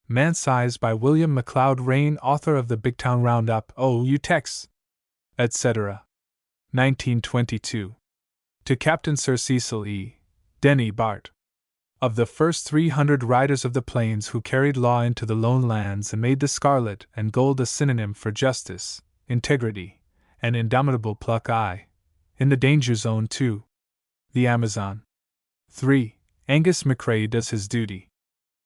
Man-Size by William MacLeod Raine, author of the Bigtown Roundup, OU Tex, etc. 1922. To Captain Sir Cecil E. Denny Bart. Of the first 300 riders of the plains who carried law into the lone lands and made the scarlet and gold a synonym for justice, integrity, and indomitable pluck, in the danger zone 2. The Amazon. 3. Angus McRae does his duty.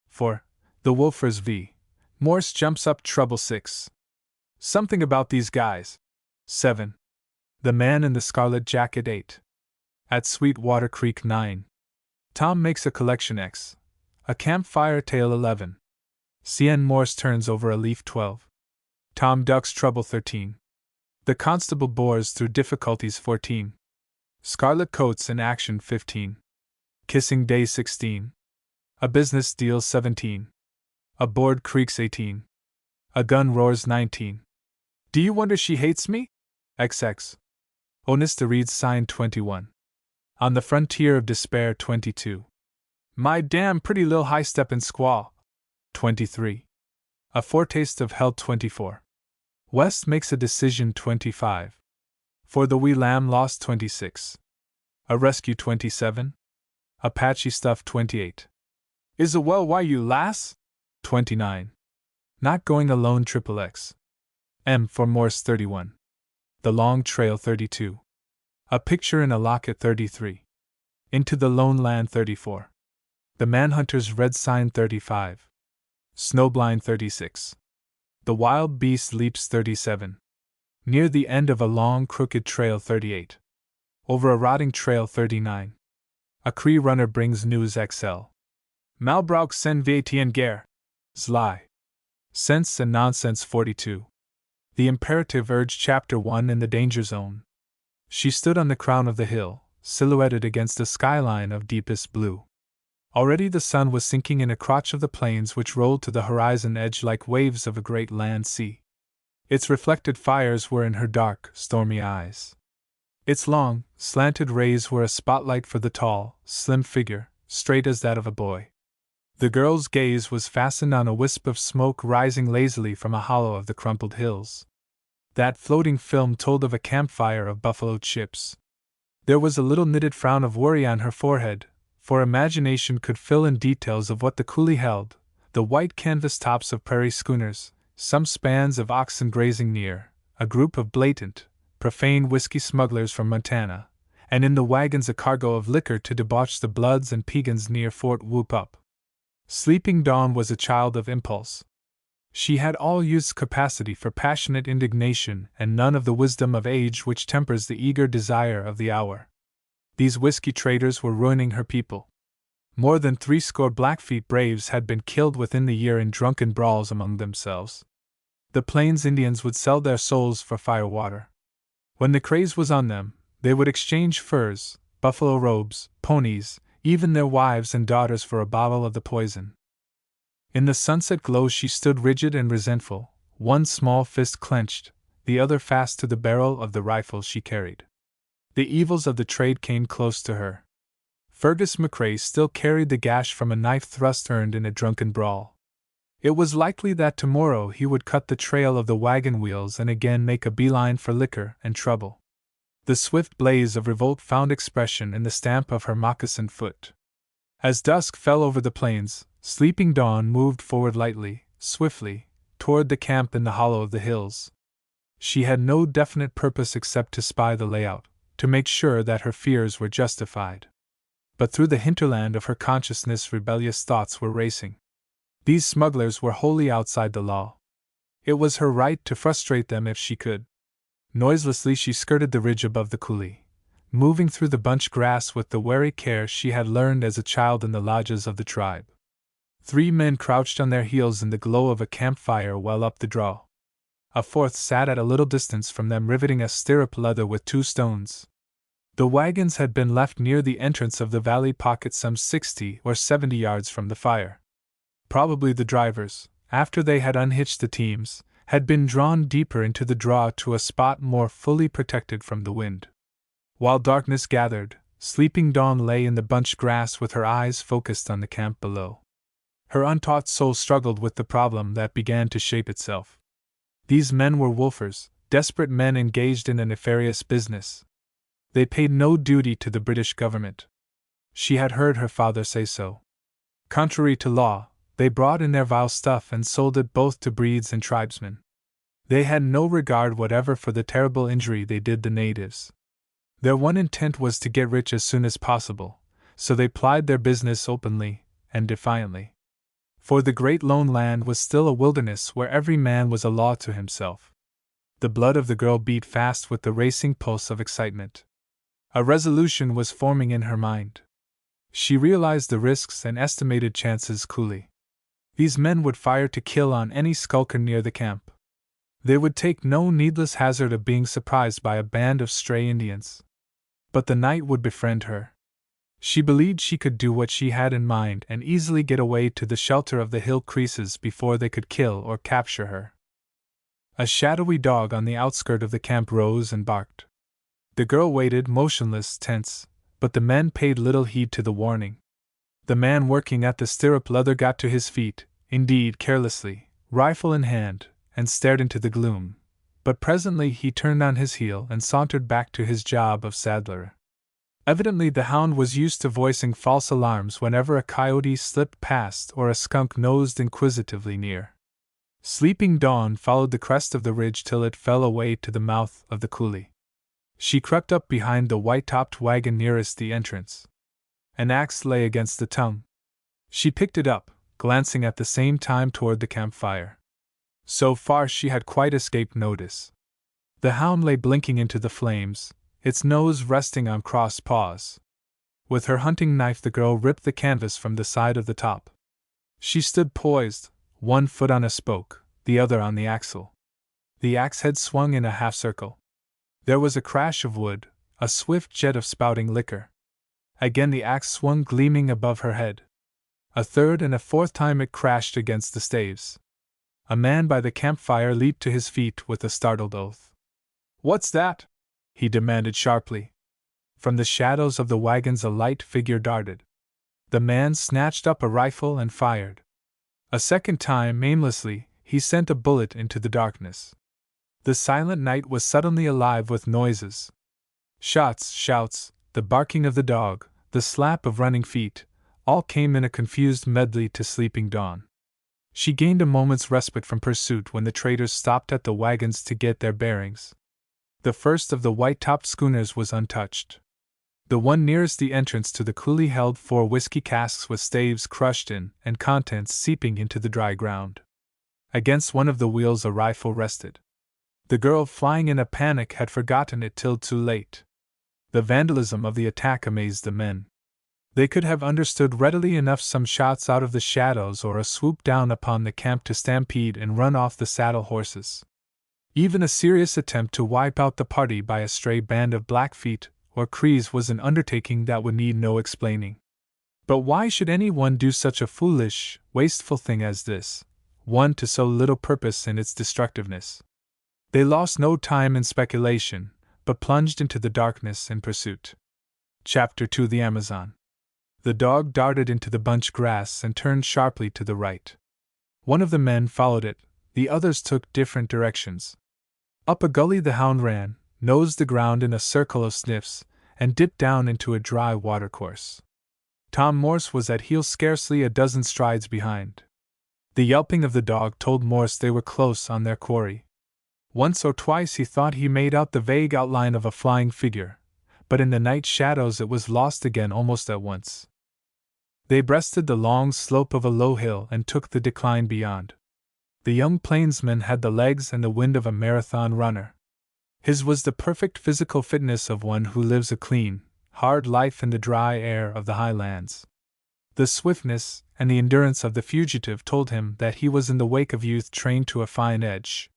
4. The Wolfers v. Morse jumps up trouble 6. Something about these guys. 7. The Man in the Scarlet Jacket 8. At Sweetwater Creek 9. Tom makes a collection X. A campfire tale 11. C.N. Morse turns over a leaf 12. Tom ducks trouble 13. The constable bores through difficulties 14. Scarlet coats in action 15. Kissing day 16. A business deal 17. Aboard creaks 18. A gun roars 19. Do you wonder she hates me? XX. Honesta reads sign 21. On the frontier of despair 22. My damn pretty lil high step and squall 23. A foretaste of hell 24. West makes a decision 25. For the wee lamb lost 26. A rescue 27. Apache stuff 28. Is a well why you lass? 29. Not going alone XXX. M for Morse 31. The Long Trail 32. A Picture in a Locket 33. Into the Lone Land 34. The Manhunter's Red Sign 35. Snowblind 36. The Wild Beast Leaps 37. Near the end of a long crooked trail 38. Over a rotting trail 39. A Cree runner brings news XL. Malbrauch sen VTN Gare. Sly. Sense and Nonsense 42. The Imperative Urge Chapter 1 in the Danger Zone. She stood on the crown of the hill, silhouetted against a skyline of deepest blue. Already the sun was sinking in a crotch of the plains which rolled to the horizon edge like waves of a great land sea. Its reflected fires were in her dark, stormy eyes. Its long, slanted rays were a spotlight for the tall, slim figure, straight as that of a boy. The girl's gaze was fastened on a wisp of smoke rising lazily from a hollow of the crumpled hills. That floating film told of a campfire of buffalo chips. There was a little knitted frown of worry on her forehead, for imagination could fill in details of what the coulee held: the white canvas tops of prairie schooners, some spans of oxen grazing near, a group of blatant, profane whiskey smugglers from Montana, and in the wagons a cargo of liquor to debauch the Bloods and Piegans near Fort Whoop Up. Sleeping Dawn was a child of impulse. She had all youth's capacity for passionate indignation and none of the wisdom of age which tempers the eager desire of the hour. These whiskey traders were ruining her people. More than 60 Blackfeet braves had been killed within the year in drunken brawls among themselves. The Plains Indians would sell their souls for firewater. When the craze was on them, they would exchange furs, buffalo robes, ponies, even their wives and daughters for a bottle of the poison. In the sunset glow she stood rigid and resentful, one small fist clenched, the other fast to the barrel of the rifle she carried. The evils of the trade came close to her. Fergus McRae still carried the gash from a knife thrust earned in a drunken brawl. It was likely that tomorrow he would cut the trail of the wagon wheels and again make a beeline for liquor and trouble. The swift blaze of revolt found expression in the stamp of her moccasined foot. As dusk fell over the plains, Sleeping Dawn moved forward lightly, swiftly, toward the camp in the hollow of the hills. She had no definite purpose except to spy the layout, to make sure that her fears were justified. But through the hinterland of her consciousness rebellious thoughts were racing. These smugglers were wholly outside the law. It was her right to frustrate them if she could. Noiselessly she skirted the ridge above the coulee, moving through the bunch grass with the wary care she had learned as a child in the lodges of the tribe. 3 men crouched on their heels in the glow of a campfire well up the draw. A 4th sat at a little distance from them riveting a stirrup leather with 2 stones. The wagons had been left near the entrance of the valley pocket some 60 or 70 yards from the fire. Probably the drivers, after they had unhitched the teams, had been drawn deeper into the draw to a spot more fully protected from the wind. While darkness gathered, Sleeping Dawn lay in the bunched grass with her eyes focused on the camp below. Her untaught soul struggled with the problem that began to shape itself. These men were wolfers, desperate men engaged in a nefarious business. They paid no duty to the British government. She had heard her father say so. Contrary to law, they brought in their vile stuff and sold it both to breeds and tribesmen. They had no regard whatever for the terrible injury they did the natives. Their one intent was to get rich as soon as possible, so they plied their business openly and defiantly. For the great lone land was still a wilderness where every man was a law to himself. The blood of the girl beat fast with the racing pulse of excitement. A resolution was forming in her mind. She realized the risks and estimated chances coolly. These men would fire to kill on any skulker near the camp. They would take no needless hazard of being surprised by a band of stray Indians. But the night would befriend her. She believed she could do what she had in mind and easily get away to the shelter of the hill creases before they could kill or capture her. A shadowy dog on the outskirt of the camp rose and barked. The girl waited, motionless, tense, but the men paid little heed to the warning. The man working at the stirrup leather got to his feet, indeed carelessly, rifle in hand, and stared into the gloom, but presently he turned on his heel and sauntered back to his job of saddler. Evidently the hound was used to voicing false alarms whenever a coyote slipped past or a skunk nosed inquisitively near. Sleeping Dawn followed the crest of the ridge till it fell away to the mouth of the coulee. She crept up behind the white-topped wagon nearest the entrance. An axe lay against the tongue. She picked it up, glancing at the same time toward the campfire. So far she had quite escaped notice. The hound lay blinking into the flames, its nose resting on crossed paws. With her hunting knife the girl ripped the canvas from the side of the top. She stood poised, one foot on a spoke, the other on the axle. The axe head swung in a half-circle. There was a crash of wood, a swift jet of spouting liquor. Again the axe swung gleaming above her head. A third and a fourth time it crashed against the staves. A man by the campfire leaped to his feet with a startled oath. "What's that?" he demanded sharply. From the shadows of the wagons a light figure darted. The man snatched up a rifle and fired. A second time, aimlessly, he sent a bullet into the darkness. The silent night was suddenly alive with noises. Shots, shouts, the barking of the dog, the slap of running feet, all came in a confused medley to Sleeping Dawn. She gained a moment's respite from pursuit when the traders stopped at the wagons to get their bearings. The first of the white-topped schooners was untouched. The one nearest the entrance to the coulee held 4 whiskey casks with staves crushed in and contents seeping into the dry ground. Against one of the wheels a rifle rested. The girl, flying in a panic, had forgotten it till too late. The vandalism of the attack amazed the men. They could have understood readily enough some shots out of the shadows or a swoop down upon the camp to stampede and run off the saddle horses. Even a serious attempt to wipe out the party by a stray band of Blackfeet or Crees was an undertaking that would need no explaining. But why should anyone do such a foolish, wasteful thing as this, one to so little purpose in its destructiveness? They lost no time in speculation, but plunged into the darkness in pursuit. Chapter 2: The Amazon. The dog darted into the bunch grass and turned sharply to the right. One of the men followed it, the others took different directions. Up a gully the hound ran, nosed the ground in a circle of sniffs, and dipped down into a dry watercourse. Tom Morse was at heel scarcely a dozen strides behind. The yelping of the dog told Morse they were close on their quarry. Once or twice he thought he made out the vague outline of a flying figure, but in the night shadows it was lost again almost at once. They breasted the long slope of a low hill and took the decline beyond. The young plainsman had the legs and the wind of a marathon runner. His was the perfect physical fitness of one who lives a clean, hard life in the dry air of the highlands. The swiftness and the endurance of the fugitive told him that he was in the wake of youth trained to a fine edge.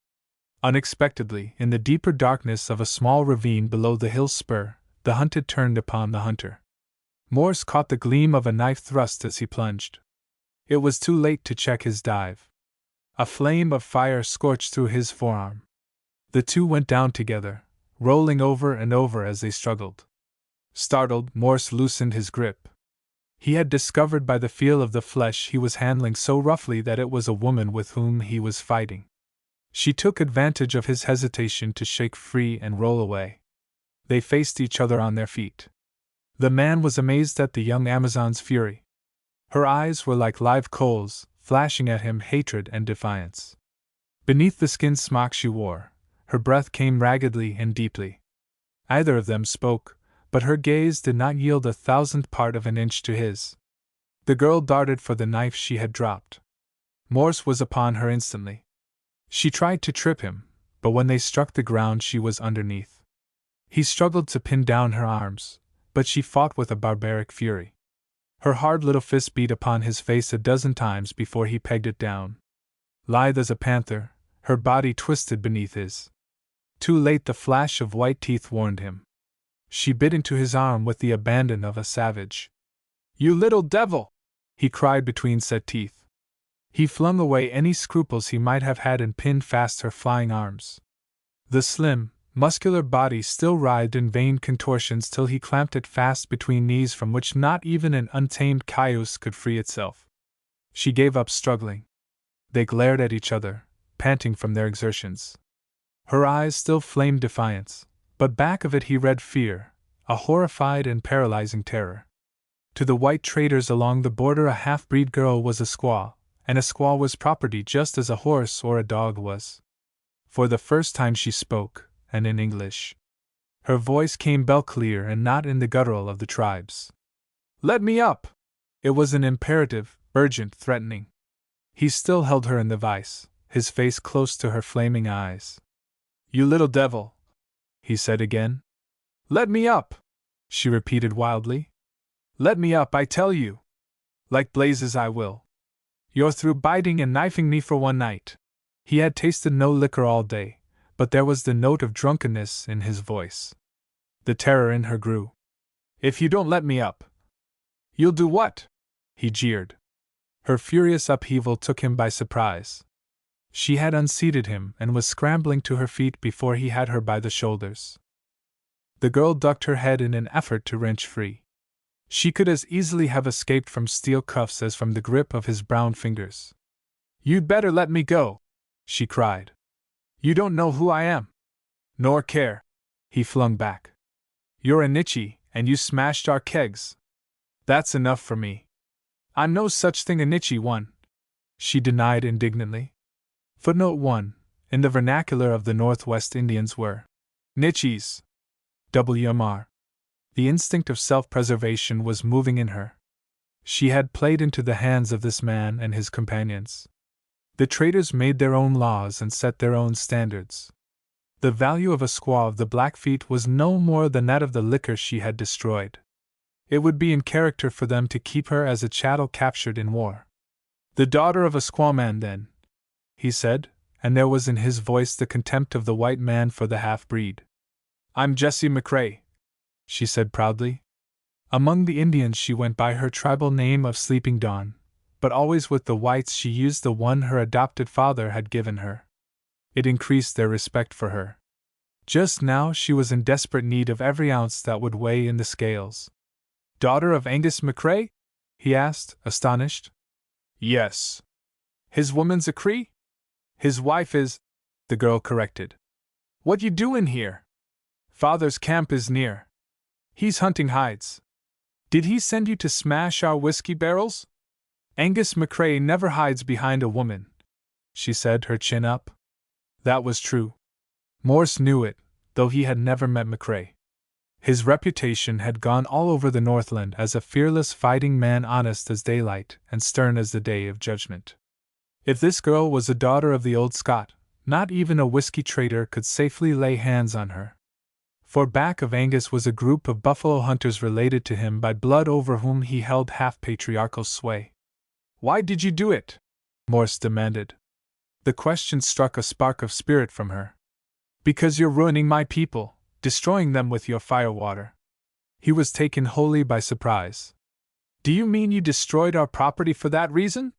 Unexpectedly, in the deeper darkness of a small ravine below the hill spur, the hunted turned upon the hunter. Morse caught the gleam of a knife thrust as he plunged. It was too late to check his dive. A flame of fire scorched through his forearm. The two went down together, rolling over and over as they struggled. Startled, Morse loosened his grip. He had discovered by the feel of the flesh he was handling so roughly that it was a woman with whom he was fighting. She took advantage of his hesitation to shake free and roll away. They faced each other on their feet. The man was amazed at the young Amazon's fury. Her eyes were like live coals, flashing at him hatred and defiance. Beneath the skin smock she wore, her breath came raggedly and deeply. Either of them spoke, but her gaze did not yield 1,000th part of an inch to his. The girl darted for the knife she had dropped. Morse was upon her instantly. She tried to trip him, but when they struck the ground she was underneath. He struggled to pin down her arms, but she fought with a barbaric fury. Her hard little fist beat upon his face a dozen times before he pegged it down. Lithe as a panther, her body twisted beneath his. Too late the flash of white teeth warned him. She bit into his arm with the abandon of a savage. "You little devil!" he cried between set teeth. He flung away any scruples he might have had and pinned fast her flying arms. The slim, muscular body still writhed in vain contortions till he clamped it fast between knees from which not even an untamed cayuse could free itself. She gave up struggling. They glared at each other, panting from their exertions. Her eyes still flamed defiance, but back of it he read fear, a horrified and paralyzing terror. To the white traders along the border a half-breed girl was a squaw, and a squaw was property just as a horse or a dog was. For the first time she spoke, and in English. Her voice came bell-clear and not in the guttural of the tribes. "Let me up!" It was an imperative, urgent, threatening. He still held her in the vice, his face close to her flaming eyes. "You little devil!" he said again. "Let me up!" she repeated wildly. "Let me up, I tell you! Like blazes I will! You're through biting and knifing me for one night." He had tasted no liquor all day, but there was the note of drunkenness in his voice. The terror in her grew. "If you don't let me up..." "You'll do what?" he jeered. Her furious upheaval took him by surprise. She had unseated him and was scrambling to her feet before he had her by the shoulders. The girl ducked her head in an effort to wrench free. She could as easily have escaped from steel cuffs as from the grip of his brown fingers. "You'd better let me go!" she cried. "You don't know who I am." "Nor care," he flung back. "You're a Nietzsche, and you smashed our kegs. That's enough for me." "I'm no such thing a Nietzsche one," she denied indignantly. Footnote 1. In the vernacular of the Northwest Indians were Nietzsches. WMR. The instinct of self-preservation was moving in her. She had played into the hands of this man and his companions. The traders made their own laws and set their own standards. The value of a squaw of the Blackfeet was no more than that of the liquor she had destroyed. It would be in character for them to keep her as a chattel captured in war. "The daughter of a squawman, then," he said, and there was in his voice the contempt of the white man for the half-breed. "I'm Jessie McCrae," she said proudly. Among the Indians she went by her tribal name of Sleeping Dawn, but always with the whites she used the one her adopted father had given her. It increased their respect for her. Just now she was in desperate need of every ounce that would weigh in the scales. "Daughter of Angus McCrae?" he asked, astonished. "Yes." "His woman's a Cree?" "His wife is," the girl corrected. "What you doin' here?" "Father's camp is near. He's hunting hides." "Did he send you to smash our whiskey barrels?" "Angus McCrae never hides behind a woman," she said, her chin up. That was true. Morse knew it, though he had never met McCrae. His reputation had gone all over the Northland as a fearless fighting man, honest as daylight and stern as the day of judgment. If this girl was a daughter of the old Scot, not even a whiskey trader could safely lay hands on her. For back of Angus was a group of buffalo hunters related to him by blood over whom he held half-patriarchal sway. "Why did you do it?" Morse demanded. The question struck a spark of spirit from her. "Because you're ruining my people, destroying them with your firewater." He was taken wholly by surprise. "Do you mean you destroyed our property for that reason?"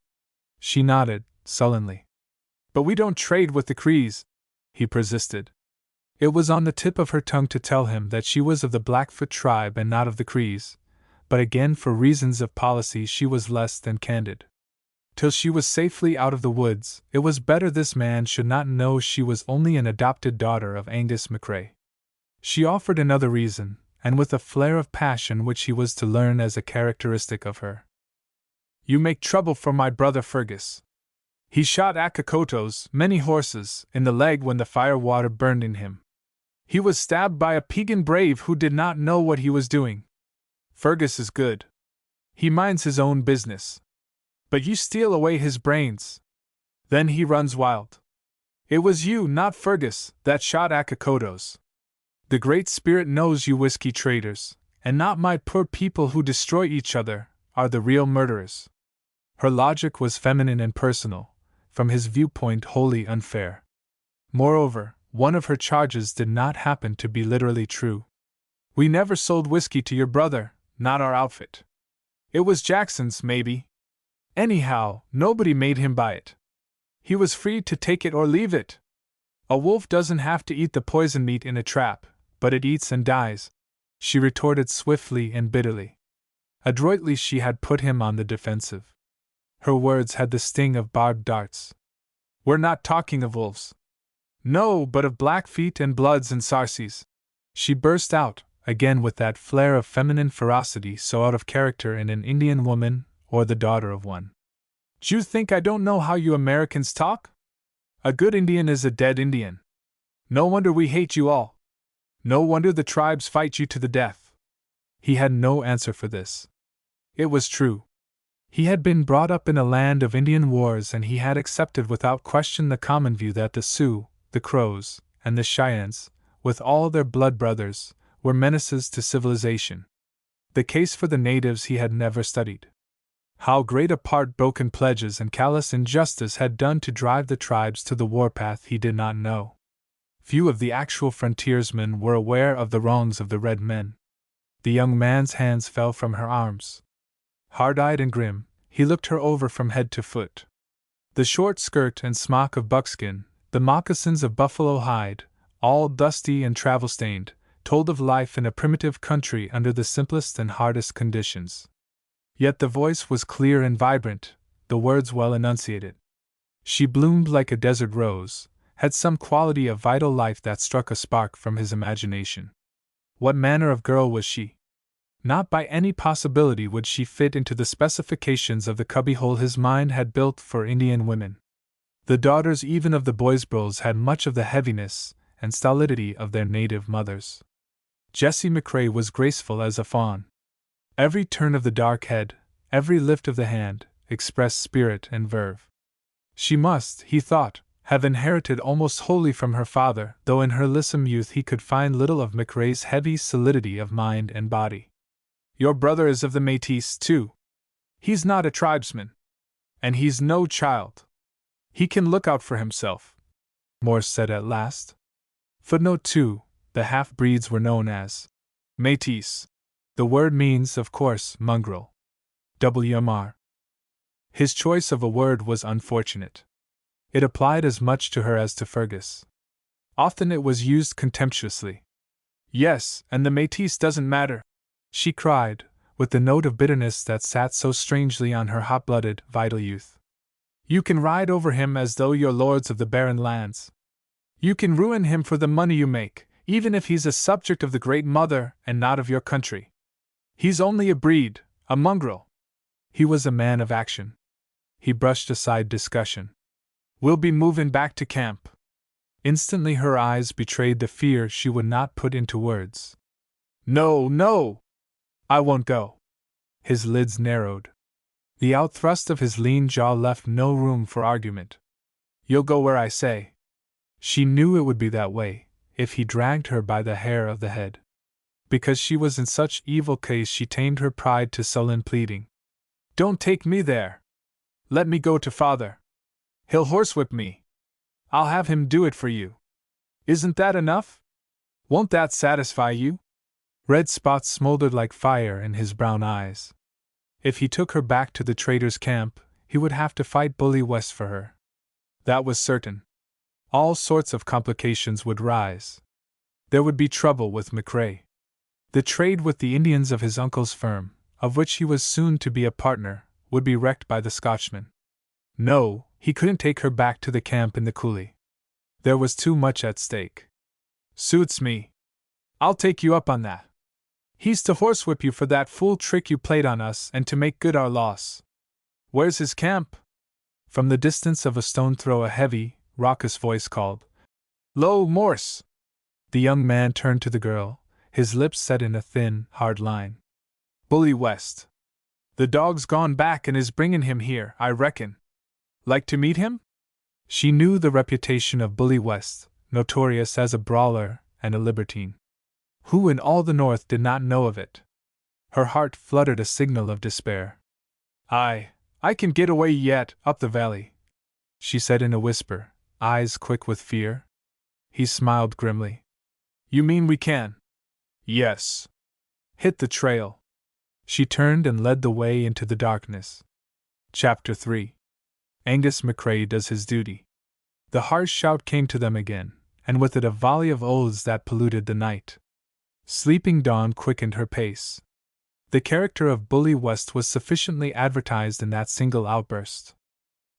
She nodded, sullenly. "But we don't trade with the Crees," he persisted. It was on the tip of her tongue to tell him that she was of the Blackfoot tribe and not of the Crees, but again for reasons of policy she was less than candid. Till she was safely out of the woods, it was better this man should not know she was only an adopted daughter of Angus MacRae. She offered another reason, and with a flare of passion which he was to learn as a characteristic of her. You make trouble for my brother Fergus. He shot Akakoto's many horses in the leg when the fire-water burned in him. He was stabbed by a pagan brave who did not know what he was doing. Fergus is good. He minds his own business. But you steal away his brains. Then he runs wild. It was you, not Fergus, that shot Akakoto's. The Great Spirit knows you whiskey traders, and not my poor people who destroy each other, are the real murderers. Her logic was feminine and personal, from his viewpoint wholly unfair. Moreover, one of her charges did not happen to be literally true. We never sold whiskey to your brother, not our outfit. It was Jackson's, maybe. Anyhow, nobody made him buy it. He was free to take it or leave it. A wolf doesn't have to eat the poison meat in a trap, but it eats and dies, she retorted swiftly and bitterly. Adroitly she had put him on the defensive. Her words had the sting of barbed darts. We're not talking of wolves. No, but of Blackfeet and Bloods and Sarcies, she burst out, again with that flare of feminine ferocity so out of character in an Indian woman or the daughter of one. D'you think I don't know how you Americans talk? A good Indian is a dead Indian. No wonder we hate you all. No wonder the tribes fight you to the death. He had no answer for this. It was true. He had been brought up in a land of Indian wars, and he had accepted without question the common view that the Sioux, the Crows, and the Cheyennes, with all their blood brothers, were menaces to civilization. The case for the natives he had never studied. How great a part broken pledges and callous injustice had done to drive the tribes to the warpath he did not know. Few of the actual frontiersmen were aware of the wrongs of the red men. The young man's hands fell from her arms. Hard-eyed and grim, he looked her over from head to foot. The short skirt and smock of buckskin, the moccasins of buffalo hide, all dusty and travel-stained, told of life in a primitive country under the simplest and hardest conditions. Yet the voice was clear and vibrant, the words well enunciated. She bloomed like a desert rose, had some quality of vital life that struck a spark from his imagination. What manner of girl was she? Not by any possibility would she fit into the specifications of the cubbyhole his mind had built for Indian women. The daughters even of the Boisbros had much of the heaviness and stolidity of their native mothers. Jessie MacRae was graceful as a fawn. Every turn of the dark head, every lift of the hand, expressed spirit and verve. She must, he thought, have inherited almost wholly from her father, though in her lissom youth he could find little of MacRae's heavy solidity of mind and body. Your brother is of the Métis, too. He's not a tribesman. And he's no child. He can look out for himself, Morse said at last. Footnote 2. The half-breeds were known as Métis. The word means, of course, mongrel. WMR. His choice of a word was unfortunate. It applied as much to her as to Fergus. Often it was used contemptuously. Yes, and the Métis doesn't matter, she cried, with the note of bitterness that sat so strangely on her hot-blooded, vital youth. You can ride over him as though you're lords of the barren lands. You can ruin him for the money you make, even if he's a subject of the Great Mother and not of your country. He's only a breed, a mongrel. He was a man of action. He brushed aside discussion. We'll be moving back to camp. Instantly her eyes betrayed the fear she would not put into words. No, no! I won't go. His lids narrowed. The outthrust of his lean jaw left no room for argument. You'll go where I say. She knew it would be that way, if he dragged her by the hair of the head. Because she was in such evil case she tamed her pride to sullen pleading. Don't take me there. Let me go to father. He'll horsewhip me. I'll have him do it for you. Isn't that enough? Won't that satisfy you? Red spots smoldered like fire in his brown eyes. If he took her back to the trader's camp, he would have to fight Bully West for her. That was certain. All sorts of complications would rise. There would be trouble with MacRae. The trade with the Indians of his uncle's firm, of which he was soon to be a partner, would be wrecked by the Scotchman. No, he couldn't take her back to the camp in the coulee. There was too much at stake. Suits me. I'll take you up on that. He's to horsewhip you for that fool trick you played on us and to make good our loss. Where's his camp? From the distance of a stone throw a heavy, raucous voice called, "Lo, Morse!" The young man turned to the girl, his lips set in a thin, hard line. "Bully West. The dog's gone back and is bringin' him here, I reckon. Like to meet him?" She knew the reputation of Bully West, notorious as a brawler and a libertine. Who in all the North did not know of it? Her heart fluttered a signal of despair. I can get away yet, up the valley," she said in a whisper, eyes quick with fear. He smiled grimly. "You mean we can?" "Yes." "Hit the trail." She turned and led the way into the darkness. Chapter 3. Angus McCrae Does His Duty. The harsh shout came to them again, and with it a volley of oaths that polluted the night. Sleeping dawn quickened her pace. The character of Bully West was sufficiently advertised in that single outburst.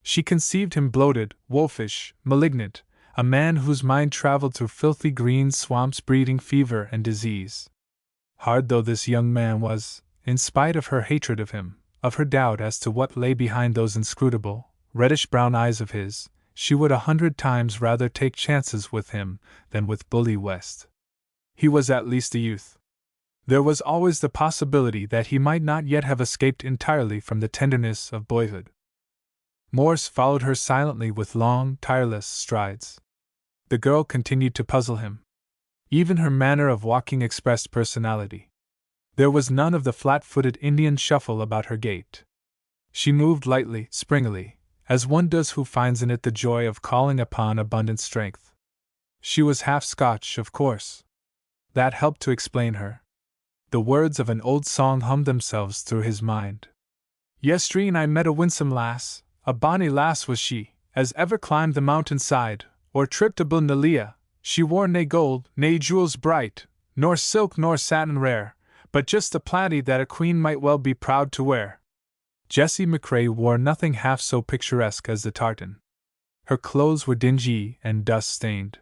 She conceived him bloated, wolfish, malignant, a man whose mind traveled through filthy green swamps breeding fever and disease. Hard though this young man was, in spite of her hatred of him, of her doubt as to what lay behind those inscrutable, reddish-brown eyes of his, she would 100 times rather take chances with him than with Bully West. He was at least a youth. There was always the possibility that he might not yet have escaped entirely from the tenderness of boyhood. Morse followed her silently with long, tireless strides. The girl continued to puzzle him. Even her manner of walking expressed personality. There was none of the flat-footed Indian shuffle about her gait. She moved lightly, springily, as one does who finds in it the joy of calling upon abundant strength. She was half Scotch, of course. That helped to explain her. The words of an old song hummed themselves through his mind. "Yestreen I met a winsome lass, a bonny lass was she, as ever climbed the mountain side, or tripped abune the lea. She wore nae gold, nae jewels bright, nor silk nor satin rare, but just a plaidie that a queen might well be proud to wear." Jessie McCrae wore nothing half so picturesque as the tartan. Her clothes were dingy and dust-stained.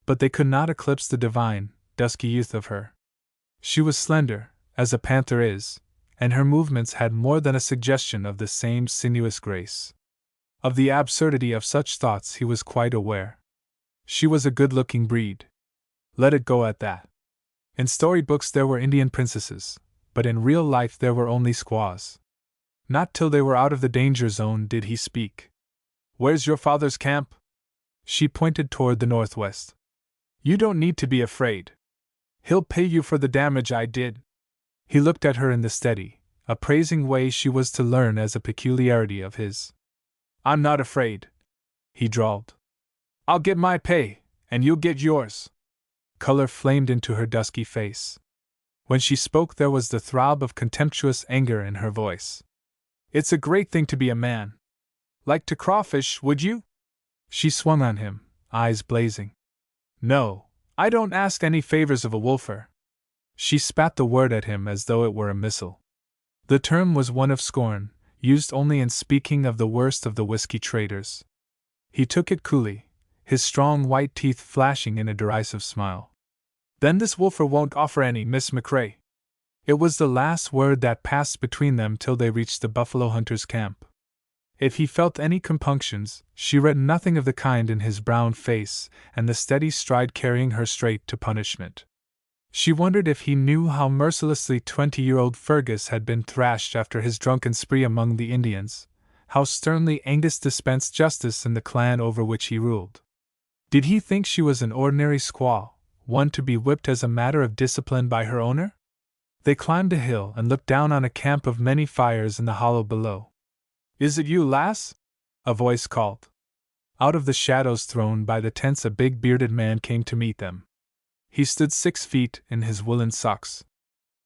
But they could not eclipse the divine, dusky youth of her. She was slender, as a panther is, and her movements had more than a suggestion of the same sinuous grace. Of the absurdity of such thoughts he was quite aware. She was a good-looking breed. Let it go at that. In storybooks there were Indian princesses, but in real life there were only squaws. Not till they were out of the danger zone did he speak. "Where's your father's camp?" She pointed toward the northwest. "You don't need to be afraid. He'll pay you for the damage I did." He looked at her in the steady, appraising way she was to learn as a peculiarity of his. "I'm not afraid," he drawled. "I'll get my pay, and you'll get yours." Color flamed into her dusky face. When she spoke there was the throb of contemptuous anger in her voice. "It's a great thing to be a man. Like to crawfish, would you?" She swung on him, eyes blazing. "No, I don't ask any favors of a wolfer." She spat the word at him as though it were a missile. The term was one of scorn, used only in speaking of the worst of the whiskey traders. He took it coolly, his strong white teeth flashing in a derisive smile. "Then this wolfer won't offer any, Miss McCrae." It was the last word that passed between them till they reached the buffalo hunter's camp. If he felt any compunctions, she read nothing of the kind in his brown face and the steady stride carrying her straight to punishment. She wondered if he knew how mercilessly 20-year-old Fergus had been thrashed after his drunken spree among the Indians, how sternly Angus dispensed justice in the clan over which he ruled. Did he think she was an ordinary squaw, one to be whipped as a matter of discipline by her owner? They climbed a hill and looked down on a camp of many fires in the hollow below. "Is it you, lass?" a voice called. Out of the shadows thrown by the tents a big bearded man came to meet them. He stood 6 feet in his woolen socks.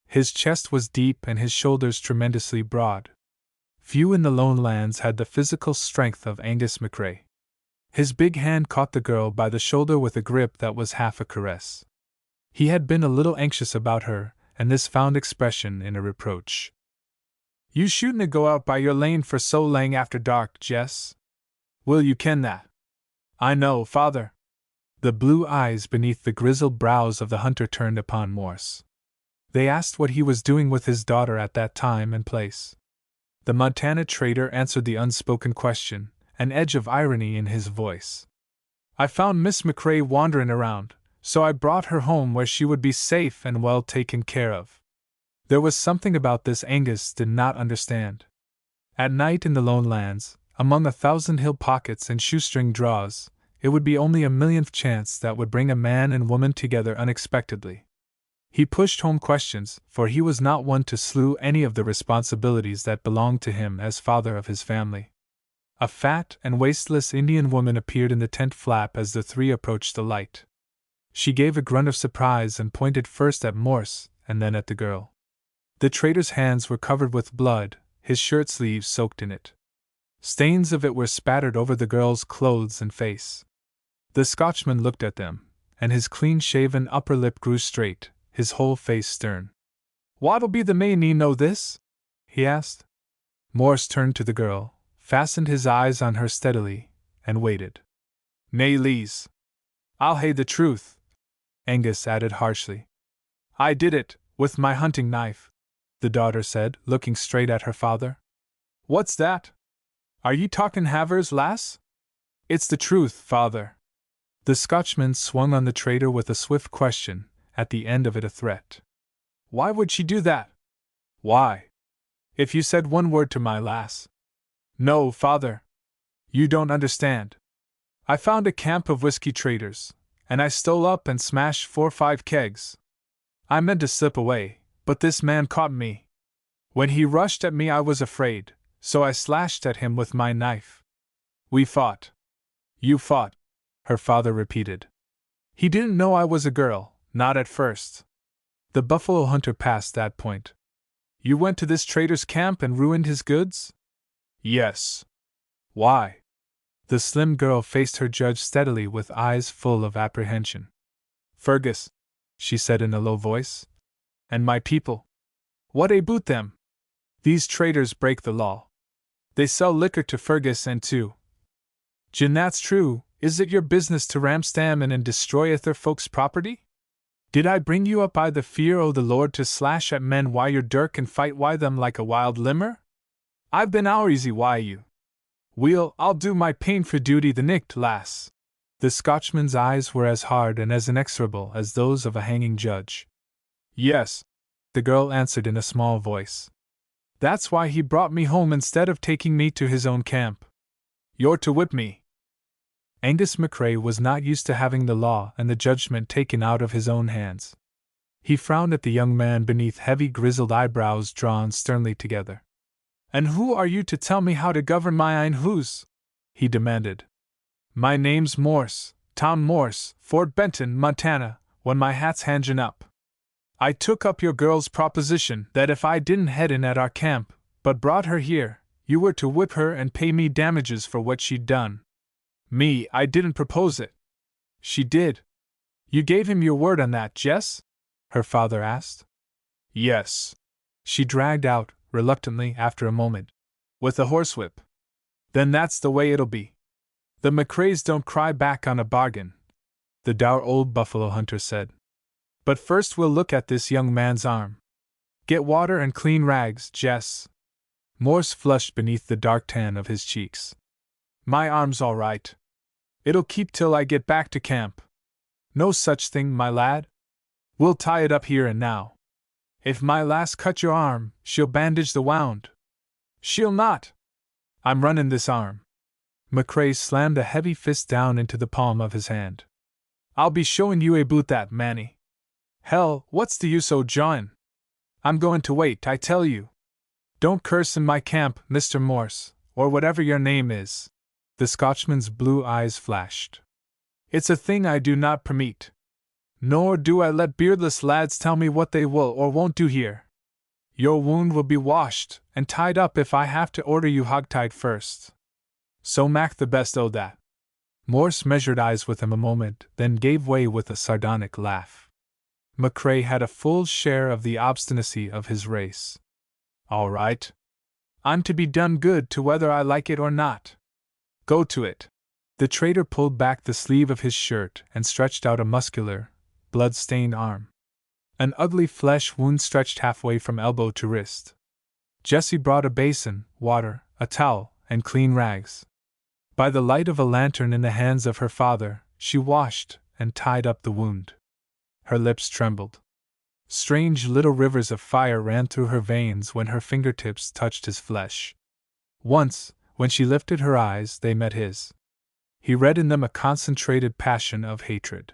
His chest was deep and his shoulders tremendously broad. Few in the lone lands had the physical strength of Angus McCrae. His big hand caught the girl by the shoulder with a grip that was half a caress. He had been a little anxious about her, and this found expression in a reproach. You shouldna go out by your lane for so lang after dark, Jess. Will you ken that? I know, father. The blue eyes beneath the grizzled brows of the hunter turned upon Morse. They asked what he was doing with his daughter at that time and place. The Montana trader answered the unspoken question, an edge of irony in his voice. I found Miss McCrae wandering around, so I brought her home where she would be safe and well taken care of. There was something about this Angus did not understand. At night in the lone lands, among 1,000 hill pockets and shoestring draws, it would be only a millionth chance that would bring a man and woman together unexpectedly. He pushed home questions, for he was not one to slew any of the responsibilities that belonged to him as father of his family. A fat and wasteless Indian woman appeared in the tent flap as the three approached the light. She gave a grunt of surprise and pointed first at Morse and then at the girl. The trader's hands were covered with blood, his shirt sleeves soaked in it. Stains of it were spattered over the girl's clothes and face. The Scotchman looked at them, and his clean-shaven upper lip grew straight, his whole face stern. "What'll be the may ye know this?" he asked. Morse turned to the girl, fastened his eyes on her steadily, and waited. "Nay, Lees. I'll hae the truth," Angus added harshly. "I did it, with my hunting knife," the daughter said, looking straight at her father. "What's that? Are ye talkin' havers, lass?" "It's the truth, father." The Scotchman swung on the trader with a swift question, at the end of it a threat. "Why would she do that?" "Why? If you said one word to my lass." "No, father. You don't understand. I found a camp of whiskey traders, and I stole up and smashed 4 or 5 kegs. I meant to slip away, but this man caught me. When he rushed at me I was afraid, so I slashed at him with my knife. We fought." "You fought," her father repeated. "He didn't know I was a girl, not at first. The buffalo hunter passed that point." "You went to this trader's camp and ruined his goods?" "Yes." "Why?" The slim girl faced her judge steadily with eyes full of apprehension. "Fergus," she said in a low voice. "And my people. What aboot them? These traders break the law. They sell liquor to Fergus and to. Gin that's true, is it your business to ramstam and destroy other folks' property? Did I bring you up by the fear o' the Lord to slash at men wi' your dirk and fight wi' them like a wild limmer? I've been our easy wi' you. Weel, I'll do my pain for duty the nicht, lass." The Scotchman's eyes were as hard and as inexorable as those of a hanging judge. "Yes," the girl answered in a small voice. "That's why he brought me home instead of taking me to his own camp. You're to whip me." Angus McCrae was not used to having the law and the judgment taken out of his own hands. He frowned at the young man beneath heavy grizzled eyebrows drawn sternly together. "And who are you to tell me how to govern my ain hoose?" he demanded. "My name's Morse, Tom Morse, Fort Benton, Montana, when my hat's hangin' up. I took up your girl's proposition that if I didn't head in at our camp, but brought her here, you were to whip her and pay me damages for what she'd done. Me, I didn't propose it." "She did. You gave him your word on that, Jess?" her father asked. "Yes," she dragged out, reluctantly, after a moment. "With a horsewhip." "Then that's the way it'll be. The McCraes don't cry back on a bargain," the dour old buffalo hunter said. "But first we'll look at this young man's arm. Get water and clean rags, Jess." Morse flushed beneath the dark tan of his cheeks. "My arm's all right. It'll keep till I get back to camp. No such thing, my lad. We'll tie it up here and now. If my lass cut your arm, she'll bandage the wound." "She'll not. I'm runnin' this arm." McCrae slammed a heavy fist down into the palm of his hand. "I'll be showin' you aboot that, Manny. Hell, what's the use o' jawin'? I'm goin' to wait, I tell you. Don't curse in my camp, Mr. Morse, or whatever your name is." The Scotchman's blue eyes flashed. "It's a thing I do not permit. Nor do I let beardless lads tell me what they will or won't do here. Your wound will be washed and tied up if I have to order you hogtied first. So mak the best o' that." Morse measured eyes with him a moment, then gave way with a sardonic laugh. McCrae had a full share of the obstinacy of his race. "All right. I'm to be done good to whether I like it or not. Go to it. The trader pulled back the sleeve of his shirt and stretched out a muscular, blood-stained arm. An ugly flesh wound stretched halfway from elbow to wrist. Jessie brought a basin, water, a towel, and clean rags. By the light of a lantern in the hands of her father, she washed and tied up the wound. Her lips trembled. Strange little rivers of fire ran through her veins when her fingertips touched his flesh. Once, when she lifted her eyes, they met his. He read in them a concentrated passion of hatred.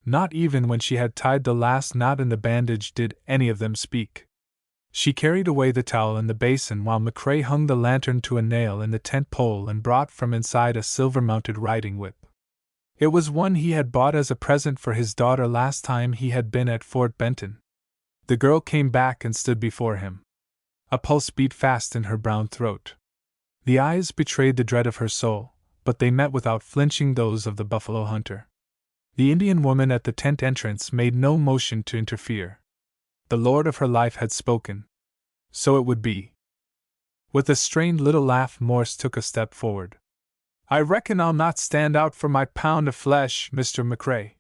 Not even when she had tied the last knot in the bandage did any of them speak. She carried away the towel and the basin while McCrae hung the lantern to a nail in the tent pole and brought from inside a silver-mounted riding whip. It was one he had bought as a present for his daughter last time he had been at Fort Benton. The girl came back and stood before him. A pulse beat fast in her brown throat. The eyes betrayed the dread of her soul, but they met without flinching those of the buffalo hunter. The Indian woman at the tent entrance made no motion to interfere. The lord of her life had spoken. So it would be. With a strained little laugh, Morse took a step forward. I reckon I'll not stand out for my pound of flesh, Mr. McCrae.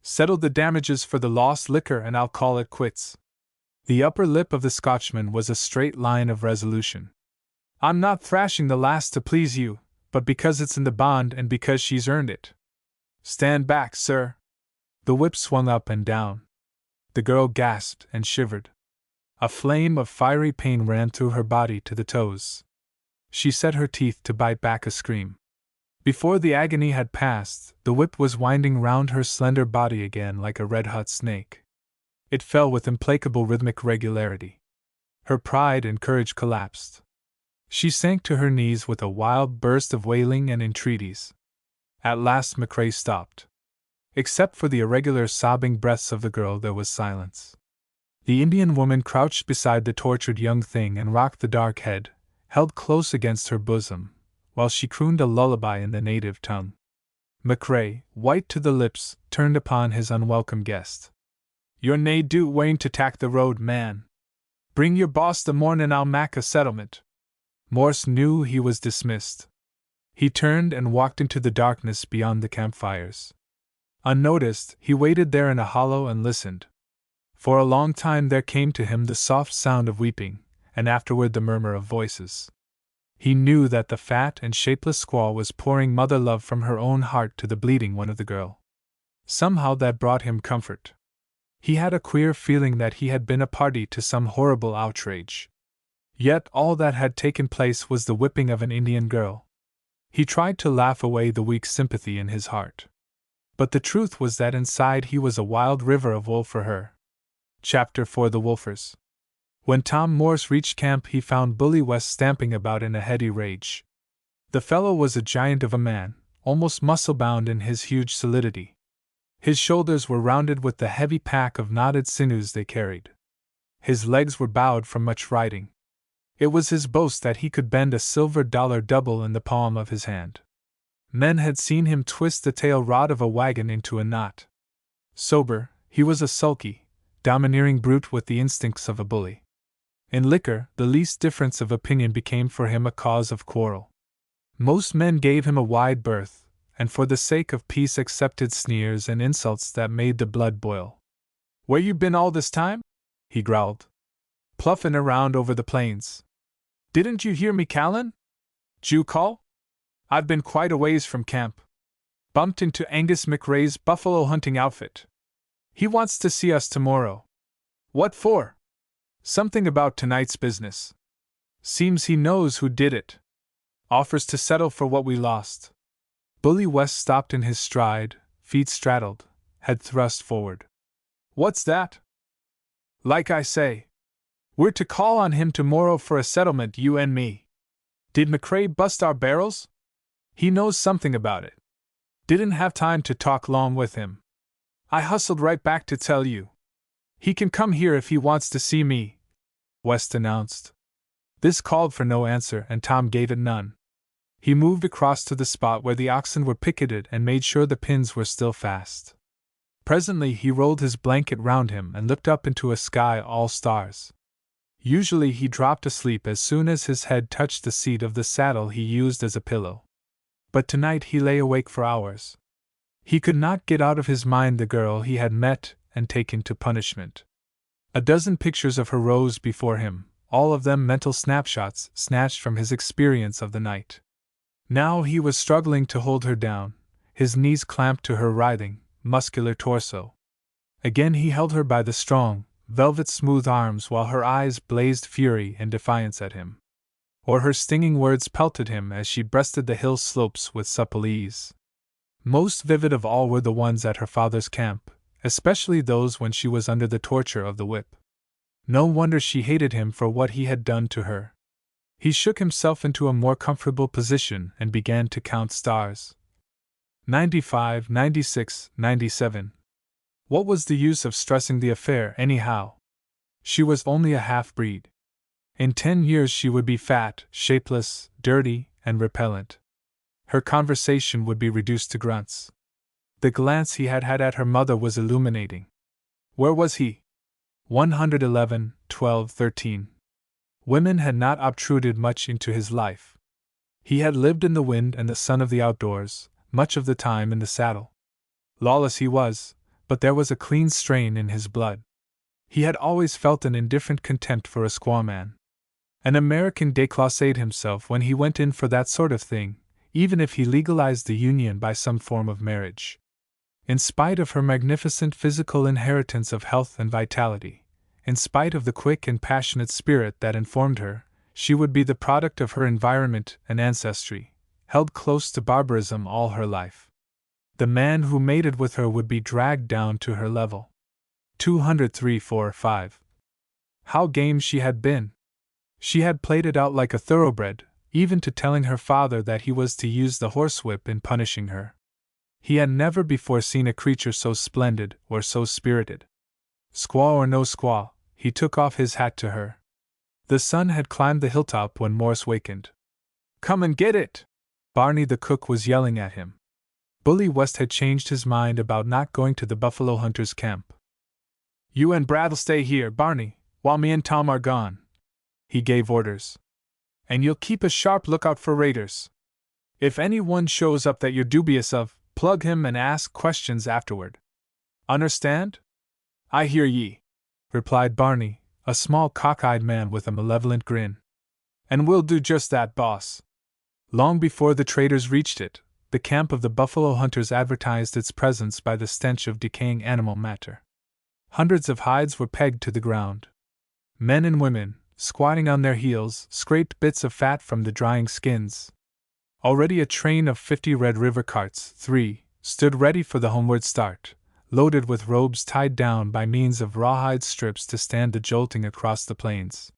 Settle the damages for the lost liquor and I'll call it quits. The upper lip of the Scotchman was a straight line of resolution. I'm not thrashing the lass to please you, but because it's in the bond and because she's earned it. Stand back, sir. The whip swung up and down. The girl gasped and shivered. A flame of fiery pain ran through her body to the toes. She set her teeth to bite back a scream. Before the agony had passed, the whip was winding round her slender body again like a red-hot snake. It fell with implacable rhythmic regularity. Her pride and courage collapsed. She sank to her knees with a wild burst of wailing and entreaties. At last McCrae stopped. Except for the irregular sobbing breaths of the girl, there was silence. The Indian woman crouched beside the tortured young thing and rocked the dark head, held close against her bosom, while she crooned a lullaby in the native tongue. McCrae, white to the lips, turned upon his unwelcome guest. You're nae do waiting to tak the road, man. Bring your boss the mornin' I'll mak a settlement. Morse knew he was dismissed. He turned and walked into the darkness beyond the campfires. Unnoticed, he waited there in a hollow and listened. For a long time there came to him the soft sound of weeping, and afterward the murmur of voices. He knew that the fat and shapeless squaw was pouring mother love from her own heart to the bleeding one of the girl. Somehow that brought him comfort. He had a queer feeling that he had been a party to some horrible outrage. Yet all that had taken place was the whipping of an Indian girl. He tried to laugh away the weak sympathy in his heart. But the truth was that inside he was a wild river of woe for her. Chapter 4: The Wolfers. When Tom Morse reached camp, he found Bully West stamping about in a heady rage. The fellow was a giant of a man, almost muscle-bound in his huge solidity. His shoulders were rounded with the heavy pack of knotted sinews they carried. His legs were bowed from much riding. It was his boast that he could bend a silver dollar double in the palm of his hand. Men had seen him twist the tail rod of a wagon into a knot. Sober, he was a sulky, domineering brute with the instincts of a bully. In liquor, the least difference of opinion became for him a cause of quarrel. Most men gave him a wide berth, and for the sake of peace accepted sneers and insults that made the blood boil. Where you been all this time? He growled. Pluffin' around over the plains. Didn't you hear me callin'? Jew call? I've been quite a ways from camp. Bumped into Angus McRae's buffalo hunting outfit. He wants to see us tomorrow. What for? Something about tonight's business. Seems he knows who did it. Offers to settle for what we lost. Bully West stopped in his stride, feet straddled, head thrust forward. What's that? Like I say, we're to call on him tomorrow for a settlement, you and me. Did McCrae bust our barrels? He knows something about it. Didn't have time to talk long with him. I hustled right back to tell you. He can come here if he wants to see me, West announced. This called for no answer, and Tom gave it none. He moved across to the spot where the oxen were picketed and made sure the pins were still fast. Presently he rolled his blanket round him and looked up into a sky all stars. Usually he dropped asleep as soon as his head touched the seat of the saddle he used as a pillow. But tonight he lay awake for hours. He could not get out of his mind the girl he had met and taken to punishment. A dozen pictures of her rose before him, all of them mental snapshots snatched from his experience of the night. Now he was struggling to hold her down, his knees clamped to her writhing, muscular torso. Again he held her by the strong, velvet-smooth arms while her eyes blazed fury and defiance at him. Or her stinging words pelted him as she breasted the hill slopes with supple ease. Most vivid of all were the ones at her father's camp, especially those when she was under the torture of the whip. No wonder she hated him for what he had done to her. He shook himself into a more comfortable position and began to count stars. 95, 96, 97. What was the use of stressing the affair, anyhow? She was only a half-breed. In 10 years she would be fat, shapeless, dirty, and repellent. Her conversation would be reduced to grunts. The glance he had had at her mother was illuminating. Where was he? 111, 12, 13. Women had not obtruded much into his life. He had lived in the wind and the sun of the outdoors, much of the time in the saddle. Lawless he was, but there was a clean strain in his blood. He had always felt an indifferent contempt for a squawman. An American déclassed himself when he went in for that sort of thing, even if he legalized the union by some form of marriage. In spite of her magnificent physical inheritance of health and vitality, in spite of the quick and passionate spirit that informed her, she would be the product of her environment and ancestry, held close to barbarism all her life. The man who mated with her would be dragged down to her level. 203-4-5. How game she had been! She had played it out like a thoroughbred, even to telling her father that he was to use the horsewhip in punishing her. He had never before seen a creature so splendid or so spirited. Squaw or no squaw, he took off his hat to her. The sun had climbed the hilltop when Morse wakened. "Come and get it!" Barney the cook was yelling at him. Bully West had changed his mind about not going to the buffalo hunters' camp. "You and Brad'll stay here, Barney, while me and Tom are gone," he gave orders. "And you'll keep a sharp lookout for raiders. If anyone shows up that you're dubious of, plug him and ask questions afterward. Understand?" "I hear ye," replied Barney, a small cockeyed man with a malevolent grin. "And we'll do just that, boss." Long before the traders reached it, the camp of the buffalo hunters advertised its presence by the stench of decaying animal matter. Hundreds of hides were pegged to the ground. Men and women, squatting on their heels, scraped bits of fat from the drying skins. Already a train of 50 Red River carts, 3, stood ready for the homeward start, loaded with robes tied down by means of rawhide strips to stand the jolting across the plains.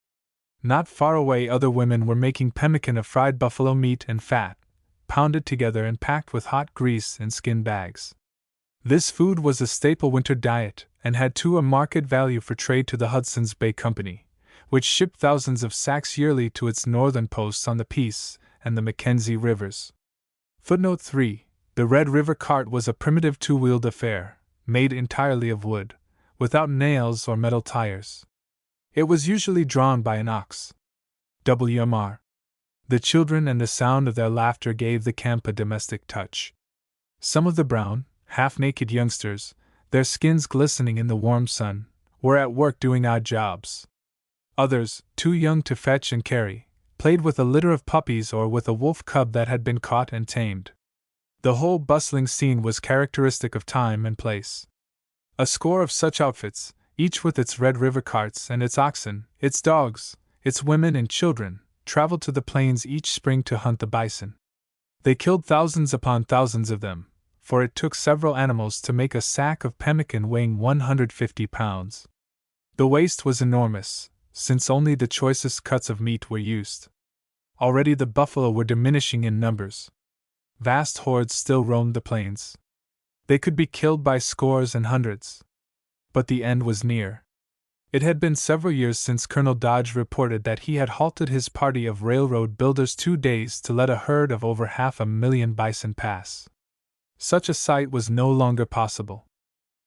Not far away other women were making pemmican of fried buffalo meat and fat, pounded together and packed with hot grease in skin bags. This food was a staple winter diet, and had too a market value for trade to the Hudson's Bay Company, which shipped thousands of sacks yearly to its northern posts on the Peace and the Mackenzie rivers. Footnote 3. The Red River cart was a primitive two-wheeled affair, made entirely of wood, without nails or metal tires. It was usually drawn by an ox. WMR. The children and the sound of their laughter gave the camp a domestic touch. Some of the brown, half-naked youngsters, their skins glistening in the warm sun, were at work doing odd jobs. Others, too young to fetch and carry, played with a litter of puppies or with a wolf cub that had been caught and tamed. The whole bustling scene was characteristic of time and place. A score of such outfits, each with its Red River carts and its oxen, its dogs, its women and children, traveled to the plains each spring to hunt the bison. They killed thousands upon thousands of them, for it took several animals to make a sack of pemmican weighing 150 pounds. The waste was enormous, since only the choicest cuts of meat were used. Already the buffalo were diminishing in numbers. Vast hordes still roamed the plains. They could be killed by scores and hundreds. But the end was near. It had been several years since Colonel Dodge reported that he had halted his party of railroad builders 2 days to let a herd of over 500,000 bison pass. Such a sight was no longer possible.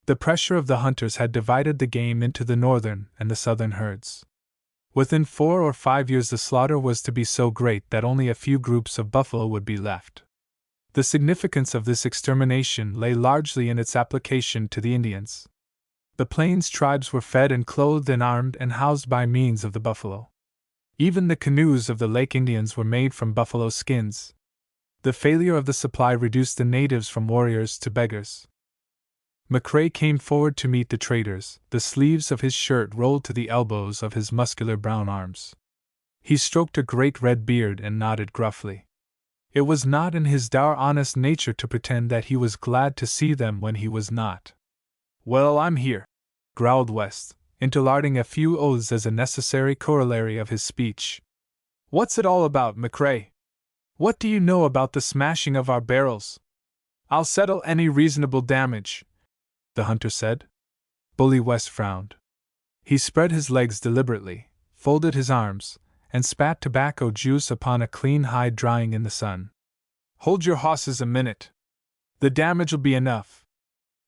The pressure of the hunters had divided the game into the northern and the southern herds. Within 4 or 5 years the slaughter was to be so great that only a few groups of buffalo would be left. The significance of this extermination lay largely in its application to the Indians. The Plains tribes were fed and clothed and armed and housed by means of the buffalo. Even the canoes of the Lake Indians were made from buffalo skins. The failure of the supply reduced the natives from warriors to beggars. McCrae came forward to meet the traders, the sleeves of his shirt rolled to the elbows of his muscular brown arms. He stroked a great red beard and nodded gruffly. It was not in his dour honest nature to pretend that he was glad to see them when he was not. "Well, I'm here," growled West, interlarding a few oaths as a necessary corollary of his speech. "What's it all about, McCrae? What do you know about the smashing of our barrels?" "I'll settle any reasonable damage," the hunter said. Bully West frowned. He spread his legs deliberately, folded his arms, and spat tobacco juice upon a clean hide drying in the sun. "Hold your hosses a minute. The damage'll be enough.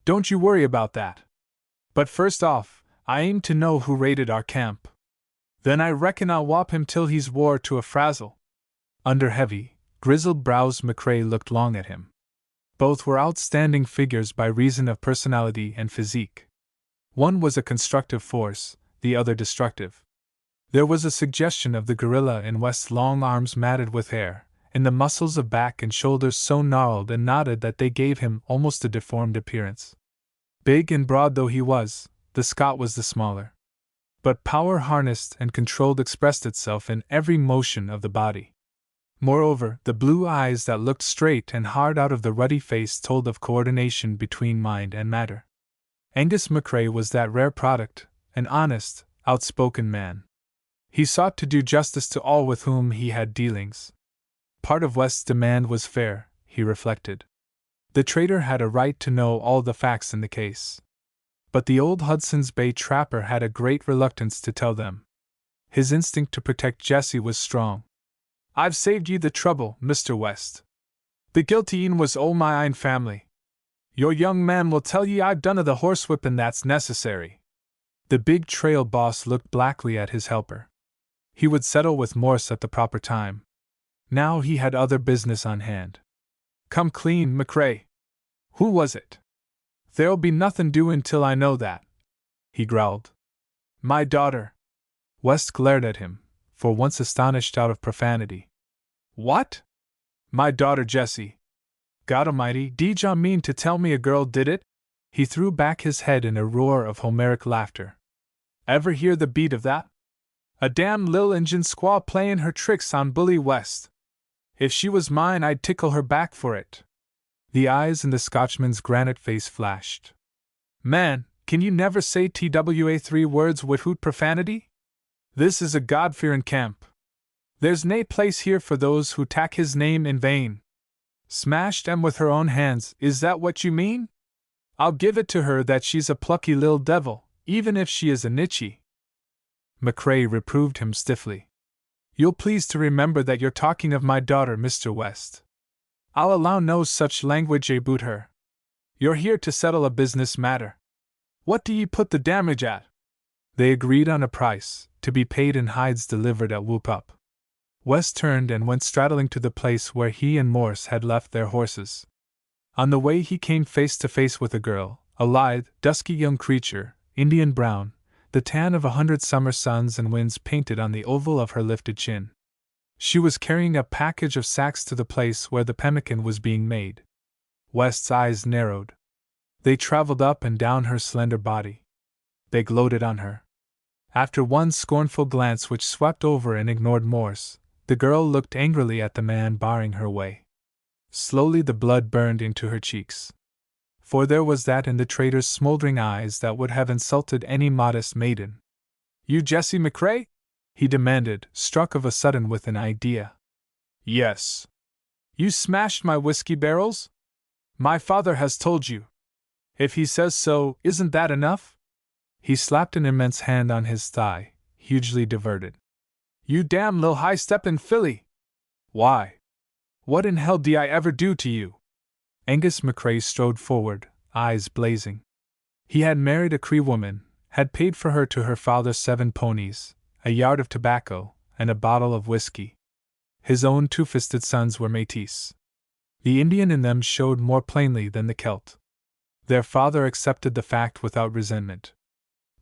Don't you worry about that. But first off, I aim to know who raided our camp. Then I reckon I'll whop him till he's wore to a frazzle." Under heavy, grizzled brows McCrae looked long at him. Both were outstanding figures by reason of personality and physique. One was a constructive force, the other destructive. There was a suggestion of the gorilla in West's long arms matted with hair, in the muscles of back and shoulders so gnarled and knotted that they gave him almost a deformed appearance. Big and broad though he was, the Scot was the smaller. But power harnessed and controlled expressed itself in every motion of the body. Moreover, the blue eyes that looked straight and hard out of the ruddy face told of coordination between mind and matter. Angus McCrae was that rare product, an honest, outspoken man. He sought to do justice to all with whom he had dealings. Part of West's demand was fair, he reflected. The trader had a right to know all the facts in the case. But the old Hudson's Bay trapper had a great reluctance to tell them. His instinct to protect Jessie was strong. "I've saved you the trouble, Mr. West. The guilty een was o' my ain family. Your young man will tell ye I've done o' the horsewhippin' that's necessary." The big trail boss looked blackly at his helper. He would settle with Morse at the proper time. Now he had other business on hand. "Come clean, McCrae. Who was it?" "There'll be nothin' doin' till I know that," he growled. "My daughter." West glared at him, for once astonished out of profanity. "What? My daughter Jessie? God Almighty, did ya mean to tell me a girl did it?" He threw back his head in a roar of Homeric laughter. "Ever hear the beat of that? A damn lil' Injun squaw playin' her tricks on Bully West. If she was mine, I'd tickle her back for it." The eyes in the Scotchman's granite face flashed. "Man, can you never say TWA 3 words without profanity? This is a God-fearin' camp. There's nae place here for those who tak his name in vain. Smashed em with her own hands, is that what you mean? I'll give it to her that she's a plucky lil' devil, even if she is a nichie." McCrae reproved him stiffly. "You'll please to remember that you're talking of my daughter, Mr. West. I'll allow no such language aboot her. You're here to settle a business matter. What do ye put the damage at?" They agreed on a price, to be paid in hides delivered at Whoop Up. West turned and went straddling to the place where he and Morse had left their horses. On the way he came face to face with a girl, a lithe, dusky young creature, Indian brown, the tan of 100 summer suns and winds painted on the oval of her lifted chin. She was carrying a package of sacks to the place where the pemmican was being made. West's eyes narrowed. They traveled up and down her slender body. They gloated on her. After one scornful glance which swept over and ignored Morse, the girl looked angrily at the man barring her way. Slowly the blood burned into her cheeks. For there was that in the trader's smoldering eyes that would have insulted any modest maiden. "You Jessie McCrae?" he demanded, struck of a sudden with an idea. "Yes." "You smashed my whiskey barrels? My father has told you. If he says so, isn't that enough?" He slapped an immense hand on his thigh, hugely diverted. "You damn lil' high-steppin' filly! Why? What in hell did I ever do to you?" Angus McCrae strode forward, eyes blazing. He had married a Cree woman, had paid for her to her father's 7 ponies, a yard of tobacco, and a bottle of whiskey. His own two-fisted sons were métis. The Indian in them showed more plainly than the Celt. Their father accepted the fact without resentment.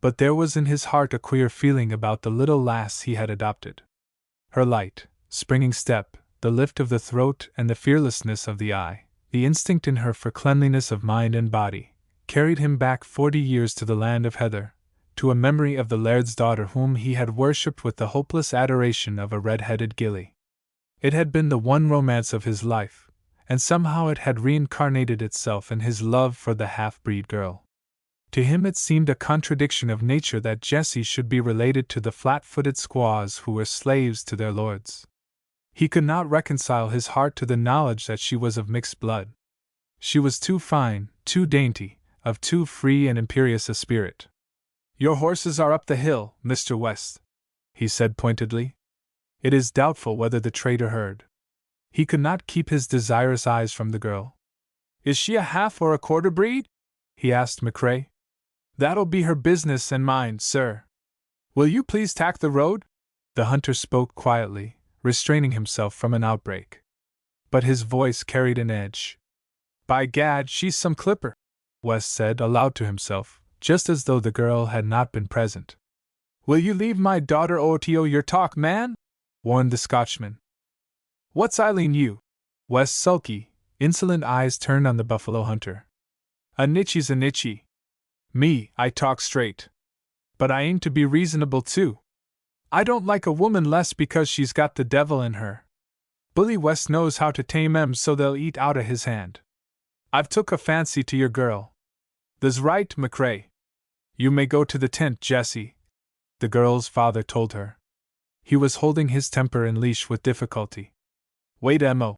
But there was in his heart a queer feeling about the little lass he had adopted. Her light, springing step, the lift of the throat and the fearlessness of the eye, the instinct in her for cleanliness of mind and body, carried him back 40 years to the land of heather, to a memory of the laird's daughter whom he had worshipped with the hopeless adoration of a red-headed gillie. It had been the one romance of his life, and somehow it had reincarnated itself in his love for the half-breed girl. To him it seemed a contradiction of nature that Jessie should be related to the flat-footed squaws who were slaves to their lords. He could not reconcile his heart to the knowledge that she was of mixed blood. She was too fine, too dainty, of too free and imperious a spirit. "Your horses are up the hill, Mr. West," he said pointedly. It is doubtful whether the trader heard. He could not keep his desirous eyes from the girl. "Is she a half or a quarter breed?" he asked McCrae. "That'll be her business and mine, sir. Will you please tack the road?" The hunter spoke quietly, restraining himself from an outbreak. But his voice carried an edge. "By gad, she's some clipper," West said aloud to himself, just as though the girl had not been present. "Will you leave my daughter Otio your talk, man?" warned the Scotchman. "What's ailing you?" West's sulky, insolent eyes turned on the buffalo hunter. "A nichie's a nichie. Me, I talk straight. But I aim to be reasonable too. I don't like a woman less because she's got the devil in her. Bully West knows how to tame 'em so they'll eat out of his hand. I've took a fancy to your girl. Tha's right, McCrae. You may go to the tent, Jessie," the girl's father told her. He was holding his temper in leash with difficulty. "Wait, Emo."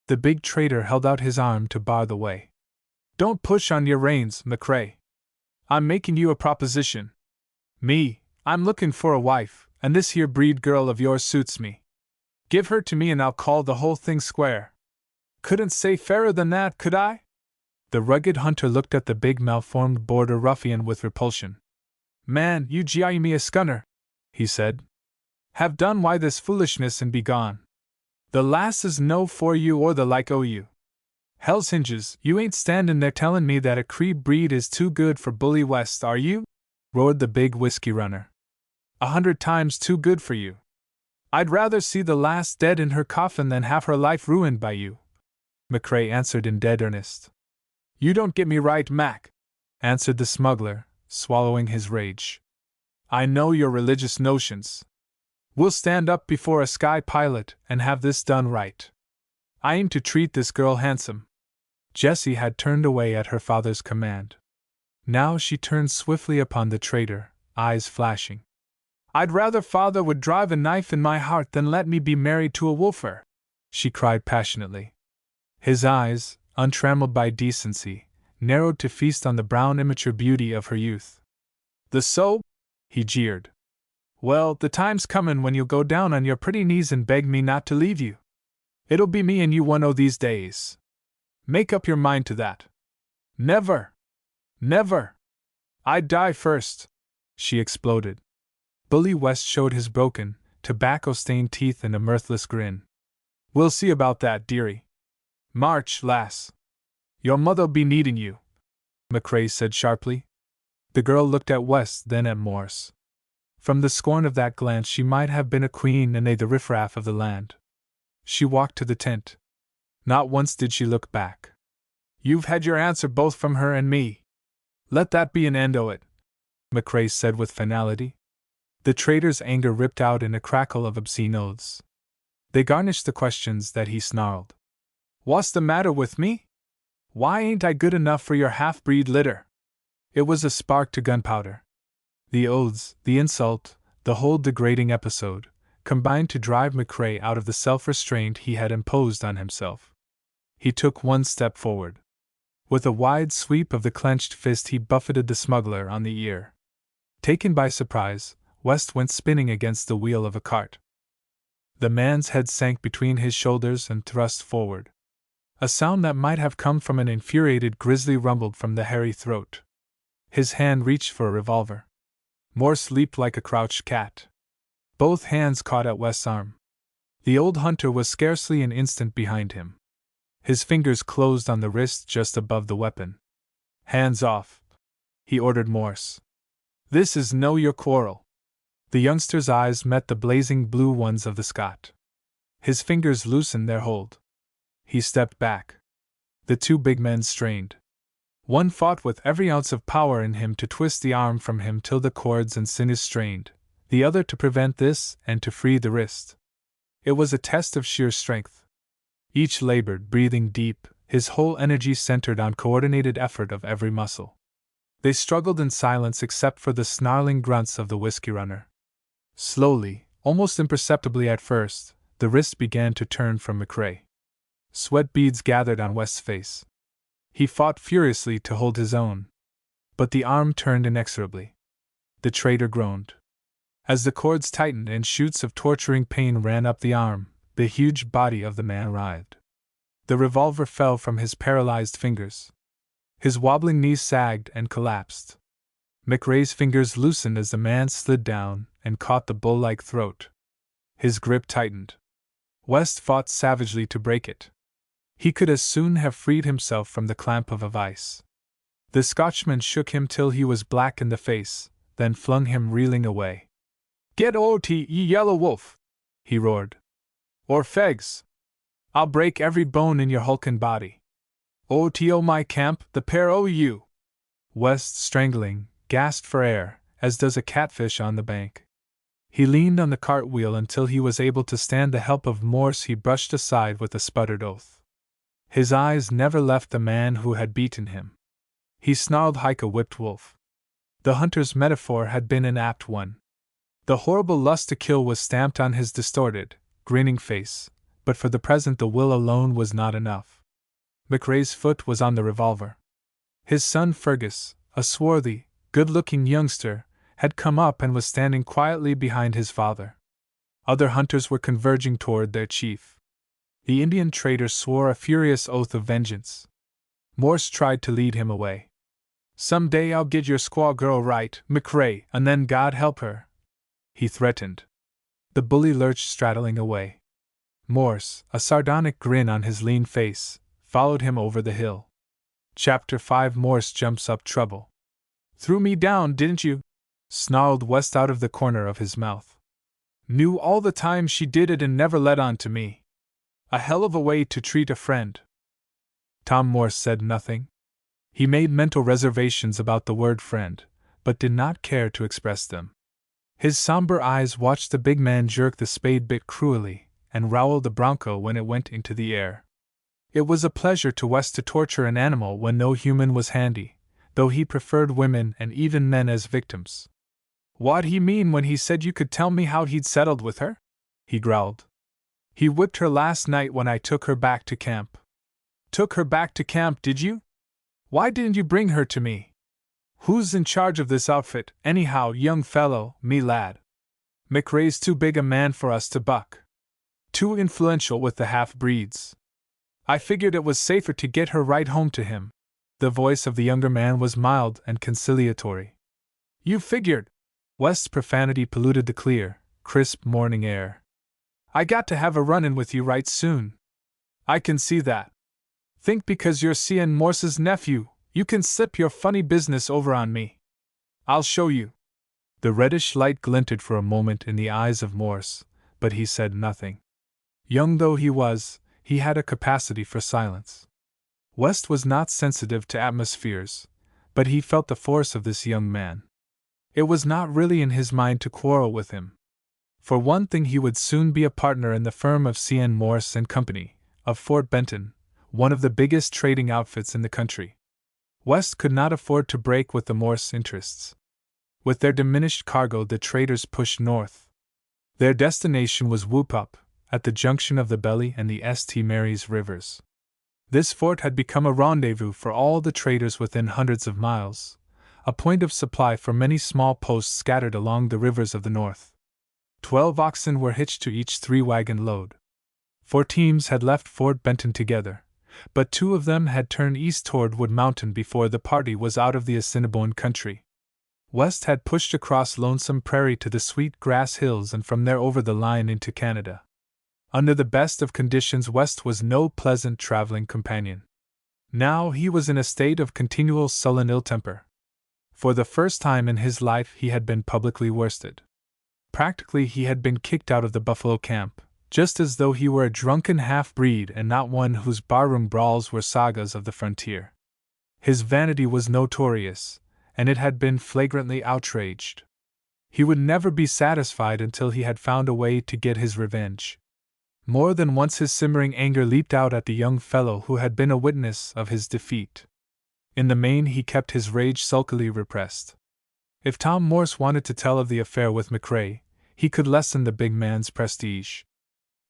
The big trader held out his arm to bar the way. "Don't push on your reins, McCrae. I'm making you a proposition. Me, I'm looking for a wife, and this here breed girl of yours suits me. Give her to me and I'll call the whole thing square. Couldn't say fairer than that, could I?" The rugged hunter looked at the big malformed border ruffian with repulsion. "Man, you gi'e me a scunner," he said. "Have done why this foolishness and be gone. The lass is no for you or the like o' you. Hell's hinges, you ain't standin' there tellin' me that a Cree breed is too good for Bully West, are you?" roared the big whiskey runner. 100 times too good for you. I'd rather see the lass dead in her coffin than have her life ruined by you," McCrae answered in dead earnest. "You don't get me right, Mac," answered the smuggler, swallowing his rage. "I know your religious notions. We'll stand up before a sky pilot and have this done right. I aim to treat this girl handsome." Jessie had turned away at her father's command. Now she turned swiftly upon the trader, eyes flashing. "I'd rather father would drive a knife in my heart than let me be married to a wolfer," she cried passionately. His eyes, untrammeled by decency, narrowed to feast on the brown immature beauty of her youth. "The so?" he jeered. "Well, the time's comin' when you'll go down on your pretty knees and beg me not to leave you. It'll be me and you one o' these days. Make up your mind to that." "Never! Never! I'd die first!" she exploded. Bully West showed his broken, tobacco-stained teeth in a mirthless grin. "We'll see about that, dearie. March, lass. Your mother'll be needin' you," McCrae said sharply. The girl looked at West, then at Morse. From the scorn of that glance she might have been a queen and they the riffraff of the land. She walked to the tent. Not once did she look back. "You've had your answer both from her and me. Let that be an end o' it," McCrae said with finality. The trader's anger ripped out in a crackle of obscene oaths. They garnished the questions that he snarled. "What's the matter with me? Why ain't I good enough for your half-breed litter?" It was a spark to gunpowder. The oaths, the insult, the whole degrading episode, combined to drive McCrae out of the self-restraint he had imposed on himself. He took one step forward. With a wide sweep of the clenched fist he buffeted the smuggler on the ear. Taken by surprise, West went spinning against the wheel of a cart. The man's head sank between his shoulders and thrust forward. A sound that might have come from an infuriated grizzly rumbled from the hairy throat. His hand reached for a revolver. Morse leaped like a crouched cat. Both hands caught at West's arm. The old hunter was scarcely an instant behind him. His fingers closed on the wrist just above the weapon. "Hands off," he ordered Morse. "This is no your quarrel." The youngster's eyes met the blazing blue ones of the Scot. His fingers loosened their hold. He stepped back. The two big men strained. One fought with every ounce of power in him to twist the arm from him till the cords and sinews strained, the other to prevent this and to free the wrist. It was a test of sheer strength. Each labored, breathing deep, his whole energy centered on coordinated effort of every muscle. They struggled in silence except for the snarling grunts of the whiskey runner. Slowly, almost imperceptibly at first, the wrist began to turn from McRae. Sweat beads gathered on West's face. He fought furiously to hold his own. But the arm turned inexorably. The traitor groaned. As the cords tightened and shoots of torturing pain ran up the arm, the huge body of the man writhed. The revolver fell from his paralyzed fingers. His wobbling knees sagged and collapsed. McRae's fingers loosened as the man slid down and caught the bull-like throat. His grip tightened. West fought savagely to break it. He could as soon have freed himself from the clamp of a vice. The Scotchman shook him till he was black in the face, then flung him reeling away. "Get o-t, ye yellow wolf!" he roared. "Or fegs! I'll break every bone in your hulking body. O-t-o my camp, the pair o' you!" West, strangling, gasped for air, as does a catfish on the bank. He leaned on the cartwheel until he was able to stand the help of Morse he brushed aside with a sputtered oath. His eyes never left the man who had beaten him. He snarled like a whipped wolf. The hunter's metaphor had been an apt one. The horrible lust to kill was stamped on his distorted, grinning face, but for the present the will alone was not enough. McRae's foot was on the revolver. His son Fergus, a swarthy, good-looking youngster, had come up and was standing quietly behind his father. Other hunters were converging toward their chief. The Indian trader swore a furious oath of vengeance. Morse tried to lead him away. "Some day I'll get your squaw girl right, McRae, and then God help her," he threatened. The bully lurched straddling away. Morse, a sardonic grin on his lean face, followed him over the hill. Chapter 5 Morse Jumps Up Trouble. "Threw me down, didn't you?" snarled West out of the corner of his mouth. "Knew all the time she did it and never let on to me. A hell of a way to treat a friend." Tom Morse said nothing. He made mental reservations about the word friend, but did not care to express them. His somber eyes watched the big man jerk the spade bit cruelly, and rowel the bronco when it went into the air. It was a pleasure to West to torture an animal when no human was handy, though he preferred women and even men as victims. "What'd he mean when he said you could tell me how he'd settled with her?" he growled. "He whipped her last night when I took her back to camp." "Took her back to camp, did you? Why didn't you bring her to me? Who's in charge of this outfit, anyhow, young fellow, me lad? McRae's too big a man for us to buck. Too influential with the half-breeds. I figured it was safer to get her right home to him." The voice of the younger man was mild and conciliatory. "You figured!" West's profanity polluted the clear, crisp morning air. "I got to have a run-in with you right soon. I can see that. Think because you're C.N. Morse's nephew, you can slip your funny business over on me. I'll show you." The reddish light glinted for a moment in the eyes of Morse, but he said nothing. Young though he was, he had a capacity for silence. West was not sensitive to atmospheres, but he felt the force of this young man. It was not really in his mind to quarrel with him. For one thing, he would soon be a partner in the firm of C.N. Morse and Company, of Fort Benton, one of the biggest trading outfits in the country. West could not afford to break with the Morse interests. With their diminished cargo, the traders pushed north. Their destination was Whoop Up, at the junction of the Belly and the St. Mary's rivers. This fort had become a rendezvous for all the traders within hundreds of miles, a point of supply for many small posts scattered along the rivers of the north. 12 oxen were hitched to each 3-wagon load. 4 teams had left Fort Benton together, but 2 of them had turned east toward Wood Mountain before the party was out of the Assiniboine country. West had pushed across Lonesome Prairie to the Sweet Grass Hills and from there over the line into Canada. Under the best of conditions, West was no pleasant traveling companion. Now he was in a state of continual sullen ill temper. For the first time in his life he had been publicly worsted. Practically he had been kicked out of the buffalo camp, just as though he were a drunken half-breed and not one whose barroom brawls were sagas of the frontier. His vanity was notorious, and it had been flagrantly outraged. He would never be satisfied until he had found a way to get his revenge. More than once his simmering anger leaped out at the young fellow who had been a witness of his defeat. In the main he kept his rage sulkily repressed. If Tom Morse wanted to tell of the affair with McRae, he could lessen the big man's prestige.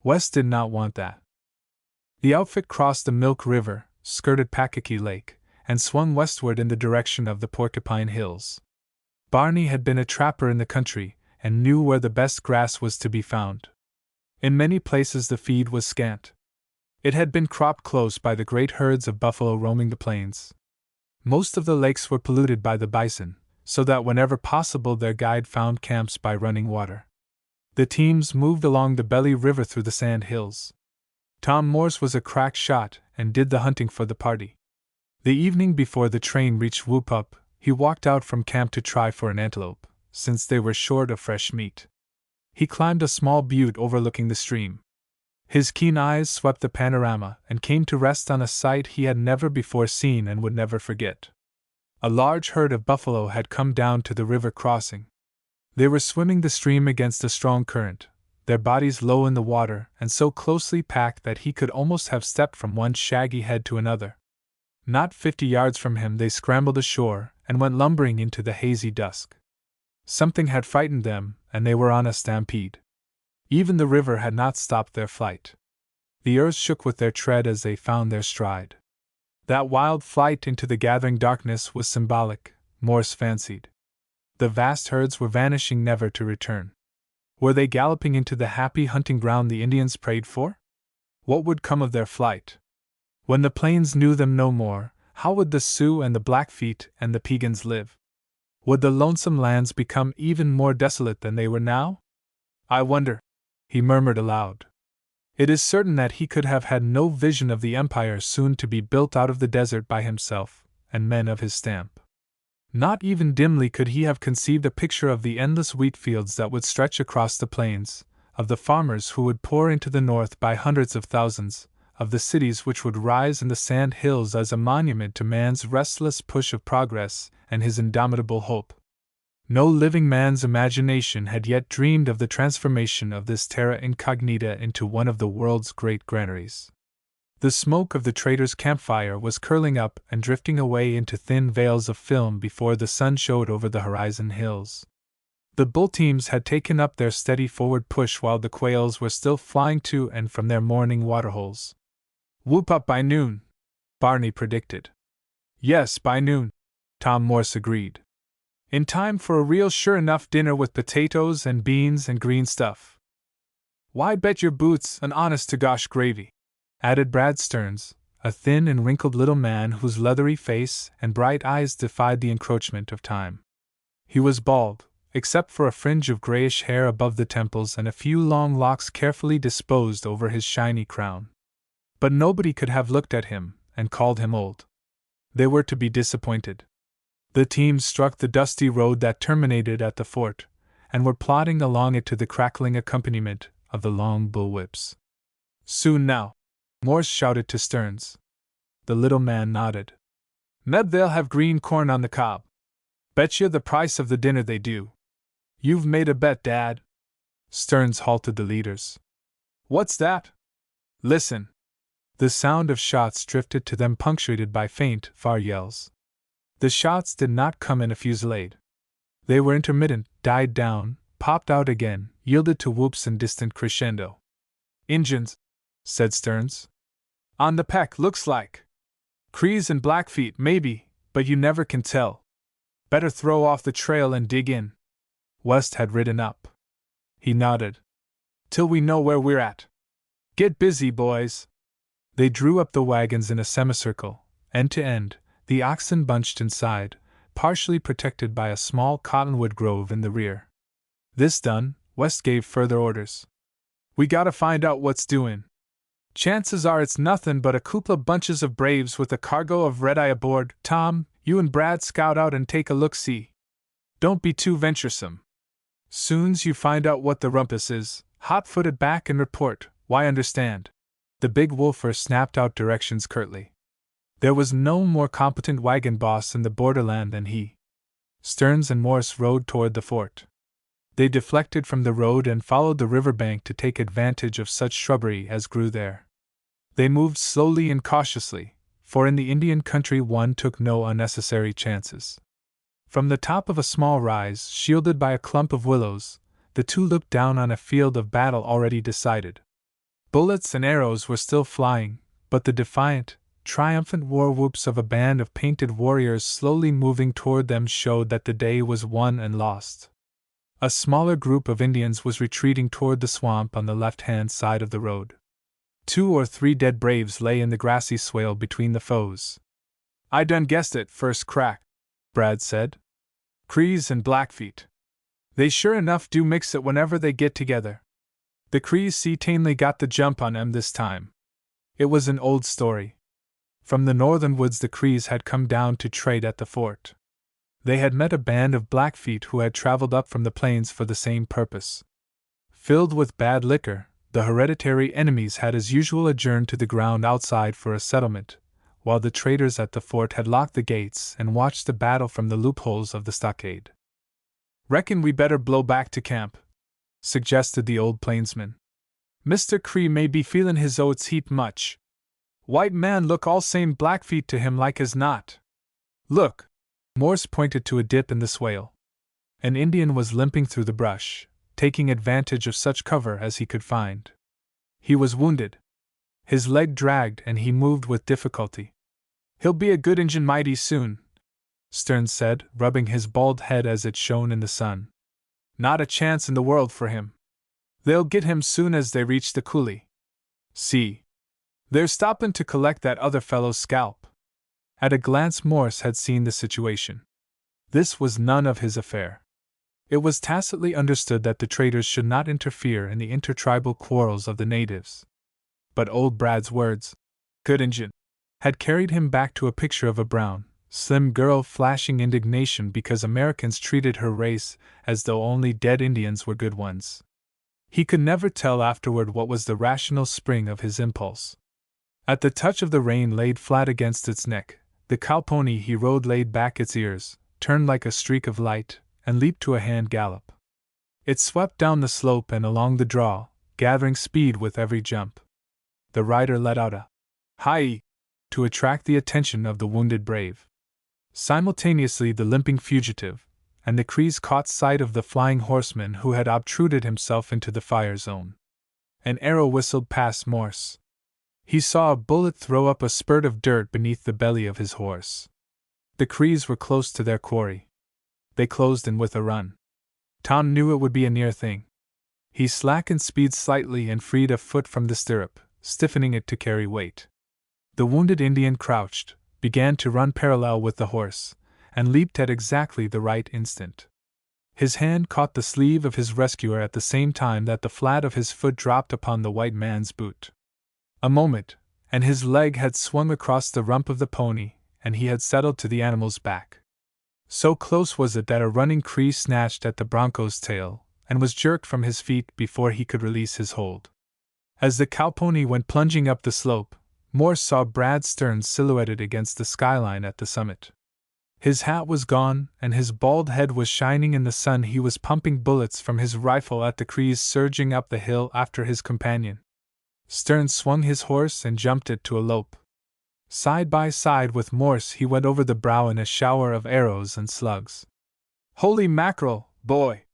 West did not want that. The outfit crossed the Milk River, skirted Packakee Lake, and swung westward in the direction of the Porcupine Hills. Barney had been a trapper in the country, and knew where the best grass was to be found. In many places the feed was scant. It had been cropped close by the great herds of buffalo roaming the plains. Most of the lakes were polluted by the bison, so that whenever possible their guide found camps by running water. The teams moved along the Belly River through the sand hills. Tom Morse was a crack shot and did the hunting for the party. The evening before the train reached Whoop-Up, he walked out from camp to try for an antelope, since they were short of fresh meat. He climbed a small butte overlooking the stream. His keen eyes swept the panorama and came to rest on a sight he had never before seen and would never forget. A large herd of buffalo had come down to the river crossing. They were swimming the stream against a strong current, their bodies low in the water and so closely packed that he could almost have stepped from one shaggy head to another. Not 50 yards from him they scrambled ashore and went lumbering into the hazy dusk. Something had frightened them, and they were on a stampede. Even the river had not stopped their flight. The earth shook with their tread as they found their stride. That wild flight into the gathering darkness was symbolic, Morse fancied. The vast herds were vanishing never to return. Were they galloping into the happy hunting ground the Indians prayed for? What would come of their flight? When the plains knew them no more, how would the Sioux and the Blackfeet and the Piegans live? Would the lonesome lands become even more desolate than they were now? I wonder, he murmured aloud. It is certain that he could have had no vision of the empire soon to be built out of the desert by himself and men of his stamp. Not even dimly could he have conceived a picture of the endless wheat fields that would stretch across the plains, of the farmers who would pour into the north by hundreds of thousands, of the cities which would rise in the sand hills as a monument to man's restless push of progress and his indomitable hope. No living man's imagination had yet dreamed of the transformation of this terra incognita into one of the world's great granaries. The smoke of the trader's campfire was curling up and drifting away into thin veils of film before the sun showed over the horizon hills. The bull teams had taken up their steady forward push while the quails were still flying to and from their morning waterholes. Whoop-Up by noon, Barney predicted. Yes, by noon, Tom Morse agreed. In time for a real sure-enough dinner with potatoes and beans and green stuff. Why bet your boots an honest-to-gosh gravy, added Brad Stearns, a thin and wrinkled little man whose leathery face and bright eyes defied the encroachment of time. He was bald, except for a fringe of grayish hair above the temples and a few long locks carefully disposed over his shiny crown. But nobody could have looked at him and called him old. They were to be disappointed. The teams struck the dusty road that terminated at the fort, and were plodding along it to the crackling accompaniment of the long bullwhips. Soon now, Morse shouted to Stearns. The little man nodded. Neb, they'll have green corn on the cob. Betcha the price of the dinner they do. You've made a bet, Dad. Stearns halted the leaders. What's that? Listen. The sound of shots drifted to them, punctuated by faint, far yells. The shots did not come in a fusillade. They were intermittent, died down, popped out again, yielded to whoops and distant crescendo. Injuns, said Stearns. On the peck, looks like. Crees and Blackfeet, maybe, but you never can tell. Better throw off the trail and dig in. West had ridden up. He nodded. Till we know where we're at. Get busy, boys. They drew up the wagons in a semicircle, end to end, the oxen bunched inside, partially protected by a small cottonwood grove in the rear. This done, West gave further orders. "We gotta find out what's doin'. Chances are it's nothin' but a couple of bunches of braves with a cargo of red-eye aboard. Tom, you and Brad scout out and take a look-see. Don't be too venturesome. Soon's you find out what the rumpus is, hot-footed back and report, why understand." The big wolfer snapped out directions curtly. There was no more competent wagon boss in the borderland than he. Stearns and Morse rode toward the fort. They deflected from the road and followed the riverbank to take advantage of such shrubbery as grew there. They moved slowly and cautiously, for in the Indian country one took no unnecessary chances. From the top of a small rise, shielded by a clump of willows, the two looked down on a field of battle already decided. Bullets and arrows were still flying, but the defiant, triumphant war whoops of a band of painted warriors slowly moving toward them showed that the day was won and lost. A smaller group of Indians was retreating toward the swamp on the left-hand side of the road. 2 or 3 dead braves lay in the grassy swale between the foes. "I done guessed it first crack," Brad said. "Crees and Blackfeet. They sure enough do mix it whenever they get together. The Crees certainly got the jump on 'em this time." It was an old story. From the northern woods the Crees had come down to trade at the fort. They had met a band of Blackfeet who had traveled up from the plains for the same purpose. Filled with bad liquor, the hereditary enemies had as usual adjourned to the ground outside for a settlement, while the traders at the fort had locked the gates and watched the battle from the loopholes of the stockade. "Reckon we better blow back to camp," suggested the old plainsman. "Mr. Cree may be feelin' his oats heap much. White man look all same Blackfeet to him like as not. Look!" Morse pointed to a dip in the swale. An Indian was limping through the brush, taking advantage of such cover as he could find. He was wounded. His leg dragged and he moved with difficulty. "He'll be a good Injun mighty soon," Stearns said, rubbing his bald head as it shone in the sun. "Not a chance in the world for him. They'll get him soon as they reach the coulee. See, they're stoppin' to collect that other fellow's scalp." At a glance Morse had seen the situation. This was none of his affair. It was tacitly understood that the traders should not interfere in the intertribal quarrels of the natives. But old Brad's words, "good Injun," had carried him back to a picture of a brown, slim girl flashing indignation because Americans treated her race as though only dead Indians were good ones. He could never tell afterward what was the rational spring of his impulse. At the touch of the rein laid flat against its neck, the cowpony he rode laid back its ears, turned like a streak of light, and leaped to a hand gallop. It swept down the slope and along the draw, gathering speed with every jump. The rider let out a "Hi!" to attract the attention of the wounded brave. Simultaneously the limping fugitive and the Crees caught sight of the flying horseman who had obtruded himself into the fire zone. An arrow whistled past Morse. He saw a bullet throw up a spurt of dirt beneath the belly of his horse. The Crees were close to their quarry. They closed in with a run. Tom knew it would be a near thing. He slackened speed slightly and freed a foot from the stirrup, stiffening it to carry weight. The wounded Indian crouched, began to run parallel with the horse, and leaped at exactly the right instant. His hand caught the sleeve of his rescuer at the same time that the flat of his foot dropped upon the white man's boot. A moment, and his leg had swung across the rump of the pony, and he had settled to the animal's back. So close was it that a running Cree snatched at the bronco's tail, and was jerked from his feet before he could release his hold. As the cowpony went plunging up the slope, Morse saw Brad Stearns silhouetted against the skyline at the summit. His hat was gone, and his bald head was shining in the sun. He was pumping bullets from his rifle at the Crees surging up the hill after his companion. Stearns swung his horse and jumped it to a lope. Side by side with Morse he went over the brow in a shower of arrows and slugs. "Holy mackerel, boy!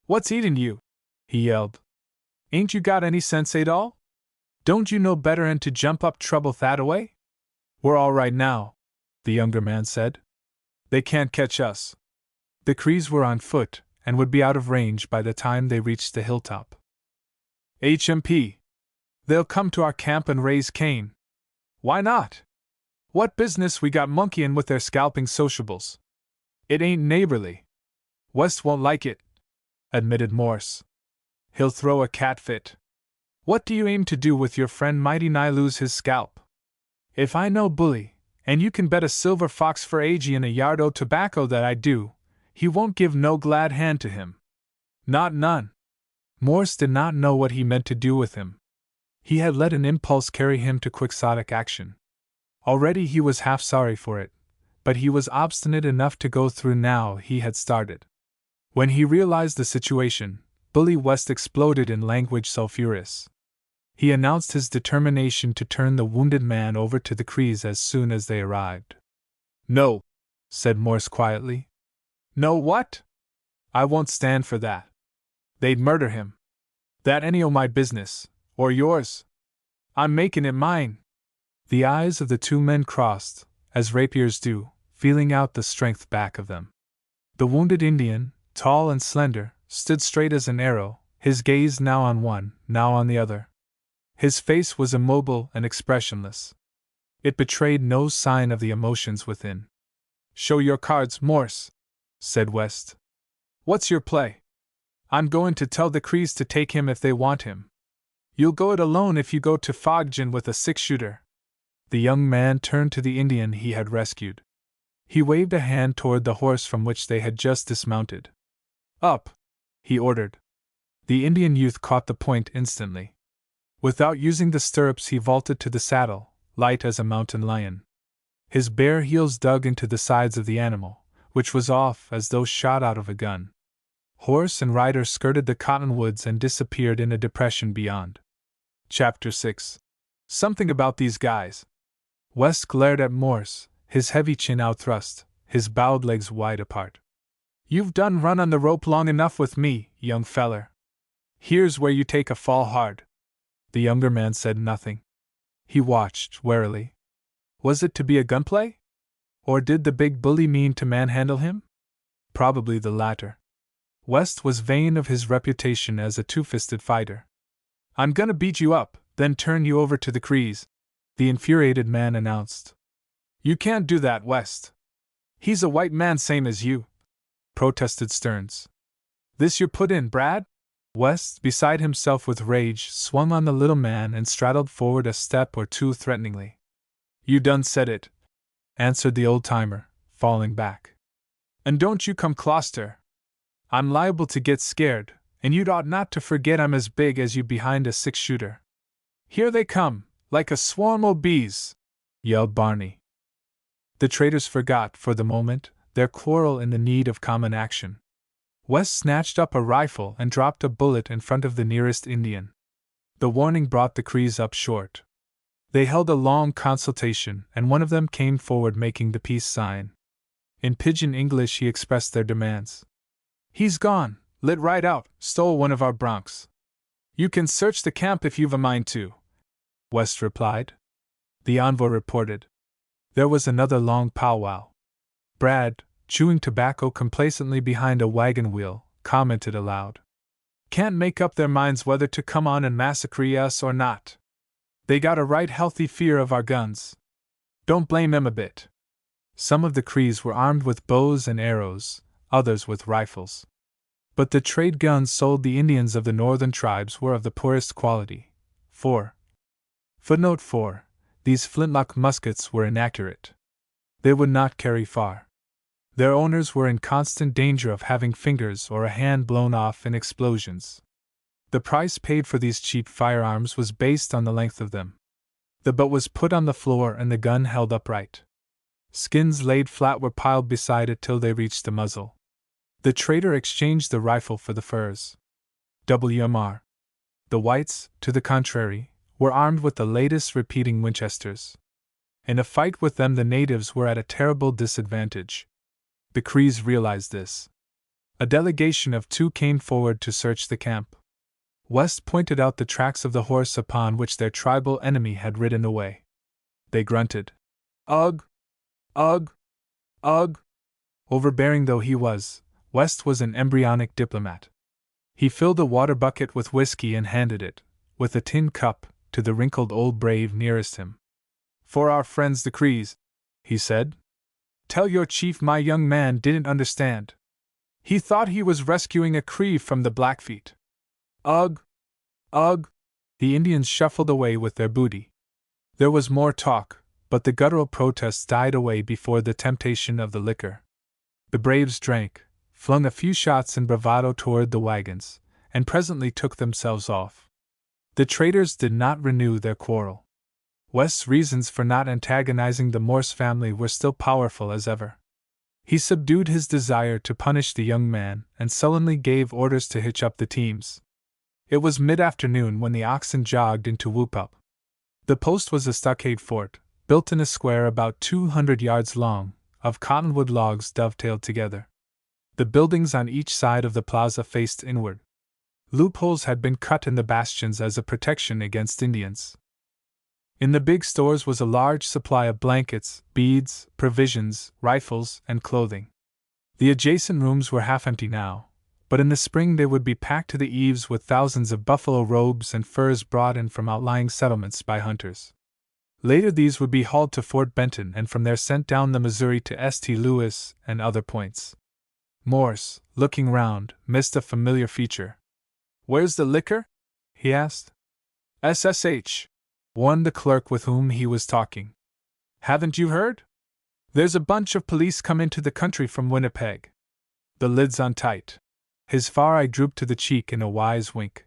What's eatin' you?" he yelled. "Ain't you got any sense at all? Don't you know better'n to jump up trouble thataway?" "We're all right now," the younger man said. "They can't catch us." The Crees were on foot, and would be out of range by the time they reached the hilltop. "HMP! They'll come to our camp and raise Cain. Why not? What business we got monkeyin' with their scalping sociables?" It ain't neighborly. West won't like it, admitted Morse. He'll throw a cat fit. What do you aim to do with your friend mighty nigh lose his scalp? If I know Bully, and you can bet a silver fox for age and a yard o' tobacco that I do, he won't give no glad hand to him. Not none. Morse did not know what he meant to do with him. He had let an impulse carry him to quixotic action. Already he was half sorry for it, but he was obstinate enough to go through now he had started. When he realized the situation, Bully West exploded in language sulphurous. He announced his determination to turn the wounded man over to the Crees as soon as they arrived. No, said Morse quietly. No what? I won't stand for that. They'd murder him. That any o' my business, or yours. I'm making it mine. The eyes of the two men crossed, as rapiers do, feeling out the strength back of them. The wounded Indian, tall and slender, stood straight as an arrow, his gaze now on one, now on the other. His face was immobile and expressionless. It betrayed no sign of the emotions within. Show your cards, Morse, said West. What's your play? I'm going to tell the Crees to take him if they want him. You'll go it alone if you go to Fogden with a 6-shooter. The young man turned to the Indian he had rescued. He waved a hand toward the horse from which they had just dismounted. Up, he ordered. The Indian youth caught the point instantly. Without using the stirrups, he vaulted to the saddle, light as a mountain lion. His bare heels dug into the sides of the animal, which was off as though shot out of a gun. Horse and rider skirted the cottonwoods and disappeared in a depression beyond. Chapter 6. Something about these guys. West glared at Morse, his heavy chin outthrust, his bowed legs wide apart. You've done run on the rope long enough with me, young feller. Here's where you take a fall hard. The younger man said nothing. He watched warily. Was it to be a gunplay? Or did the big bully mean to manhandle him? Probably the latter. West was vain of his reputation as a two-fisted fighter. I'm gonna beat you up, then turn you over to the Crees, the infuriated man announced. You can't do that, West. He's a white man same as you, protested Stearns. This you're put in, Brad? West, beside himself with rage, swung on the little man and straddled forward a step or two threateningly. You done said it, answered the old-timer, falling back. And don't you come closter. I'm liable to get scared, and you'd ought not to forget I'm as big as you behind a 6-shooter. Here they come, like a swarm o' bees, yelled Barney. The traders forgot, for the moment, their quarrel in the need of common action. West snatched up a rifle and dropped a bullet in front of the nearest Indian. The warning brought the Crees up short. They held a long consultation, and one of them came forward making the peace sign. In pidgin English he expressed their demands. He's gone, lit right out, stole one of our broncs. You can search the camp if you've a mind to, West replied. The envoy reported. There was another long powwow. Brad, chewing tobacco complacently behind a wagon wheel, commented aloud. Can't make up their minds whether to come on and massacre us or not. They got a right healthy fear of our guns. Don't blame them a bit. Some of the Crees were armed with bows and arrows, others with rifles. But the trade guns sold the Indians of the northern tribes were of the poorest quality. Footnote 4. These flintlock muskets were inaccurate. They would not carry far. Their owners were in constant danger of having fingers or a hand blown off in explosions. The price paid for these cheap firearms was based on the length of them. The butt was put on the floor and the gun held upright. Skins laid flat were piled beside it till they reached the muzzle. The trader exchanged the rifle for the furs. WMR. The whites, to the contrary, were armed with the latest repeating Winchesters. In a fight with them the natives were at a terrible disadvantage. The Crees realized this. A delegation of 2 came forward to search the camp. West pointed out the tracks of the horse upon which their tribal enemy had ridden away. They grunted. Ugh! Ugh! Ugh! Overbearing though he was, West was an embryonic diplomat. He filled a water bucket with whiskey and handed it, with a tin cup, to the wrinkled old brave nearest him. For our friends the Crees, he said. Tell your chief my young man didn't understand. He thought he was rescuing a Cree from the Blackfeet. Ugh! Ugh! The Indians shuffled away with their booty. There was more talk, but the guttural protests died away before the temptation of the liquor. The braves drank, flung a few shots in bravado toward the wagons, and presently took themselves off. The traders did not renew their quarrel. West's reasons for not antagonizing the Morse family were still powerful as ever. He subdued his desire to punish the young man and sullenly gave orders to hitch up the teams. It was mid-afternoon when the oxen jogged into Whoop-Up. The post was a stockade fort, built in a square about 200 yards long, of cottonwood logs dovetailed together. The buildings on each side of the plaza faced inward. Loopholes had been cut in the bastions as a protection against Indians. In the big stores was a large supply of blankets, beads, provisions, rifles, and clothing. The adjacent rooms were half empty now, but in the spring they would be packed to the eaves with thousands of buffalo robes and furs brought in from outlying settlements by hunters. Later these would be hauled to Fort Benton and from there sent down the Missouri to St. Louis and other points. Morse, looking round, missed a familiar feature. "Where's the liquor?" he asked. "SSH," warned the clerk with whom he was talking. "Haven't you heard? There's a bunch of police come into the country from Winnipeg." The lid's on tight. His far eye drooped to the cheek in a wise wink.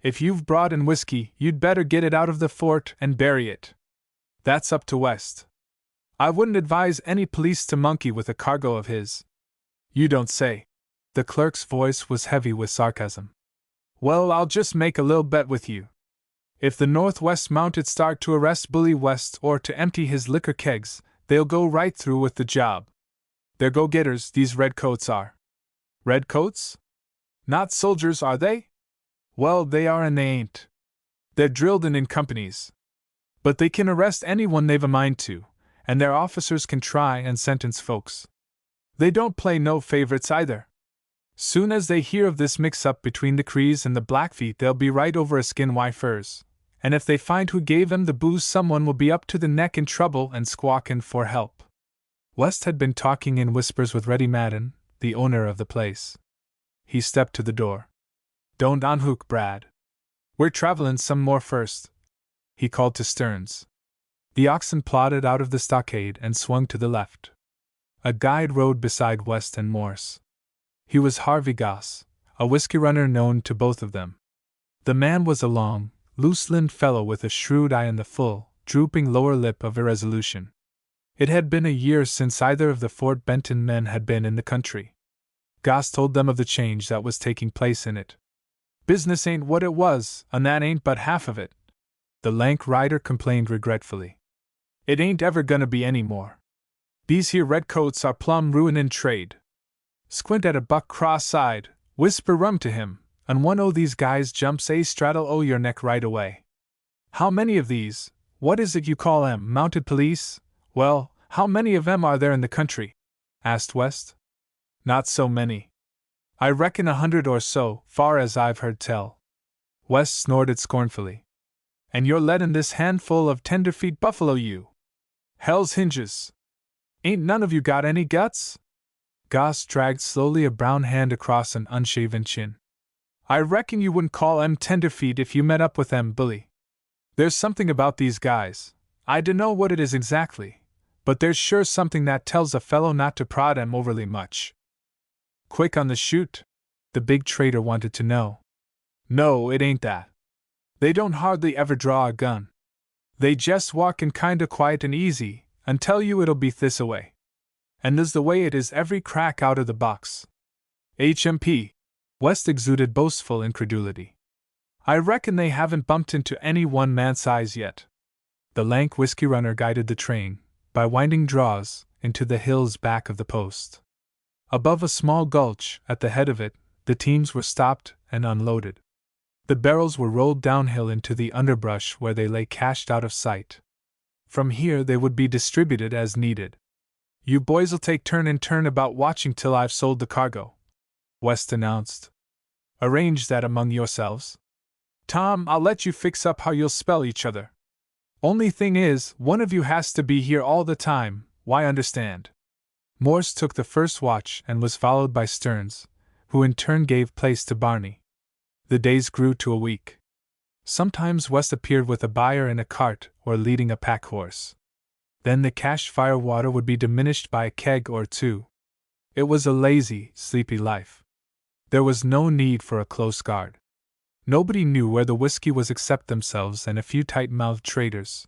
"If you've brought in whiskey, you'd better get it out of the fort and bury it. That's up to West. I wouldn't advise any police to monkey with a cargo of his." "You don't say." The clerk's voice was heavy with sarcasm. "Well, I'll just make a little bet with you. If the Northwest Mounted start to arrest Bully West or to empty his liquor kegs, they'll go right through with the job. They're go-getters, these redcoats are." "Redcoats? Not soldiers, are they?" "Well, they are and they ain't. They're drilled in companies. But they can arrest anyone they've a mind to, and their officers can try and sentence folks. They don't play no favorites either. Soon as they hear of this mix-up between the Crees and the Blackfeet, they'll be right over a skin furs, and if they find who gave them the booze, someone will be up to the neck in trouble and squawking for help." West had been talking in whispers with Reddy Madden, the owner of the place. He stepped to the door. "Don't unhook, Brad. We're travelin' some more first," he called to Stearns. The oxen plodded out of the stockade and swung to the left. A guide rode beside West and Morse. He was Harvey Goss, a whiskey runner known to both of them. The man was a long, loose-limbed fellow with a shrewd eye and the full, drooping lower lip of irresolution. It had been a year since either of the Fort Benton men had been in the country. Goss told them of the change that was taking place in it. "Business ain't what it was, and that ain't but half of it," the lank rider complained regretfully. "It ain't ever gonna be any more. These here redcoats are plumb ruinin' trade. Squint at a buck cross-eyed, whisper rum to him, and one o' these guys jumps a straddle o' your neck right away. How many of these, what is it you call 'em, mounted police? Well, how many of 'em are there in the country?" asked West. "Not so many. I reckon 100 or so, far as I've heard tell." West snorted scornfully. "And you're lettin' this handful of tenderfeet buffalo you? Hell's hinges! Ain't none of you got any guts?" Goss dragged slowly a brown hand across an unshaven chin. "I reckon you wouldn't call 'em tenderfeet if you met up with 'em, Bully. There's something about these guys, I dunno what it is exactly, but there's sure something that tells a fellow not to prod 'em overly much." "Quick on the shoot?" the big trader wanted to know. "No, it ain't that. They don't hardly ever draw a gun. They jest walk in kinda quiet and easy, and tell you it'll be thisaway. And this the way it is every crack out of the box. HMP. West exuded boastful incredulity. "I reckon they haven't bumped into any one man's size yet." The lank whiskey runner guided the train, by winding draws, into the hills back of the post. Above a small gulch, at the head of it, the teams were stopped and unloaded. The barrels were rolled downhill into the underbrush where they lay cached out of sight. From here they would be distributed as needed. "You boys'll take turn and turn about watching till I've sold the cargo," West announced. "Arrange that among yourselves. Tom, I'll let you fix up how you'll spell each other. Only thing is, one of you has to be here all the time, why understand? Morse took the first watch and was followed by Stearns, who in turn gave place to Barney. The days grew to a week. Sometimes West appeared with a buyer in a cart or leading a pack horse. Then the cache fire water would be diminished by a keg or two. It was a lazy, sleepy life. There was no need for a close guard. Nobody knew where the whiskey was except themselves and a few tight-mouthed traders.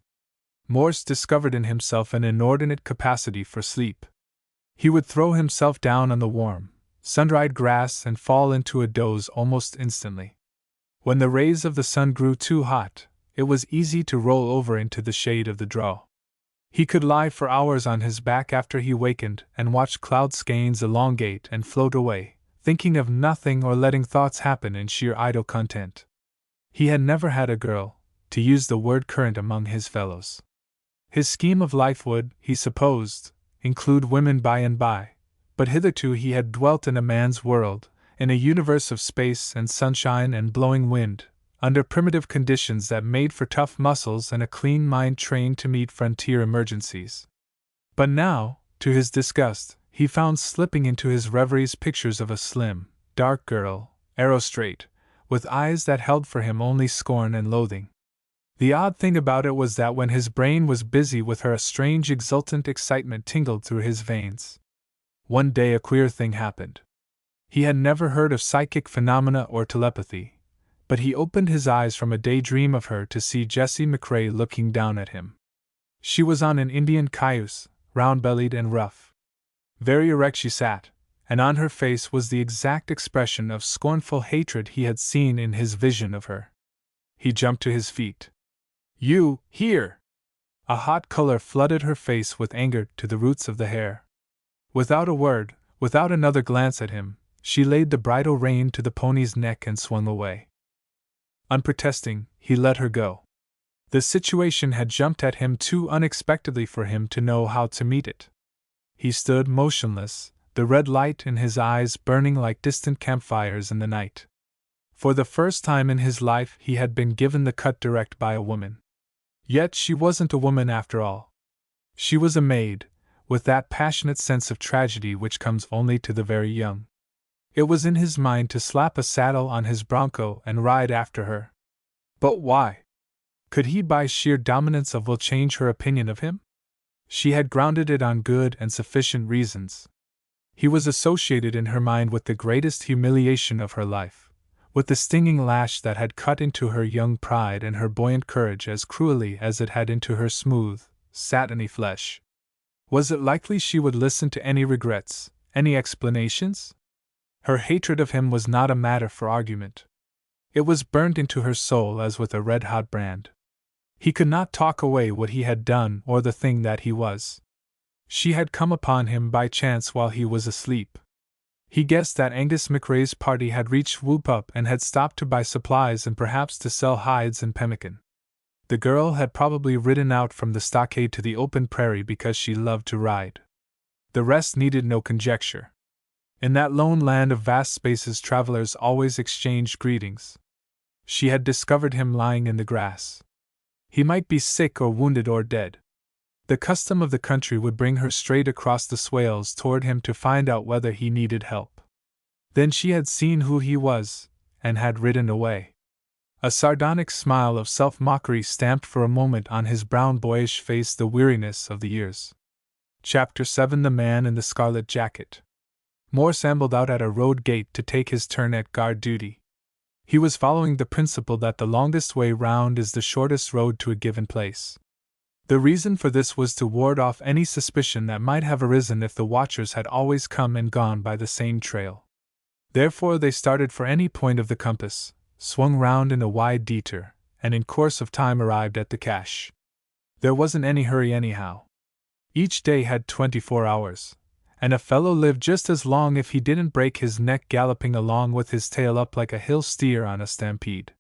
Morse discovered in himself an inordinate capacity for sleep. He would throw himself down on the warm, sun-dried grass and fall into a doze almost instantly. When the rays of the sun grew too hot, it was easy to roll over into the shade of the draw. He could lie for hours on his back after he wakened and watch cloud skeins elongate and float away, thinking of nothing or letting thoughts happen in sheer idle content. He had never had a girl, to use the word current among his fellows. His scheme of life would, he supposed, include women by and by, but hitherto he had dwelt in a man's world, in a universe of space and sunshine and blowing wind, under primitive conditions that made for tough muscles and a clean mind trained to meet frontier emergencies. But now, to his disgust, he found slipping into his reveries pictures of a slim, dark girl, arrow-straight, with eyes that held for him only scorn and loathing. The odd thing about it was that when his brain was busy with her a strange exultant excitement tingled through his veins. One day a queer thing happened. He had never heard of psychic phenomena or telepathy, but he opened his eyes from a daydream of her to see Jessie McCrae looking down at him. She was on an Indian cayuse, round-bellied and rough. Very erect she sat, and on her face was the exact expression of scornful hatred he had seen in his vision of her. He jumped to his feet. "You, here!" A hot color flooded her face with anger to the roots of the hair. Without a word, without another glance at him, she laid the bridle rein to the pony's neck and swung away. Unprotesting, he let her go. The situation had jumped at him too unexpectedly for him to know how to meet it. He stood motionless, the red light in his eyes burning like distant campfires in the night. For the first time in his life he had been given the cut direct by a woman. Yet she wasn't a woman after all. She was a maid, with that passionate sense of tragedy which comes only to the very young. It was in his mind to slap a saddle on his bronco and ride after her. But why? Could he by sheer dominance of will change her opinion of him? She had grounded it on good and sufficient reasons. He was associated in her mind with the greatest humiliation of her life, with the stinging lash that had cut into her young pride and her buoyant courage as cruelly as it had into her smooth, satiny flesh. Was it likely she would listen to any regrets, any explanations? Her hatred of him was not a matter for argument. It was burned into her soul as with a red-hot brand. He could not talk away what he had done or the thing that he was. She had come upon him by chance while he was asleep. He guessed that Angus McRae's party had reached Whoop-Up and had stopped to buy supplies and perhaps to sell hides and pemmican. The girl had probably ridden out from the stockade to the open prairie because she loved to ride. The rest needed no conjecture. In that lone land of vast spaces travelers always exchanged greetings. She had discovered him lying in the grass. He might be sick or wounded or dead. The custom of the country would bring her straight across the swales toward him to find out whether he needed help. Then she had seen who he was, and had ridden away. A sardonic smile of self-mockery stamped for a moment on his brown boyish face the weariness of the years. Chapter 7: The Man in the Scarlet Jacket. Morse ambled out at a road gate to take his turn at guard duty. He was following the principle that the longest way round is the shortest road to a given place. The reason for this was to ward off any suspicion that might have arisen if the watchers had always come and gone by the same trail. Therefore they started for any point of the compass, swung round in a wide detour, and in course of time arrived at the cache. There wasn't any hurry anyhow. Each day had 24 hours, and a fellow lived just as long if he didn't break his neck galloping along with his tail up like a hill steer on a stampede.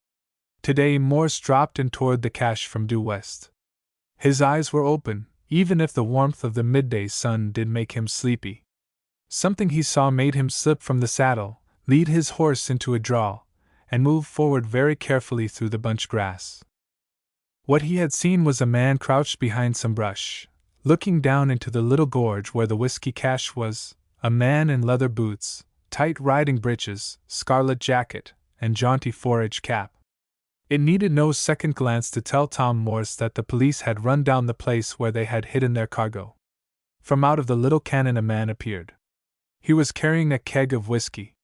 Today Morse dropped in toward the cache from due west. His eyes were open, even if the warmth of the midday sun did make him sleepy. Something he saw made him slip from the saddle, lead his horse into a draw, and move forward very carefully through the bunch grass. What he had seen was a man crouched behind some brush, Looking down into the little gorge where the whiskey cache was, a man in leather boots, tight riding breeches, scarlet jacket, and jaunty forage cap. It needed no second glance to tell Tom Morse that the police had run down the place where they had hidden their cargo. From out of the little cannon a man appeared. He was carrying a keg of whiskey.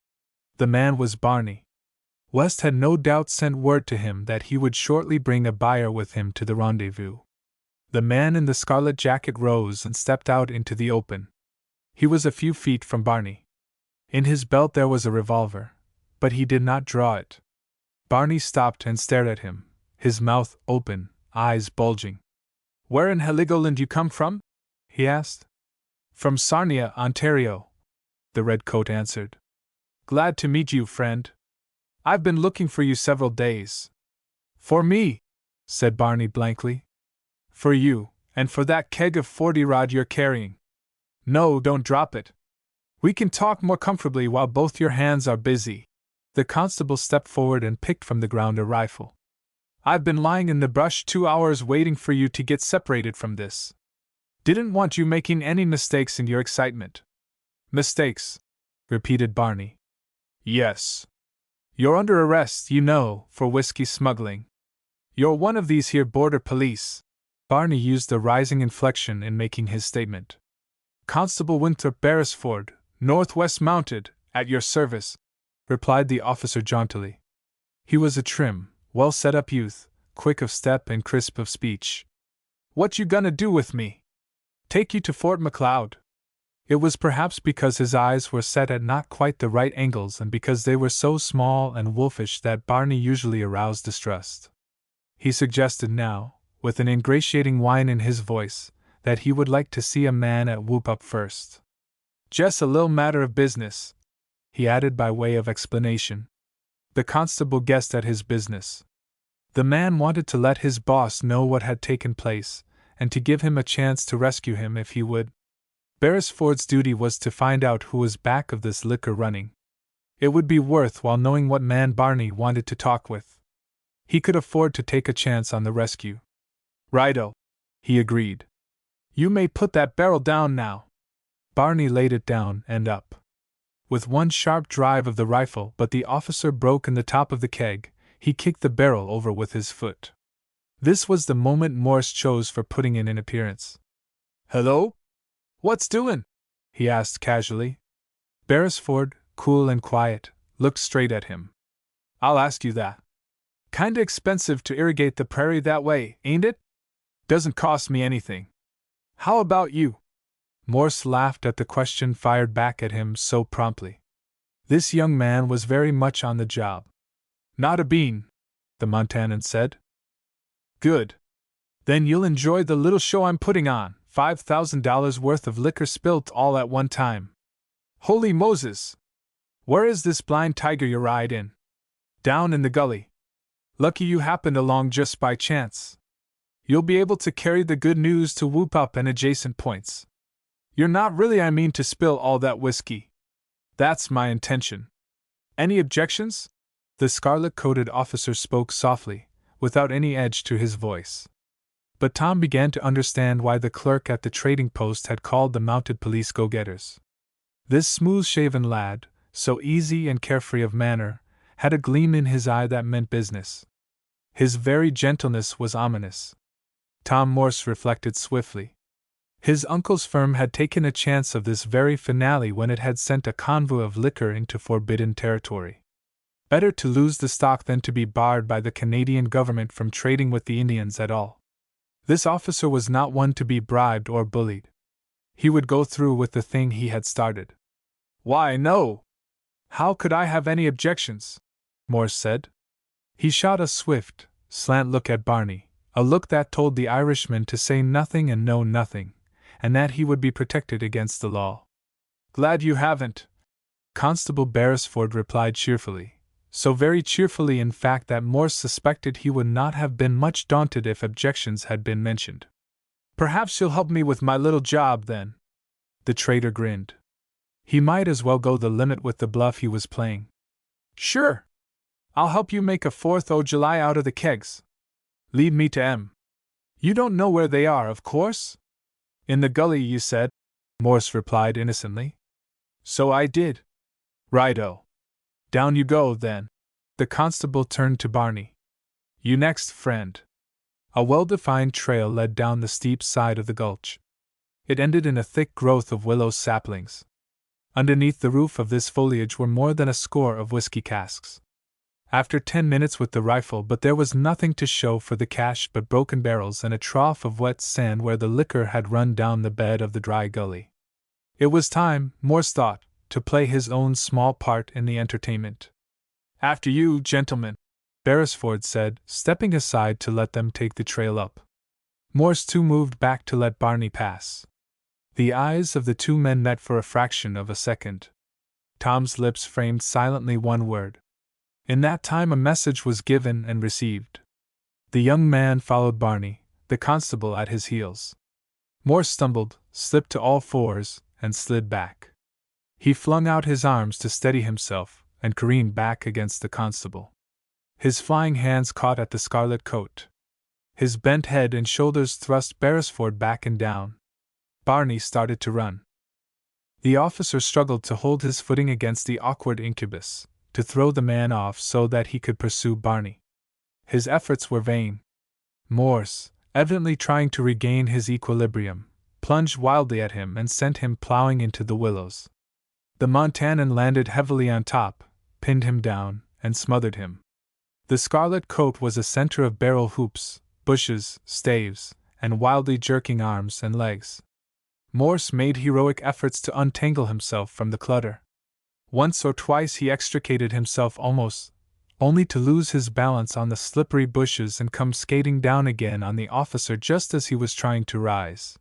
The man was Barney. West had no doubt sent word to him that he would shortly bring a buyer with him to the rendezvous. The man in the scarlet jacket rose and stepped out into the open. He was a few feet from Barney. In his belt there was a revolver, but he did not draw it. Barney stopped and stared at him, his mouth open, eyes bulging. "Where in Heligoland you come from?" he asked. "From Sarnia, Ontario," the redcoat answered. "Glad to meet you, friend. I've been looking for you several days." "For me?" said Barney blankly. "For you, and for that keg of 40-rod you're carrying. No, don't drop it. We can talk more comfortably while both your hands are busy." The constable stepped forward and picked from the ground a rifle. "I've been lying in the brush 2 hours waiting for you to get separated from this. Didn't want you making any mistakes in your excitement." "Mistakes?" repeated Barney. "Yes. You're under arrest, you know, for whiskey smuggling. You're one of these here border police." Barney used a rising inflection in making his statement. "Constable Winthrop Beresford, Northwest Mounted, at your service," replied the officer jauntily. He was a trim, well-set-up youth, quick of step and crisp of speech. "What you gonna do with me? Take you to Fort MacLeod?" It was perhaps because his eyes were set at not quite the right angles and because they were so small and wolfish that Barney usually aroused distrust. He suggested now, with an ingratiating whine in his voice, that he would like to see a man at Whoop Up first. "Just a little matter of business," he added by way of explanation. The constable guessed at his business. The man wanted to let his boss know what had taken place, and to give him a chance to rescue him if he would. Beresford's duty was to find out who was back of this liquor running. It would be worthwhile knowing what man Barney wanted to talk with. He could afford to take a chance on the rescue. "Righto," he agreed. "You may put that barrel down now." Barney laid it down and up. With one sharp drive of the rifle, but the officer broke in the top of the keg, he kicked the barrel over with his foot. This was the moment Morse chose for putting in an appearance. "Hello? What's doin'?" he asked casually. Beresford, cool and quiet, looked straight at him. "I'll ask you that. Kinda expensive to irrigate the prairie that way, ain't it? Doesn't cost me anything. How about you?" Morse laughed at the question fired back at him so promptly. This young man was very much on the job. "Not a bean," the Montanan said. "Good. Then you'll enjoy the little show I'm putting on, $5,000 worth of liquor spilt all at one time. Holy Moses! Where is this blind tiger you ride in?" "Down in the gully. Lucky you happened along just by chance. You'll be able to carry the good news to Whoop Up and adjacent points. You're not really, I mean, to spill all that whiskey. That's my intention. Any objections?" The scarlet-coated officer spoke softly, without any edge to his voice. But Tom began to understand why the clerk at the trading post had called the mounted police go-getters. This smooth-shaven lad, so easy and carefree of manner, had a gleam in his eye that meant business. His very gentleness was ominous. Tom Morse reflected swiftly. His uncle's firm had taken a chance of this very finale when it had sent a convoy of liquor into forbidden territory. Better to lose the stock than to be barred by the Canadian government from trading with the Indians at all. This officer was not one to be bribed or bullied. He would go through with the thing he had started. "Why, no. How could I have any objections?" Morse said. He shot a swift, slant look at Barney, a look that told the Irishman to say nothing and know nothing, and that he would be protected against the law. "Glad you haven't," Constable Beresford replied cheerfully, so very cheerfully in fact that Morse suspected he would not have been much daunted if objections had been mentioned. "Perhaps you'll help me with my little job, then." The trader grinned. He might as well go the limit with the bluff he was playing. "Sure. I'll help you make a 4th o' July out of the kegs. Lead me to 'em. You don't know where they are, of course?" In the gully, you said? Morse replied innocently. So I did. Righto. Down you go, then. The constable turned to Barney. You next, friend. A well-defined trail led down the steep side of the gulch. It ended in a thick growth of willow saplings. Underneath the roof of this foliage were more than a score of whiskey casks. After 10 minutes with the rifle, but there was nothing to show for the cache but broken barrels and a trough of wet sand where the liquor had run down the bed of the dry gully. It was time, Morse thought, to play his own small part in the entertainment. After you, gentlemen, Beresford said, stepping aside to let them take the trail up. Morse too moved back to let Barney pass. The eyes of the two men met for a fraction of a second. Tom's lips framed silently one word. In that time a message was given and received. The young man followed Barney, the constable at his heels. Morse stumbled, slipped to all fours, and slid back. He flung out his arms to steady himself, and careened back against the constable. His flying hands caught at the scarlet coat. His bent head and shoulders thrust Beresford back and down. Barney started to run. The officer struggled to hold his footing against the awkward incubus, to throw the man off so that he could pursue Barney. His efforts were vain. Morse, evidently trying to regain his equilibrium, plunged wildly at him and sent him plowing into the willows. The Montanan landed heavily on top, pinned him down, and smothered him. The scarlet coat was a center of barrel hoops, bushes, staves, and wildly jerking arms and legs. Morse made heroic efforts to untangle himself from the clutter. Once or twice he extricated himself almost, only to lose his balance on the slippery bushes and come skating down again on the officer just as he was trying to rise.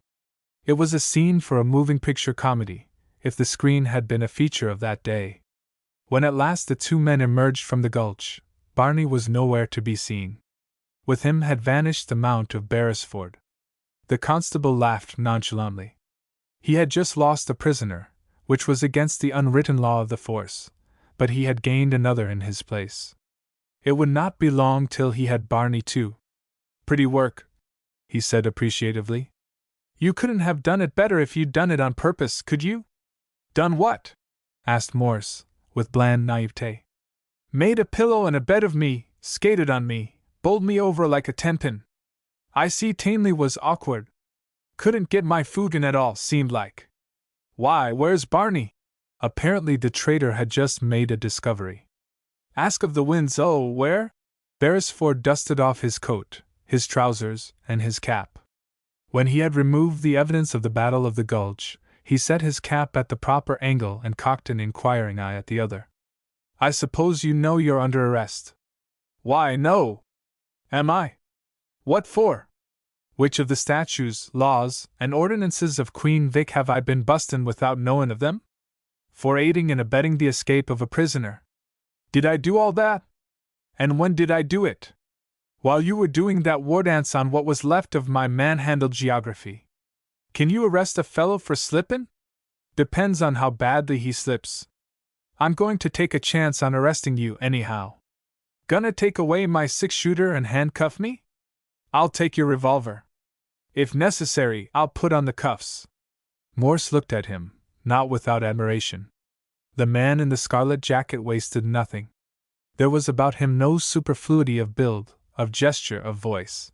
It was a scene for a moving picture comedy, if the screen had been a feature of that day. When at last the two men emerged from the gulch, Barney was nowhere to be seen. With him had vanished the mount of Beresford. The constable laughed nonchalantly. He had just lost a prisoner, which was against the unwritten law of the force, but he had gained another in his place. It would not be long till he had Barney too. Pretty work, he said appreciatively. You couldn't have done it better if you'd done it on purpose, could you? Done what? Asked Morse, with bland naivete. Made a pillow and a bed of me, skated on me, bowled me over like a tenpin. I see Tanley was awkward. Couldn't get my food in at all, seemed like. Why, where's Barney? Apparently the traitor had just made a discovery. Ask of the winds, oh, where? Beresford dusted off his coat, his trousers, and his cap. When he had removed the evidence of the Battle of the Gulch, he set his cap at the proper angle and cocked an inquiring eye at the other. I suppose you know you're under arrest. Why, no. Am I? What for? Which of the statutes, laws, and ordinances of Queen Vic have I been bustin' without knowin' of them? For aiding and abetting the escape of a prisoner. Did I do all that? And when did I do it? While you were doing that war dance on what was left of my manhandled geography. Can you arrest a fellow for slippin'? Depends on how badly he slips. I'm going to take a chance on arresting you anyhow. Gonna take away my 6-shooter and handcuff me? I'll take your revolver. If necessary, I'll put on the cuffs. Morse looked at him, not without admiration. The man in the scarlet jacket wasted nothing. There was about him no superfluity of build, of gesture, of voice.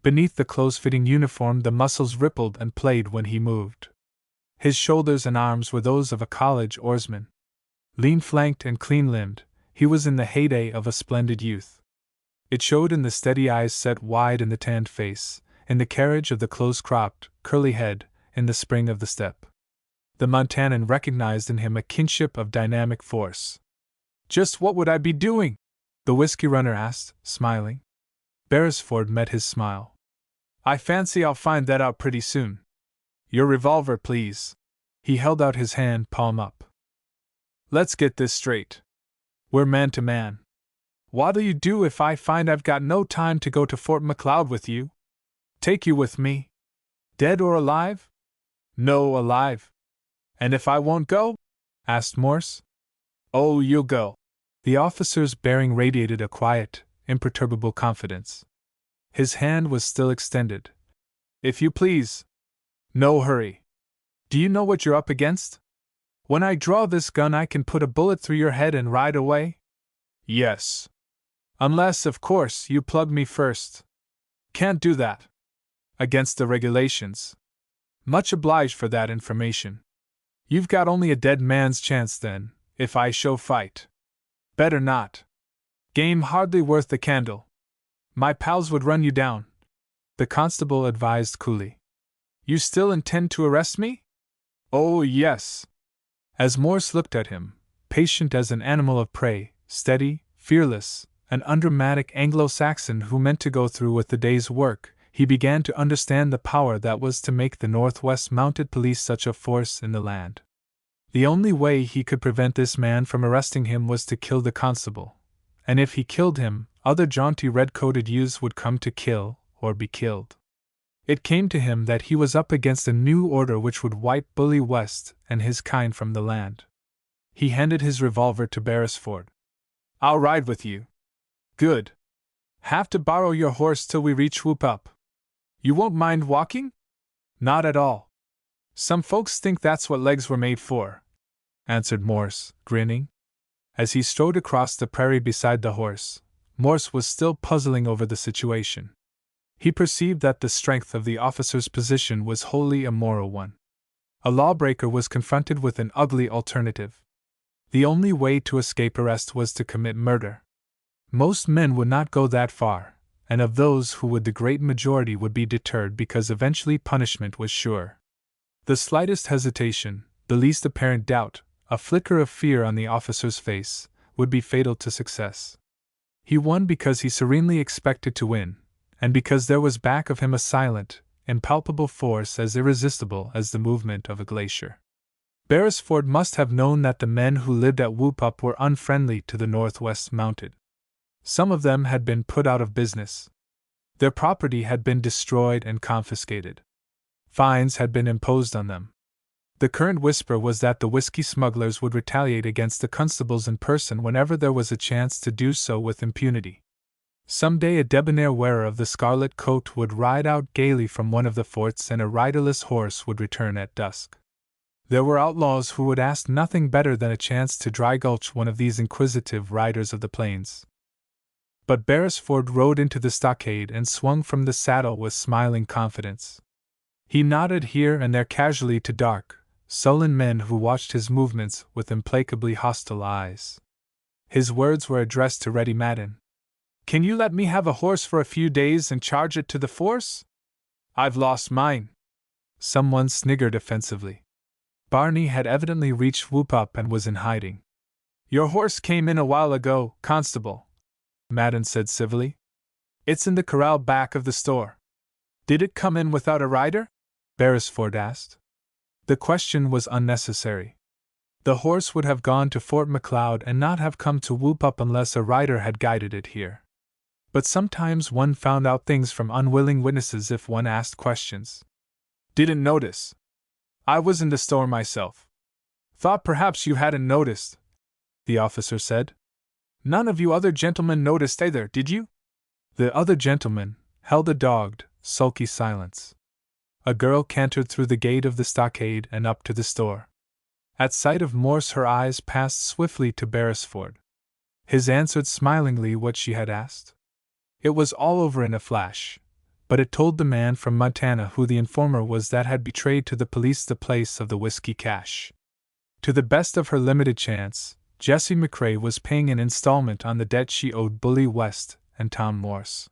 Beneath the close-fitting uniform the muscles rippled and played when he moved. His shoulders and arms were those of a college oarsman. Lean-flanked and clean-limbed, he was in the heyday of a splendid youth. It showed in the steady eyes set wide in the tanned face, in the carriage of the close-cropped, curly head, in the spring of the step. The Montanan recognized in him a kinship of dynamic force. Just what would I be doing? The whiskey runner asked, smiling. Beresford met his smile. I fancy I'll find that out pretty soon. Your revolver, please. He held out his hand, palm up. Let's get this straight. We're man to man. What'll you do if I find I've got no time to go to Fort MacLeod with you? Take you with me? Dead or alive? No, alive. And if I won't go? Asked Morse. Oh, you'll go. The officer's bearing radiated a quiet, imperturbable confidence. His hand was still extended. If you please. No hurry. Do you know what you're up against? When I draw this gun, I can put a bullet through your head and ride away? Yes. Unless, of course, you plug me first. Can't do that. Against the regulations. Much obliged for that information. You've got only a dead man's chance then, if I show fight. Better not. Game hardly worth the candle. My pals would run you down, the constable advised coolly. You still intend to arrest me? Oh, yes. As Morse looked at him, patient as an animal of prey, steady, fearless, an undramatic Anglo-Saxon who meant to go through with the day's work, he began to understand the power that was to make the Northwest Mounted Police such a force in the land. The only way he could prevent this man from arresting him was to kill the constable, and if he killed him, other jaunty red-coated youths would come to kill or be killed. It came to him that he was up against a new order which would wipe Bully West and his kind from the land. He handed his revolver to Beresford. I'll ride with you. Good. Have to borrow your horse till we reach Whoop Up. You won't mind walking? Not at all. Some folks think that's what legs were made for, answered Morse, grinning. As he strode across the prairie beside the horse, Morse was still puzzling over the situation. He perceived that the strength of the officer's position was wholly a moral one. A lawbreaker was confronted with an ugly alternative. The only way to escape arrest was to commit murder. Most men would not go that far, and of those who would, the great majority would be deterred because eventually punishment was sure. The slightest hesitation, the least apparent doubt, a flicker of fear on the officer's face, would be fatal to success. He won because he serenely expected to win, and because there was back of him a silent, impalpable force as irresistible as the movement of a glacier. Beresford must have known that the men who lived at Whoop Up were unfriendly to the Northwest Mounted. Some of them had been put out of business. Their property had been destroyed and confiscated. Fines had been imposed on them. The current whisper was that the whiskey smugglers would retaliate against the constables in person whenever there was a chance to do so with impunity. Some day a debonair wearer of the scarlet coat would ride out gaily from one of the forts and a riderless horse would return at dusk. There were outlaws who would ask nothing better than a chance to dry gulch one of these inquisitive riders of the plains. But Beresford rode into the stockade and swung from the saddle with smiling confidence. He nodded here and there casually to dark, sullen men who watched his movements with implacably hostile eyes. His words were addressed to Reddy Madden. Can you let me have a horse for a few days and charge it to the force? I've lost mine. Someone sniggered offensively. Barney had evidently reached Whoop Up and was in hiding. Your horse came in a while ago, Constable, Madden said civilly. It's in the corral back of the store. Did it come in without a rider? Beresford asked. The question was unnecessary. The horse would have gone to Fort MacLeod and not have come to Whoop Up unless a rider had guided it here. But sometimes one found out things from unwilling witnesses if one asked questions. Didn't notice. I was in the store myself. Thought perhaps you hadn't noticed, the officer said. None of you other gentlemen noticed either, did you? The other gentlemen held a dogged, sulky silence. A girl cantered through the gate of the stockade and up to the store. At sight of Morse her eyes passed swiftly to Beresford. His answered smilingly what she had asked. It was all over in a flash, but it told the man from Montana who the informer was that had betrayed to the police the place of the whiskey cache. To the best of her limited chance, Jessie McCrae was paying an installment on the debt she owed Bully West and Tom Morse.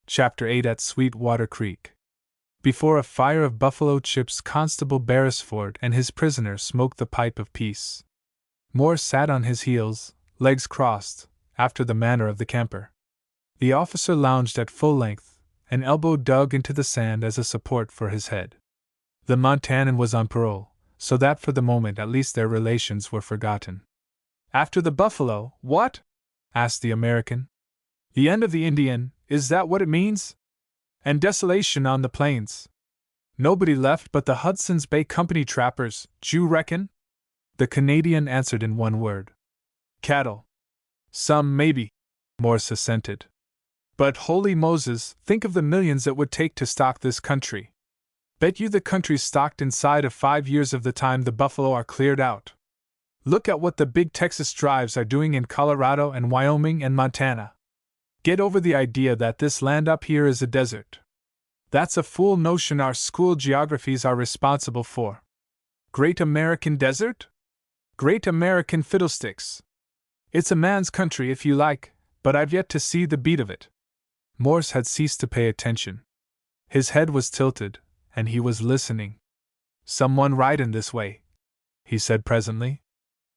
Chapter 8 At Sweetwater Creek. Before a fire of buffalo chips, Constable Beresford and his prisoner smoked the pipe of peace. Morse sat on his heels, legs crossed, after the manner of the camper. The officer lounged at full length, an elbow dug into the sand as a support for his head. The Montanan was on parole, so that for the moment at least their relations were forgotten. After the buffalo, what? Asked the American. The end of the Indian, is that what it means? And desolation on the plains. Nobody left but the Hudson's Bay Company trappers, d'you reckon? The Canadian answered in one word. Cattle. Some, maybe, Morse assented. But holy Moses, think of the millions it would take to stock this country. Bet you the country's stocked inside of 5 years of the time the buffalo are cleared out. Look at what the big Texas drives are doing in Colorado and Wyoming and Montana. Get over the idea that this land up here is a desert. That's a fool notion our school geographies are responsible for. Great American desert? Great American fiddlesticks. It's a man's country if you like, but I've yet to see the beat of it. Morse had ceased to pay attention. His head was tilted, and he was listening. Someone ridin' this way, he said presently.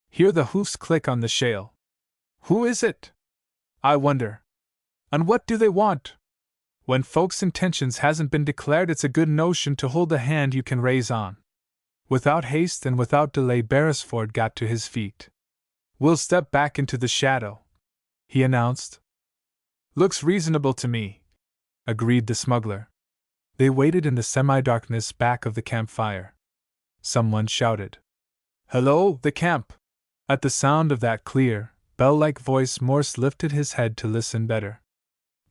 Hear the hoofs click on the shale. Who is it? I wonder. And what do they want? When folks' intentions hasn't been declared, it's a good notion to hold a hand you can raise on. Without haste and without delay, Beresford got to his feet. We'll step back into the shadow, he announced. Looks reasonable to me, agreed the smuggler. They waited in the semi-darkness back of the campfire. Someone shouted, Hello, the camp! At the sound of that clear, bell-like voice, Morse lifted his head to listen better.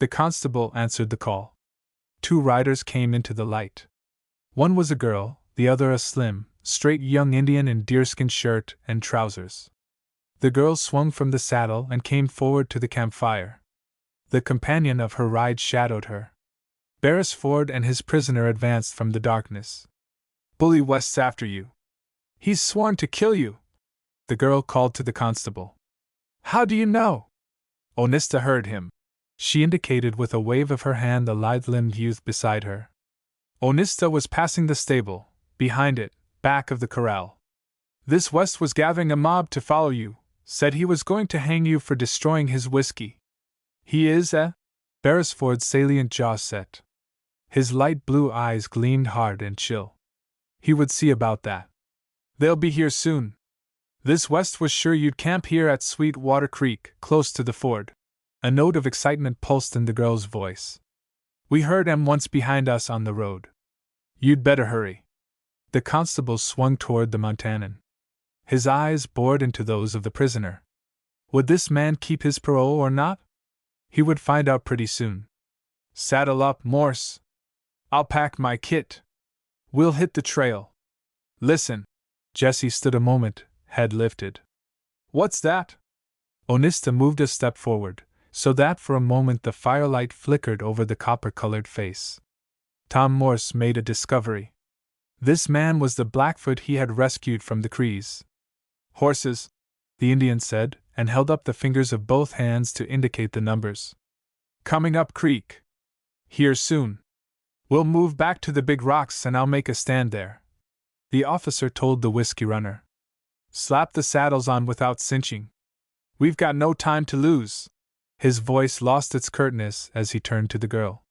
The constable answered the call. 2 riders came into the light. One was a girl, the other a slim, straight young Indian in deerskin shirt and trousers. The girl swung from the saddle and came forward to the campfire. The companion of her ride shadowed her. Beresford and his prisoner advanced from the darkness. Bully West's after you. He's sworn to kill you, the girl called to the constable. How do you know? Onista heard him. She indicated with a wave of her hand the lithe-limbed youth beside her. Onista was passing the stable, behind it, back of the corral. This West was gathering a mob to follow you, said he was going to hang you for destroying his whiskey. He is, eh? Beresford's salient jaw set. His light blue eyes gleamed hard and chill. He would see about that. They'll be here soon. This West was sure you'd camp here at Sweetwater Creek, close to the ford. A note of excitement pulsed in the girl's voice. We heard him once behind us on the road. You'd better hurry. The constable swung toward the Montanan. His eyes bored into those of the prisoner. Would this man keep his parole or not? He would find out pretty soon. Saddle up, Morse. I'll pack my kit. We'll hit the trail. Listen. Jessie stood a moment, head lifted. What's that? Onista moved a step forward, so that for a moment the firelight flickered over the copper-colored face. Tom Morse made a discovery. This man was the Blackfoot he had rescued from the Crees. Horses, the Indian said, and held up the fingers of both hands to indicate the numbers. Coming up creek. Here soon. We'll move back to the big rocks and I'll make a stand there. The officer told the whiskey runner. Slap the saddles on without cinching. We've got no time to lose. His voice lost its curtness as he turned to the girl.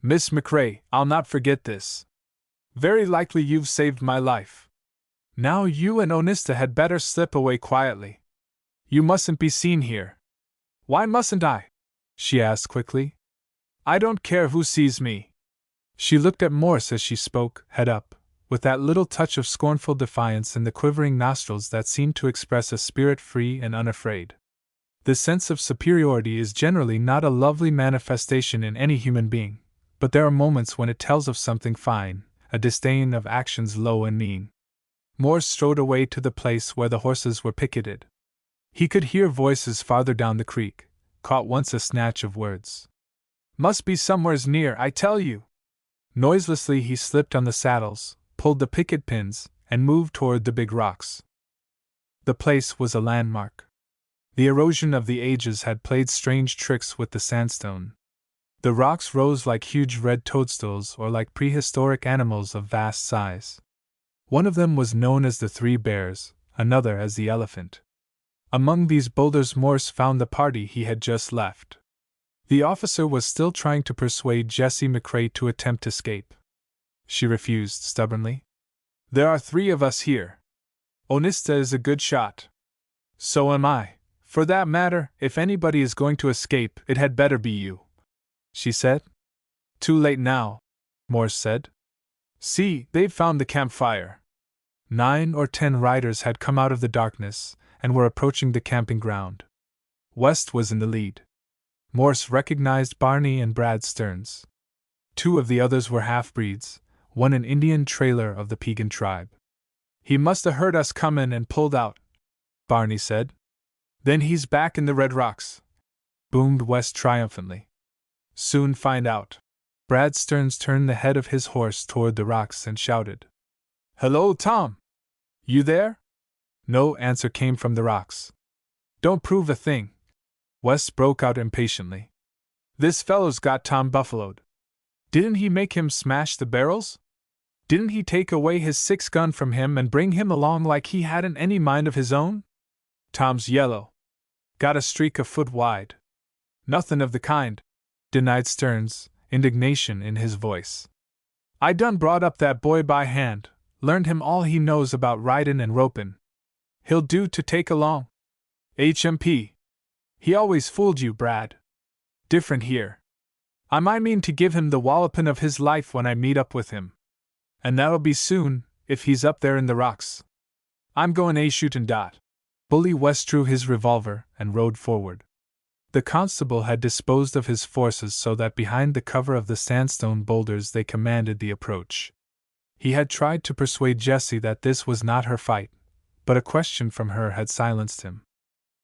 Miss McRae, I'll not forget this. Very likely you've saved my life. Now you and Onista had better slip away quietly. You mustn't be seen here. Why mustn't I? She asked quickly. I don't care who sees me. She looked at Morse as she spoke, head up, with that little touch of scornful defiance in the quivering nostrils that seemed to express a spirit free and unafraid. The sense of superiority is generally not a lovely manifestation in any human being, but there are moments when it tells of something fine, a disdain of actions low and mean. Morse strode away to the place where the horses were picketed. He could hear voices farther down the creek, caught once a snatch of words. Must be somewheres near, I tell you. Noiselessly he slipped on the saddles, pulled the picket pins, and moved toward the big rocks. The place was a landmark. The erosion of the ages had played strange tricks with the sandstone. The rocks rose like huge red toadstools or like prehistoric animals of vast size. One of them was known as the Three Bears, another as the Elephant. Among these boulders Morse found the party he had just left. The officer was still trying to persuade Jessie McRae to attempt escape. She refused stubbornly. There are 3 of us here. Onista is a good shot. So am I. For that matter, if anybody is going to escape, it had better be you, she said. Too late now, Morse said. See, they've found the campfire. 9 or 10 riders had come out of the darkness and were approaching the camping ground. West was in the lead. Morse recognized Barney and Brad Stearns. 2 of the others were half-breeds, one an Indian trailer of the Piegan tribe. "He must have heard us comin' and pulled out," Barney said. "Then he's back in the Red Rocks," boomed West triumphantly. "Soon find out." Brad Stearns turned the head of his horse toward the rocks and shouted, "Hello, Tom! You there?" No answer came from the rocks. "Don't prove a thing," West broke out impatiently. "This fellow's got Tom buffaloed. Didn't he make him smash the barrels? Didn't he take away his 6-gun from him and bring him along like he hadn't any mind of his own? Tom's yellow. Got a streak a foot wide." "Nothin' of the kind," denied Stearns, indignation in his voice. "I done brought up that boy by hand, learned him all he knows about ridin' and ropin'. He'll do to take along. HMP. He always fooled you, Brad. Different here. I might mean to give him the wallopin' of his life when I meet up with him. And that'll be soon, if he's up there in the rocks. I'm goin' a shootin' dot." Bully West drew his revolver and rode forward. The constable had disposed of his forces so that behind the cover of the sandstone boulders they commanded the approach. He had tried to persuade Jessie that this was not her fight, but a question from her had silenced him.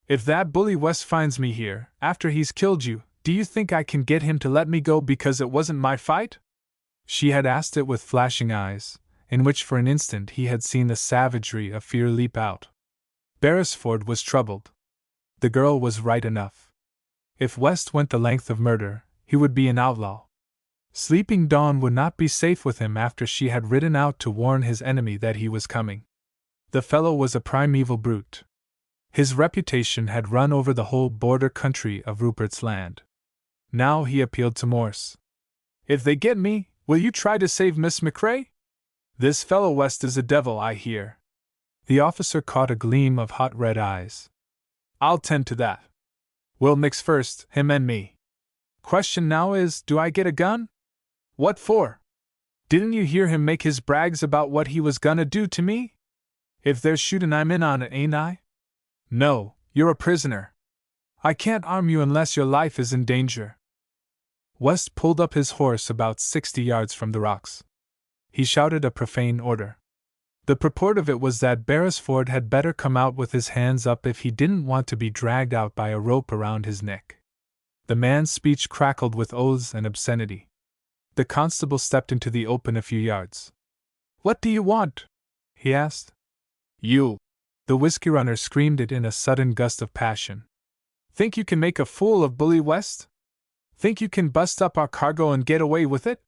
"If that bully West finds me here, after he's killed you, do you think I can get him to let me go because it wasn't my fight?" She had asked it with flashing eyes, in which for an instant he had seen the savagery of fear leap out. Beresford was troubled. The girl was right enough. If West went the length of murder, he would be an outlaw. Sleeping Dawn would not be safe with him after she had ridden out to warn his enemy that he was coming. The fellow was a primeval brute. His reputation had run over the whole border country of Rupert's Land. Now he appealed to Morse. "If they get me, will you try to save Miss McRae? This fellow West is a devil, I hear." The officer caught a gleam of hot red eyes. "I'll tend to that. We'll mix first, him and me. Question now is, do I get a gun? What for? Didn't you hear him make his brags about what he was gonna do to me? If there's shootin' I'm in on it, ain't I? No, you're a prisoner. I can't arm you unless your life is in danger." West pulled up his horse about 60 yards from the rocks. He shouted a profane order. The purport of it was that Beresford had better come out with his hands up if he didn't want to be dragged out by a rope around his neck. The man's speech crackled with oaths and obscenity. The constable stepped into the open a few yards. "What do you want?" he asked. "You!" The whiskey runner screamed it in a sudden gust of passion. "Think you can make a fool of Bully West? Think you can bust up our cargo and get away with it?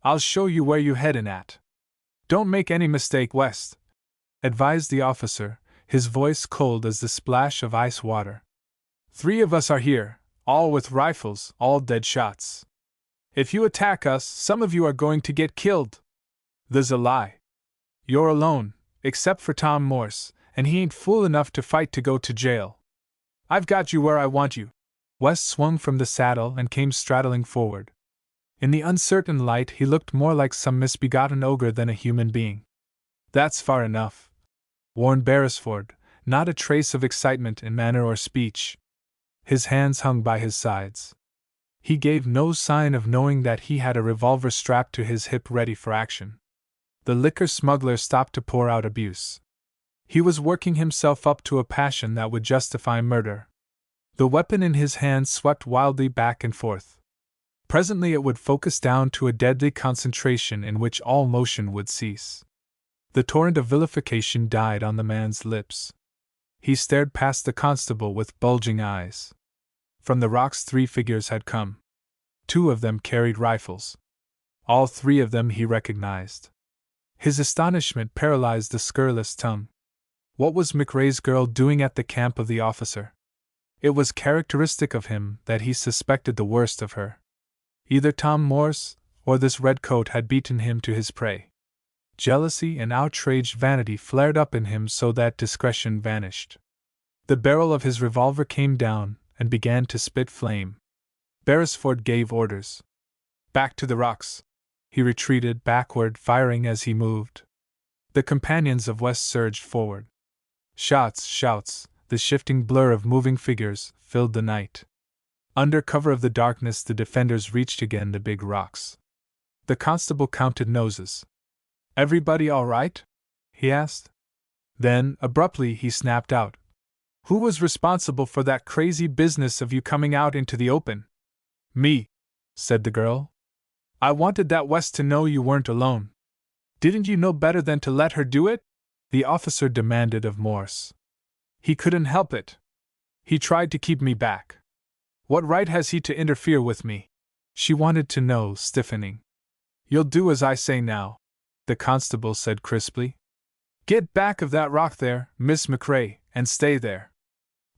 I'll show you where you're headin' at. Don't make any mistake, West," advised the officer, his voice cold as the splash of ice water. "3 of us are here, all with rifles, all dead shots. If you attack us, some of you are going to get killed." "There's a lie. You're alone, except for Tom Morse, and he ain't fool enough to fight to go to jail. I've got you where I want you." West swung from the saddle and came straddling forward. In the uncertain light he looked more like some misbegotten ogre than a human being. "That's far enough," warned Beresford, not a trace of excitement in manner or speech. His hands hung by his sides. He gave no sign of knowing that he had a revolver strapped to his hip ready for action. The liquor smuggler stopped to pour out abuse. He was working himself up to a passion that would justify murder. The weapon in his hand swept wildly back and forth. Presently it would focus down to a deadly concentration in which all motion would cease. The torrent of vilification died on the man's lips. He stared past the constable with bulging eyes. From the rocks 3 figures had come. 2 of them carried rifles. All 3 of them he recognized. His astonishment paralyzed the scurrilous tongue. What was McRae's girl doing at the camp of the officer? It was characteristic of him that he suspected the worst of her. Either Tom Morse or this redcoat had beaten him to his prey. Jealousy and outraged vanity flared up in him so that discretion vanished. The barrel of his revolver came down and began to spit flame. Beresford gave orders. "Back to the rocks." He retreated backward, firing as he moved. The companions of West surged forward. Shots, shouts, the shifting blur of moving figures, filled the night. Under cover of the darkness the defenders reached again the big rocks. The constable counted noses. Everybody all right? He asked. Then, abruptly, he snapped out. Who was responsible for that crazy business of you coming out into the open? Me, said the girl. I wanted that West to know you weren't alone. Didn't you know better than to let her do it? The officer demanded of Morse. He couldn't help it. He tried to keep me back. What right has he to interfere with me? She wanted to know, stiffening. You'll do as I say now, the constable said crisply. Get back of that rock there, Miss McRae, and stay there.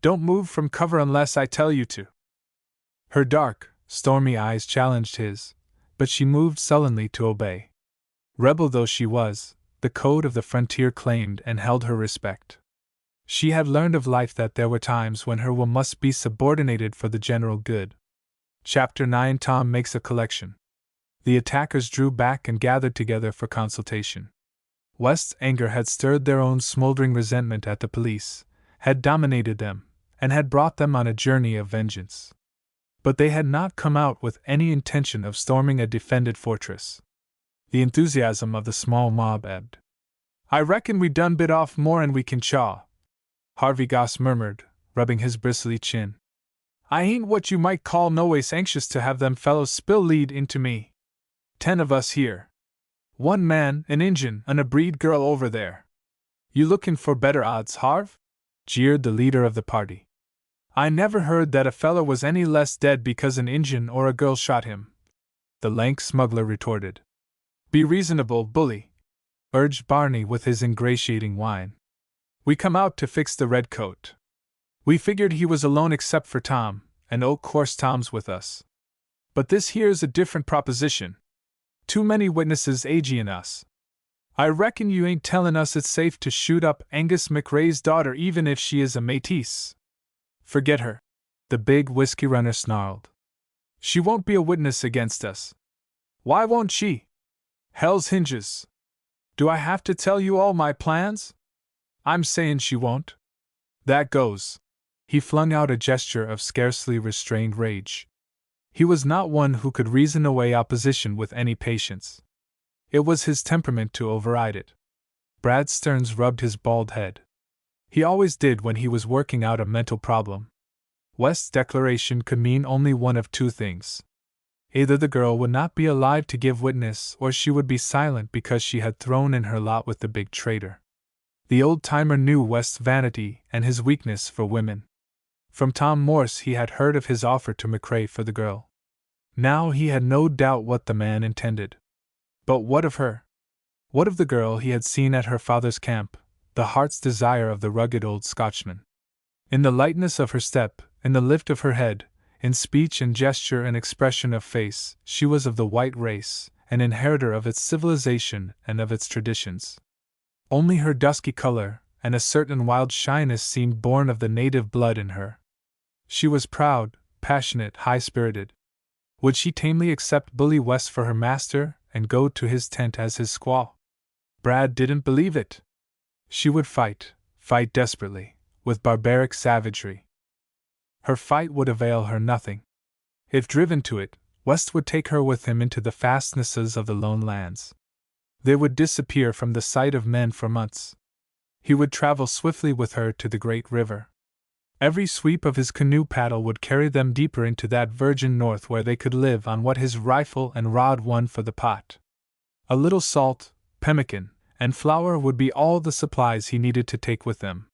Don't move from cover unless I tell you to. Her dark, stormy eyes challenged his, but she moved sullenly to obey. Rebel though she was, the code of the frontier claimed and held her respect. She had learned of life that there were times when her will must be subordinated for the general good. Chapter 9. Tom makes a collection. The attackers drew back and gathered together for consultation. West's anger had stirred their own smoldering resentment at the police, had dominated them, and had brought them on a journey of vengeance. But they had not come out with any intention of storming a defended fortress. The enthusiasm of the small mob ebbed. I reckon we done bit off more'n we can chaw, Harvey Goss murmured, rubbing his bristly chin. I ain't what you might call noways anxious to have them fellows spill lead into me. 10 of us here. 1 man, an Injun, and a breed girl over there. You lookin' for better odds, Harv? Jeered the leader of the party. I never heard that a feller was any less dead because an Injun or a girl shot him, the lank smuggler retorted. Be reasonable, bully, urged Barney with his ingratiating whine. We come out to fix the redcoat. We figured he was alone except for Tom, and o' course Tom's with us. But this here's a different proposition. Too many witnesses agyin' us. I reckon you ain't tellin' us it's safe to shoot up Angus McRae's daughter even if she is a métisse. Forget her, the big whiskey runner snarled. She won't be a witness against us. Why won't she? Hell's hinges. Do I have to tell you all my plans? I'm sayin' she won't. That goes. He flung out a gesture of scarcely restrained rage. He was not one who could reason away opposition with any patience. It was his temperament to override it. Brad Stearns rubbed his bald head. He always did when he was working out a mental problem. West's declaration could mean only one of 2 things. Either the girl would not be alive to give witness, or she would be silent because she had thrown in her lot with the big traitor. The old-timer knew West's vanity and his weakness for women. From Tom Morse he had heard of his offer to McRae for the girl. Now he had no doubt what the man intended. But what of her? What of the girl he had seen at her father's camp, the heart's desire of the rugged old Scotchman? In the lightness of her step, in the lift of her head, in speech and gesture and expression of face, she was of the white race, an inheritor of its civilization and of its traditions. Only her dusky color and a certain wild shyness seemed born of the native blood in her. She was proud, passionate, high-spirited. Would she tamely accept Bully West for her master and go to his tent as his squaw? Brad didn't believe it. She would fight desperately, with barbaric savagery. Her fight would avail her nothing. If driven to it, West would take her with him into the fastnesses of the lone lands. They would disappear from the sight of men for months. He would travel swiftly with her to the great river. Every sweep of his canoe paddle would carry them deeper into that virgin north where they could live on what his rifle and rod won for the pot. A little salt, pemmican, and flour would be all the supplies he needed to take with them.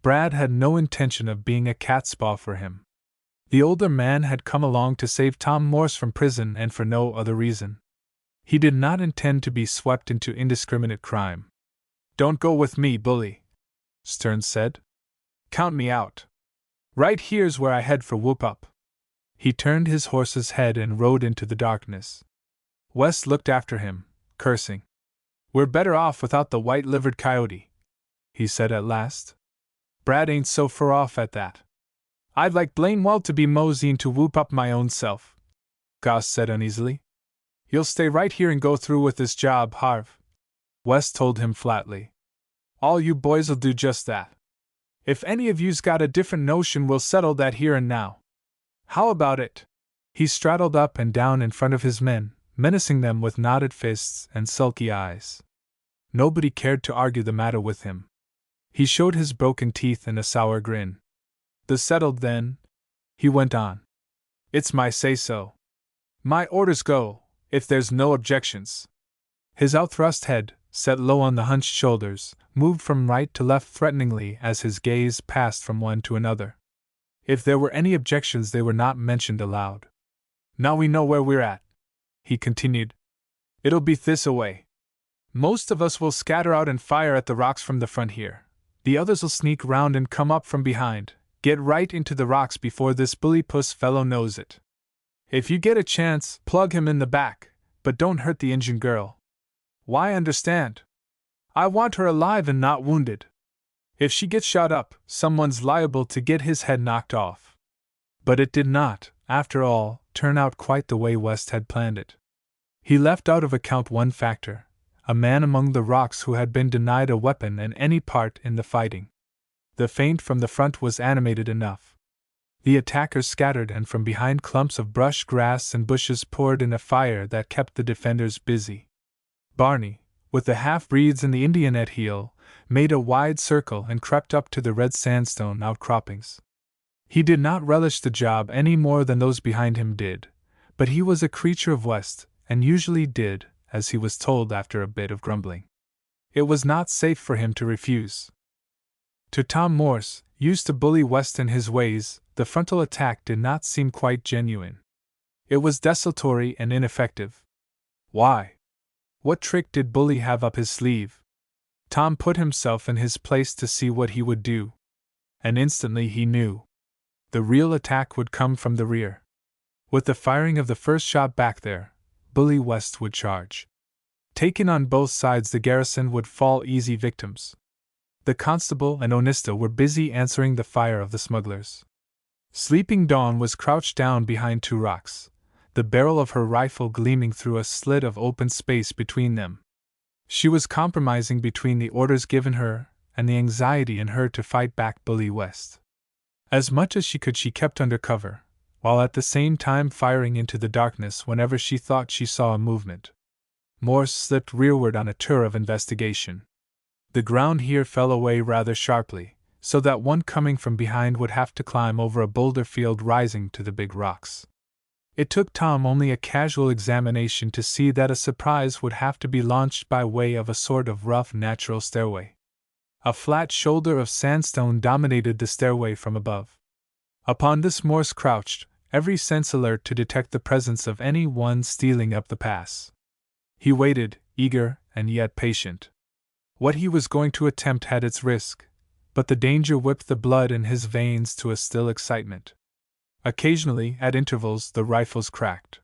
Brad had no intention of being a catspaw for him. The older man had come along to save Tom Morse from prison and for no other reason. He did not intend to be swept into indiscriminate crime. Don't go with me, Bully, Stearns said. Count me out. Right here's where I head for Whoop Up. He turned his horse's head and rode into the darkness. West looked after him, cursing. We're better off without the white-livered coyote, he said at last. Brad ain't so far off at that. I'd like blame well to be moseying to Whoop Up my own self, Goss said uneasily. You'll stay right here and go through with this job, Harv, West told him flatly. All you boys'll do just that. If any of you's got a different notion, we'll settle that here and now. How about it? He straddled up and down in front of his men, menacing them with knotted fists and sulky eyes. Nobody cared to argue the matter with him. He showed his broken teeth in a sour grin. "The settled, then," he went on. "It's my say-so. My orders go, if there's no objections." His outthrust head, set low on the hunched shoulders, moved from right to left threateningly as his gaze passed from one to another. If there were any objections, they were not mentioned aloud. "Now we know where we're at," he continued. "It'll be this away. Most of us will scatter out and fire at the rocks from the front here. The others'll sneak round and come up from behind, get right into the rocks before this bully puss fellow knows it. If you get a chance, plug him in the back, but don't hurt the Injun girl. Why, understand? I want her alive and not wounded. If she gets shot up, someone's liable to get his head knocked off." But it did not, after all, turn out quite the way West had planned it. He left out of account one factor: a man among the rocks who had been denied a weapon and any part in the fighting. The feint from the front was animated enough. The attackers scattered, and from behind clumps of brush, grass, and bushes poured in a fire that kept the defenders busy. Barney, with the half-breeds and the Indian at heel, made a wide circle and crept up to the red sandstone outcroppings. He did not relish the job any more than those behind him did, but he was a creature of West, and usually did as he was told after a bit of grumbling. It was not safe for him to refuse. To Tom Morse, used to bully West in his ways, the frontal attack did not seem quite genuine. It was desultory and ineffective. Why? What trick did Bully have up his sleeve? Tom put himself in his place to see what he would do. And instantly he knew. The real attack would come from the rear. With the firing of the first shot back there, Bully West would charge. Taken on both sides, the garrison would fall easy victims. The constable and Onista were busy answering the fire of the smugglers. Sleeping Dawn was crouched down behind two rocks, the barrel of her rifle gleaming through a slit of open space between them. She was compromising between the orders given her and the anxiety in her to fight back Bully West. As much as she could, she kept under cover, while at the same time firing into the darkness whenever she thought she saw a movement. Morse slipped rearward on a tour of investigation. The ground here fell away rather sharply, so that one coming from behind would have to climb over a boulder field rising to the big rocks. It took Tom only a casual examination to see that a surprise would have to be launched by way of a sort of rough natural stairway. A flat shoulder of sandstone dominated the stairway from above. Upon this Morse crouched, every sense alert to detect the presence of any one stealing up the pass. He waited, eager and yet patient. What he was going to attempt had its risk, but the danger whipped the blood in his veins to a still excitement. Occasionally, at intervals, the rifles cracked.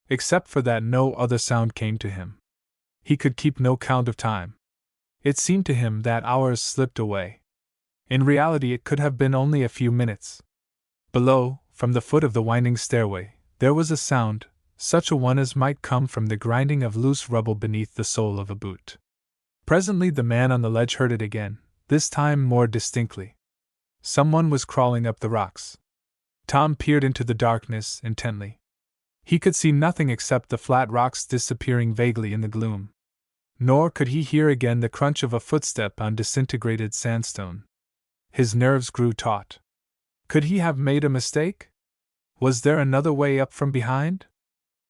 Except for that, no other sound came to him. He could keep no count of time. It seemed to him that hours slipped away. In reality, it could have been only a few minutes. Below, from the foot of the winding stairway, there was a sound, such a one as might come from the grinding of loose rubble beneath the sole of a boot. Presently the man on the ledge heard it again, this time more distinctly. Someone was crawling up the rocks. Tom peered into the darkness intently. He could see nothing except the flat rocks disappearing vaguely in the gloom. Nor could he hear again the crunch of a footstep on disintegrated sandstone. His nerves grew taut. Could he have made a mistake? Was there another way up from behind?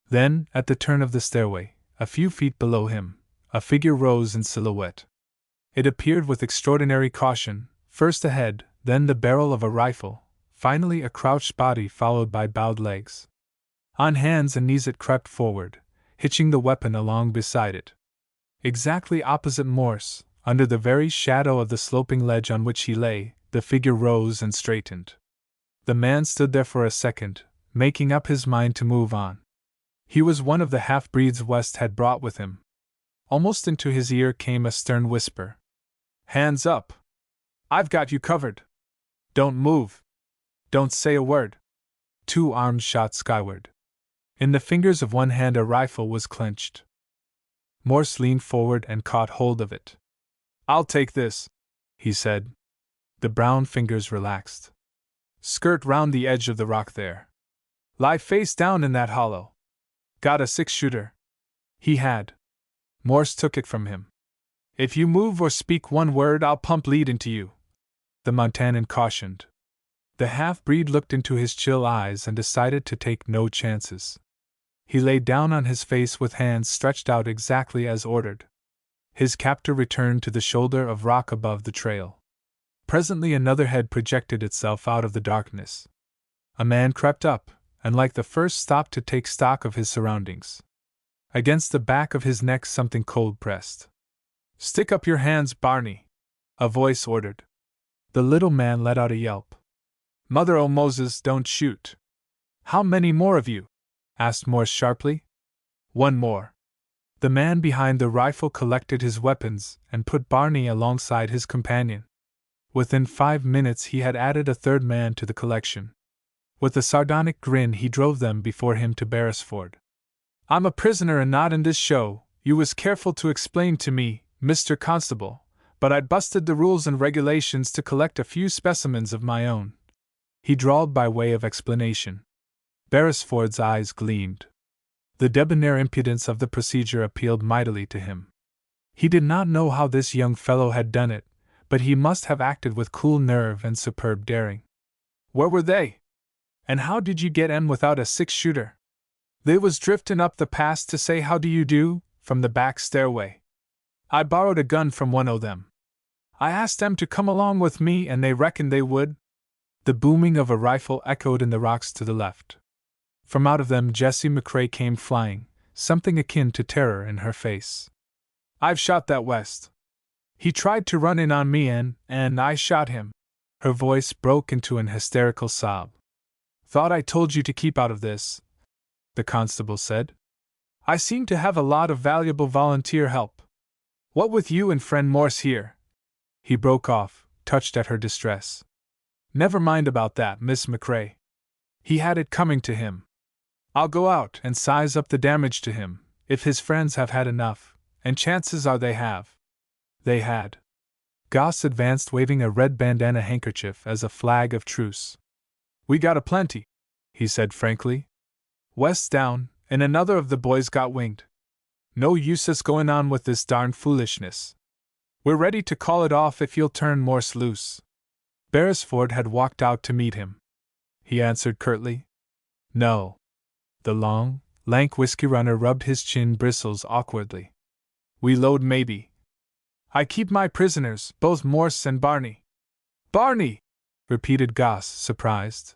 Then, at the turn of the stairway, a few feet below him, a figure rose in silhouette. It appeared with extraordinary caution, first a head, then the barrel of a rifle, finally a crouched body followed by bowed legs. On hands and knees it crept forward, hitching the weapon along beside it. Exactly opposite Morse, under the very shadow of the sloping ledge on which he lay, the figure rose and straightened. The man stood there for a second, making up his mind to move on. He was one of the half-breeds West had brought with him. Almost into his ear came a stern whisper. "Hands up! I've got you covered! Don't move! Don't say a word!" Two arms shot skyward. In the fingers of one hand a rifle was clenched. Morse leaned forward and caught hold of it. "I'll take this," he said. The brown fingers relaxed. "Skirt round the edge of the rock there. Lie face down in that hollow. Got a 6-shooter?" He had. Morse took it from him. If you move or speak one word, I'll pump lead into you," the Montanan cautioned. The half-breed looked into his chill eyes and decided to take no chances. He lay down on his face with hands stretched out exactly as ordered. His captor returned to the shoulder of rock above the trail. Presently another head projected itself out of the darkness. A man crept up, and like the first stopped to take stock of his surroundings. Against the back of his neck something cold pressed. "Stick up your hands, Barney," a voice ordered. The little man let out a yelp. "Mother o' Moses, don't shoot!" "How many more of you?" asked Morse sharply. "One more." The man behind the rifle collected his weapons and put Barney alongside his companion. Within 5 minutes he had added a third man to the collection. With a sardonic grin he drove them before him to Beresford. "I'm a prisoner and not in this show, you was careful to explain to me, Mr. Constable, but I'd busted the rules and regulations to collect a few specimens of my own," he drawled by way of explanation. Beresford's eyes gleamed. The debonair impudence of the procedure appealed mightily to him. He did not know how this young fellow had done it, but he must have acted with cool nerve and superb daring. "Where were they? And how did you get 'em without a 6-shooter? "They was driftin' up the pass to say how do you do, from the back stairway. I borrowed a gun from one o' them. I asked them to come along with me and they reckoned they would." The booming of a rifle echoed in the rocks to the left. From out of them Jessie McCrae came flying, something akin to terror in her face. "I've shot that West. He tried to run in on me and I shot him." Her voice broke into an hysterical sob. "Thought I told you to keep out of this," the constable said. "I seem to have a lot of valuable volunteer help. What with you and friend Morse here?" He broke off, touched at her distress. "Never mind about that, Miss McCrae. He had it coming to him. I'll go out and size up the damage to him, if his friends have had enough, and chances are they have." They had. Goss advanced waving a red bandana handkerchief as a flag of truce. "We got a plenty," he said frankly. "West's down, and another of the boys got winged. No use us going on with this darn foolishness. We're ready to call it off if you'll turn Morse loose." Beresford had walked out to meet him. He answered curtly, "No." The long, lank whiskey runner rubbed his chin bristles awkwardly. "We load maybe. I keep my prisoners, both Morse and Barney." "Barney!" repeated Goss, surprised.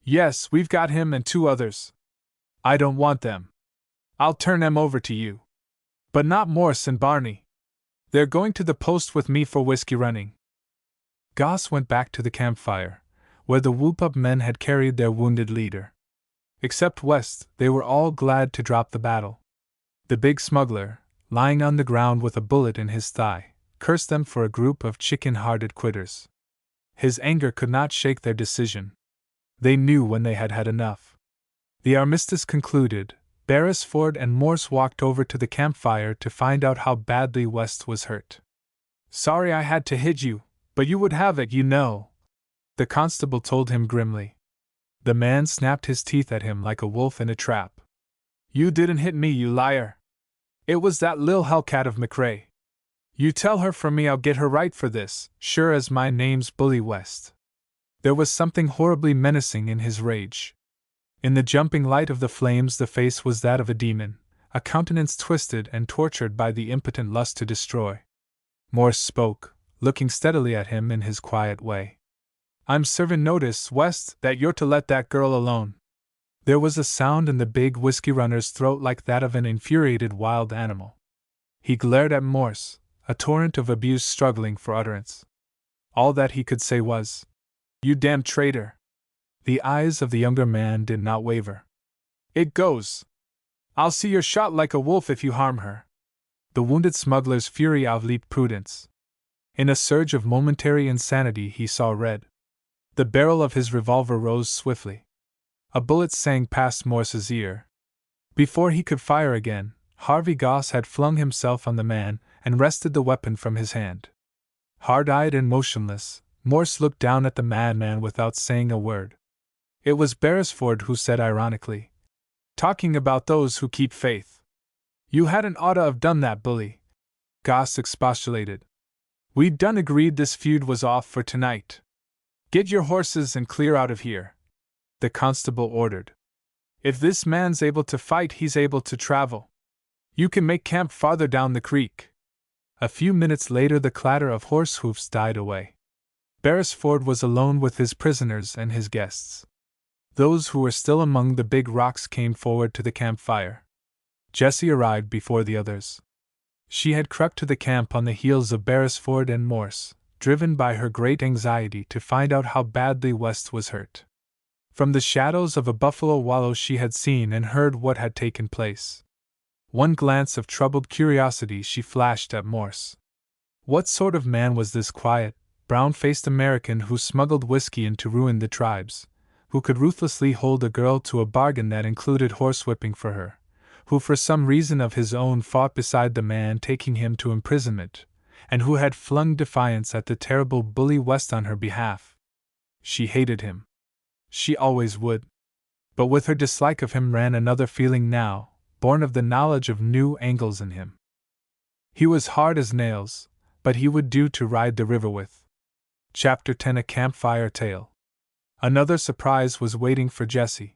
"Yes, we've got him and 2 others. I don't want them. I'll turn them over to you. But not Morse and Barney. They're going to the post with me for whiskey running." Goss went back to the campfire, where the whoop-up men had carried their wounded leader. Except West, they were all glad to drop the battle. The big smuggler, lying on the ground with a bullet in his thigh, cursed them for a group of chicken-hearted quitters. His anger could not shake their decision. They knew when they had had enough. The armistice concluded, Beresford and Morse walked over to the campfire to find out how badly West was hurt. "Sorry I had to hit you, but you would have it, you know," the constable told him grimly. The man snapped his teeth at him like a wolf in a trap. "You didn't hit me, you liar. It was that lil hellcat of McCrae. You tell her from me I'll get her right for this, sure as my name's Bully West." There was something horribly menacing in his rage. In the jumping light of the flames the face was that of a demon, a countenance twisted and tortured by the impotent lust to destroy. Morse spoke, looking steadily at him in his quiet way. "I'm serving notice, West, that you're to let that girl alone." There was a sound in the big whiskey runner's throat like that of an infuriated wild animal. He glared at Morse, a torrent of abuse struggling for utterance. All that he could say was, "You damned traitor!" The eyes of the younger man did not waver. "It goes! I'll see you're shot like a wolf if you harm her." The wounded smuggler's fury outleaped prudence. In a surge of momentary insanity he saw red. The barrel of his revolver rose swiftly. A bullet sang past Morse's ear. Before he could fire again, Harvey Goss had flung himself on the man and wrested the weapon from his hand. Hard-eyed and motionless, Morse looked down at the madman without saying a word. It was Beresford who said ironically, "Talking about those who keep faith. You hadn't oughta have done that, bully. Goss expostulated. "We'd done agreed this feud was off for tonight. Get your horses and clear out of here," the constable ordered. "If this man's able to fight, he's able to travel. You can make camp farther down the creek." A few minutes later, the clatter of horse hoofs died away. Beresford was alone with his prisoners and his guests. Those who were still among the big rocks came forward to the campfire. Jessie arrived before the others. She had crept to the camp on the heels of Beresford and Morse, driven by her great anxiety to find out how badly West was hurt. From the shadows of a buffalo wallow she had seen and heard what had taken place. One glance of troubled curiosity she flashed at Morse. What sort of man was this quiet, brown-faced American who smuggled whiskey in to ruin the tribes, who could ruthlessly hold a girl to a bargain that included horsewhipping for her, who for some reason of his own fought beside the man taking him to imprisonment, and who had flung defiance at the terrible bully West on her behalf? She hated him. She always would. But with her dislike of him ran another feeling now, born of the knowledge of new angles in him. He was hard as nails, but he would do to ride the river with. Chapter 10: A Campfire Tale. Another surprise was waiting for Jessie.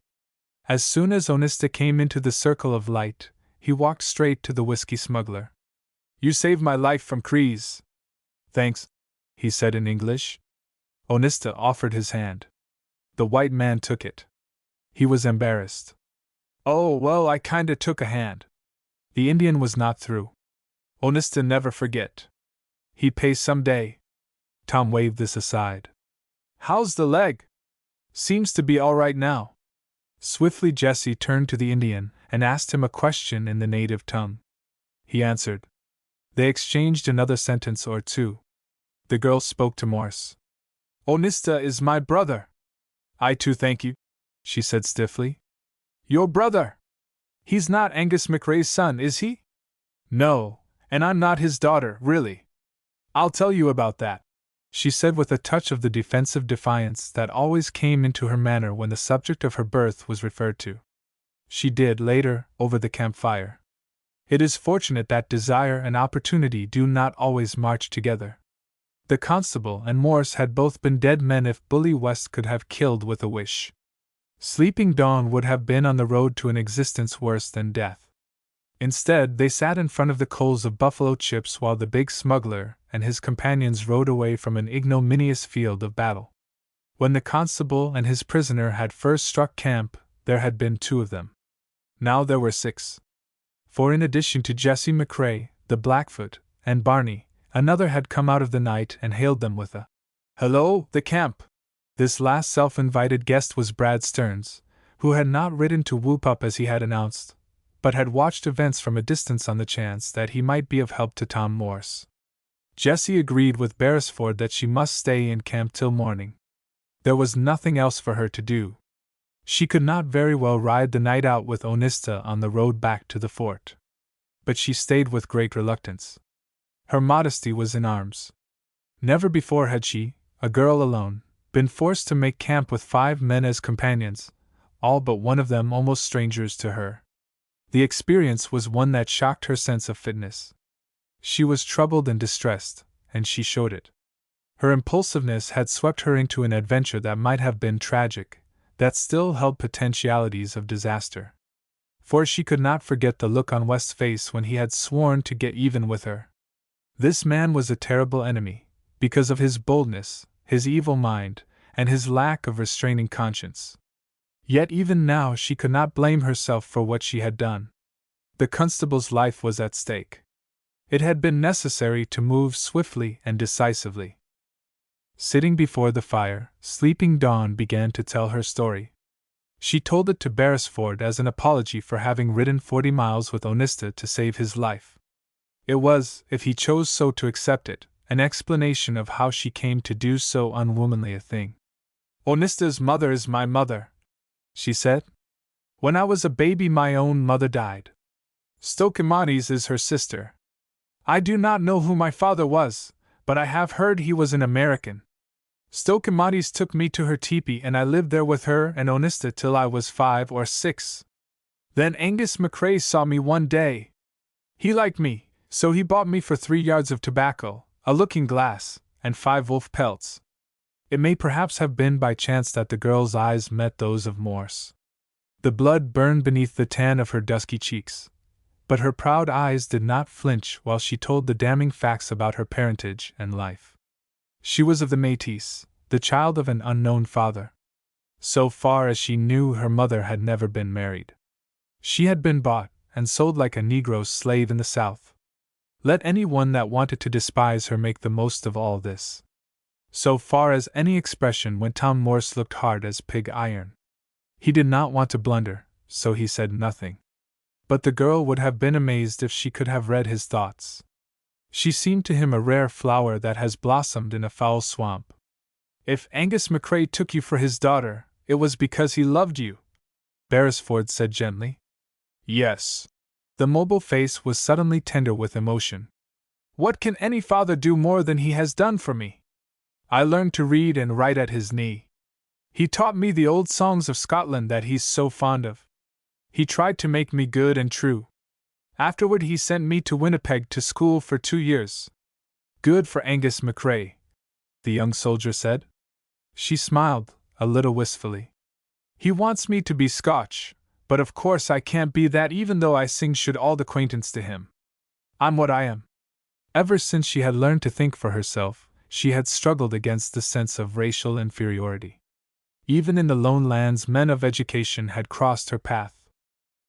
As soon as Onista came into the circle of light, he walked straight to the whiskey smuggler. "You saved my life from Crees." "Thanks," he said in English. Onista offered his hand. The white man took it. He was embarrassed. "Oh, well, I kinda took a hand." The Indian was not through. "Onista never forget. He pay some day." Tom waved this aside. "How's the leg?" "Seems to be all right now." Swiftly Jessie turned to the Indian and asked him a question in the native tongue. He answered. They exchanged another sentence or two. The girl spoke to Morse. "Onista is my brother." "I too thank you," she said stiffly. "Your brother? He's not Angus MacRae's son, is he?" "No, and I'm not his daughter, really." "I'll tell you about that," she said with a touch of the defensive defiance that always came into her manner when the subject of her birth was referred to. She did later, over the campfire. It is fortunate that desire and opportunity do not always march together. The constable and Morse had both been dead men if Bully West could have killed with a wish. Sleeping Dawn would have been on the road to an existence worse than death. Instead, they sat in front of the coals of buffalo chips while the big smuggler and his companions rode away from an ignominious field of battle. When the constable and his prisoner had first struck camp, there had been 2 of them. Now there were 6. For in addition to Jessie MacRae, the Blackfoot, and Barney, another had come out of the night and hailed them with a "Hello, the camp!" This last self-invited guest was Brad Stearns, who had not ridden to whoop up as he had announced, but had watched events from a distance on the chance that he might be of help to Tom Morse. Jessie agreed with Beresford that she must stay in camp till morning. There was nothing else for her to do. She could not very well ride the night out with Onista on the road back to the fort. But she stayed with great reluctance. Her modesty was in arms. Never before had she, a girl alone, been forced to make camp with 5 men as companions, all but one of them almost strangers to her. The experience was one that shocked her sense of fitness. She was troubled and distressed, and she showed it. Her impulsiveness had swept her into an adventure that might have been tragic, that still held potentialities of disaster. For she could not forget the look on West's face when he had sworn to get even with her. This man was a terrible enemy, because of his boldness, his evil mind, and his lack of restraining conscience. Yet even now she could not blame herself for what she had done. The constable's life was at stake. It had been necessary to move swiftly and decisively. Sitting before the fire, Sleeping Dawn began to tell her story. She told it to Beresford as an apology for having ridden 40 miles with Onista to save his life. It was, if he chose so to accept it, an explanation of how she came to do so unwomanly a thing. "Onista's mother is my mother," she said. "When I was a baby my own mother died. Stokimani's is her sister. I do not know who my father was, but I have heard he was an American. Stokimani's took me to her teepee and I lived there with her and Onista till I was 5 or 6. Then Angus MacRae saw me one day. He liked me, So he bought me for 3 yards of tobacco, a looking-glass, and 5 wolf pelts. It may perhaps have been by chance that the girl's eyes met those of Morse. The blood burned beneath the tan of her dusky cheeks, but her proud eyes did not flinch while she told the damning facts about her parentage and life. She was of the Métis, the child of an unknown father. So far as she knew, her mother had never been married. She had been bought and sold like a Negro slave in the South. Let anyone that wanted to despise her make the most of all this. So far as any expression went, Tom Morse looked hard as pig iron. He did not want to blunder, so he said nothing. But the girl would have been amazed if she could have read his thoughts. She seemed to him a rare flower that has blossomed in a foul swamp. If Angus McCrae took you for his daughter, it was because he loved you, Beresford said gently. Yes. The mobile face was suddenly tender with emotion. What can any father do more than he has done for me? I learned to read and write at his knee. He taught me the old songs of Scotland that he's so fond of. He tried to make me good and true. Afterward he sent me to Winnipeg to school for 2 years. Good for Angus McCrae, the young soldier said. She smiled, a little wistfully. He wants me to be Scotch, but of course I can't be that even though I sing should all acquaintance to him. I'm what I am. Ever since she had learned to think for herself, she had struggled against the sense of racial inferiority. Even in the lone lands, men of education had crossed her path.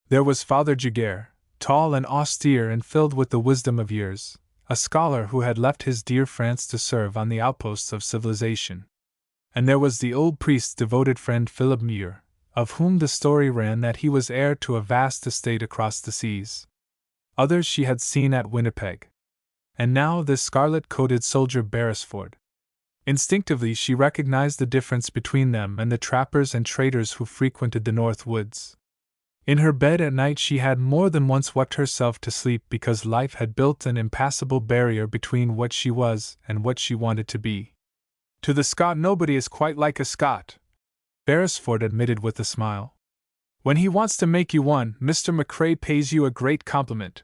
There was Father Giguère, tall and austere and filled with the wisdom of years, a scholar who had left his dear France to serve on the outposts of civilization. And there was the old priest's devoted friend Philip Muir, of whom the story ran that he was heir to a vast estate across the seas. Others she had seen at Winnipeg. And now this scarlet-coated soldier Beresford. Instinctively she recognized the difference between them and the trappers and traders who frequented the North Woods. In her bed at night she had more than once wept herself to sleep because life had built an impassable barrier between what she was and what she wanted to be. To the Scot nobody is quite like a Scot, Beresford admitted with a smile. When he wants to make you one, Mr. McCrae pays you a great compliment.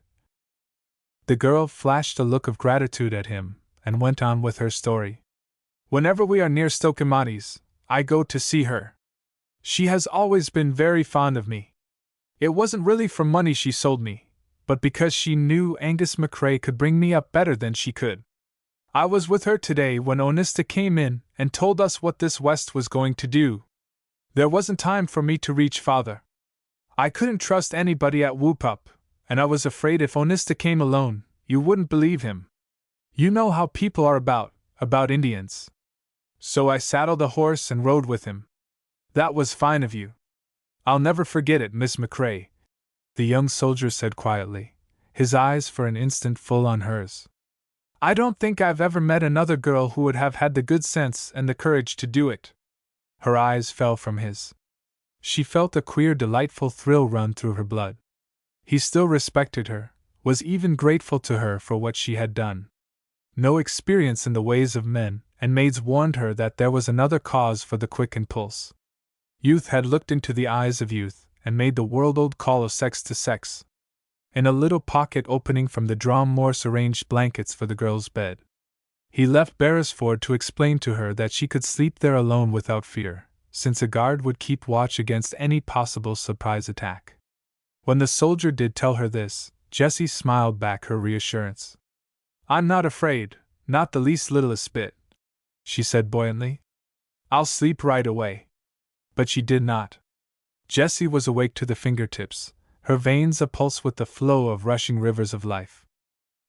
The girl flashed a look of gratitude at him and went on with her story. Whenever we are near Stokemotis, I go to see her. She has always been very fond of me. It wasn't really for money she sold me, but because she knew Angus McCrae could bring me up better than she could. I was with her today when Onista came in and told us what this West was going to do. There wasn't time for me to reach Father. I couldn't trust anybody at Whoop-Up, and I was afraid if Onista came alone, you wouldn't believe him. You know how people are about Indians. So I saddled a horse and rode with him. That was fine of you. I'll never forget it, Miss McCrae, the young soldier said quietly, his eyes for an instant full on hers. I don't think I've ever met another girl who would have had the good sense and the courage to do it. Her eyes fell from his. She felt a queer, delightful thrill run through her blood. He still respected her, was even grateful to her for what she had done. No experience in the ways of men and maids warned her that there was another cause for the quick impulse. Youth had looked into the eyes of youth and made the world-old call of sex to sex. In a little pocket opening from the drawer Morse arranged blankets for the girl's bed. He left Beresford to explain to her that she could sleep there alone without fear, since a guard would keep watch against any possible surprise attack. When the soldier did tell her this, Jessie smiled back her reassurance. I'm not afraid, not the least littlest bit, she said buoyantly. I'll sleep right away. But she did not. Jessie was awake to the fingertips, her veins apulse with the flow of rushing rivers of life.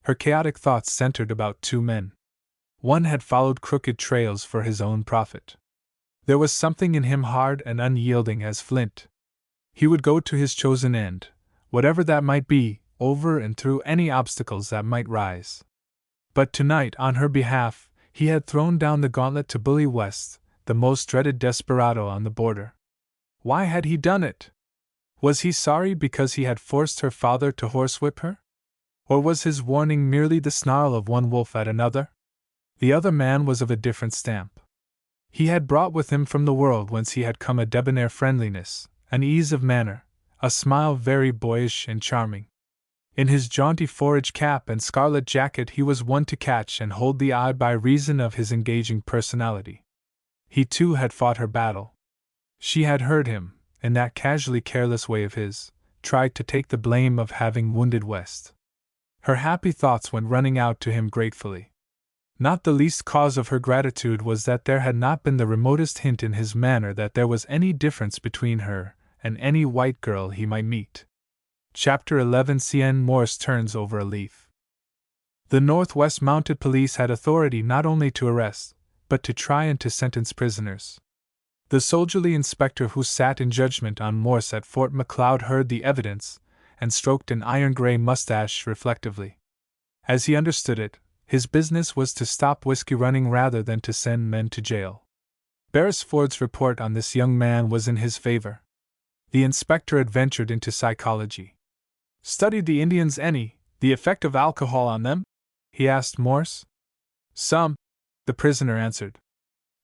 Her chaotic thoughts centered about 2 men. One had followed crooked trails for his own profit. There was something in him hard and unyielding as flint. He would go to his chosen end, whatever that might be, over and through any obstacles that might rise. But tonight, on her behalf, he had thrown down the gauntlet to bully West, the most dreaded desperado on the border. Why had he done it? Was he sorry because he had forced her father to horsewhip her? Or was his warning merely the snarl of one wolf at another? The other man was of a different stamp. He had brought with him from the world whence he had come a debonair friendliness, an ease of manner, a smile very boyish and charming. In his jaunty forage cap and scarlet jacket he was one to catch and hold the eye by reason of his engaging personality. He too had fought her battle. She had heard him, in that casually careless way of his, tried to take the blame of having wounded West. Her happy thoughts went running out to him gratefully. Not the least cause of her gratitude was that there had not been the remotest hint in his manner that there was any difference between her and any white girl he might meet. Chapter 11. C.N. Morse turns over a leaf. The Northwest Mounted Police had authority not only to arrest, but to try and to sentence prisoners. The soldierly inspector who sat in judgment on Morse at Fort MacLeod heard the evidence, and stroked an iron-gray mustache reflectively. As he understood it, his business was to stop whiskey running rather than to send men to jail. Beresford's report on this young man was in his favor. The inspector had ventured into psychology. "Studied the Indians the effect of alcohol on them?" he asked Morse. "Some," the prisoner answered.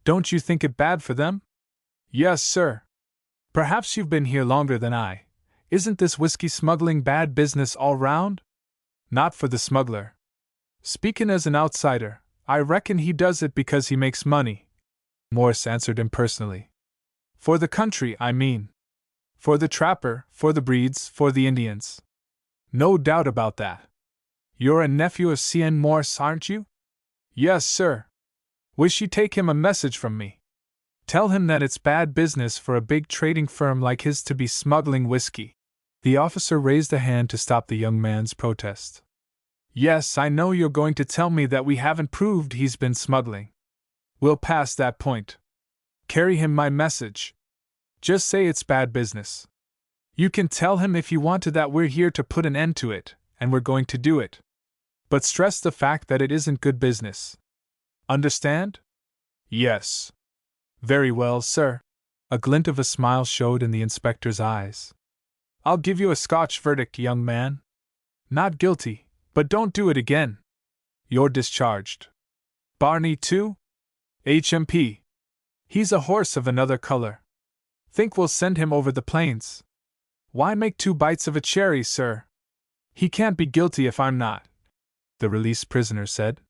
"Don't you think it bad for them?" "Yes, sir. Perhaps you've been here longer than I. Isn't this whiskey smuggling bad business all round?" "Not for the smuggler. Speakin' as an outsider, I reckon he does it because he makes money," Morse answered impersonally. "For the country, I mean. For the trapper, for the breeds, for the Indians. No doubt about that. You're a nephew of C.N. Morse, aren't you?" "Yes, sir." "Wish you'd take him a message from me. Tell him that it's bad business for a big trading firm like his to be smuggling whiskey." The officer raised a hand to stop the young man's protest. "Yes, I know you're going to tell me that we haven't proved he's been smuggling. We'll pass that point. Carry him my message. Just say it's bad business. You can tell him if you want to that we're here to put an end to it, and we're going to do it. But stress the fact that it isn't good business. Understand?" "Yes." "Very well, sir." A glint of a smile showed in the inspector's eyes. "I'll give you a Scotch verdict, young man. Not guilty, but don't do it again. You're discharged." "Barney, too?" "HMP. He's a horse of another color. Think we'll send him over the plains. Why make two bites of a cherry, sir? He can't be guilty if I'm not," the released prisoner said.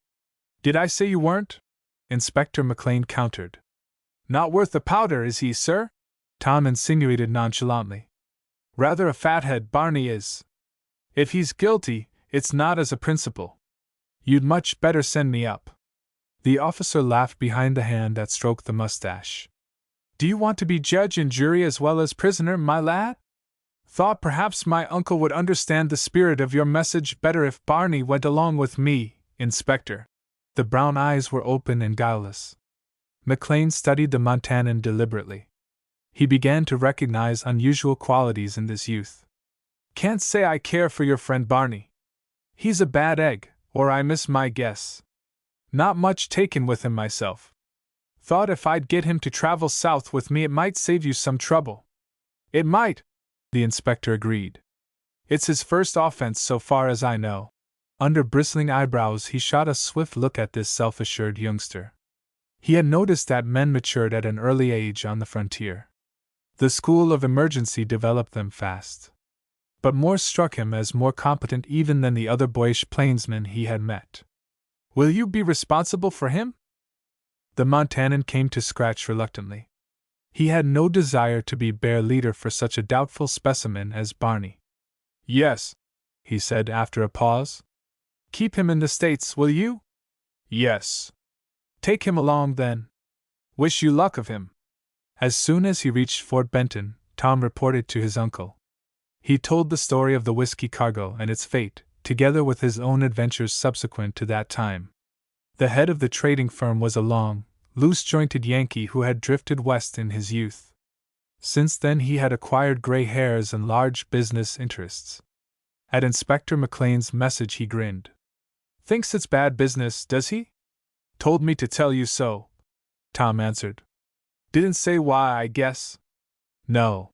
"Did I say you weren't?" Inspector McLean countered. "Not worth the powder, is he, sir?" Tom insinuated nonchalantly. "Rather a fathead, Barney is. If he's guilty, it's not as a principle. You'd much better send me up." The officer laughed behind the hand that stroked the mustache. "Do you want to be judge and jury as well as prisoner, my lad? Thought perhaps my uncle would understand the spirit of your message better if Barney went along with me, Inspector." The brown eyes were open and guileless. McLean studied the Montanan deliberately. He began to recognize unusual qualities in this youth. "Can't say I care for your friend Barney. He's a bad egg, or I miss my guess. Not much taken with him myself. Thought if I'd get him to travel south with me it might save you some trouble." "It might," the inspector agreed. "It's his first offense so far as I know." Under bristling eyebrows he shot a swift look at this self-assured youngster. He had noticed that men matured at an early age on the frontier. The school of emergency developed them fast. But Morse struck him as more competent even than the other boyish plainsmen he had met. "Will you be responsible for him?" The Montanan came to scratch reluctantly. He had no desire to be bear leader for such a doubtful specimen as Barney. "Yes," he said after a pause. "Keep him in the States, will you?" "Yes." "Take him along, then. Wish you luck of him." As soon as he reached Fort Benton, Tom reported to his uncle. He told the story of the whiskey cargo and its fate, together with his own adventures subsequent to that time. The head of the trading firm was a long, loose-jointed Yankee who had drifted west in his youth. Since then he had acquired gray hairs and large business interests. At Inspector McLean's message he grinned. "Thinks it's bad business, does he?" "Told me to tell you so," Tom answered. "Didn't say why, I guess." "No."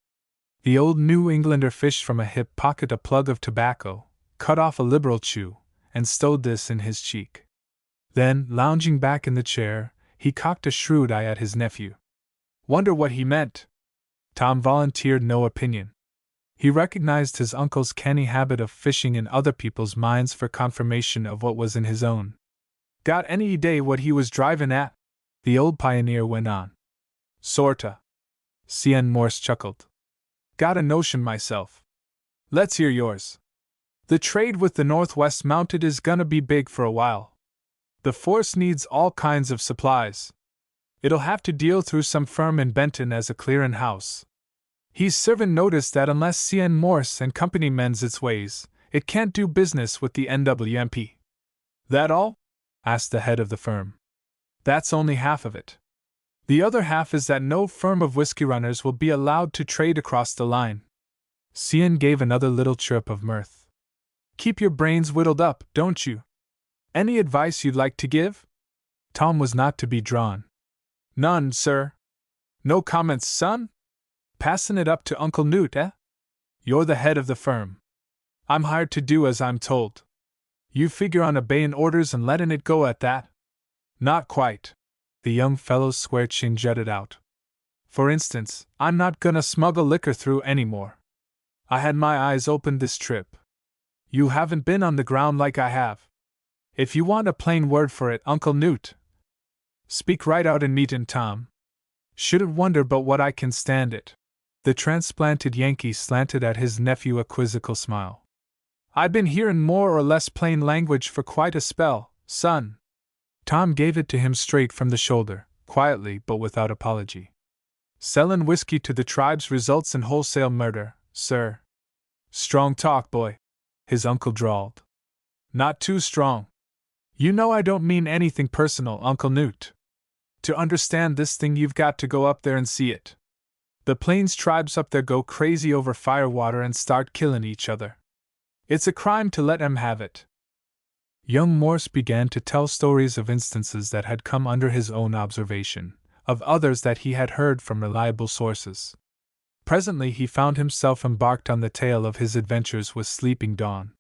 The old New Englander fished from a hip pocket a plug of tobacco, cut off a liberal chew, and stowed this in his cheek. Then, lounging back in the chair, he cocked a shrewd eye at his nephew. "Wonder what he meant." Tom volunteered no opinion. He recognized his uncle's canny habit of fishing in other people's minds for confirmation of what was in his own. "Got any idea what he was driving at?" the old pioneer went on. "Sorta." C.N. Morse chuckled. "Got a notion myself. Let's hear yours." "The trade with the Northwest Mounted is gonna be big for a while. The force needs all kinds of supplies. It'll have to deal through some firm in Benton as a clearin' house. He's serving notice that unless C.N. Morse and Company mends its ways, it can't do business with the NWMP." "That all?" asked the head of the firm. "That's only half of it. The other half is that no firm of whiskey runners will be allowed to trade across the line." C.N. gave another little chirp of mirth. "Keep your brains whittled up, don't you? Any advice you'd like to give?" Tom was not to be drawn. "None, sir." "No comments, son? Passing it up to Uncle Newt, eh? You're the head of the firm. I'm hired to do as I'm told. You figure on obeying orders and letting it go at that?" "Not quite." The young fellow's square chin jutted out. "For instance, I'm not gonna smuggle liquor through anymore. I had my eyes opened this trip. You haven't been on the ground like I have. If you want a plain word for it, Uncle Newt, speak right out and meet him, Tom. Shouldn't wonder but what I can stand it." The transplanted Yankee slanted at his nephew a quizzical smile. "I've been hearin' more or less plain language for quite a spell, son." Tom gave it to him straight from the shoulder, quietly but without apology. "Sellin' whiskey to the tribes results in wholesale murder, sir." "Strong talk, boy," his uncle drawled. "Not too strong. You know I don't mean anything personal, Uncle Newt. To understand this thing you've got to go up there and see it. The Plains tribes up there go crazy over firewater and start killin' each other. It's a crime to let 'em have it." Young Morse began to tell stories of instances that had come under his own observation, of others that he had heard from reliable sources. Presently he found himself embarked on the tale of his adventures with Sleeping Dawn.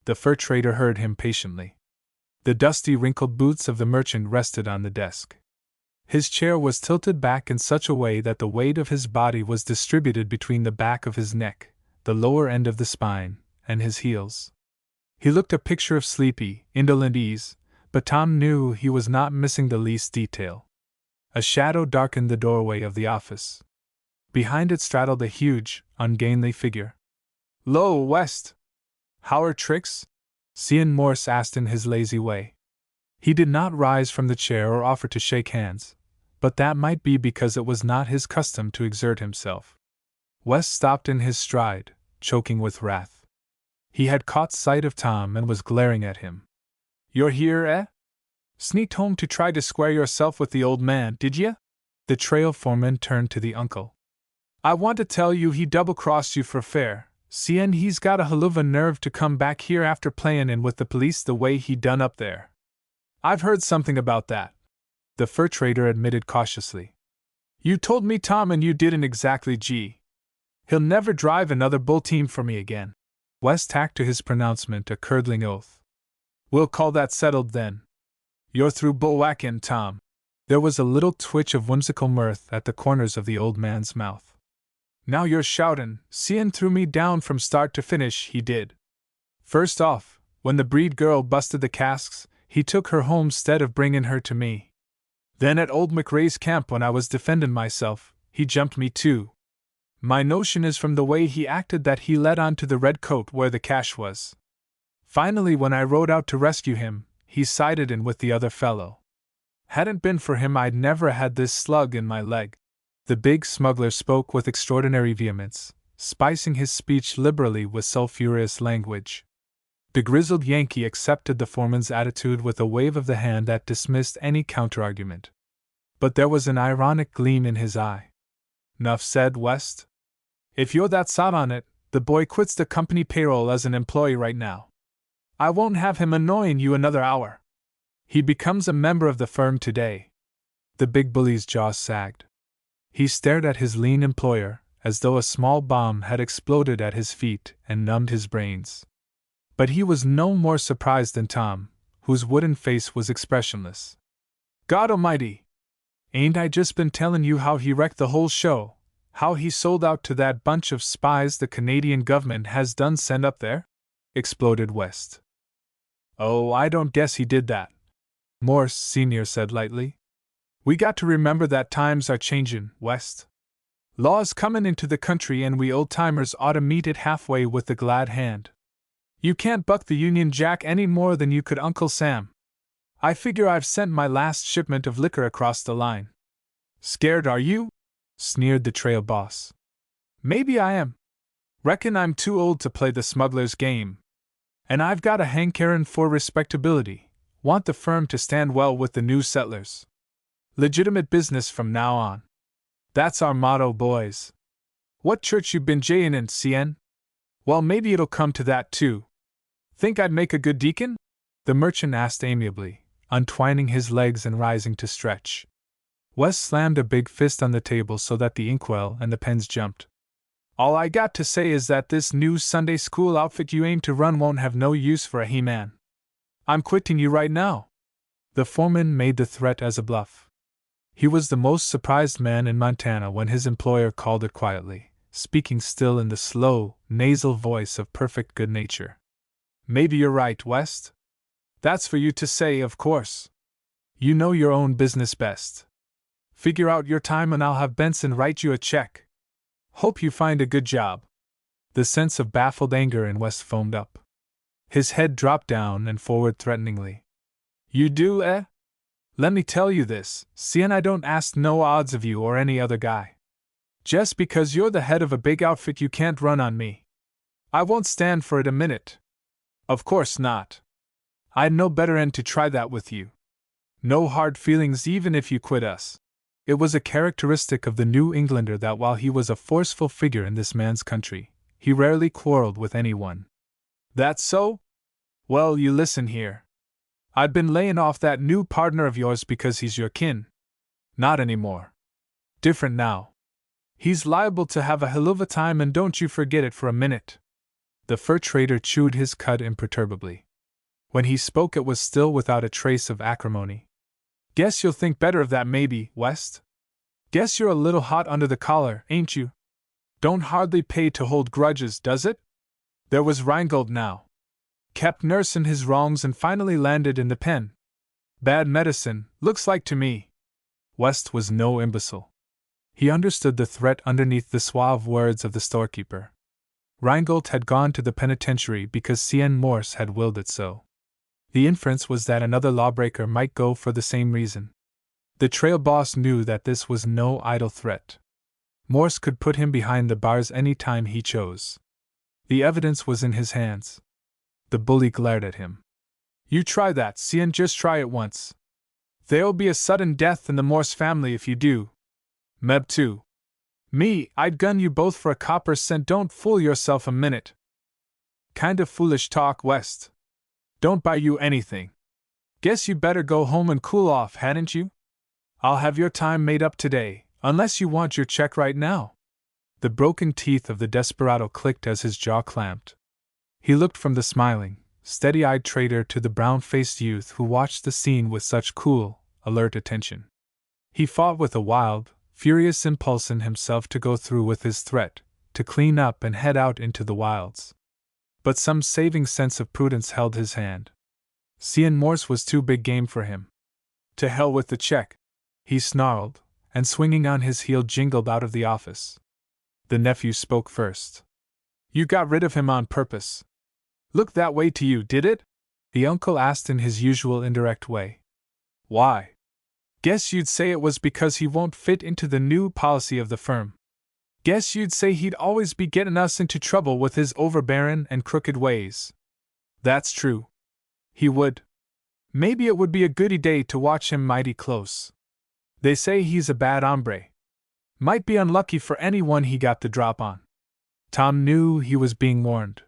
The fur trader heard him patiently. The dusty, wrinkled boots of the merchant rested on the desk. His chair was tilted back in such a way that the weight of his body was distributed between the back of his neck, the lower end of the spine, and his heels. He looked a picture of sleepy, indolent ease, but Tom knew he was not missing the least detail. A shadow darkened the doorway of the office. Behind it straddled a huge, ungainly figure. "'Lo, West! How are tricks?" C.N. Morse asked in his lazy way. He did not rise from the chair or offer to shake hands, but that might be because it was not his custom to exert himself. West stopped in his stride, choking with wrath. He had caught sight of Tom and was glaring at him. "You're here, eh? Sneaked home to try to square yourself with the old man, did ye?" The trail foreman turned to the uncle. "I want to tell you he double-crossed you for fair, seein' he's got a helluva nerve to come back here after playin' in with the police the way he done up there." "I've heard something about that," the fur trader admitted cautiously. "You told me, Tom, and you didn't exactly gee. He'll never drive another bull team for me again." West tacked to his pronouncement a curdling oath. "We'll call that settled then. You're through bullwhackin', Tom." There was a little twitch of whimsical mirth at the corners of the old man's mouth. "Now you're shoutin', seein' threw me down from start to finish, he did. First off, when the breed girl busted the casks, he took her home 'stead of bringin' her to me. Then at old McRae's camp when I was defendin' myself, he jumped me too. My notion is from the way he acted that he led on to the red coat where the cache was. Finally, when I rode out to rescue him, he sided in with the other fellow. Hadn't been for him I'd never had this slug in my leg." The big smuggler spoke with extraordinary vehemence, spicing his speech liberally with sulphurous language. The grizzled Yankee accepted the foreman's attitude with a wave of the hand that dismissed any counterargument. But there was an ironic gleam in his eye. "'Nuff said, West. If you're that sot on it, the boy quits the company payroll as an employee right now. I won't have him annoying you another hour. He becomes a member of the firm today." The big bully's jaw sagged. He stared at his lean employer, as though a small bomb had exploded at his feet and numbed his brains. But he was no more surprised than Tom, whose wooden face was expressionless. "God Almighty! Ain't I just been tellin' you how he wrecked the whole show, How he sold out to that bunch of spies the Canadian government has done send up there? Exploded West. Oh, I don't guess he did that, Morse Sr. said lightly. We got to remember that times are changin', West. Law's comin' into the country and we old-timers ought to meet it halfway with the glad hand. You can't buck the Union Jack any more than you could Uncle Sam. I figure I've sent my last shipment of liquor across the line. Scared are you? Sneered the trail boss. Maybe I am. Reckon I'm too old to play the smuggler's game. And I've got a hankerin' for respectability, want the firm to stand well with the new settlers. Legitimate business from now on. That's our motto, boys. What church you been jayin' in, CN? Well, maybe it'll come to that too. Think I'd make a good deacon? The merchant asked amiably, untwining his legs and rising to stretch. West slammed a big fist on the table so that the inkwell and the pens jumped. All I got to say is that this new Sunday school outfit you aim to run won't have no use for a he-man. I'm quitting you right now. The foreman made the threat as a bluff. He was the most surprised man in Montana when his employer called it quietly, speaking still in the slow, nasal voice of perfect good nature. Maybe you're right, West. That's for you to say, of course. You know your own business best. Figure out your time and I'll have Benson write you a check. Hope you find a good job. The sense of baffled anger in West foamed up. His head dropped down and forward threateningly. You do, eh? Let me tell you this, seein' I don't ask no odds of you or any other guy. Just because you're the head of a big outfit you can't run on me. I won't stand for it a minute. Of course not. I'd no better end to try that with you. No hard feelings even if you quit us. It was a characteristic of the New Englander that while he was a forceful figure in this man's country, he rarely quarreled with anyone. That's so? Well, you listen here. I'd been layin' off that new partner of yours because he's your kin. Not anymore. Different now. He's liable to have a hell of a time and don't you forget it for a minute. The fur trader chewed his cud imperturbably. When he spoke it was still without a trace of acrimony. Guess you'll think better of that maybe, West. Guess you're a little hot under the collar, ain't you? Don't hardly pay to hold grudges, does it? There was Reingold now. Kept nursin' his wrongs and finally landed in the pen. Bad medicine, looks like to me. West was no imbecile. He understood the threat underneath the suave words of the storekeeper. Reingold had gone to the penitentiary because C.N. Morse had willed it so. The inference was that another lawbreaker might go for the same reason. The trail boss knew that this was no idle threat. Morse could put him behind the bars any time he chose. The evidence was in his hands. The bully glared at him. You try that, CN, just try it once. There'll be a sudden death in the Morse family if you do. Meb too. Me, I'd gun you both for a copper cent. Don't fool yourself a minute. Kind of foolish talk, West. Don't buy you anything. Guess you better go home and cool off, hadn't you? I'll have your time made up today, unless you want your check right now. The broken teeth of the desperado clicked as his jaw clamped. He looked from the smiling, steady-eyed trader to the brown-faced youth who watched the scene with such cool, alert attention. He fought with a wild, furious impulse in himself to go through with his threat, to clean up and head out into the wilds. But some saving sense of prudence held his hand. C.N. Morse was too big game for him. To hell with the check, he snarled, and swinging on his heel jingled out of the office. The nephew spoke first. You got rid of him on purpose. Looked that way to you, did it? The uncle asked in his usual indirect way. Why? Guess you'd say it was because he won't fit into the new policy of the firm. Guess you'd say he'd always be getting us into trouble with his overbearin' and crooked ways. That's true. He would. Maybe it would be a goody day to watch him mighty close. They say he's a bad hombre. Might be unlucky for anyone he got the drop on. Tom knew he was being warned.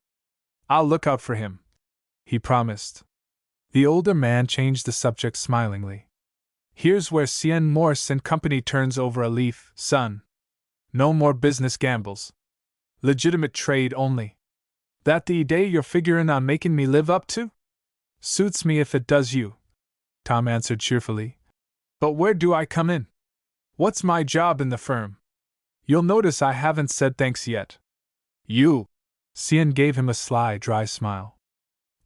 I'll look out for him, he promised. The older man changed the subject smilingly. Here's where C.N. Morse and Company turns over a leaf, son. No more business gambles. Legitimate trade only. That the day you're figuring on making me live up to? Suits me if it does you, Tom answered cheerfully. But where do I come in? What's my job in the firm? You'll notice I haven't said thanks yet. You. Cian gave him a sly, dry smile.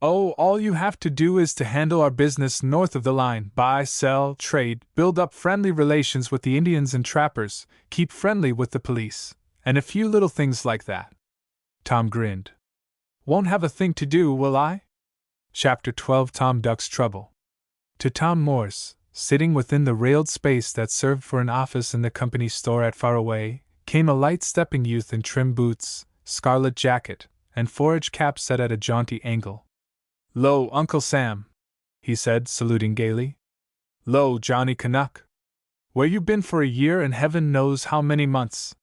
Oh, all you have to do is to handle our business north of the line, buy, sell, trade, build up friendly relations with the Indians and trappers, keep friendly with the police, and a few little things like that. Tom grinned. Won't have a thing to do, will I? Chapter 12. Tom Ducks Trouble. To Tom Morse, sitting within the railed space that served for an office in the company store at Faraway, came a light-stepping youth in trim boots, scarlet jacket, and forage cap set at a jaunty angle. "Lo, Uncle Sam," he said, saluting gaily. "Lo, Johnny Canuck. Where you been for a year and heaven knows how many months?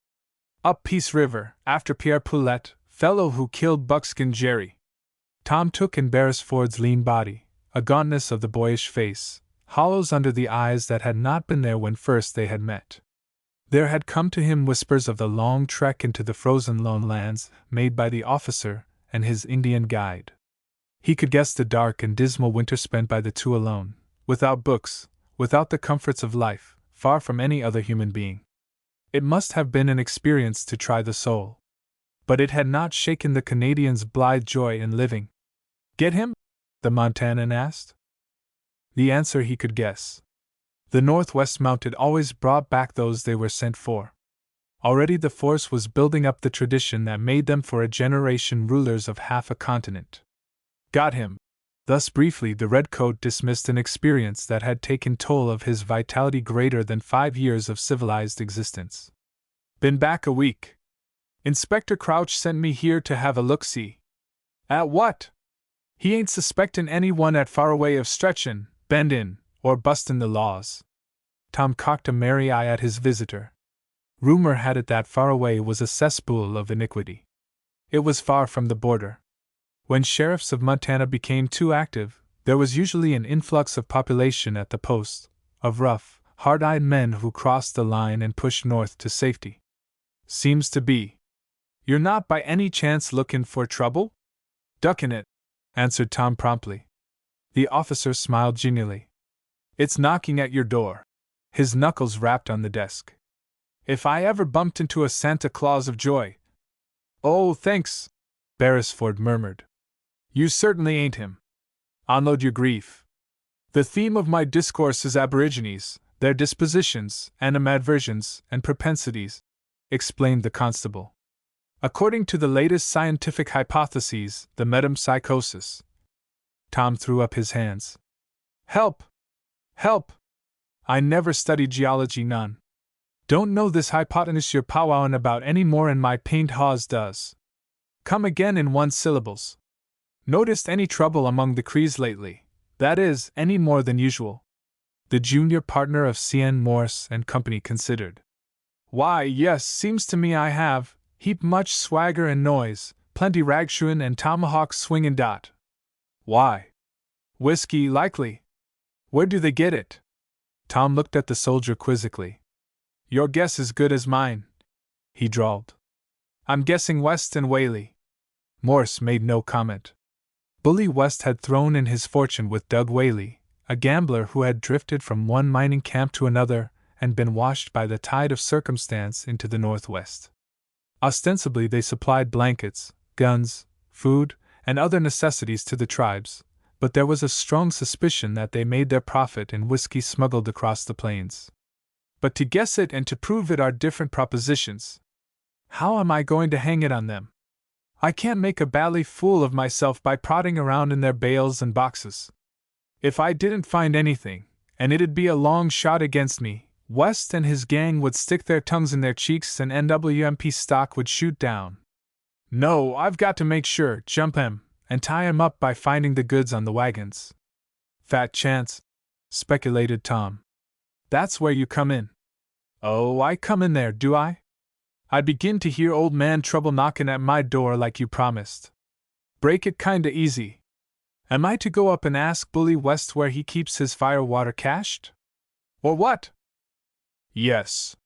Up Peace River, after Pierre Poulet, fellow who killed Buckskin Jerry." Tom took in Beresford's lean body, a gauntness of the boyish face, hollows under the eyes that had not been there when first they had met. There had come to him whispers of the long trek into the frozen lone lands made by the officer and his Indian guide. He could guess the dark and dismal winter spent by the two alone, without books, without the comforts of life, far from any other human being. It must have been an experience to try the soul. But it had not shaken the Canadian's blithe joy in living. "Get him?" the Montanan asked. The answer he could guess. The Northwest Mounted always brought back those they were sent for. Already the force was building up the tradition that made them for a generation rulers of half a continent. Got him. Thus briefly the redcoat dismissed an experience that had taken toll of his vitality greater than 5 years of civilized existence. Been back a week. Inspector Crouch sent me here to have a look-see. At what? He ain't suspectin' anyone at Faraway of stretchin', bendin', or bustin' the laws. Tom cocked a merry eye at his visitor. Rumor had it that Faraway was a cesspool of iniquity. It was far from the border. When sheriffs of Montana became too active, there was usually an influx of population at the post, of rough, hard-eyed men who crossed the line and pushed north to safety. Seems to be. You're not by any chance lookin' for trouble? Duckin' it, answered Tom promptly. The officer smiled genially. It's knocking at your door. His knuckles rapped on the desk. If I ever bumped into a Santa Claus of joy. Oh, thanks, Beresford murmured. You certainly ain't him. Unload your grief. The theme of my discourse is Aborigines, their dispositions, animadversions, and propensities, explained the constable. According to the latest scientific hypotheses, the metempsychosis. Tom threw up his hands. Help! Help! I never studied geology none. Don't know this hypotenuse you're powwowin' about any more'n my paint hawse does. Come again in one syllables. Noticed any trouble among the Crees lately? That is, any more than usual? The junior partner of C.N. Morse and Company considered. Why, yes, seems to me I have. Heap much swagger and noise, plenty ragshoein' and tomahawk swingin' dot. Why? Whiskey, likely. Where do they get it? Tom looked at the soldier quizzically. Your guess is good as mine, he drawled. I'm guessing West and Whaley. Morse made no comment. Bully West had thrown in his fortune with Doug Whaley, a gambler who had drifted from one mining camp to another and been washed by the tide of circumstance into the Northwest. Ostensibly they supplied blankets, guns, food, and other necessities to the tribes, but there was a strong suspicion that they made their profit in whiskey smuggled across the plains. But to guess it and to prove it are different propositions. How am I going to hang it on them? I can't make a bally fool of myself by prodding around in their bales and boxes. If I didn't find anything, and it'd be a long shot against me, West and his gang would stick their tongues in their cheeks and NWMP stock would shoot down. No, I've got to make sure, jump him, and tie him up by finding the goods on the wagons. Fat chance, speculated Tom. That's where you come in. Oh, I come in there, do I? I'd begin to hear old man Trouble knockin' at my door like you promised. Break it kinda easy. Am I to go up and ask Bully West where he keeps his firewater cached? Or what? Yes.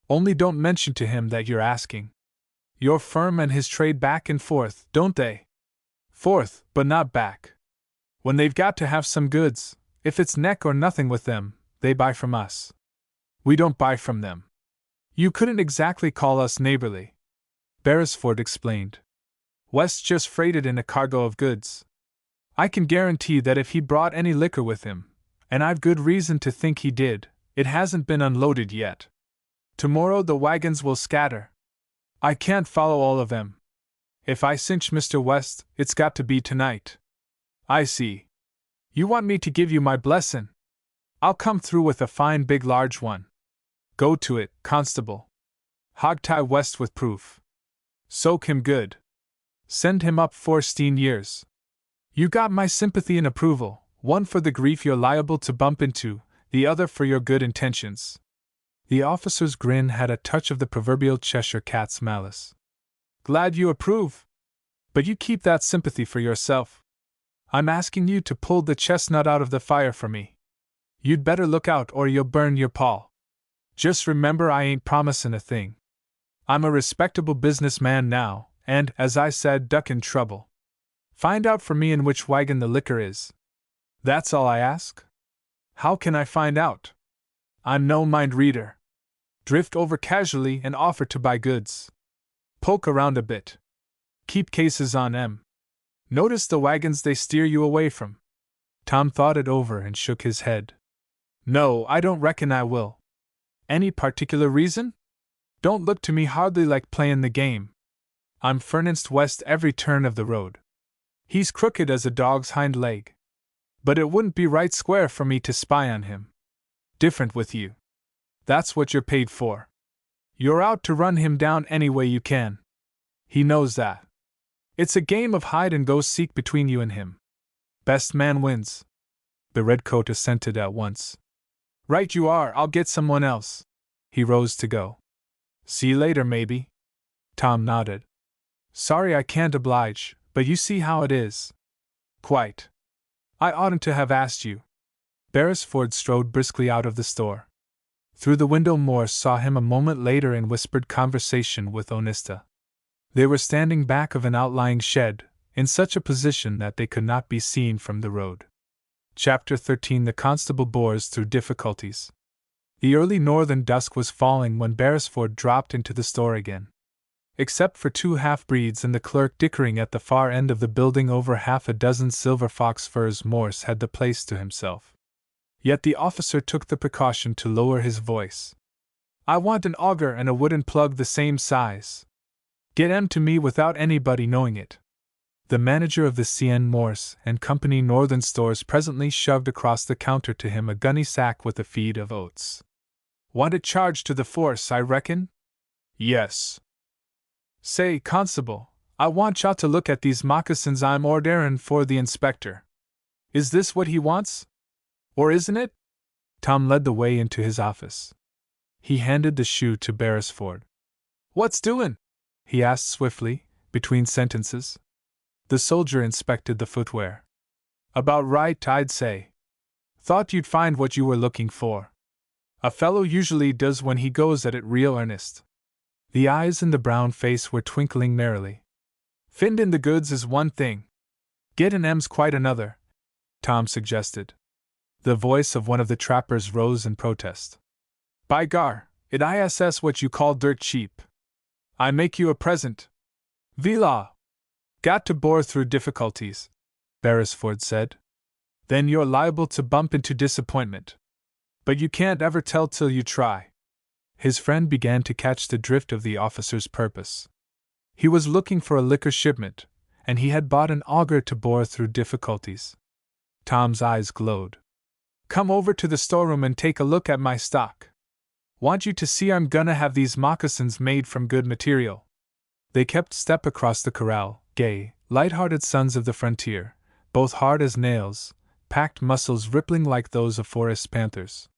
Only don't mention to him that you're asking. Your firm and his trade back and forth, don't they? Forth, but not back. When they've got to have some goods, if it's neck or nothing with them, they buy from us. We don't buy from them. You couldn't exactly call us neighborly, Beresford explained. West just freighted in a cargo of goods. I can guarantee that if he brought any liquor with him, and I've good reason to think he did, it hasn't been unloaded yet. Tomorrow the wagons will scatter. I can't follow all of them. If I cinch Mr. West, it's got to be tonight. I see. You want me to give you my blessin'? I'll come through with a fine big large one. Go to it, constable. Hog-tie West with proof. Soak him good. Send him up 14 years. You got my sympathy and approval, one for the grief you're liable to bump into, the other for your good intentions. The officer's grin had a touch of the proverbial Cheshire cat's malice. Glad you approve. But you keep that sympathy for yourself. I'm asking you to pull the chestnut out of the fire for me. You'd better look out or you'll burn your paw. Just remember I ain't promising a thing. I'm a respectable businessman now, and, as I said, duckin' trouble. Find out for me in which wagon the liquor is. That's all I ask. How can I find out? I'm no mind reader. Drift over casually and offer to buy goods. Poke around a bit. Keep cases on 'em. Notice the wagons they steer you away from. Tom thought it over and shook his head. No, I don't reckon I will. Any particular reason? Don't look to me hardly like playin' the game. I'm furnanced West every turn of the road. He's crooked as a dog's hind leg. But it wouldn't be right square for me to spy on him. Different with you. That's what you're paid for. You're out to run him down any way you can. He knows that. It's a game of hide-and-go-seek between you and him. Best man wins. The redcoat assented at once. Right you are, I'll get someone else. He rose to go. See you later, maybe. Tom nodded. Sorry I can't oblige, but you see how it is. Quite. I oughtn't to have asked you. Beresford strode briskly out of the store. Through the window Morse saw him a moment later in whispered conversation with Onista. They were standing back of an outlying shed, in such a position that they could not be seen from the road. Chapter 13 The constable bores through difficulties. The early northern dusk was falling when Beresford dropped into the store again. Except for 2 half-breeds and the clerk dickering at the far end of the building over half a dozen silver fox furs, Morse had the place to himself. Yet the officer took the precaution to lower his voice. I want an auger and a wooden plug the same size. Get 'em to me without anybody knowing it. The manager of the C.N. Morse and Company Northern Stores presently shoved across the counter to him a gunny sack with a feed of oats. Want it charged to the force, I reckon? Yes. Say, constable, I want y'all to look at these moccasins I'm orderin' for the inspector. Is this what he wants? Or isn't it? Tom led the way into his office. He handed the shoe to Beresford. What's doin'? He asked swiftly, between sentences. The soldier inspected the footwear. About right, I'd say. Thought you'd find what you were looking for. A fellow usually does when he goes at it real earnest. The eyes in the brown face were twinkling merrily. Findin' the goods is one thing. Gettin' 'em's quite another, Tom suggested. The voice of one of the trappers rose in protest. By gar, it is what you call dirt cheap. I make you a present. Vila! Got to bore through difficulties, Beresford said. Then you're liable to bump into disappointment. But you can't ever tell till you try. His friend began to catch the drift of the officer's purpose. He was looking for a liquor shipment, and he had bought an auger to bore through difficulties. Tom's eyes glowed. Come over to the storeroom and take a look at my stock. Want you to see I'm gonna have these moccasins made from good material. They kept step across the corral, gay, light-hearted sons of the frontier, both hard as nails, packed muscles rippling like those of forest panthers.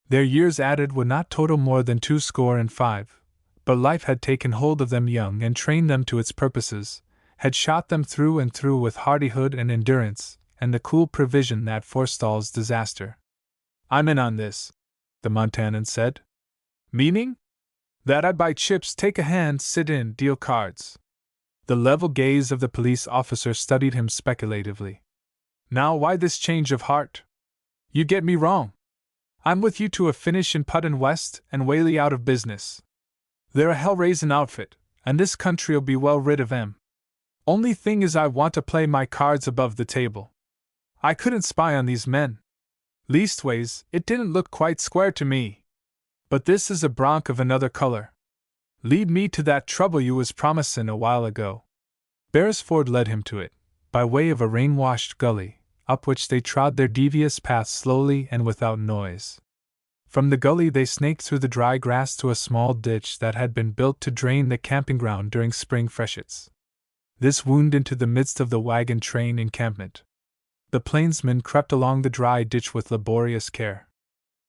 Their years added would not total more than 25, but life had taken hold of them young and trained them to its purposes, had shot them through and through with hardihood and endurance, and the cool prevision that forestalls disaster. I'm in on this, the Montanan said. Meaning? That I'd buy chips, take a hand, sit in, deal cards. The level gaze of the police officer studied him speculatively. Now why this change of heart? You get me wrong. I'm with you to a finish in Puttin West and Whaley out of business, They're a hell-raising outfit, and this country'll be well rid of 'em. Only thing is I want to play my cards above the table. I couldn't spy on these men. Leastways, it didn't look quite square to me. But this is a bronc of another color. Lead me to that trouble you was promisin' a while ago." Beresford led him to it, by way of a rain-washed gully, up which they trod their devious path slowly and without noise. From the gully they snaked through the dry grass to a small ditch that had been built to drain the camping ground during spring freshets. This wound into the midst of the wagon train encampment. The plainsmen crept along the dry ditch with laborious care.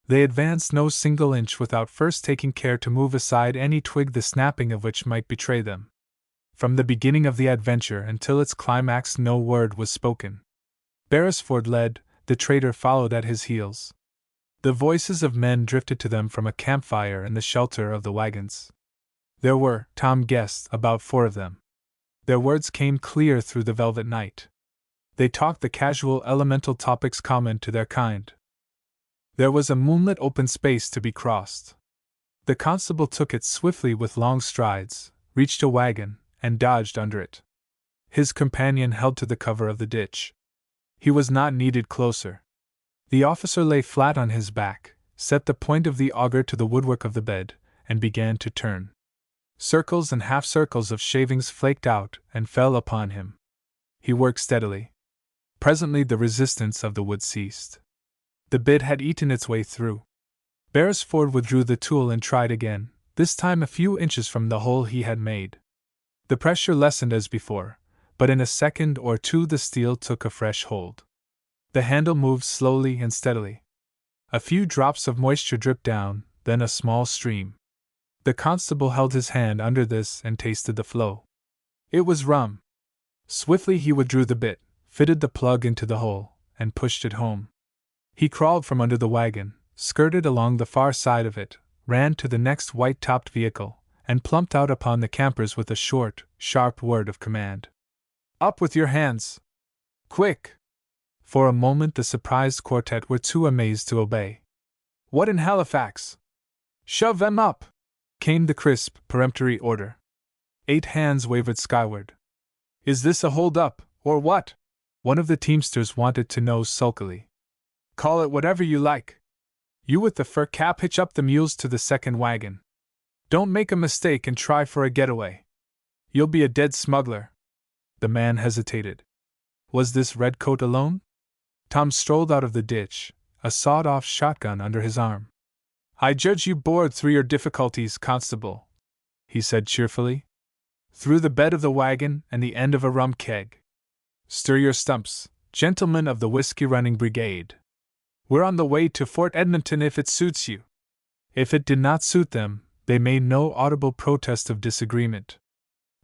They advanced no single inch without first taking care to move aside any twig the snapping of which might betray them. From the beginning of the adventure until its climax no word was spoken. Beresford led, the trader followed at his heels. The voices of men drifted to them from a campfire in the shelter of the wagons. There were, Tom guessed, about 4 of them. Their words came clear through the velvet night. They talked the casual elemental topics common to their kind. There was a moonlit open space to be crossed. The constable took it swiftly with long strides, reached a wagon, and dodged under it. His companion held to the cover of the ditch. He was not needed closer. The officer lay flat on his back, set the point of the auger to the woodwork of the bed, and began to turn. Circles and half-circles of shavings flaked out and fell upon him. He worked steadily. Presently the resistance of the wood ceased. The bit had eaten its way through. Beresford withdrew the tool and tried again, this time a few inches from the hole he had made. The pressure lessened as before, but in a second or two the steel took a fresh hold. The handle moved slowly and steadily. A few drops of moisture dripped down, then a small stream. The constable held his hand under this and tasted the flow. It was rum. Swiftly he withdrew the bit, fitted the plug into the hole, and pushed it home. He crawled from under the wagon, skirted along the far side of it, ran to the next white-topped vehicle, and plumped out upon the campers with a short, sharp word of command. "Up with your hands! Quick!" For a moment the surprised quartet were too amazed to obey. "What in Halifax?" "Shove them up!" came the crisp, peremptory order. 8 hands wavered skyward. "Is this a hold-up, or what?" one of the teamsters wanted to know sulkily. "Call it whatever you like. You with the fur cap hitch up the mules to the second wagon. Don't make a mistake and try for a getaway. You'll be a dead smuggler." The man hesitated. Was this redcoat alone? Tom strolled out of the ditch, a sawed-off shotgun under his arm. "I judge you bored through your difficulties, constable," he said cheerfully. "Through the bed of the wagon and the end of a rum keg. Stir your stumps, gentlemen of the whiskey-running brigade. We're on the way to Fort Edmonton if it suits you." If it did not suit them, they made no audible protest of disagreement.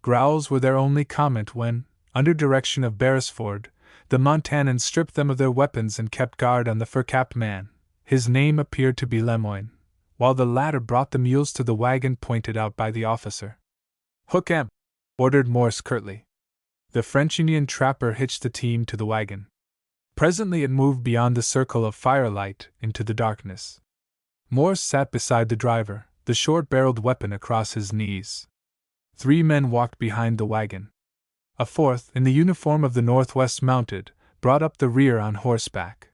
Growls were their only comment when, under direction of Beresford, the Montanans stripped them of their weapons and kept guard on the fur-capped man. His name appeared to be Lemoyne, while the latter brought the mules to the wagon pointed out by the officer. "Hook 'em!" ordered Morse curtly. The French Indian trapper hitched the team to the wagon. Presently it moved beyond the circle of firelight into the darkness. Morse sat beside the driver, the short-barreled weapon across his knees. 3 men walked behind the wagon. A 4th, in the uniform of the Northwest Mounted, brought up the rear on horseback.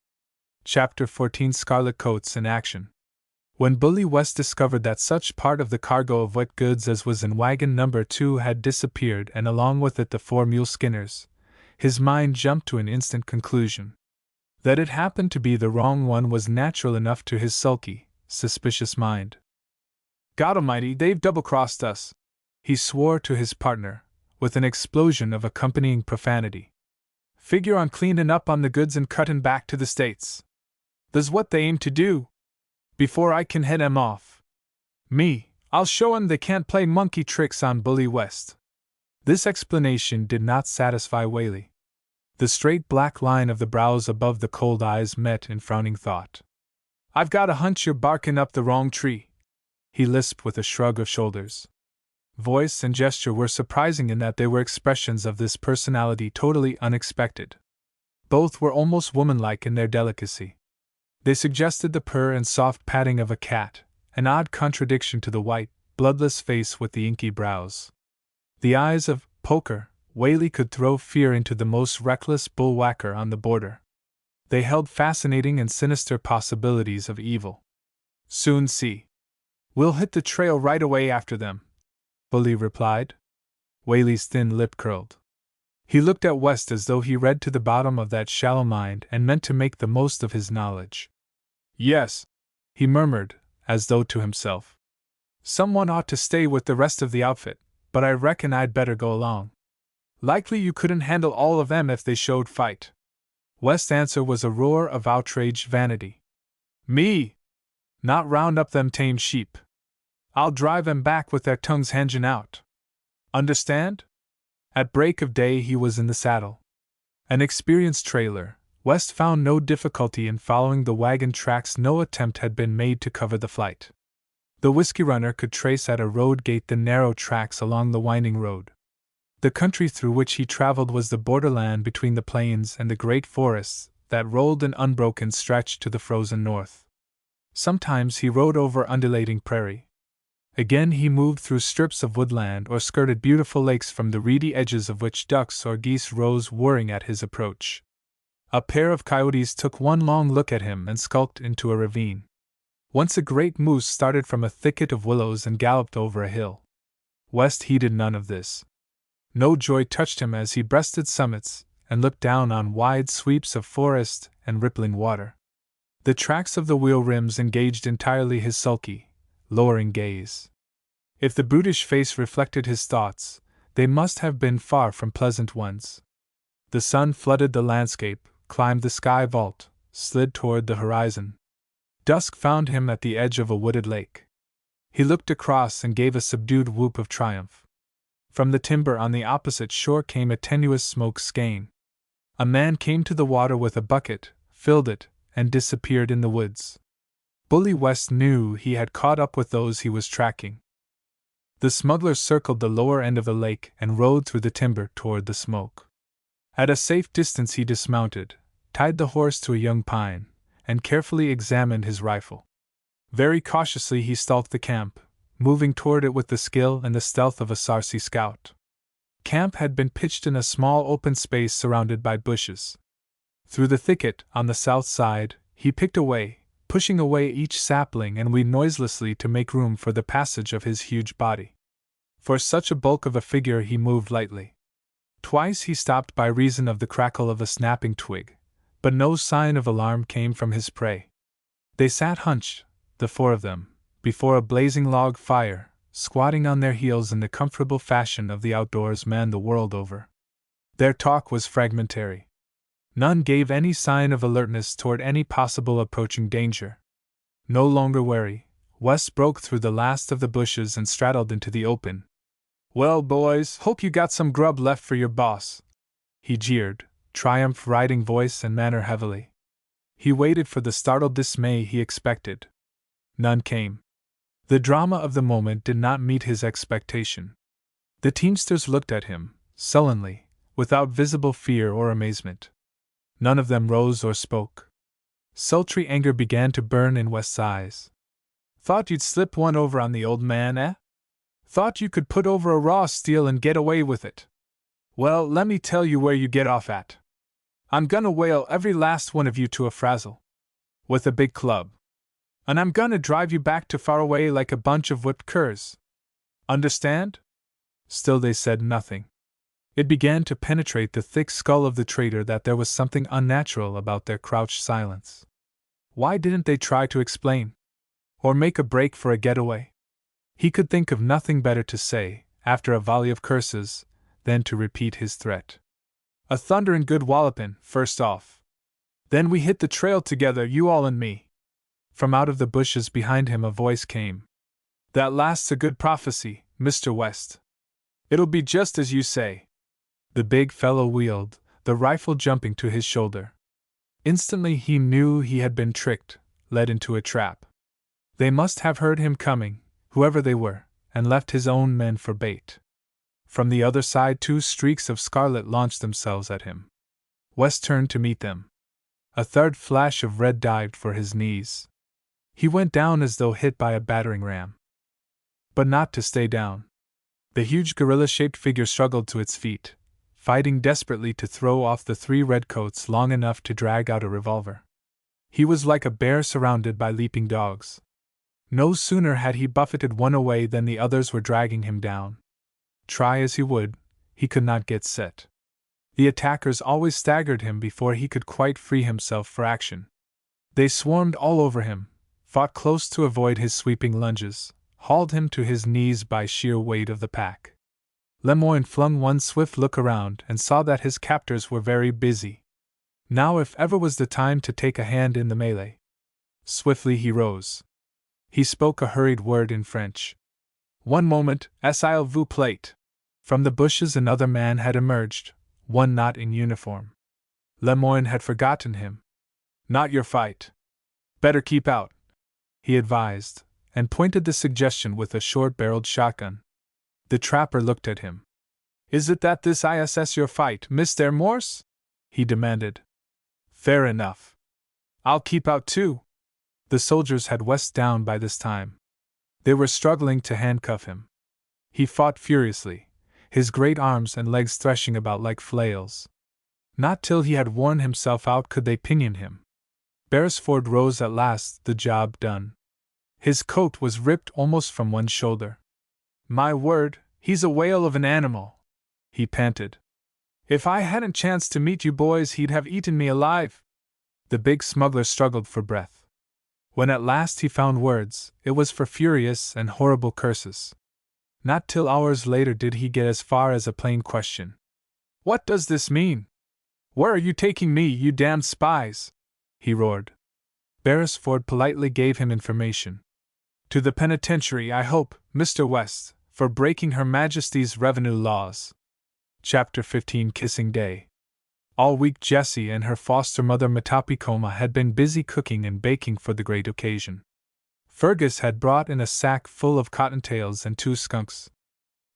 Chapter 14: Scarlet Coats in Action. When Bully West discovered that such part of the cargo of wet goods as was in wagon number 2 had disappeared and along with it the 4 mule skinners, his mind jumped to an instant conclusion. That it happened to be the wrong one was natural enough to his sulky, suspicious mind. "God Almighty, they've double-crossed us!" he swore to his partner, with an explosion of accompanying profanity. "Figure on cleanin' up on the goods and cuttin' back to the States. That's what they aim to do. Before I can head 'em off. Me, I'll show 'em they can't play monkey tricks on Bully West." This explanation did not satisfy Whaley. The straight black line of the brows above the cold eyes met in frowning thought. "I've got a hunch you're barkin' up the wrong tree," he lisped with a shrug of shoulders. Voice and gesture were surprising in that they were expressions of this personality totally unexpected. Both were almost womanlike in their delicacy. They suggested the purr and soft patting of a cat, an odd contradiction to the white, bloodless face with the inky brows. The eyes of Poker Whaley could throw fear into the most reckless bullwhacker on the border. They held fascinating and sinister possibilities of evil. Soon see. We'll hit the trail right away after them, Bully replied. Whaley's thin lip curled. He looked at West as though he read to the bottom of that shallow mind and meant to make the most of his knowledge. Yes, he murmured, as though to himself. Someone ought to stay with the rest of the outfit, but I reckon I'd better go along. Likely you couldn't handle all of them if they showed fight. West's answer was a roar of outraged vanity. Me? Not round up them tame sheep. I'll drive 'em back with their tongues hanging out. Understand? At break of day he was in the saddle. An experienced trailer, West found no difficulty in following the wagon tracks. No attempt had been made to cover the flight. The whiskey runner could trace at a road gate the narrow tracks along the winding road. The country through which he traveled was the borderland between the plains and the great forests that rolled in unbroken stretch to the frozen north. Sometimes he rode over undulating prairie. Again he moved through strips of woodland or skirted beautiful lakes from the reedy edges of which ducks or geese rose whirring at his approach. A pair of coyotes took one long look at him and skulked into a ravine. Once a great moose started from a thicket of willows and galloped over a hill. West heeded none of this. No joy touched him as he breasted summits and looked down on wide sweeps of forest and rippling water. The tracks of the wheel rims engaged entirely his sulky, lowering gaze. If the brutish face reflected his thoughts, they must have been far from pleasant ones. The sun flooded the landscape, climbed the sky vault, slid toward the horizon. Dusk found him at the edge of a wooded lake. He looked across and gave a subdued whoop of triumph. From the timber on the opposite shore came a tenuous smoke skein. A man came to the water with a bucket, filled it, and disappeared in the woods. Bully West knew he had caught up with those he was tracking. The smuggler circled the lower end of the lake and rode through the timber toward the smoke. At a safe distance he dismounted, tied the horse to a young pine, and carefully examined his rifle. Very cautiously he stalked the camp, moving toward it with the skill and the stealth of a Sarsi scout. Camp had been pitched in a small open space surrounded by bushes. Through the thicket, on the south side, he picked away, pushing away each sapling and weed noiselessly to make room for the passage of his huge body. For such a bulk of a figure he moved lightly. Twice he stopped by reason of the crackle of a snapping twig, but no sign of alarm came from his prey. They sat hunched, the four of them, before a blazing log fire, squatting on their heels in the comfortable fashion of the outdoors man the world over. Their talk was fragmentary. None gave any sign of alertness toward any possible approaching danger. No longer wary, West broke through the last of the bushes and straddled into the open. "Well, boys, hope you got some grub left for your boss," he jeered, triumph riding voice and manner heavily. He waited for the startled dismay he expected. None came. The drama of the moment did not meet his expectation. The teamsters looked at him, sullenly, without visible fear or amazement. None of them rose or spoke. Sultry anger began to burn in West's eyes. "Thought you'd slip one over on the old man, eh? Thought you could put over a raw steal and get away with it? Well, let me tell you where you get off at. I'm gonna whale every last one of you to a frazzle. With a big club. And I'm gonna drive you back to far away like a bunch of whipped curs. Understand?" Still they said nothing. It began to penetrate the thick skull of the traitor that there was something unnatural about their crouched silence. Why didn't they try to explain? Or make a break for a getaway? He could think of nothing better to say, after a volley of curses, than to repeat his threat. "A thunderin' good wallopin', first off. Then we hit the trail together, you all and me." From out of the bushes behind him a voice came. "That last's a good prophecy, Mr. West. It'll be just as you say." The big fellow wheeled, the rifle jumping to his shoulder. Instantly he knew he had been tricked, led into a trap. They must have heard him coming, whoever they were, and left his own men for bait. From the other side 2 streaks of scarlet launched themselves at him. West turned to meet them. A third flash of red dived for his knees. He went down as though hit by a battering ram. but not to stay down. The huge gorilla-shaped figure struggled to its feet, fighting desperately to throw off the three redcoats long enough to drag out a revolver. He was like a bear surrounded by leaping dogs. No sooner had he buffeted one away than the others were dragging him down. Try as he would, he could not get set. The attackers always staggered him before he could quite free himself for action. They swarmed all over him, fought close to avoid his sweeping lunges, hauled him to his knees by sheer weight of the pack. Lemoyne flung one swift look around and saw that his captors were very busy. Now if ever was the time to take a hand in the melee. Swiftly he rose. He spoke a hurried word in French. "One moment, s'il vous plaît." From the bushes another man had emerged, one not in uniform. Lemoyne had forgotten him. "Not your fight. Better keep out," he advised, and pointed the suggestion with a short-barreled shotgun. The trapper looked at him. "Is it that this is your fight, Mr. Morse?" he demanded. "Fair enough. I'll keep out too." The soldiers had West down by this time. They were struggling to handcuff him. He fought furiously, his great arms and legs threshing about like flails. Not till he had worn himself out could they pinion him. Beresford rose at last, the job done. His coat was ripped almost from one shoulder. "My word, he's a whale of an animal," he panted. "If I hadn't chanced to meet you boys, he'd have eaten me alive." The big smuggler struggled for breath. When at last he found words, it was for furious and horrible curses. Not till hours later did he get as far as a plain question. "What does this mean? Where are you taking me, you damned spies?" he roared. Beresford politely gave him information. "To the penitentiary, I hope, Mr. West, for breaking Her Majesty's revenue laws." Chapter 15 Kissing Day. All week Jessie and her foster mother Matapikoma had been busy cooking and baking for the great occasion. Fergus had brought in a sack full of cottontails and 2 skunks.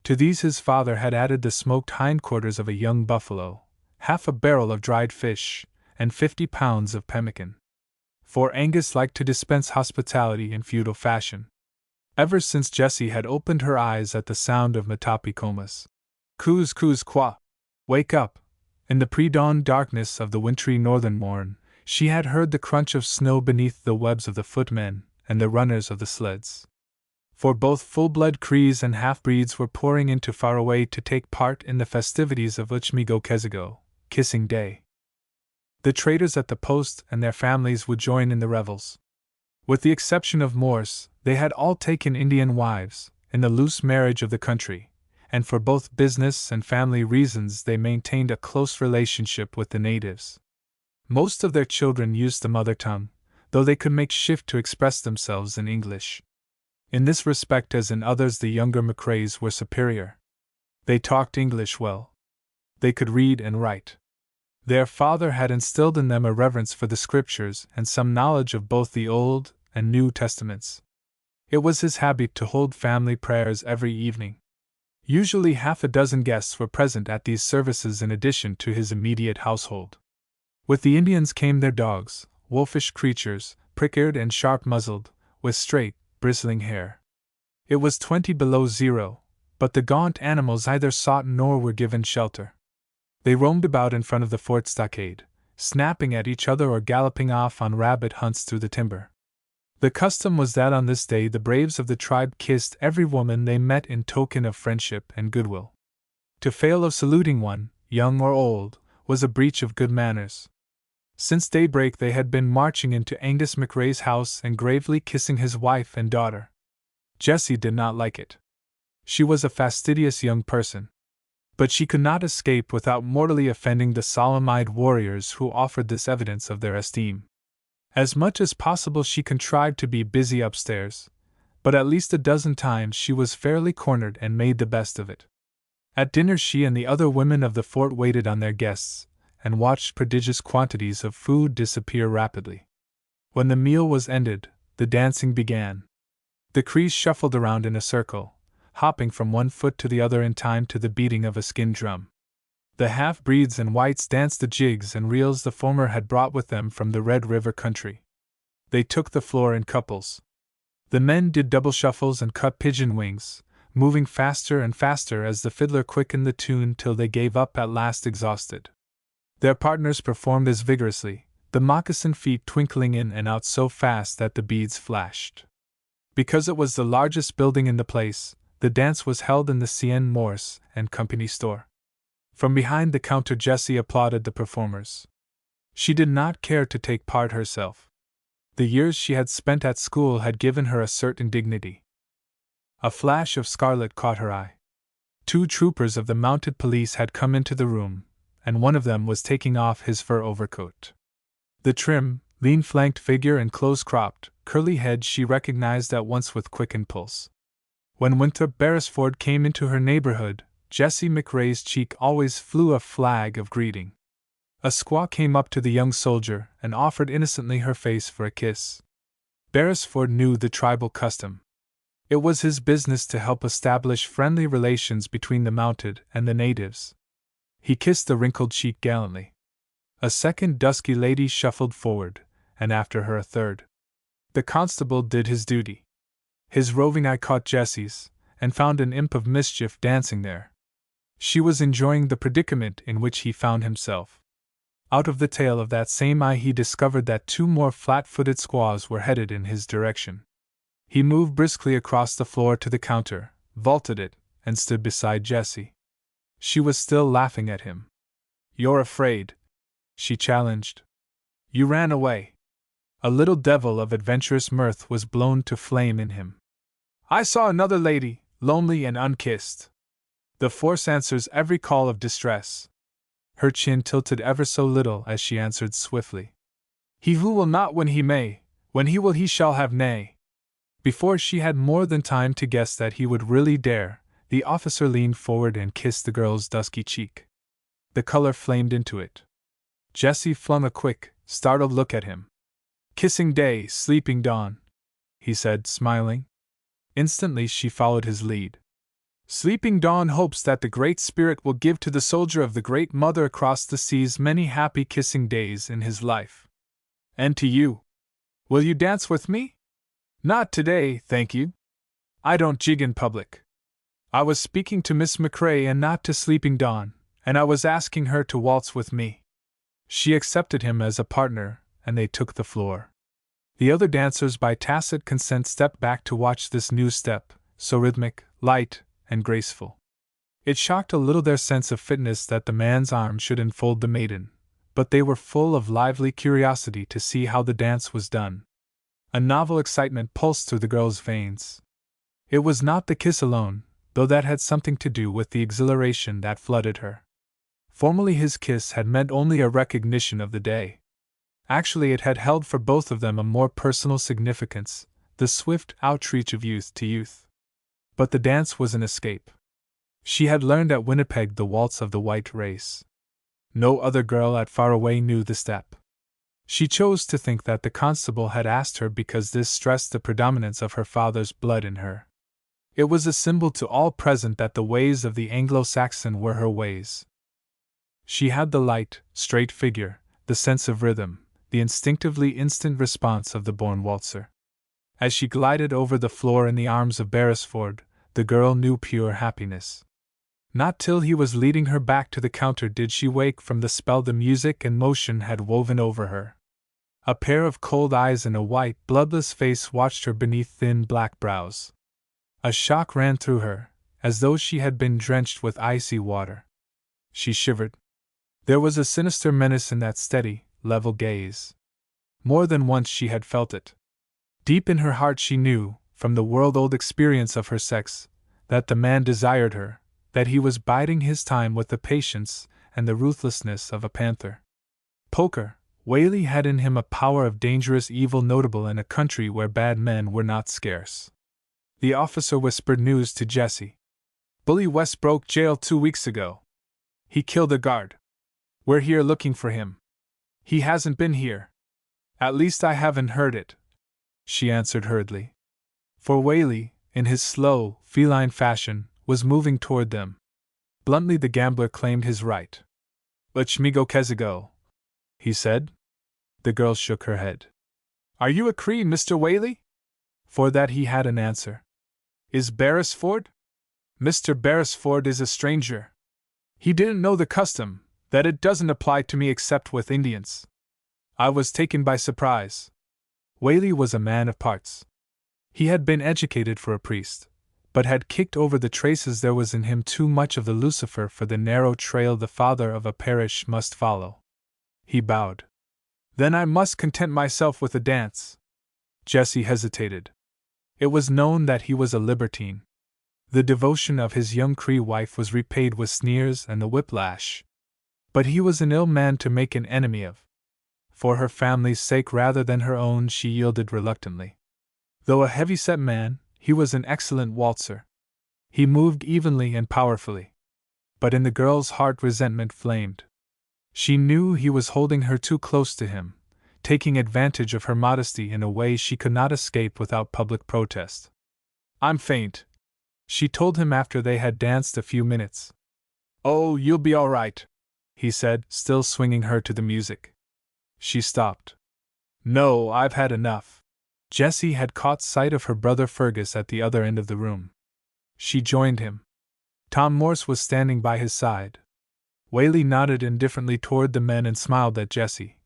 To these his father had added the smoked hindquarters of a young buffalo, half a barrel of dried fish, and 50 pounds of pemmican. For Angus liked to dispense hospitality in feudal fashion. Ever since Jessie had opened her eyes at the sound of Matapikoma's "Coos coos qua," "Wake up," in the pre-dawn darkness of the wintry northern morn, she had heard the crunch of snow beneath the webs of the footmen and the runners of the sleds. For both full-blood Crees and half-breeds were pouring into Faraway to take part in the festivities of Uchmigo Kezigo, Kissing Day. The traders at the post and their families would join in the revels. With the exception of Morse, they had all taken Indian wives, in the loose marriage of the country, and for both business and family reasons they maintained a close relationship with the natives. Most of their children used the mother tongue, though they could make shift to express themselves in English. In this respect as in others the younger McRaes were superior. They talked English well. They could read and write. Their father had instilled in them a reverence for the Scriptures and some knowledge of both the Old and New Testaments. It was his habit to hold family prayers every evening. Usually half a dozen guests were present at these services in addition to his immediate household. With the Indians came their dogs, wolfish creatures, prick-eared and sharp-muzzled, with straight, bristling hair. It was 20 below zero, but the gaunt animals either sought nor were given shelter. They roamed about in front of the fort stockade, snapping at each other or galloping off on rabbit hunts through the timber. The custom was that on this day the braves of the tribe kissed every woman they met in token of friendship and goodwill. To fail of saluting one, young or old, was a breach of good manners. Since daybreak they had been marching into Angus McRae's house and gravely kissing his wife and daughter. Jessie did not like it. She was a fastidious young person. But she could not escape without mortally offending the solemn-eyed warriors who offered this evidence of their esteem. As much as possible she contrived to be busy upstairs, but at least a dozen times she was fairly cornered and made the best of it. At dinner she and the other women of the fort waited on their guests, and watched prodigious quantities of food disappear rapidly. When the meal was ended, the dancing began. The Crees shuffled around in a circle, hopping from one foot to the other in time to the beating of a skin drum. The half-breeds and whites danced the jigs and reels the former had brought with them from the Red River country. They took the floor in couples. The men did double shuffles and cut pigeon wings, moving faster and faster as the fiddler quickened the tune till they gave up at last exhausted. Their partners performed as vigorously, the moccasin feet twinkling in and out so fast that the beads flashed. Because it was the largest building in the place, the dance was held in the Cien Morse and Company store. From behind the counter Jessie applauded the performers. She did not care to take part herself. The years she had spent at school had given her a certain dignity. A flash of scarlet caught her eye. 2 troopers of the mounted police had come into the room, and one of them was taking off his fur overcoat. The trim, lean-flanked figure and close-cropped, curly head she recognized at once with quickened pulse. When Winthrop Beresford came into her neighborhood, Jessie McRae's cheek always flew a flag of greeting. A squaw came up to the young soldier and offered innocently her face for a kiss. Beresford knew the tribal custom. It was his business to help establish friendly relations between the mounted and the natives. He kissed the wrinkled cheek gallantly. A second dusky lady shuffled forward, and after her a third. The constable did his duty. His roving eye caught Jessie's, and found an imp of mischief dancing there. She was enjoying the predicament in which he found himself. Out of the tail of that same eye he discovered that 2 more flat-footed squaws were headed in his direction. He moved briskly across the floor to the counter, vaulted it, and stood beside Jessie. She was still laughing at him. "You're afraid," she challenged. "You ran away." A little devil of adventurous mirth was blown to flame in him. "I saw another lady, lonely and unkissed." The force answers every call of distress. Her chin tilted ever so little as she answered swiftly. "He who will not when he may, when he will he shall have nay." Before she had more than time to guess that he would really dare, the officer leaned forward and kissed the girl's dusky cheek. The color flamed into it. Jessie flung a quick, startled look at him. "Kissing day, sleeping dawn," he said, smiling. Instantly she followed his lead. "Sleeping dawn hopes that the Great Spirit will give to the soldier of the Great Mother across the seas many happy kissing days in his life. And to you. Will you dance with me?" "Not today, thank you. I don't jig in public. I was speaking to Miss McRae and not to Sleeping Dawn, and I was asking her to waltz with me." She accepted him as a partner, and they took the floor. The other dancers by tacit consent stepped back to watch this new step, so rhythmic, light, and graceful. It shocked a little their sense of fitness that the man's arm should enfold the maiden, but they were full of lively curiosity to see how the dance was done. A novel excitement pulsed through the girl's veins. It was not the kiss alone, though that had something to do with the exhilaration that flooded her. Formerly his kiss had meant only a recognition of the day. Actually it had held for both of them a more personal significance, the swift outreach of youth to youth. But the dance was an escape. She had learned at Winnipeg the waltz of the white race. No other girl at Faraway knew the step. She chose to think that the constable had asked her because this stressed the predominance of her father's blood in her. It was a symbol to all present that the ways of the Anglo-Saxon were her ways. She had the light, straight figure, the sense of rhythm, the instinctively instant response of the born waltzer. As she glided over the floor in the arms of Beresford, the girl knew pure happiness. Not till he was leading her back to the counter did she wake from the spell the music and motion had woven over her. A pair of cold eyes and a white, bloodless face watched her beneath thin black brows. A shock ran through her, as though she had been drenched with icy water. She shivered. There was a sinister menace in that steady, level gaze. More than once she had felt it. Deep in her heart she knew, from the world-old experience of her sex, that the man desired her, that he was biding his time with the patience and the ruthlessness of a panther. Poker, Whaley had in him a power of dangerous evil notable in a country where bad men were not scarce. The officer whispered news to Jessie. "Bully West broke jail 2 weeks ago. He killed a guard. We're here looking for him. He hasn't been here. At least I haven't heard it," she answered hurriedly. For Whaley, in his slow, feline fashion, was moving toward them. Bluntly the gambler claimed his right. "Let me go Kezigo," he said. The girl shook her head. "Are you a Cree, Mr. Whaley?" For that he had an answer. Is Beresford? Mr. Beresford is a stranger. He didn't know the custom, that it doesn't apply to me except with Indians. I was taken by surprise. Whaley was a man of parts. He had been educated for a priest, but had kicked over the traces there was in him too much of the Lucifer for the narrow trail the father of a parish must follow. He bowed. Then I must content myself with a dance. Jessie hesitated. It was known that he was a libertine. The devotion of his young Cree wife was repaid with sneers and the whiplash. But he was an ill man to make an enemy of. For her family's sake rather than her own she yielded reluctantly. Though a heavy-set man, he was an excellent waltzer. He moved evenly and powerfully. But in the girl's heart resentment flamed. She knew he was holding her too close to him, taking advantage of her modesty in a way she could not escape without public protest. I'm faint, she told him after they had danced a few minutes. Oh, you'll be all right, he said, still swinging her to the music. She stopped. No, I've had enough. Jessie had caught sight of her brother Fergus at the other end of the room. She joined him. Tom Morse was standing by his side. Whaley nodded indifferently toward the men and smiled at Jessie,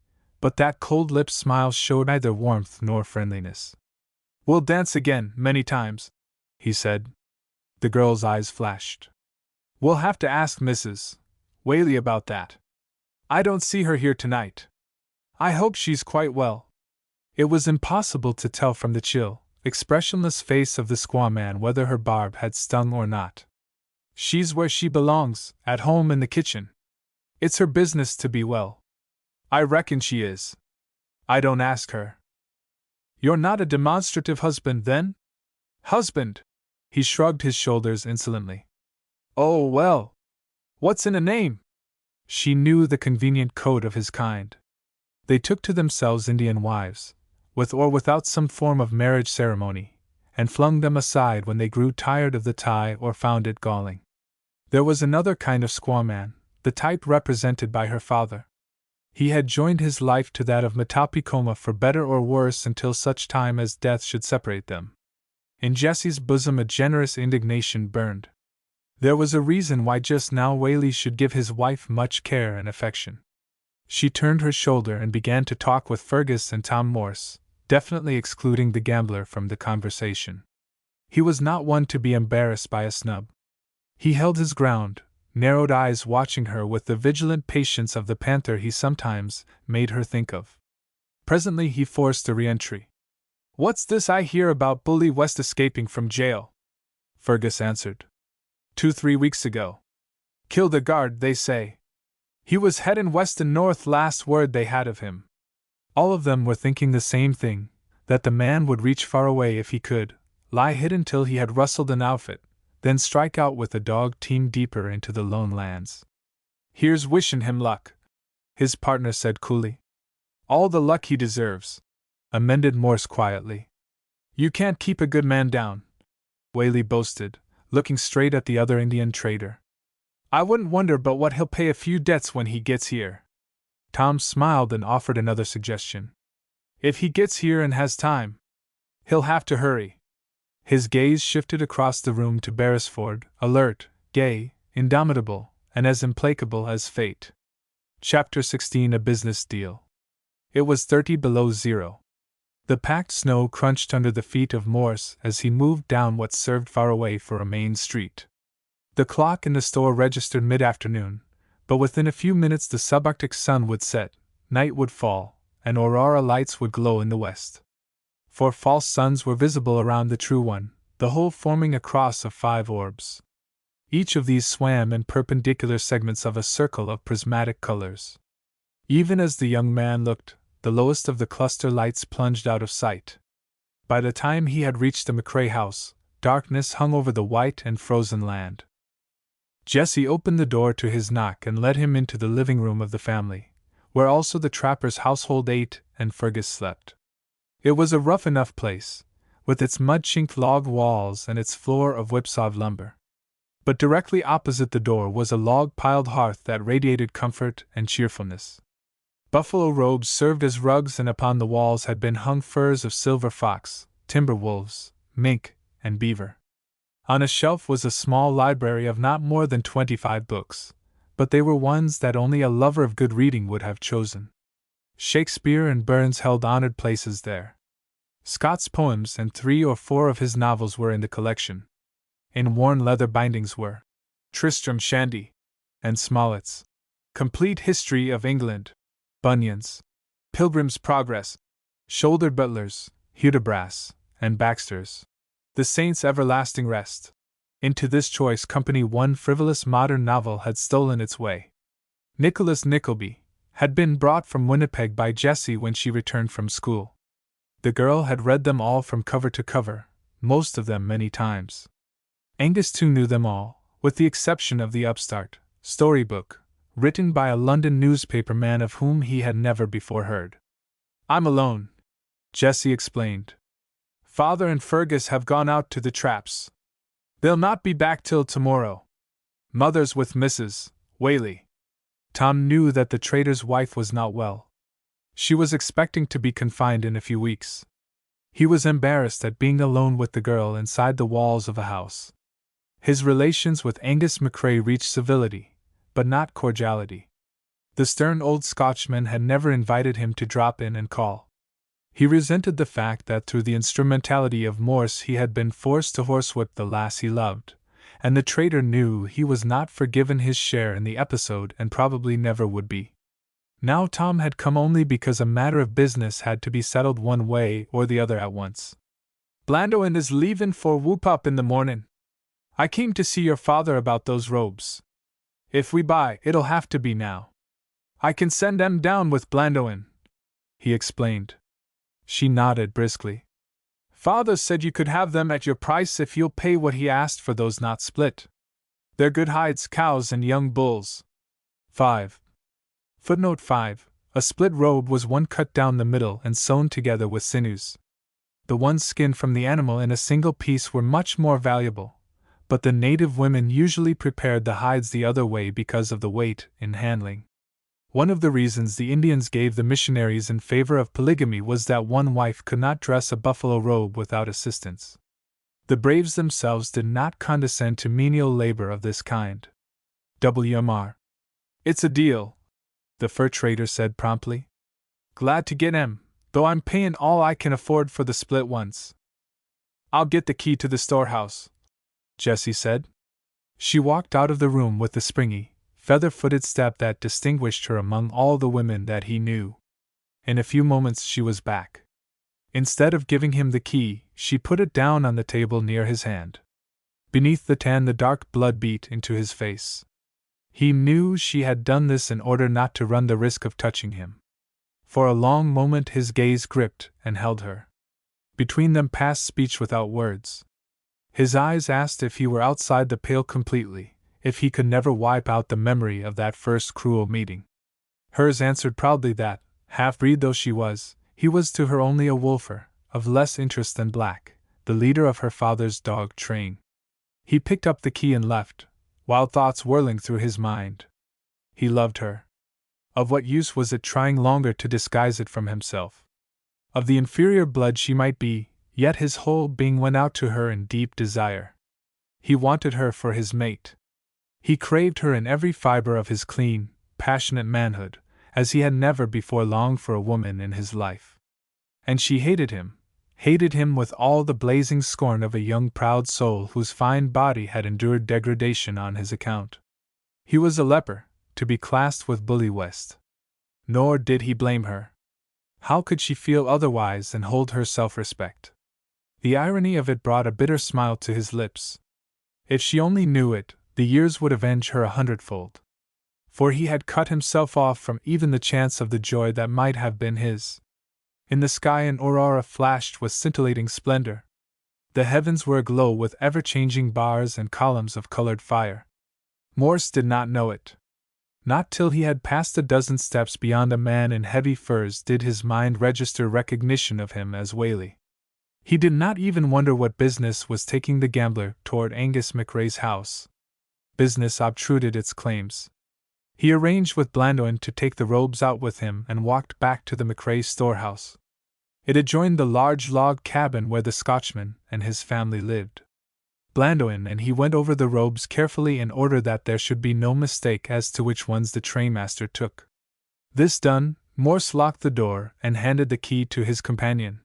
but that cold-lipped smile showed neither warmth nor friendliness. We'll dance again, many times, he said. The girl's eyes flashed. We'll have to ask Mrs. Whaley about that. I don't see her here tonight. I hope she's quite well. It was impossible to tell from the chill, expressionless face of the squaw man whether her barb had stung or not. She's where she belongs, at home in the kitchen. It's her business to be well. I reckon she is. I don't ask her. You're not a demonstrative husband, then? Husband! He shrugged his shoulders insolently. Oh, well. What's in a name? She knew the convenient code of his kind. They took to themselves Indian wives, with or without some form of marriage ceremony, and flung them aside when they grew tired of the tie or found it galling. There was another kind of squaw man, the type represented by her father. He had joined his life to that of Matapikoma for better or worse until such time as death should separate them. In Jessie's bosom a generous indignation burned. There was a reason why just now Whaley should give his wife much care and affection. She turned her shoulder and began to talk with Fergus and Tom Morse, definitely excluding the gambler from the conversation. He was not one to be embarrassed by a snub. He held his ground, narrowed eyes watching her with the vigilant patience of the panther he sometimes made her think of. Presently he forced a re-entry. What's this I hear about Bully West escaping from jail? Fergus answered. 2-3 weeks ago. Killed a guard, they say. He was heading west and north last word they had of him. All of them were thinking the same thing, that the man would reach far away if he could, lie hidden till he had rustled an outfit, then strike out with the dog team deeper into the lone lands. Here's wishing him luck, his partner said coolly. All the luck he deserves, amended Morse quietly. You can't keep a good man down, Whaley boasted, looking straight at the other Indian trader. I wouldn't wonder but what he'll pay a few debts when he gets here. Tom smiled and offered another suggestion. If he gets here and has time, he'll have to hurry. His gaze shifted across the room to Beresford, alert, gay, indomitable, and as implacable as fate. Chapter 16 A Business Deal. It was 30 below zero. The packed snow crunched under the feet of Morse as he moved down what served far away for a main street. The clock in the store registered mid-afternoon, but within a few minutes the subarctic sun would set, night would fall, and aurora lights would glow in the west. 4 false suns were visible around the true one, the whole forming a cross of 5 orbs. Each of these swam in perpendicular segments of a circle of prismatic colors. Even as the young man looked, the lowest of the cluster lights plunged out of sight. By the time he had reached the McCrae house, darkness hung over the white and frozen land. Jessie opened the door to his knock and led him into the living room of the family, where also the trapper's household ate and Fergus slept. It was a rough enough place, with its mud-chinked log walls and its floor of whipsawed lumber. But directly opposite the door was a log-piled hearth that radiated comfort and cheerfulness. Buffalo robes served as rugs, and upon the walls had been hung furs of silver fox, timber wolves, mink, and beaver. On a shelf was a small library of not more than 25 books, but they were ones that only a lover of good reading would have chosen. Shakespeare and Burns held honored places there. Scott's poems and 3 or 4 of his novels were in the collection. In worn leather bindings were Tristram Shandy and Smollett's Complete History of England, Bunyan's Pilgrim's Progress, Shouldered Butlers, Hudibras, and Baxter's The Saint's Everlasting Rest. Into this choice company one frivolous modern novel had stolen its way. Nicholas Nickleby had been brought from Winnipeg by Jessie when she returned from school. The girl had read them all from cover to cover, most of them many times. Angus too knew them all, with the exception of the upstart storybook, written by a London newspaper man of whom he had never before heard. "I'm alone," Jessie explained. "Father and Fergus have gone out to the traps. They'll not be back till tomorrow. Mother's with Mrs. Whaley." Tom knew that the trader's wife was not well. She was expecting to be confined in a few weeks. He was embarrassed at being alone with the girl inside the walls of a house. His relations with Angus McCrae reached civility, but not cordiality. The stern old Scotchman had never invited him to drop in and call. He resented the fact that through the instrumentality of Morse he had been forced to horsewhip the lass he loved, and the trader knew he was not forgiven his share in the episode and probably never would be. Now Tom had come only because a matter of business had to be settled one way or the other at once. "Blandoin is leavin' for Whoop-Up in the mornin'. I came to see your father about those robes. If we buy, it'll have to be now. I can send them down with Blandoin," he explained. She nodded briskly. "Father said you could have them at your price if you'll pay what he asked for those not split. They're good hides, cows and young bulls." 5. Footnote 5. A split robe was one cut down the middle and sewn together with sinews. The ones skinned from the animal in a single piece were much more valuable, but the native women usually prepared the hides the other way because of the weight in handling. One of the reasons the Indians gave the missionaries in favor of polygamy was that one wife could not dress a buffalo robe without assistance. The braves themselves did not condescend to menial labor of this kind. WMR. "It's a deal," the fur trader said promptly. "Glad to get 'em, though I'm paying all I can afford for the split ones." "I'll get the key to the storehouse," Jessie said. She walked out of the room with the springy, feather-footed step that distinguished her among all the women that he knew. In a few moments she was back. Instead of giving him the key, she put it down on the table near his hand. Beneath the tan the dark blood beat into his face. He knew she had done this in order not to run the risk of touching him. For a long moment his gaze gripped and held her. Between them passed speech without words. His eyes asked if he were outside the pale completely, if he could never wipe out the memory of that first cruel meeting. Hers answered proudly that, half-breed though she was, he was to her only a wolfer, of less interest than Black, the leader of her father's dog train. He picked up the key and left, wild thoughts whirling through his mind. He loved her. Of what use was it trying longer to disguise it from himself? Of the inferior blood she might be, yet his whole being went out to her in deep desire. He wanted her for his mate. He craved her in every fiber of his clean, passionate manhood, as he had never before longed for a woman in his life. And she hated him with all the blazing scorn of a young proud soul whose fine body had endured degradation on his account. He was a leper, to be classed with Bully West. Nor did he blame her. How could she feel otherwise and hold her self-respect? The irony of it brought a bitter smile to his lips. If she only knew it, the years would avenge her 100-fold. For he had cut himself off from even the chance of the joy that might have been his. In the sky an aurora flashed with scintillating splendor. The heavens were aglow with ever-changing bars and columns of colored fire. Morse did not know it. Not till he had passed a dozen steps beyond a man in heavy furs did his mind register recognition of him as Whaley. He did not even wonder what business was taking the gambler toward Angus McRae's house. Business obtruded its claims. He arranged with Blandoin to take the robes out with him and walked back to the McRae storehouse. It adjoined the large log cabin where the Scotchman and his family lived. Blandoin and he went over the robes carefully in order that there should be no mistake as to which ones the trainmaster took. This done, Morse locked the door and handed the key to his companion.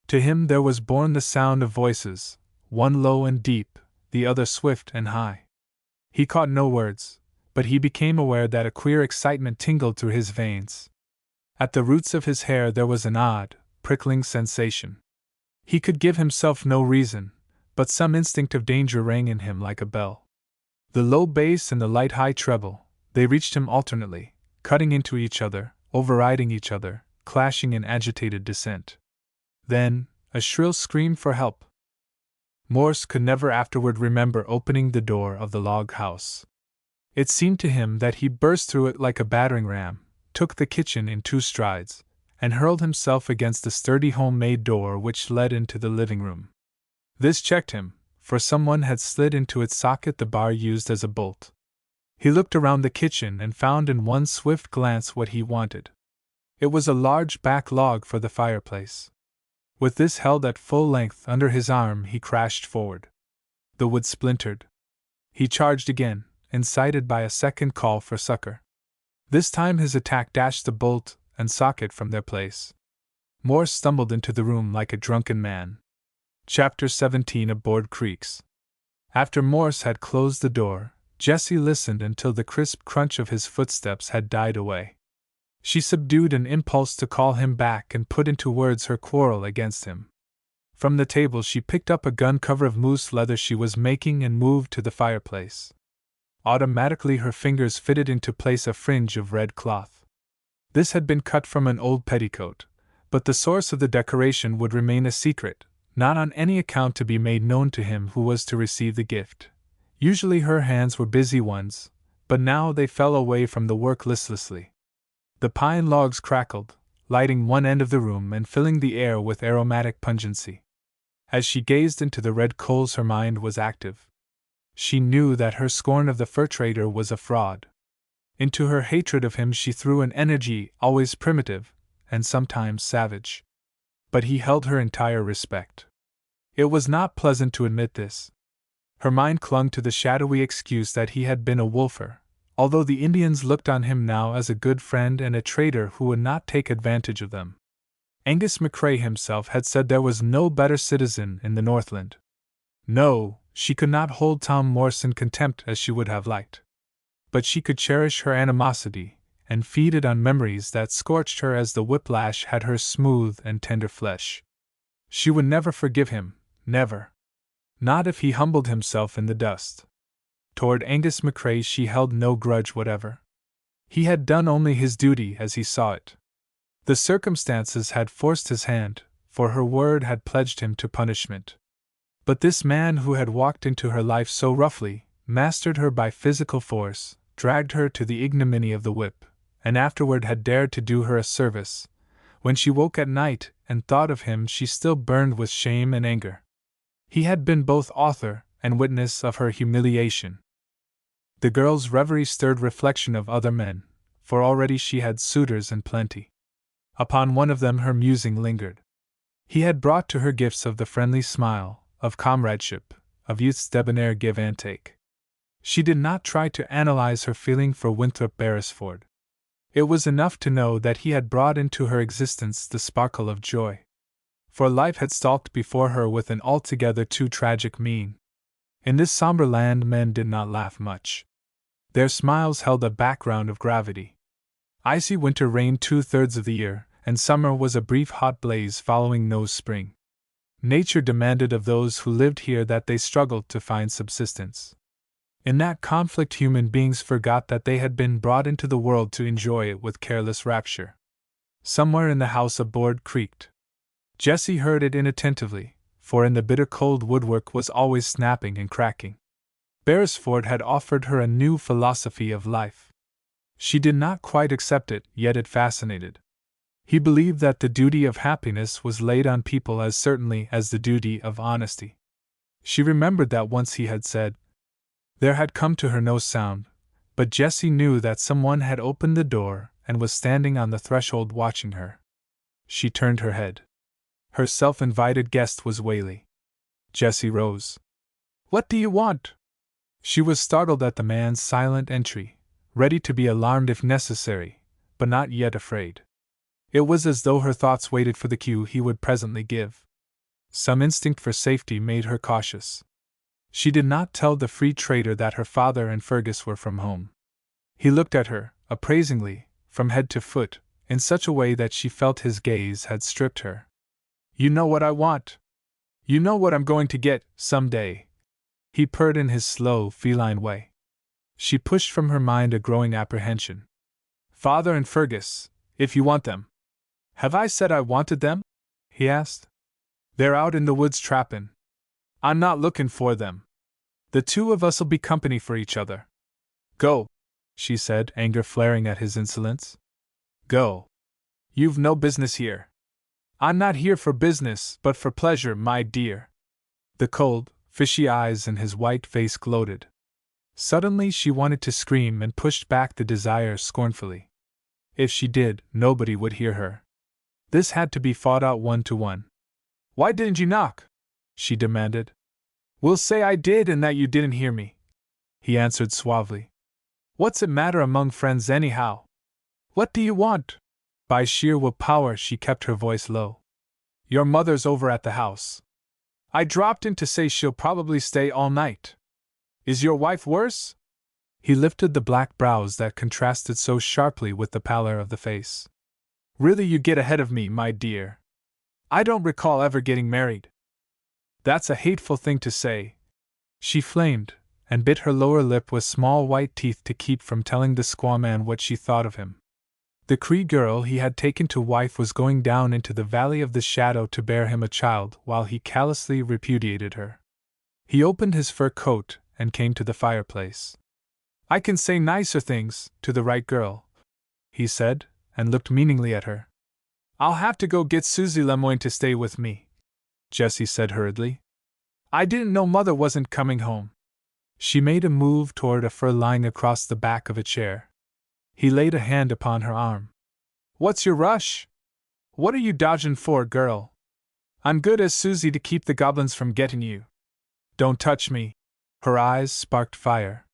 To him there was borne the sound of voices, one low and deep, the other swift and high. He caught no words, but he became aware that a queer excitement tingled through his veins. At the roots of his hair there was an odd, prickling sensation. He could give himself no reason, but some instinct of danger rang in him like a bell. The low bass and the light high treble, they reached him alternately, cutting into each other, overriding each other, clashing in agitated dissent. Then, a shrill scream for help. Morse could never afterward remember opening the door of the log house. It seemed to him that he burst through it like a battering ram, took the kitchen in 2 strides, and hurled himself against the sturdy homemade door which led into the living room. This checked him, for someone had slid into its socket the bar used as a bolt. He looked around the kitchen and found in one swift glance what he wanted. It was a large back log for the fireplace. With this held at full length under his arm, he crashed forward. The wood splintered. He charged again, incited by a second call for succor. This time his attack dashed the bolt and socket from their place. Morse stumbled into the room like a drunken man. Chapter 17 Aboard Creeks. After Morse had closed the door, Jessie listened until the crisp crunch of his footsteps had died away. She subdued an impulse to call him back and put into words her quarrel against him. From the table she picked up a gun cover of moose leather she was making and moved to the fireplace. Automatically her fingers fitted into place a fringe of red cloth. This had been cut from an old petticoat, but the source of the decoration would remain a secret, not on any account to be made known to him who was to receive the gift. Usually her hands were busy ones, but now they fell away from the work listlessly. The pine logs crackled, lighting one end of the room and filling the air with aromatic pungency. As she gazed into the red coals her mind was active. She knew that her scorn of the fur trader was a fraud. Into her hatred of him she threw an energy always primitive, and sometimes savage. But he held her entire respect. It was not pleasant to admit this. Her mind clung to the shadowy excuse that he had been a wolfer, although the Indians looked on him now as a good friend and a trader who would not take advantage of them. Angus McCrae himself had said there was no better citizen in the Northland. No, she could not hold Tom Morse in contempt as she would have liked. But she could cherish her animosity, and feed it on memories that scorched her as the whiplash had her smooth and tender flesh. She would never forgive him, never. Not if he humbled himself in the dust. Toward Angus McCrae she held no grudge whatever. He had done only his duty as he saw it. The circumstances had forced his hand, for her word had pledged him to punishment. But this man who had walked into her life so roughly, mastered her by physical force, dragged her to the ignominy of the whip, and afterward had dared to do her a service. When she woke at night and thought of him she still burned with shame and anger. He had been both author and witness of her humiliation. The girl's reverie stirred reflection of other men, for already she had suitors in plenty. Upon one of them her musing lingered. He had brought to her gifts of the friendly smile, of comradeship, of youth's debonair give and take. She did not try to analyze her feeling for Winthrop Beresford. It was enough to know that he had brought into her existence the sparkle of joy. For life had stalked before her with an altogether too tragic mien. In this somber land men did not laugh much. Their smiles held a background of gravity. Icy winter reigned 2/3 of the year, and summer was a brief hot blaze following no spring. Nature demanded of those who lived here that they struggled to find subsistence. In that conflict human beings forgot that they had been brought into the world to enjoy it with careless rapture. Somewhere in the house a board creaked. Jessie heard it inattentively, for in the bitter cold woodwork was always snapping and cracking. Beresford had offered her a new philosophy of life. She did not quite accept it, yet it fascinated. He believed that the duty of happiness was laid on people as certainly as the duty of honesty. She remembered that once he had said. There had come to her no sound, but Jessie knew that someone had opened the door and was standing on the threshold watching her. She turned her head. Her self-invited guest was Whaley. Jessie rose. "What do you want?" She was startled at the man's silent entry, ready to be alarmed if necessary, but not yet afraid. It was as though her thoughts waited for the cue he would presently give. Some instinct for safety made her cautious. She did not tell the free trader that her father and Fergus were from home. He looked at her, appraisingly, from head to foot, in such a way that she felt his gaze had stripped her. "You know what I want. You know what I'm going to get, some day," he purred in his slow, feline way. She pushed from her mind a growing apprehension. "Father and Fergus, if you want them." "Have I said I wanted them?" he asked. "They're out in the woods trappin'. I'm not looking for them. The two of us'll be company for each other." "Go," she said, anger flaring at his insolence. "Go. You've no business here." "I'm not here for business, but for pleasure, my dear." The cold, fishy eyes in his white face gloated. Suddenly she wanted to scream and pushed back the desire scornfully. If she did, nobody would hear her. This had to be fought out 1-to-1. "Why didn't you knock?" she demanded. "We'll say I did and that you didn't hear me," he answered suavely. "What's it matter among friends anyhow? What do you want?" By sheer willpower she kept her voice low. "Your mother's over at the house. I dropped in to say she'll probably stay all night. Is your wife worse?" He lifted the black brows that contrasted so sharply with the pallor of the face. "Really, you get ahead of me, my dear. I don't recall ever getting married." "That's a hateful thing to say," she flamed, and bit her lower lip with small white teeth to keep from telling the squaw man what she thought of him. The Cree girl he had taken to wife was going down into the valley of the shadow to bear him a child while he callously repudiated her. He opened his fur coat and came to the fireplace. "I can say nicer things, to the right girl," he said, and looked meaningly at her. "I'll have to go get Susie Lemoyne to stay with me," Jessie said hurriedly. "I didn't know Mother wasn't coming home." She made a move toward a fur lying across the back of a chair. He laid a hand upon her arm. "What's your rush? What are you dodging for, girl? I'm good as Susie to keep the goblins from getting you." "Don't touch me." Her eyes sparked fire.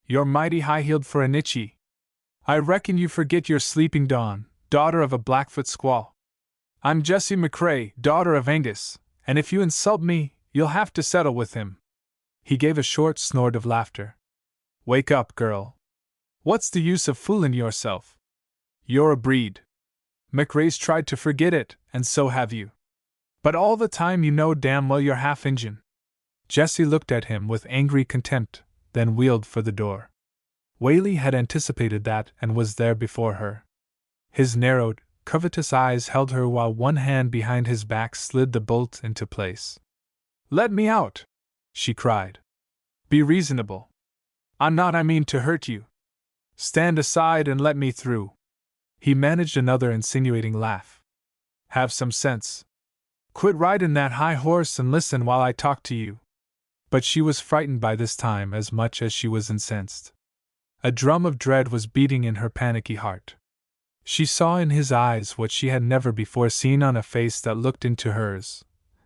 "You're mighty high-heeled for an itchy. I reckon you forget you're Sleeping Dawn, daughter of a Blackfoot squaw. I'm Jessie McCrae, daughter of Angus, and if you insult me, you'll have to settle with him." He gave a short snort of laughter. "Wake up, girl. What's the use of fooling yourself? You're a breed. McRae's tried to forget it, and so have you. But all the time you know damn well you're half Injun." Jessie looked at him with angry contempt, then wheeled for the door. Whaley had anticipated that and was there before her. His narrowed, covetous eyes held her while one hand behind his back slid the bolt into place. "Let me out!" she cried. "Be reasonable. I mean to hurt you. Stand aside and let me through." He managed another insinuating laugh. "Have some sense. Quit riding that high horse and listen while I talk to you." But she was frightened by this time as much as she was incensed. A drum of dread was beating in her panicky heart. She saw in his eyes what she had never before seen on a face that looked into hers,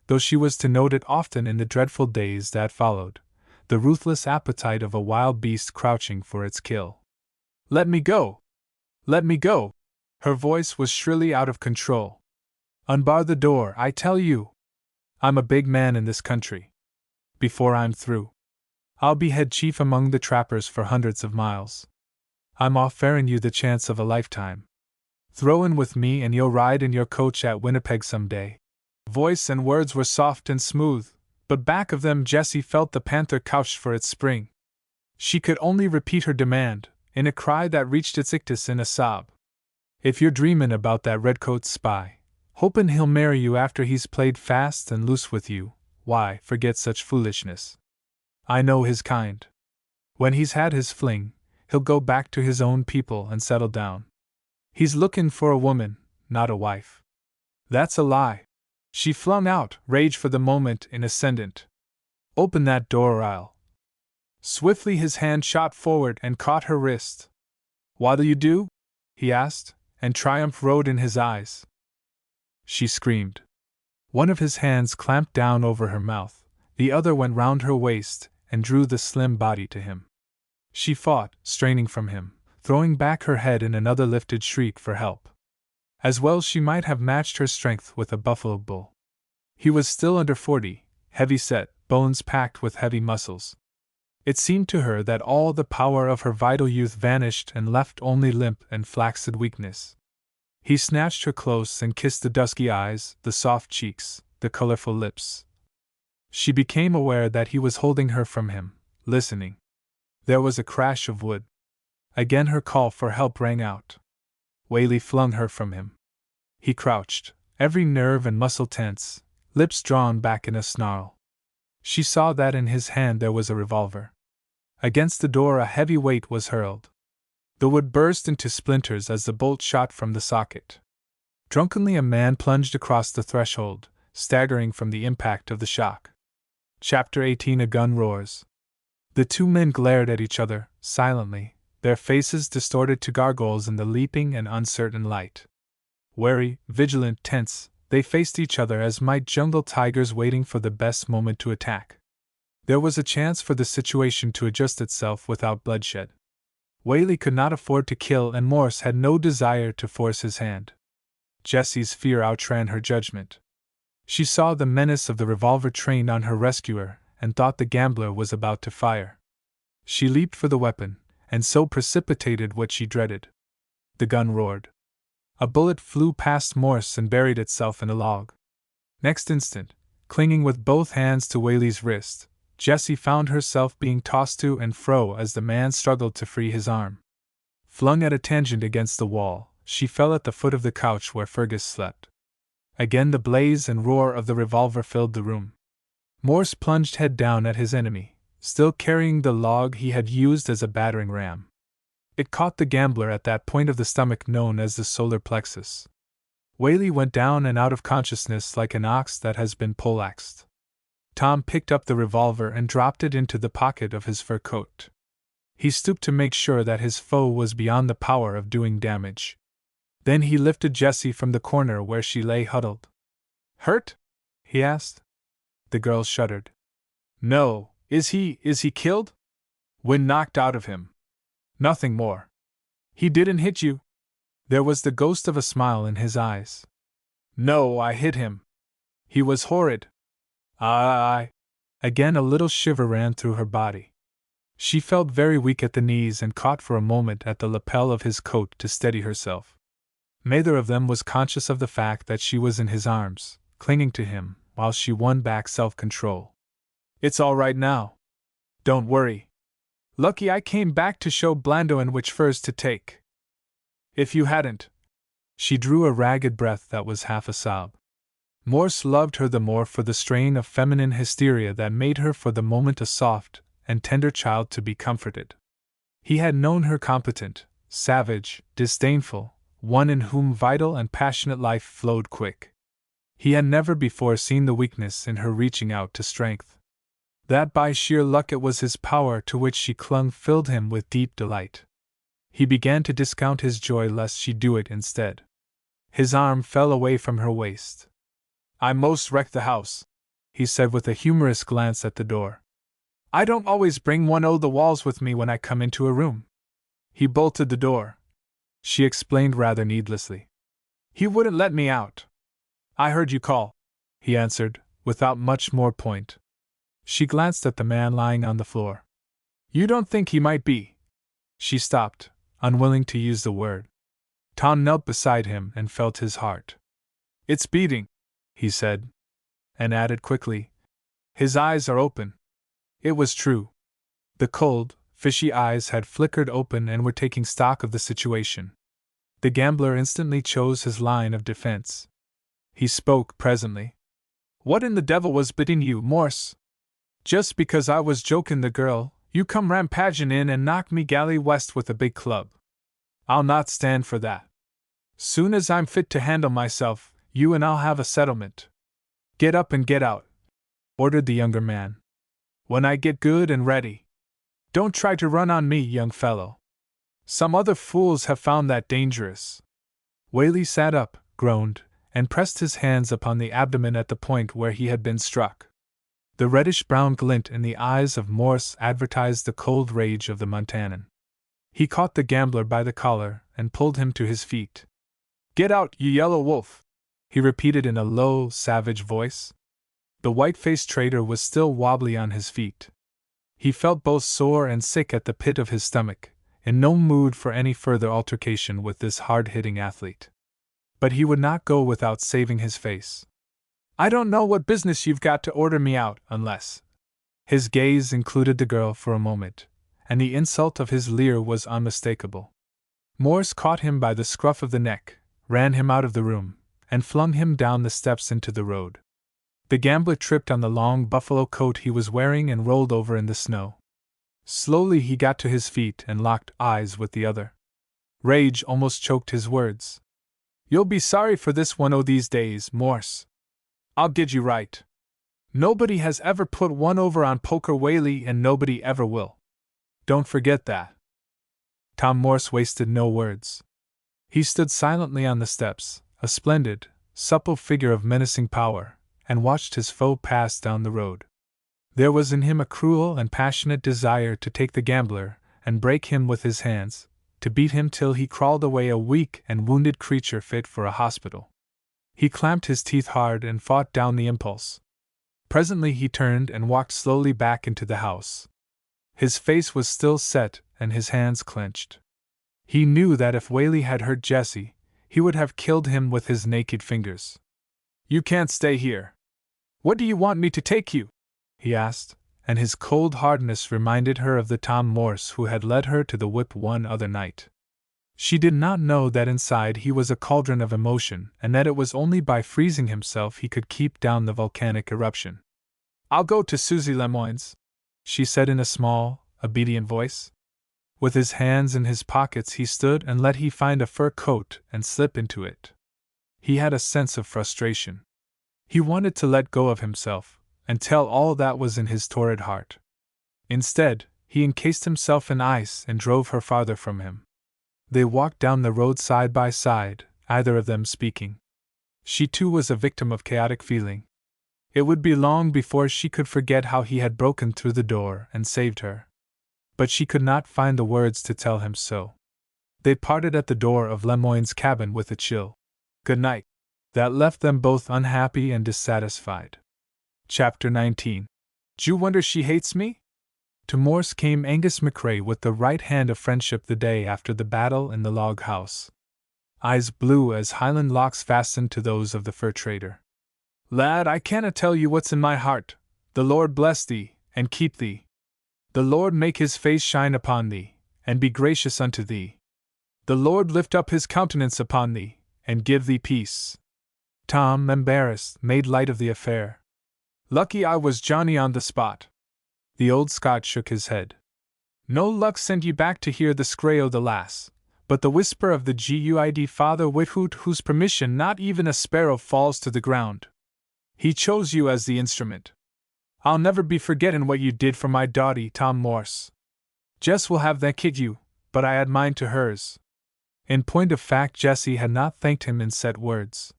though she was to note it often in the dreadful days that followed, the ruthless appetite of a wild beast crouching for its kill. "Let me go! Let me go!" Her voice was shrilly out of control. "Unbar the door, I tell you! I'm a big man in this country. Before I'm through, I'll be head chief among the trappers for hundreds of miles. I'm offering you the chance of a lifetime. Throw in with me and you'll ride in your coach at Winnipeg someday." Voice and words were soft and smooth, but back of them Jessie felt the panther couched for its spring. She could only repeat her demand, in a cry that reached its ictus in a sob. "If you're dreamin' about that redcoat spy, hopin' he'll marry you after he's played fast and loose with you, why, forget such foolishness. I know his kind. When he's had his fling, he'll go back to his own people and settle down. He's lookin' for a woman, not a wife." "That's a lie," she flung out, rage for the moment in ascendant. "Open that door or I'll—" Swiftly his hand shot forward and caught her wrist. "What'll you do?" he asked, and triumph rode in his eyes. She screamed. One of his hands clamped down over her mouth, the other went round her waist and drew the slim body to him. She fought, straining from him, throwing back her head in another lifted shriek for help. As well she might have matched her strength with a buffalo bull. He was still under 40, heavy-set, bones packed with heavy muscles. It seemed to her that all the power of her vital youth vanished and left only limp and flaccid weakness. He snatched her close and kissed the dusky eyes, the soft cheeks, the colorful lips. She became aware that he was holding her from him, listening. There was a crash of wood. Again her call for help rang out. Whaley flung her from him. He crouched, every nerve and muscle tense, lips drawn back in a snarl. She saw that in his hand there was a revolver. Against the door a heavy weight was hurled. The wood burst into splinters as the bolt shot from the socket. Drunkenly a man plunged across the threshold, staggering from the impact of the shock. Chapter 18. A gun roars. The two men glared at each other, silently, their faces distorted to gargoyles in the leaping and uncertain light. Wary, vigilant, tense, they faced each other as might jungle tigers waiting for the best moment to attack. There was a chance for the situation to adjust itself without bloodshed. Whaley could not afford to kill, and Morse had no desire to force his hand. Jessie's fear outran her judgment. She saw the menace of the revolver trained on her rescuer and thought the gambler was about to fire. She leaped for the weapon, and so precipitated what she dreaded. The gun roared. A bullet flew past Morse and buried itself in a log. Next instant, clinging with both hands to Whaley's wrist, Jessie found herself being tossed to and fro as the man struggled to free his arm. Flung at a tangent against the wall, she fell at the foot of the couch where Fergus slept. Again the blaze and roar of the revolver filled the room. Morse plunged head down at his enemy, still carrying the log he had used as a battering ram. It caught the gambler at that point of the stomach known as the solar plexus. Whaley went down and out of consciousness like an ox that has been poleaxed. Tom picked up the revolver and dropped it into the pocket of his fur coat. He stooped to make sure that his foe was beyond the power of doing damage. Then he lifted Jessie from the corner where she lay huddled. "Hurt?" he asked. The girl shuddered. "No, is he killed?" "Wind knocked out of him. Nothing more." "He didn't hit you?" There was the ghost of a smile in his eyes. "No, I hit him. He was horrid." I. Again a little shiver ran through her body. She felt very weak at the knees and caught for a moment at the lapel of his coat to steady herself. Neither of them was conscious of the fact that she was in his arms, clinging to him, while she won back self-control. "It's all right now. Don't worry. Lucky I came back to show Blandoin which furs to take. If you hadn't..." She drew a ragged breath that was half a sob. Morse loved her the more for the strain of feminine hysteria that made her for the moment a soft and tender child to be comforted. He had known her competent, savage, disdainful, one in whom vital and passionate life flowed quick. He had never before seen the weakness in her reaching out to strength. That by sheer luck it was his power to which she clung filled him with deep delight. He began to discount his joy lest she do it instead. His arm fell away from her waist. "I most wrecked the house," he said with a humorous glance at the door. "I don't always bring one o' the walls with me when I come into a room." "He bolted the door," she explained rather needlessly. "He wouldn't let me out." "I heard you call," he answered, without much more point. She glanced at the man lying on the floor. "You don't think he might be?" She stopped, unwilling to use the word. Tom knelt beside him and felt his heart. "It's beating," he said, and added quickly, "His eyes are open." It was true. The cold, fishy eyes had flickered open and were taking stock of the situation. The gambler instantly chose his line of defense. He spoke presently. "What in the devil was biting you, Morse? Just because I was joking the girl, you come rampaging in and knock me galley west with a big club. I'll not stand for that. Soon as I'm fit to handle myself, you and I'll have a settlement." "Get up and get out," ordered the younger man. "When I get good and ready. Don't try to run on me, young fellow. Some other fools have found that dangerous." Whaley sat up, groaned, and pressed his hands upon the abdomen at the point where he had been struck. The reddish-brown glint in the eyes of Morse advertised the cold rage of the Montanan. He caught the gambler by the collar and pulled him to his feet. "Get out, you yellow wolf!" he repeated in a low, savage voice. The white-faced trader was still wobbly on his feet. He felt both sore and sick at the pit of his stomach, in no mood for any further altercation with this hard-hitting athlete. But he would not go without saving his face. "I don't know what business you've got to order me out, unless—" His gaze included the girl for a moment, and the insult of his leer was unmistakable. Morse caught him by the scruff of the neck, ran him out of the room, and flung him down the steps into the road. The gambler tripped on the long buffalo coat he was wearing and rolled over in the snow. Slowly he got to his feet and locked eyes with the other. Rage almost choked his words. "You'll be sorry for this one o' these days, Morse. I'll get you right. Nobody has ever put one over on Poker Whaley, and nobody ever will. Don't forget that." Tom Morse wasted no words. He stood silently on the steps, a splendid, supple figure of menacing power, and watched his foe pass down the road. There was in him a cruel and passionate desire to take the gambler and break him with his hands, to beat him till he crawled away a weak and wounded creature fit for a hospital. He clamped his teeth hard and fought down the impulse. Presently he turned and walked slowly back into the house. His face was still set and his hands clenched. He knew that if Whaley had hurt Jesse, he would have killed him with his naked fingers. "You can't stay here. What do you want me to take you?" he asked, and his cold hardness reminded her of the Tom Morse who had led her to the whip one other night. She did not know that inside he was a cauldron of emotion, and that it was only by freezing himself he could keep down the volcanic eruption. "I'll go to Susie Lemoyne's," she said in a small, obedient voice. With his hands in his pockets he stood and let he find a fur coat and slip into it. He had a sense of frustration. He wanted to let go of himself, and tell all that was in his torrid heart. Instead, he encased himself in ice and drove her farther from him. They walked down the road side by side, either of them speaking. She too was a victim of chaotic feeling. It would be long before she could forget how he had broken through the door and saved her. But she could not find the words to tell him so. They parted at the door of Lemoyne's cabin with a chill "good night" that left them both unhappy and dissatisfied. Chapter 19. "'D'you wonder she hates me?" To Morse came Angus McCrae with the right hand of friendship the day after the battle in the log house. Eyes blue as Highland locks fastened to those of the fur trader. "Lad, I canna tell you what's in my heart. The Lord bless thee, and keep thee. The Lord make his face shine upon thee, and be gracious unto thee. The Lord lift up his countenance upon thee, and give thee peace." Tom, embarrassed, made light of the affair. "Lucky I was Johnny on the spot." The old Scot shook his head. "No luck sent you back to hear the scray o' the lass, but the whisper of the Guid Father Withoot whose permission not even a sparrow falls to the ground. He chose you as the instrument. I'll never be forgettin' what you did for my dawdy, Tom Morse. Jess will have that kick you, but I had mine to hers." In point of fact, Jessie had not thanked him in set words.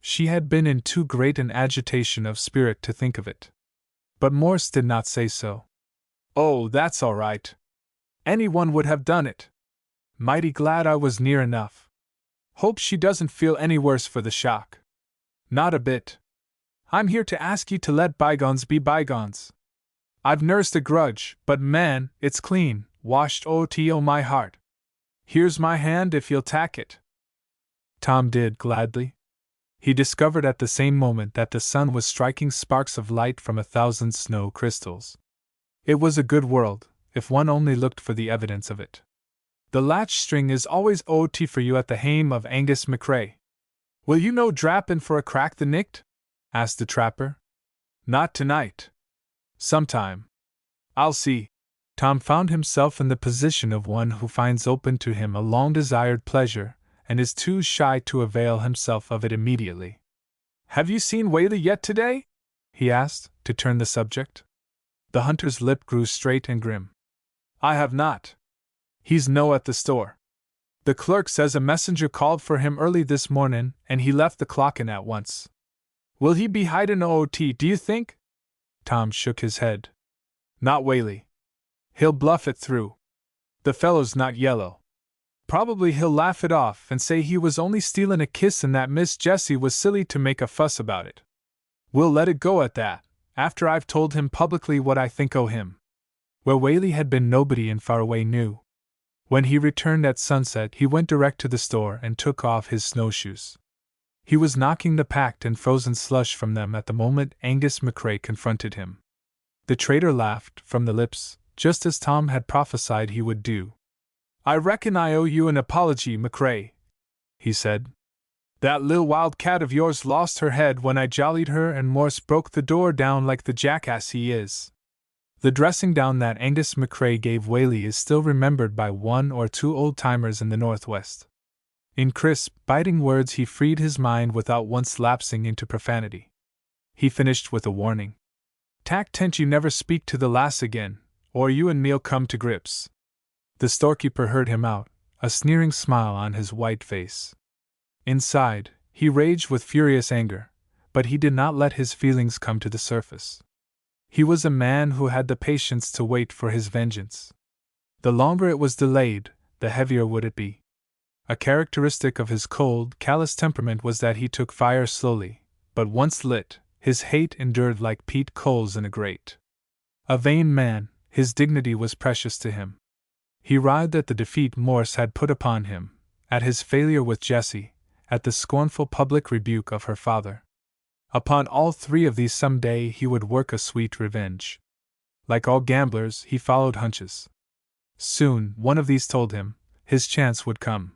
She had been in too great an agitation of spirit to think of it. But Morse did not say so. "Oh, that's all right. Anyone would have done it. Mighty glad I was near enough. Hope she doesn't feel any worse for the shock." "Not a bit. I'm here to ask you to let bygones be bygones. I've nursed a grudge, but man, it's clean, washed o' my heart. Here's my hand if you'll tack it." Tom did gladly. He discovered at the same moment that the sun was striking sparks of light from 1,000 snow crystals. It was a good world, if one only looked for the evidence of it. "The latch string is always o' for you at the hame of Angus McCrae. Will you no drap in for a crack the nicht?" asked the trapper. "Not tonight. Sometime. I'll see." Tom found himself in the position of one who finds open to him a long-desired pleasure, and is too shy to avail himself of it immediately. "Have you seen Whaley yet today?" he asked, to turn the subject. The hunter's lip grew straight and grim. "I have not. He's no at the store." The clerk says a messenger called for him early this morning, and he left the clock in at once. Will he be hidin' OT, do you think? Tom shook his head. Not Whaley. He'll bluff it through. The fellow's not yellow. Probably he'll laugh it off and say he was only stealin' a kiss and that Miss Jessie was silly to make a fuss about it. We'll let it go at that, after I've told him publicly what I think o' him. Where Whaley had been nobody in Faraway knew. When he returned at sunset, he went direct to the store and took off his snowshoes. He was knocking the packed and frozen slush from them at the moment Angus McCrae confronted him. The trader laughed from the lips, just as Tom had prophesied he would do. I reckon I owe you an apology, McCrae, he said. That lil wild cat of yours lost her head when I jollied her and Morse broke the door down like the jackass he is. The dressing down that Angus McCrae gave Whaley is still remembered by one or two old-timers in the Northwest. In crisp, biting words he freed his mind without once lapsing into profanity. He finished with a warning. Tak tent you never speak to the lass again, or you and me'll come to grips. The storekeeper heard him out, a sneering smile on his white face. Inside, he raged with furious anger, but he did not let his feelings come to the surface. He was a man who had the patience to wait for his vengeance. The longer it was delayed, the heavier would it be. A characteristic of his cold, callous temperament was that he took fire slowly, but once lit, his hate endured like peat coals in a grate. A vain man, his dignity was precious to him. He writhed at the defeat Morse had put upon him, at his failure with Jessie, at the scornful public rebuke of her father. Upon all three of these some day he would work a sweet revenge. Like all gamblers, he followed hunches. Soon, one of these told him, his chance would come.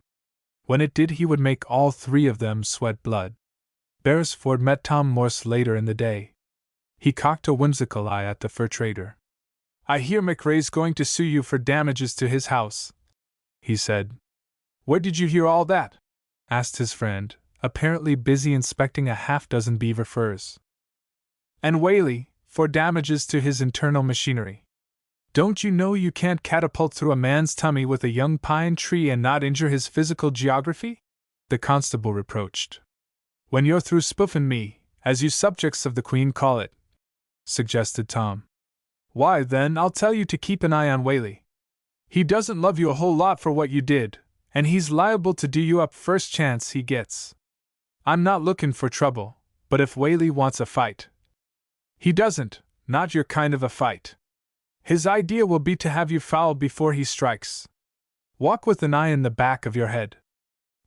When it did, he would make all three of them sweat blood. Beresford met Tom Morse later in the day. He cocked a whimsical eye at the fur trader. I hear McRae's going to sue you for damages to his house, he said. Where did you hear all that? Asked his friend, apparently busy inspecting a half-dozen beaver furs. And Whaley, for damages to his internal machinery. Don't you know you can't catapult through a man's tummy with a young pine tree and not injure his physical geography? The constable reproached. When you're through spoofing me, as you subjects of the Queen call it, suggested Tom. Why, then, I'll tell you to keep an eye on Whaley. He doesn't love you a whole lot for what you did, and he's liable to do you up first chance he gets. I'm not looking for trouble, but if Whaley wants a fight. He doesn't, not your kind of a fight. His idea will be to have you fouled before he strikes. Walk with an eye in the back of your head.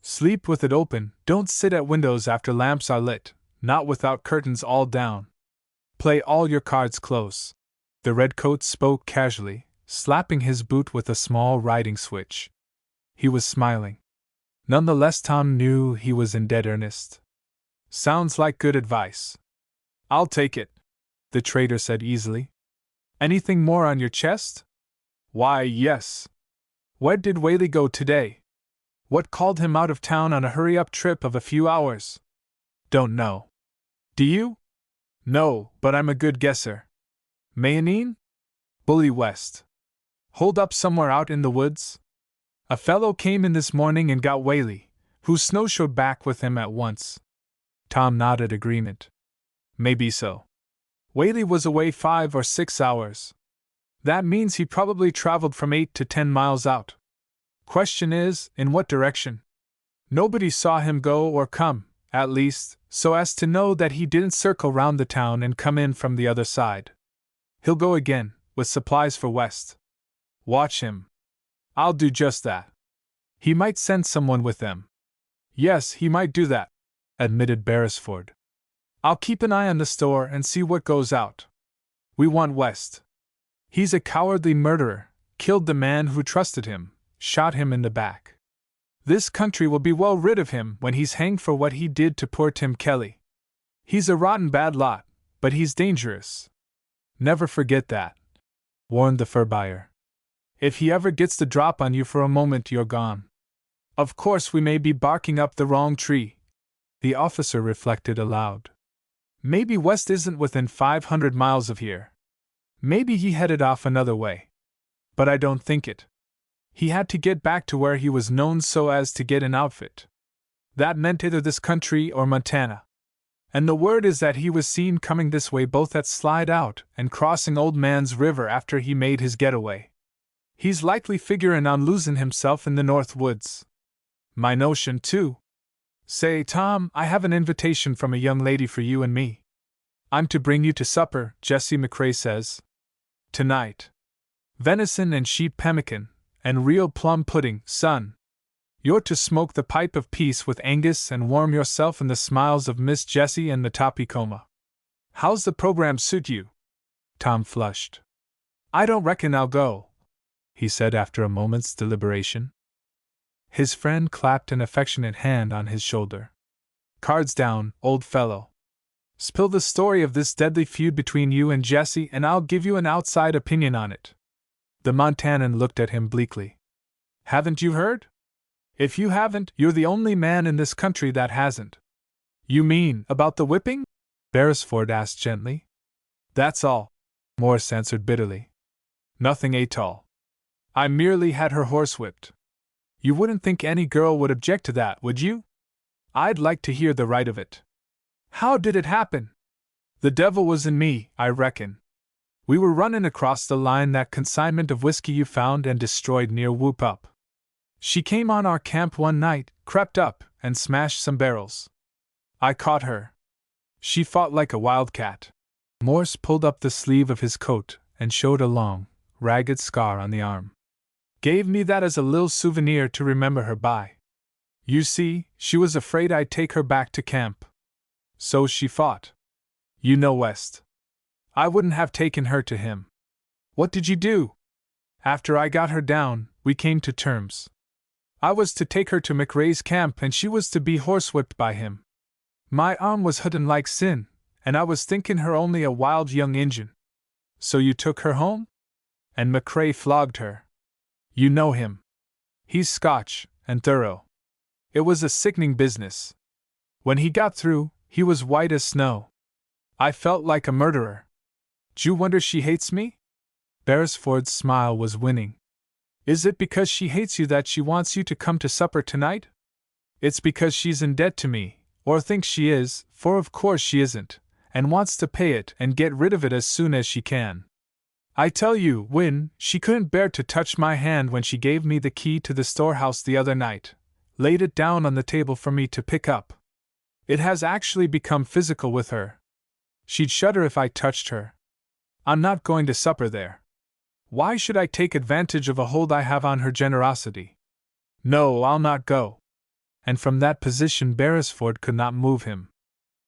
Sleep with it open, don't sit at windows after lamps are lit, not without curtains all down. Play all your cards close. The redcoat spoke casually, slapping his boot with a small riding switch. He was smiling. None the less Tom knew he was in dead earnest. Sounds like good advice. I'll take it, the trader said easily. Anything more on your chest? Why, yes. Where did Whaley go today? What called him out of town on a hurry-up trip of a few hours? Don't know. Do you? No, but I'm a good guesser. Mayonine? Bully West. Holed up somewhere out in the woods? A fellow came in this morning and got Whaley, who snowshoed back with him at once. Tom nodded agreement. Maybe so. Whaley was away 5 or 6 hours. That means he probably traveled from 8 to 10 miles out. Question is, in what direction? Nobody saw him go or come, at least, so as to know that he didn't circle round the town and come in from the other side. He'll go again, with supplies for West. Watch him. I'll do just that. He might send someone with them. Yes, he might do that, admitted Beresford. I'll keep an eye on the store and see what goes out. We want West. He's a cowardly murderer, killed the man who trusted him, shot him in the back. This country will be well rid of him when he's hanged for what he did to poor Tim Kelly. He's a rotten bad lot, but he's dangerous. Never forget that, warned the fur buyer. If he ever gets the drop on you for a moment, you're gone. Of course we may be barking up the wrong tree, the officer reflected aloud. Maybe West isn't within 500 miles of here. Maybe he headed off another way. But I don't think it. He had to get back to where he was known so as to get an outfit. That meant either this country or Montana. And the word is that he was seen coming this way both at Slide Out and crossing Old Man's River after he made his getaway. He's likely figuring on losing himself in the North Woods. My notion, too. Say, Tom, I have an invitation from a young lady for you and me. I'm to bring you to supper, Jessie McCrae says. Tonight. Venison and sheep pemmican, and real plum pudding, son. You're to smoke the pipe of peace with Angus and warm yourself in the smiles of Miss Jessie and the Topicoma. How's the program suit you? Tom flushed. I don't reckon I'll go, he said after a moment's deliberation. His friend clapped an affectionate hand on his shoulder. Cards down, old fellow. Spill the story of this deadly feud between you and Jessie, and I'll give you an outside opinion on it. The Montanan looked at him bleakly. Haven't you heard? If you haven't, you're the only man in this country that hasn't. You mean about the whipping? Beresford asked gently. That's all, Morse answered bitterly. Nothing at all. I merely had her horsewhipped. You wouldn't think any girl would object to that, would you? I'd like to hear the right of it. How did it happen? The devil was in me, I reckon. We were running across the line that consignment of whiskey you found and destroyed near Whoop Up. She came on our camp one night, crept up, and smashed some barrels. I caught her. She fought like a wildcat. Morse pulled up the sleeve of his coat and showed a long, ragged scar on the arm. Gave me that as a little souvenir to remember her by. You see, she was afraid I'd take her back to camp. So she fought. You know West. I wouldn't have taken her to him. What did you do? After I got her down, we came to terms. I was to take her to McRae's camp and she was to be horsewhipped by him. My arm was hurtin' like sin, and I was thinking her only a wild young Injun. So you took her home? And McRae flogged her. You know him. He's Scotch, and thorough. It was a sickening business. When he got through, he was white as snow. I felt like a murderer. D'you wonder she hates me? Beresford's smile was winning. Is it because she hates you that she wants you to come to supper tonight? It's because she's in debt to me, or thinks she is, for of course she isn't, and wants to pay it and get rid of it as soon as she can. I tell you, Win, she couldn't bear to touch my hand when she gave me the key to the storehouse the other night, laid it down on the table for me to pick up. It has actually become physical with her. She'd shudder if I touched her. I'm not going to supper there. Why should I take advantage of a hold I have on her generosity? No, I'll not go. And from that position Beresford could not move him.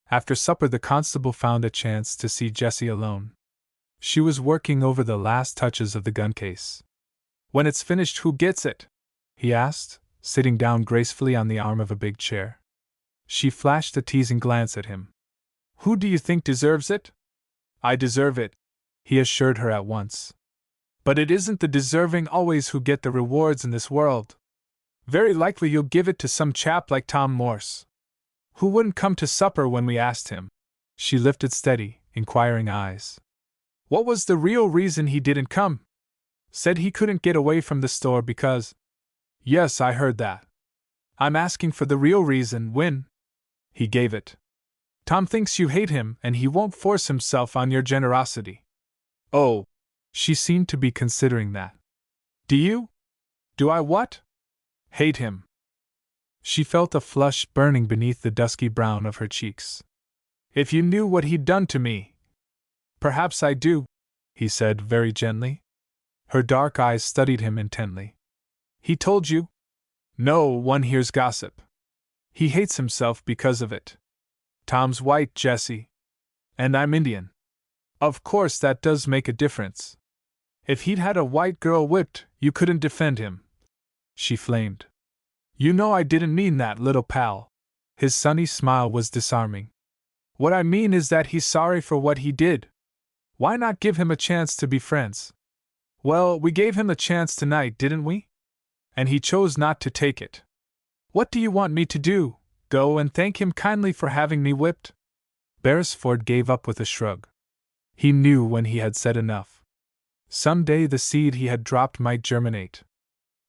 After supper the constable found a chance to see Jessie alone. She was working over the last touches of the gun case. When it's finished, who gets it? He asked, sitting down gracefully on the arm of a big chair. She flashed a teasing glance at him. Who do you think deserves it? I deserve it, he assured her at once. But it isn't the deserving always who get the rewards in this world. Very likely you'll give it to some chap like Tom Morse, who wouldn't come to supper when we asked him. She lifted steady, inquiring eyes. What was the real reason he didn't come? Said he couldn't get away from the store because… Yes, I heard that. I'm asking for the real reason, Win. He gave it. Tom thinks you hate him and he won't force himself on your generosity. Oh. She seemed to be considering that. Do you? Do I what? Hate him. She felt a flush burning beneath the dusky brown of her cheeks. If you knew what he'd done to me. Perhaps I do, he said very gently. Her dark eyes studied him intently. He told you? No one hears gossip. He hates himself because of it. Tom's white, Jessie. And I'm Indian. Of course that does make a difference. If he'd had a white girl whipped, you couldn't defend him. She flamed. You know I didn't mean that, little pal. His sunny smile was disarming. What I mean is that he's sorry for what he did. Why not give him a chance to be friends? Well, we gave him a chance tonight, didn't we? And he chose not to take it. What do you want me to do? Go and thank him kindly for having me whipped? Beresford gave up with a shrug. He knew when he had said enough. Some day the seed he had dropped might germinate.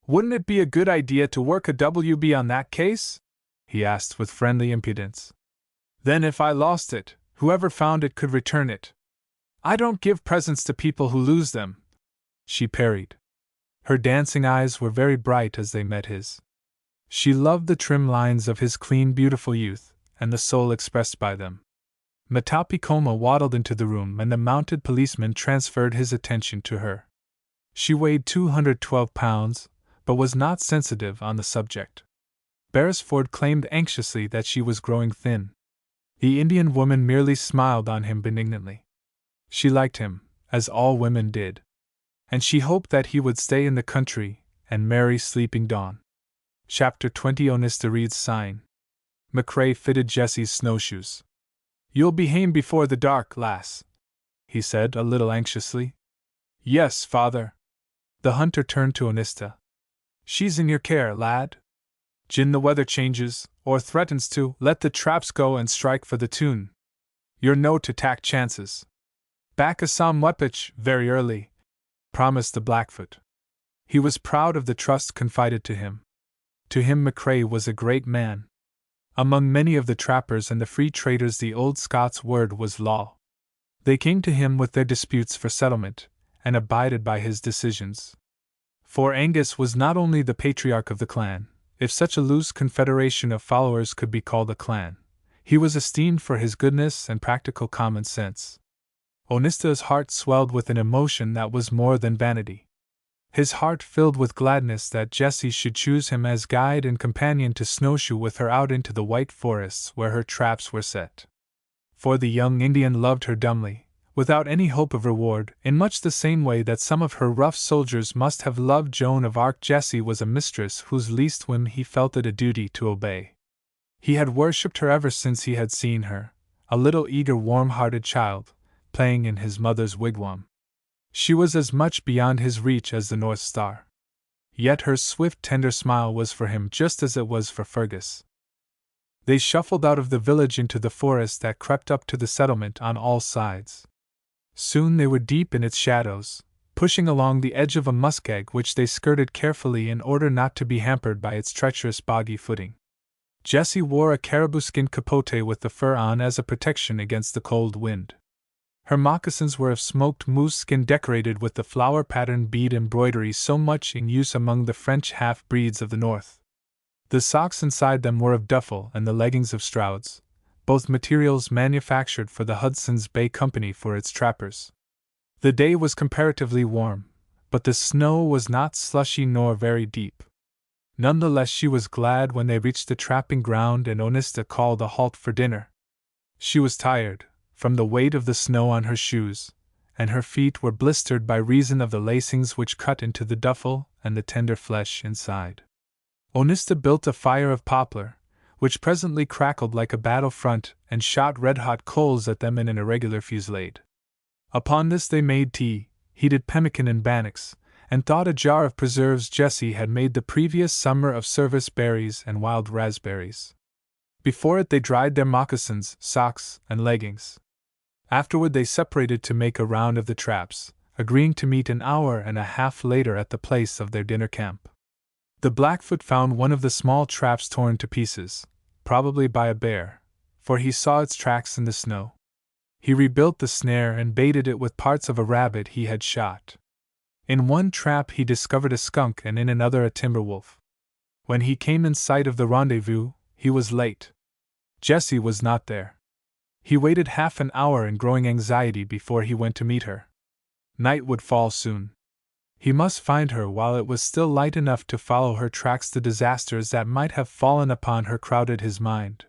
Wouldn't it be a good idea to work a WB on that case? He asked with friendly impudence. Then if I lost it, whoever found it could return it. I don't give presents to people who lose them, she parried. Her dancing eyes were very bright as they met his. She loved the trim lines of his clean, beautiful youth, and the soul expressed by them. Matapikoma waddled into the room, and the mounted policeman transferred his attention to her. She weighed 212 pounds, but was not sensitive on the subject. Beresford claimed anxiously that she was growing thin. The Indian woman merely smiled on him benignantly. She liked him, as all women did. And she hoped that he would stay in the country and marry Sleeping Dawn. Chapter 20 Onista reads sign. McCrae fitted Jessie's snowshoes. You'll be hame before the dark, lass, he said a little anxiously. Yes, father. The hunter turned to Onista. She's in your care, lad. Gin the weather changes, or threatens to, let the traps go and strike for the tune. You're no to tak chances. Back a Sam Wepich very early, promised the Blackfoot. He was proud of the trust confided to him. To him McCrae was a great man. Among many of the trappers and the free traders the old Scots word was law. They came to him with their disputes for settlement, and abided by his decisions. For Angus was not only the patriarch of the clan, if such a loose confederation of followers could be called a clan, he was esteemed for his goodness and practical common sense. Onista's heart swelled with an emotion that was more than vanity. His heart filled with gladness that Jessie should choose him as guide and companion to snowshoe with her out into the white forests where her traps were set. For the young Indian loved her dumbly, without any hope of reward, in much the same way that some of her rough soldiers must have loved Joan of Arc. Jessie was a mistress whose least whim he felt it a duty to obey. He had worshipped her ever since he had seen her, a little eager warm-hearted child, playing in his mother's wigwam. She was as much beyond his reach as the North Star. Yet her swift, tender smile was for him just as it was for Fergus. They shuffled out of the village into the forest that crept up to the settlement on all sides. Soon they were deep in its shadows, pushing along the edge of a muskeg which they skirted carefully in order not to be hampered by its treacherous boggy footing. Jessie wore a caribou-skin capote with the fur on as a protection against the cold wind. Her moccasins were of smoked moose skin decorated with the flower-patterned bead embroidery so much in use among the French half-breeds of the north. The socks inside them were of duffel and the leggings of Stroud's, both materials manufactured for the Hudson's Bay Company for its trappers. The day was comparatively warm, but the snow was not slushy nor very deep. Nonetheless, she was glad when they reached the trapping ground and Onista called a halt for dinner. She was tired, from the weight of the snow on her shoes, and her feet were blistered by reason of the lacings which cut into the duffel and the tender flesh inside. Onista built a fire of poplar, which presently crackled like a battle front and shot red-hot coals at them in an irregular fusillade. Upon this they made tea, heated pemmican and bannocks, and thawed a jar of preserves Jessie had made the previous summer of service berries and wild raspberries. Before it they dried their moccasins, socks, and leggings. Afterward they separated to make a round of the traps, agreeing to meet an hour and a half later at the place of their dinner camp. The Blackfoot found one of the small traps torn to pieces, probably by a bear, for he saw its tracks in the snow. He rebuilt the snare and baited it with parts of a rabbit he had shot. In one trap he discovered a skunk and in another a timber wolf. When he came in sight of the rendezvous, he was late. Jessie was not there. He waited half an hour in growing anxiety before he went to meet her. Night would fall soon. He must find her while it was still light enough to follow her tracks. The disasters that might have fallen upon her crowded his mind.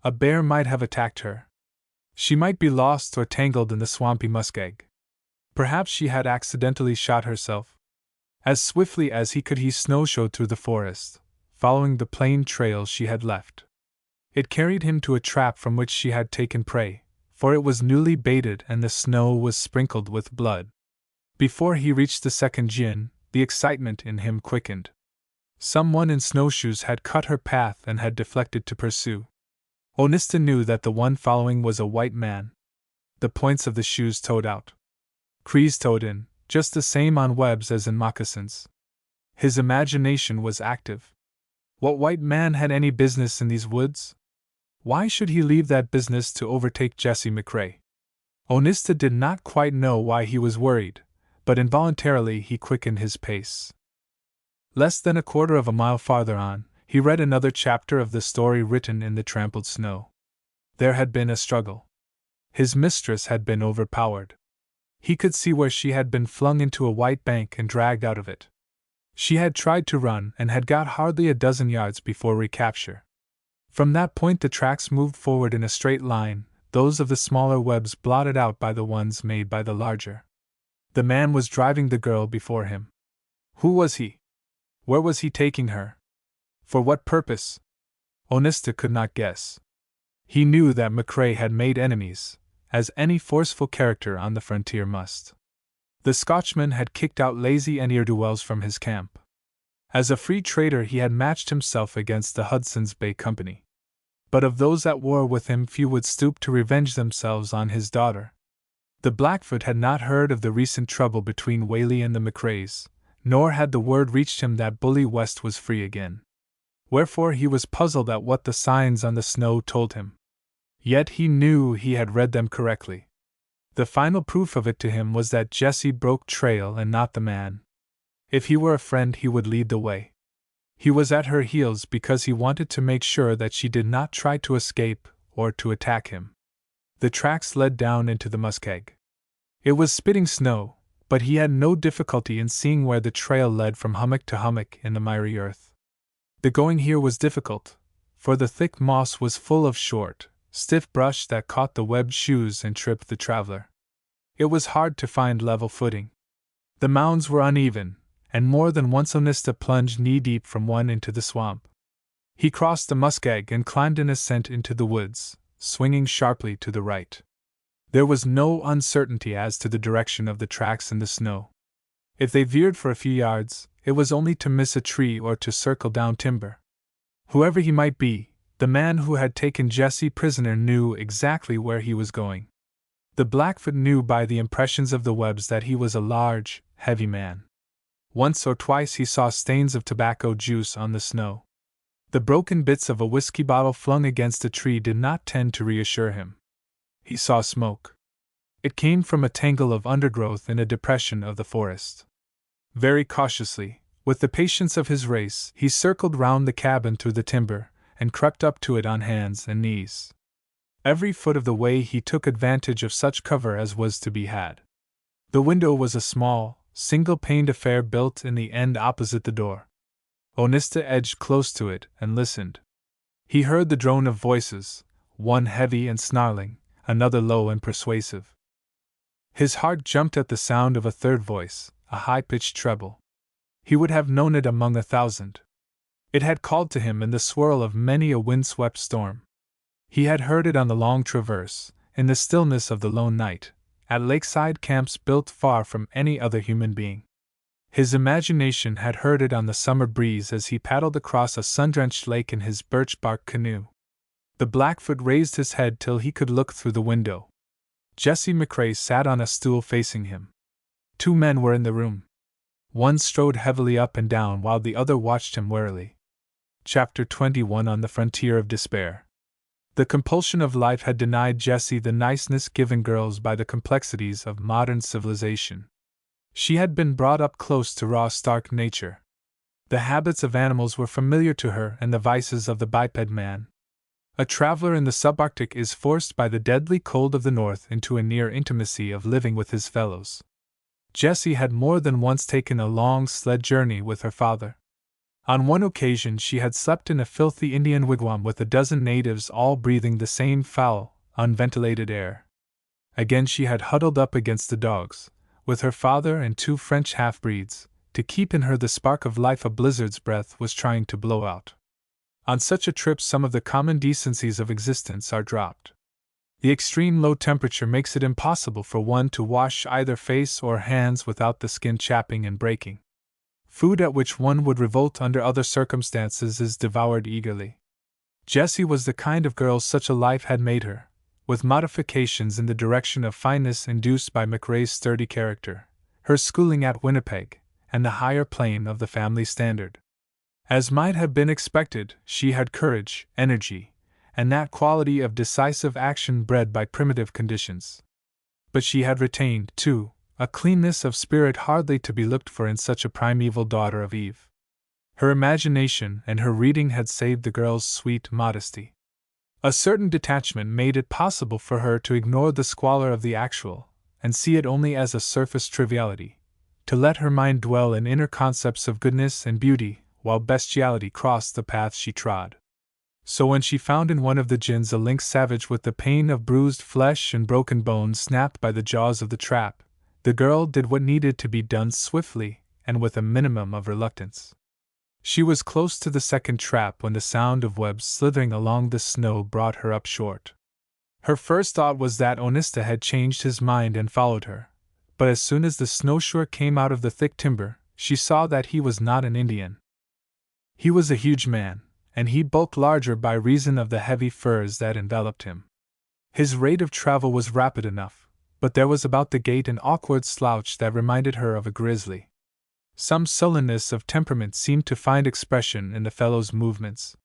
A bear might have attacked her. She might be lost or tangled in the swampy muskeg. Perhaps she had accidentally shot herself. As swiftly as he could he snowshoed through the forest, following the plain trail she had left. It carried him to a trap from which she had taken prey, for it was newly baited and the snow was sprinkled with blood. Before he reached the second gin, the excitement in him quickened. Someone in snowshoes had cut her path and had deflected to pursue. Onista knew that the one following was a white man. The points of the shoes toed out. Crees toed in, just the same on webs as in moccasins. His imagination was active. What white man had any business in these woods? Why should he leave that business to overtake Jessie McCrae? Onista did not quite know why he was worried, but involuntarily he quickened his pace. Less than a quarter of a mile farther on, he read another chapter of the story written in the trampled snow. There had been a struggle. His mistress had been overpowered. He could see where she had been flung into a white bank and dragged out of it. She had tried to run and had got hardly a dozen yards before recapture. From that point the tracks moved forward in a straight line, those of the smaller webs blotted out by the ones made by the larger. The man was driving the girl before him. Who was he? Where was he taking her? For what purpose? Onista could not guess. He knew that McCrae had made enemies, as any forceful character on the frontier must. The Scotchman had kicked out lazy and ne'er-do-wells from his camp. As a free trader he had matched himself against the Hudson's Bay Company. But of those at war with him few would stoop to revenge themselves on his daughter. The Blackfoot had not heard of the recent trouble between Whaley and the McCraes, nor had the word reached him that Bully West was free again. Wherefore he was puzzled at what the signs on the snow told him. Yet he knew he had read them correctly. The final proof of it to him was that Jessie broke trail and not the man. If he were a friend he would lead the way. He was at her heels because he wanted to make sure that she did not try to escape or to attack him. The tracks led down into the muskeg. It was spitting snow, but he had no difficulty in seeing where the trail led from hummock to hummock in the miry earth. The going here was difficult, for the thick moss was full of short, stiff brush that caught the webbed shoes and tripped the traveler. It was hard to find level footing. The mounds were uneven, and more than once Onista plunged knee-deep from one into the swamp. He crossed the muskeg and climbed an ascent into the woods, swinging sharply to the right. There was no uncertainty as to the direction of the tracks in the snow. If they veered for a few yards, it was only to miss a tree or to circle down timber. Whoever he might be, the man who had taken Jessie prisoner knew exactly where he was going. The Blackfoot knew by the impressions of the webs that he was a large, heavy man. Once or twice he saw stains of tobacco juice on the snow. The broken bits of a whiskey bottle flung against a tree did not tend to reassure him. He saw smoke. It came from a tangle of undergrowth in a depression of the forest. Very cautiously, with the patience of his race, he circled round the cabin through the timber, and crept up to it on hands and knees. Every foot of the way he took advantage of such cover as was to be had. The window was a small, single-paned affair built in the end opposite the door. Onista edged close to it and listened. He heard the drone of voices, one heavy and snarling, another low and persuasive. His heart jumped at the sound of a third voice, a high-pitched treble. He would have known it among 1,000. It had called to him in the swirl of many a wind-swept storm. He had heard it on the long traverse, in the stillness of the lone night, at lakeside camps built far from any other human being. His imagination had heard it on the summer breeze as he paddled across a sun-drenched lake in his birch-bark canoe. The Blackfoot raised his head till he could look through the window. Jessie McCrae sat on a stool facing him. 2 men were in the room. One strode heavily up and down while the other watched him warily. Chapter 21 On the Frontier of Despair. The compulsion of life had denied Jessie the niceness given girls by the complexities of modern civilization. She had been brought up close to raw, stark nature. The habits of animals were familiar to her and the vices of the biped man. A traveler in the subarctic is forced by the deadly cold of the north into a near intimacy of living with his fellows. Jessie had more than once taken a long sled journey with her father. On one occasion she had slept in a filthy Indian wigwam with a dozen natives all breathing the same foul, unventilated air. Again she had huddled up against the dogs, with her father and 2 French half-breeds, to keep in her the spark of life a blizzard's breath was trying to blow out. On such a trip some of the common decencies of existence are dropped. The extreme low temperature makes it impossible for one to wash either face or hands without the skin chapping and breaking. Food at which one would revolt under other circumstances is devoured eagerly. Jessie was the kind of girl such a life had made her, with modifications in the direction of fineness induced by McCrae's sturdy character, her schooling at Winnipeg, and the higher plane of the family standard. As might have been expected, she had courage, energy, and that quality of decisive action bred by primitive conditions. But she had retained, too, a cleanness of spirit hardly to be looked for in such a primeval daughter of Eve. Her imagination and her reading had saved the girl's sweet modesty. A certain detachment made it possible for her to ignore the squalor of the actual, and see it only as a surface triviality, to let her mind dwell in inner concepts of goodness and beauty, while bestiality crossed the path she trod. So when she found in one of the gins a lynx savage with the pain of bruised flesh and broken bones snapped by the jaws of the trap, the girl did what needed to be done swiftly and with a minimum of reluctance. She was close to the second trap when the sound of webs slithering along the snow brought her up short. Her first thought was that Onista had changed his mind and followed her, but as soon as the snowshoer came out of the thick timber, she saw that he was not an Indian. He was a huge man, and he bulked larger by reason of the heavy furs that enveloped him. His rate of travel was rapid enough, but there was about the gait an awkward slouch that reminded her of a grizzly. Some sullenness of temperament seemed to find expression in the fellow's movements.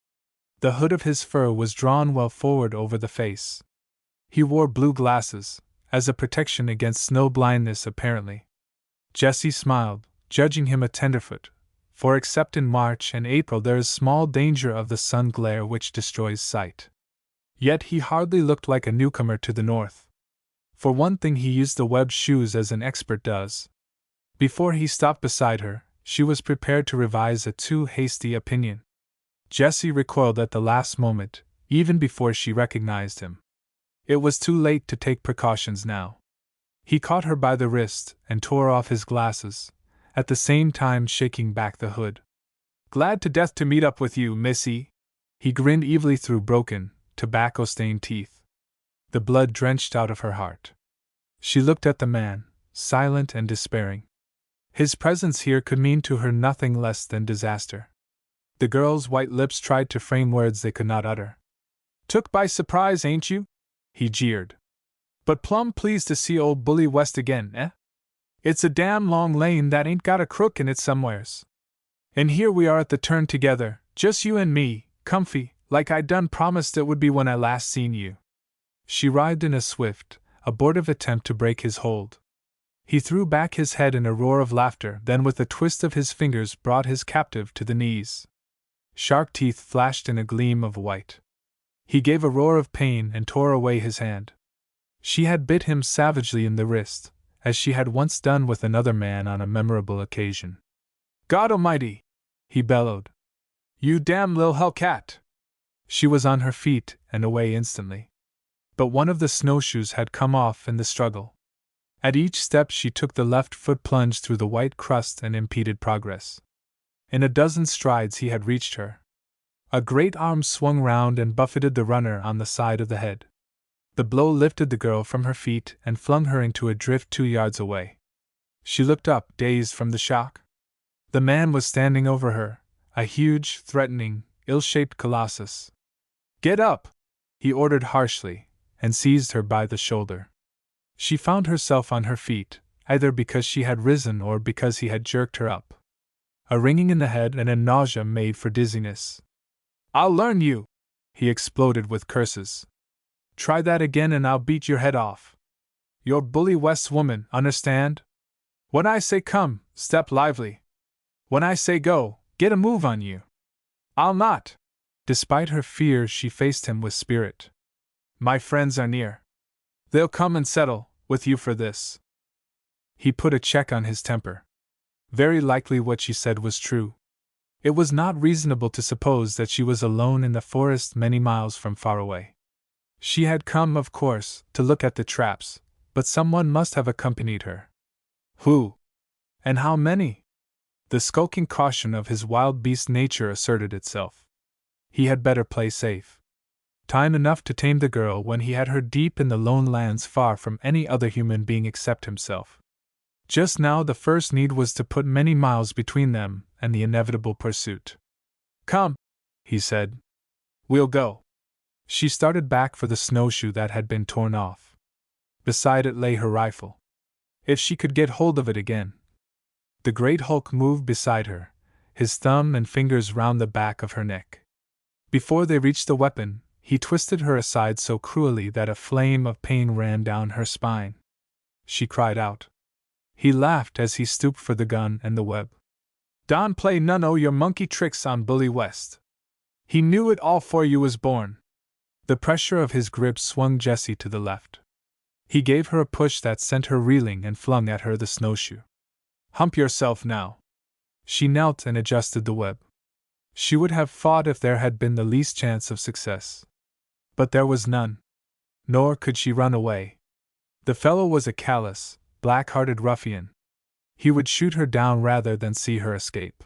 The hood of his fur was drawn well forward over the face. He wore blue glasses, as a protection against snow blindness apparently. Jessie smiled, judging him a tenderfoot, for except in March and April there is small danger of the sun glare which destroys sight. Yet he hardly looked like a newcomer to the north. For one thing he used the webbed shoes as an expert does. Before he stopped beside her, she was prepared to revise a too hasty opinion. Jessie recoiled at the last moment, even before she recognized him. It was too late to take precautions now. He caught her by the wrist and tore off his glasses, at the same time shaking back the hood. "Glad to death to meet up with you, missy." He grinned evilly through broken, tobacco-stained teeth. The blood drenched out of her heart. She looked at the man, silent and despairing. His presence here could mean to her nothing less than disaster. The girl's white lips tried to frame words they could not utter. "Took by surprise, ain't you?" he jeered. "But plumb pleased to see old Bully West again, eh? It's a damn long lane that ain't got a crook in it somewheres. And here we are at the turn together, just you and me, comfy, like I done promised it would be when I last seen you." She writhed in a swift, abortive attempt to break his hold. He threw back his head in a roar of laughter, then with a twist of his fingers brought his captive to the knees. Sharp teeth flashed in a gleam of white. He gave a roar of pain and tore away his hand. She had bit him savagely in the wrist, as she had once done with another man on a memorable occasion. "God Almighty!" he bellowed. "You damn lil' hellcat!" She was on her feet and away instantly. But one of the snowshoes had come off in the struggle. At each step she took the left foot plunged through the white crust and impeded progress. In a dozen strides he had reached her. A great arm swung round and buffeted the runner on the side of the head. The blow lifted the girl from her feet and flung her into a drift 2 yards away. She looked up, dazed from the shock. The man was standing over her, a huge, threatening, ill-shaped colossus. "Get up!" he ordered harshly, and seized her by the shoulder. She found herself on her feet, either because she had risen or because he had jerked her up. A ringing in the head and a nausea made for dizziness. "I'll learn you!" he exploded with curses. "Try that again and I'll beat your head off. You're Bully West's woman, understand? When I say come, step lively. When I say go, get a move on you. I'll not." Despite her fear, she faced him with spirit. "My friends are near. They'll come and settle with you for this." He put a check on his temper. Very likely what she said was true. It was not reasonable to suppose that she was alone in the forest many miles from far away. She had come, of course, to look at the traps, but someone must have accompanied her. Who? And how many? The skulking caution of his wild beast nature asserted itself. He had better play safe. Time enough to tame the girl when he had her deep in the lone lands far from any other human being except himself. Just now the first need was to put many miles between them and the inevitable pursuit. "Come," he said. "We'll go." She started back for the snowshoe that had been torn off. Beside it lay her rifle. If she could get hold of it again. The great hulk moved beside her, his thumb and fingers round the back of her neck. Before they reached the weapon, he twisted her aside so cruelly that a flame of pain ran down her spine. She cried out. He laughed as he stooped for the gun and the web. "Don play none o' your monkey tricks on Bully West. He knew it all 'fore you was born." The pressure of his grip swung Jessie to the left. He gave her a push that sent her reeling and flung at her the snowshoe. "Hump yourself now." She knelt and adjusted the web. She would have fought if there had been the least chance of success. But there was none. Nor could she run away. The fellow was a callous, black-hearted ruffian. He would shoot her down rather than see her escape.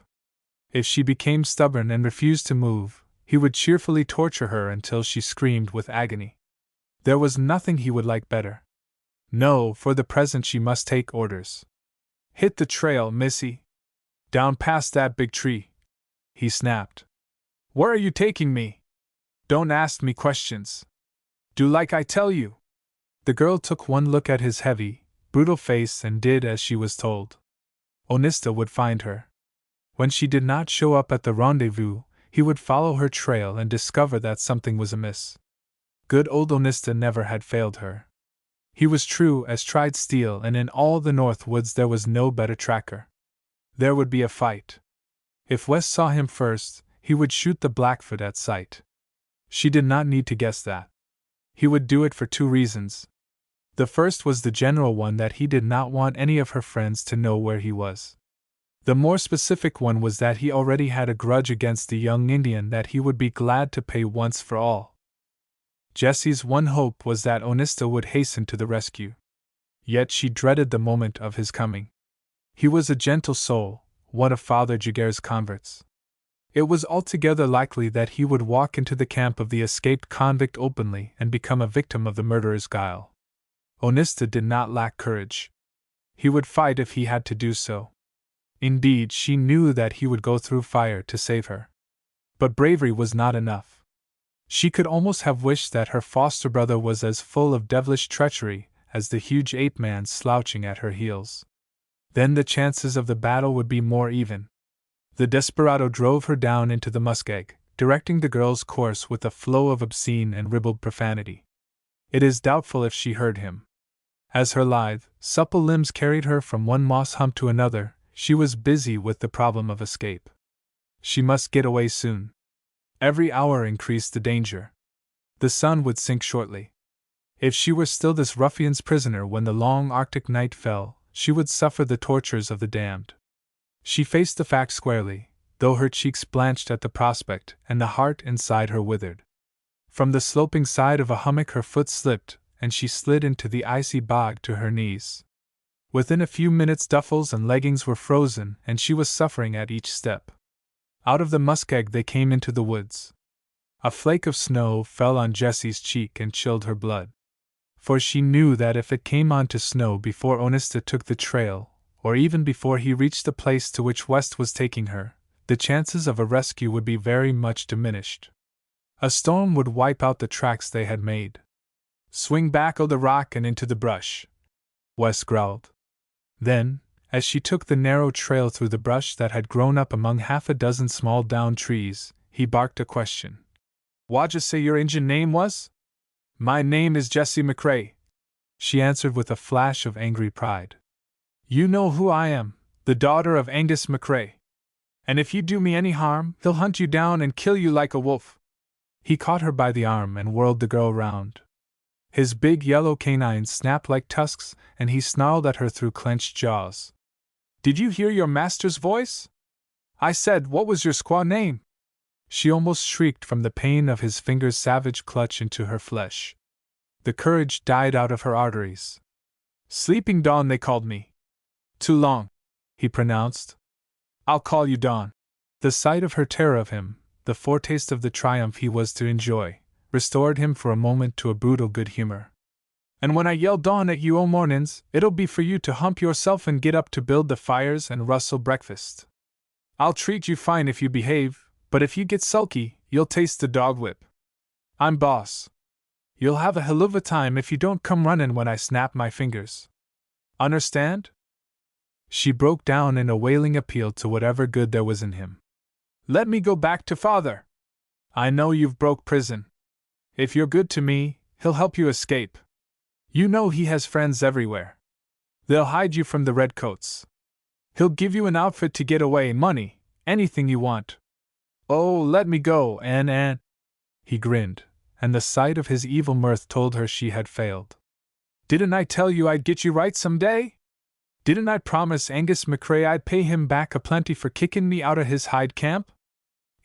If she became stubborn and refused to move, he would cheerfully torture her until she screamed with agony. There was nothing he would like better. No, for the present she must take orders. "Hit the trail, missy. Down past that big tree," he snapped. "Where are you taking me? Don't ask me questions. Do like I tell you." The girl took one look at his heavy, brutal face and did as she was told. Onista would find her. When she did not show up at the rendezvous, he would follow her trail and discover that something was amiss. Good old Onista never had failed her. He was true as tried steel, and in all the North Woods there was no better tracker. There would be a fight. If West saw him first, he would shoot the Blackfoot at sight. She did not need to guess that. He would do it for two reasons. The first was the general one that he did not want any of her friends to know where he was. The more specific one was that he already had a grudge against the young Indian that he would be glad to pay once for all. Jessie's one hope was that Onista would hasten to the rescue. Yet she dreaded the moment of his coming. He was a gentle soul, one of Father Jaguar's converts. It was altogether likely that he would walk into the camp of the escaped convict openly and become a victim of the murderer's guile. Onista did not lack courage. He would fight if he had to do so. Indeed, she knew that he would go through fire to save her. But bravery was not enough. She could almost have wished that her foster brother was as full of devilish treachery as the huge ape-man slouching at her heels. Then the chances of the battle would be more even. The desperado drove her down into the muskeg, directing the girl's course with a flow of obscene and ribald profanity. It is doubtful if she heard him. As her lithe, supple limbs carried her from one moss hump to another, she was busy with the problem of escape. She must get away soon. Every hour increased the danger. The sun would sink shortly. If she were still this ruffian's prisoner when the long Arctic night fell, she would suffer the tortures of the damned. She faced the fact squarely, though her cheeks blanched at the prospect and the heart inside her withered. From the sloping side of a hummock her foot slipped, and she slid into the icy bog to her knees. Within a few minutes duffels and leggings were frozen, and she was suffering at each step. Out of the muskeg they came into the woods. A flake of snow fell on Jessie's cheek and chilled her blood. For she knew that if it came on to snow before Onista took the trail, or even before he reached the place to which West was taking her, the chances of a rescue would be very much diminished. A storm would wipe out the tracks they had made. "Swing back o' the rock and into the brush," West growled. Then, as she took the narrow trail through the brush that had grown up among half a dozen small down trees, he barked a question. "What'd you say your Injun name was?" "My name is Jessie McCrae," she answered with a flash of angry pride. "You know who I am, the daughter of Angus McCrae. And if you do me any harm, he'll hunt you down and kill you like a wolf." He caught her by the arm and whirled the girl round. His big yellow canines snapped like tusks, and he snarled at her through clenched jaws. "Did you hear your master's voice? I said, what was your squaw name?" She almost shrieked from the pain of his fingers' savage clutch into her flesh. The courage died out of her arteries. "Sleeping Dawn they called me." "Too long," he pronounced. "I'll call you Dawn." The sight of her terror of him, the foretaste of the triumph he was to enjoy, restored him for a moment to a brutal good humor. "And when I yell Dawn at you o' mornings, it'll be for you to hump yourself and get up to build the fires and rustle breakfast. I'll treat you fine if you behave, but if you get sulky, you'll taste the dog whip. I'm boss. You'll have a hell of a time if you don't come runnin' when I snap my fingers. Understand?" She broke down in a wailing appeal to whatever good there was in him. Let me go back to father. I know you've broke prison. If you're good to me, he'll help you escape. You know he has friends everywhere. They'll hide you from the redcoats. He'll give you an outfit to get away, money, anything you want. Oh, let me go, Anne. He grinned, and the sight of his evil mirth told her she had failed. Didn't I tell you I'd get you right someday? Didn't I promise Angus McCrae I'd pay him back aplenty for kicking me out of his hide camp?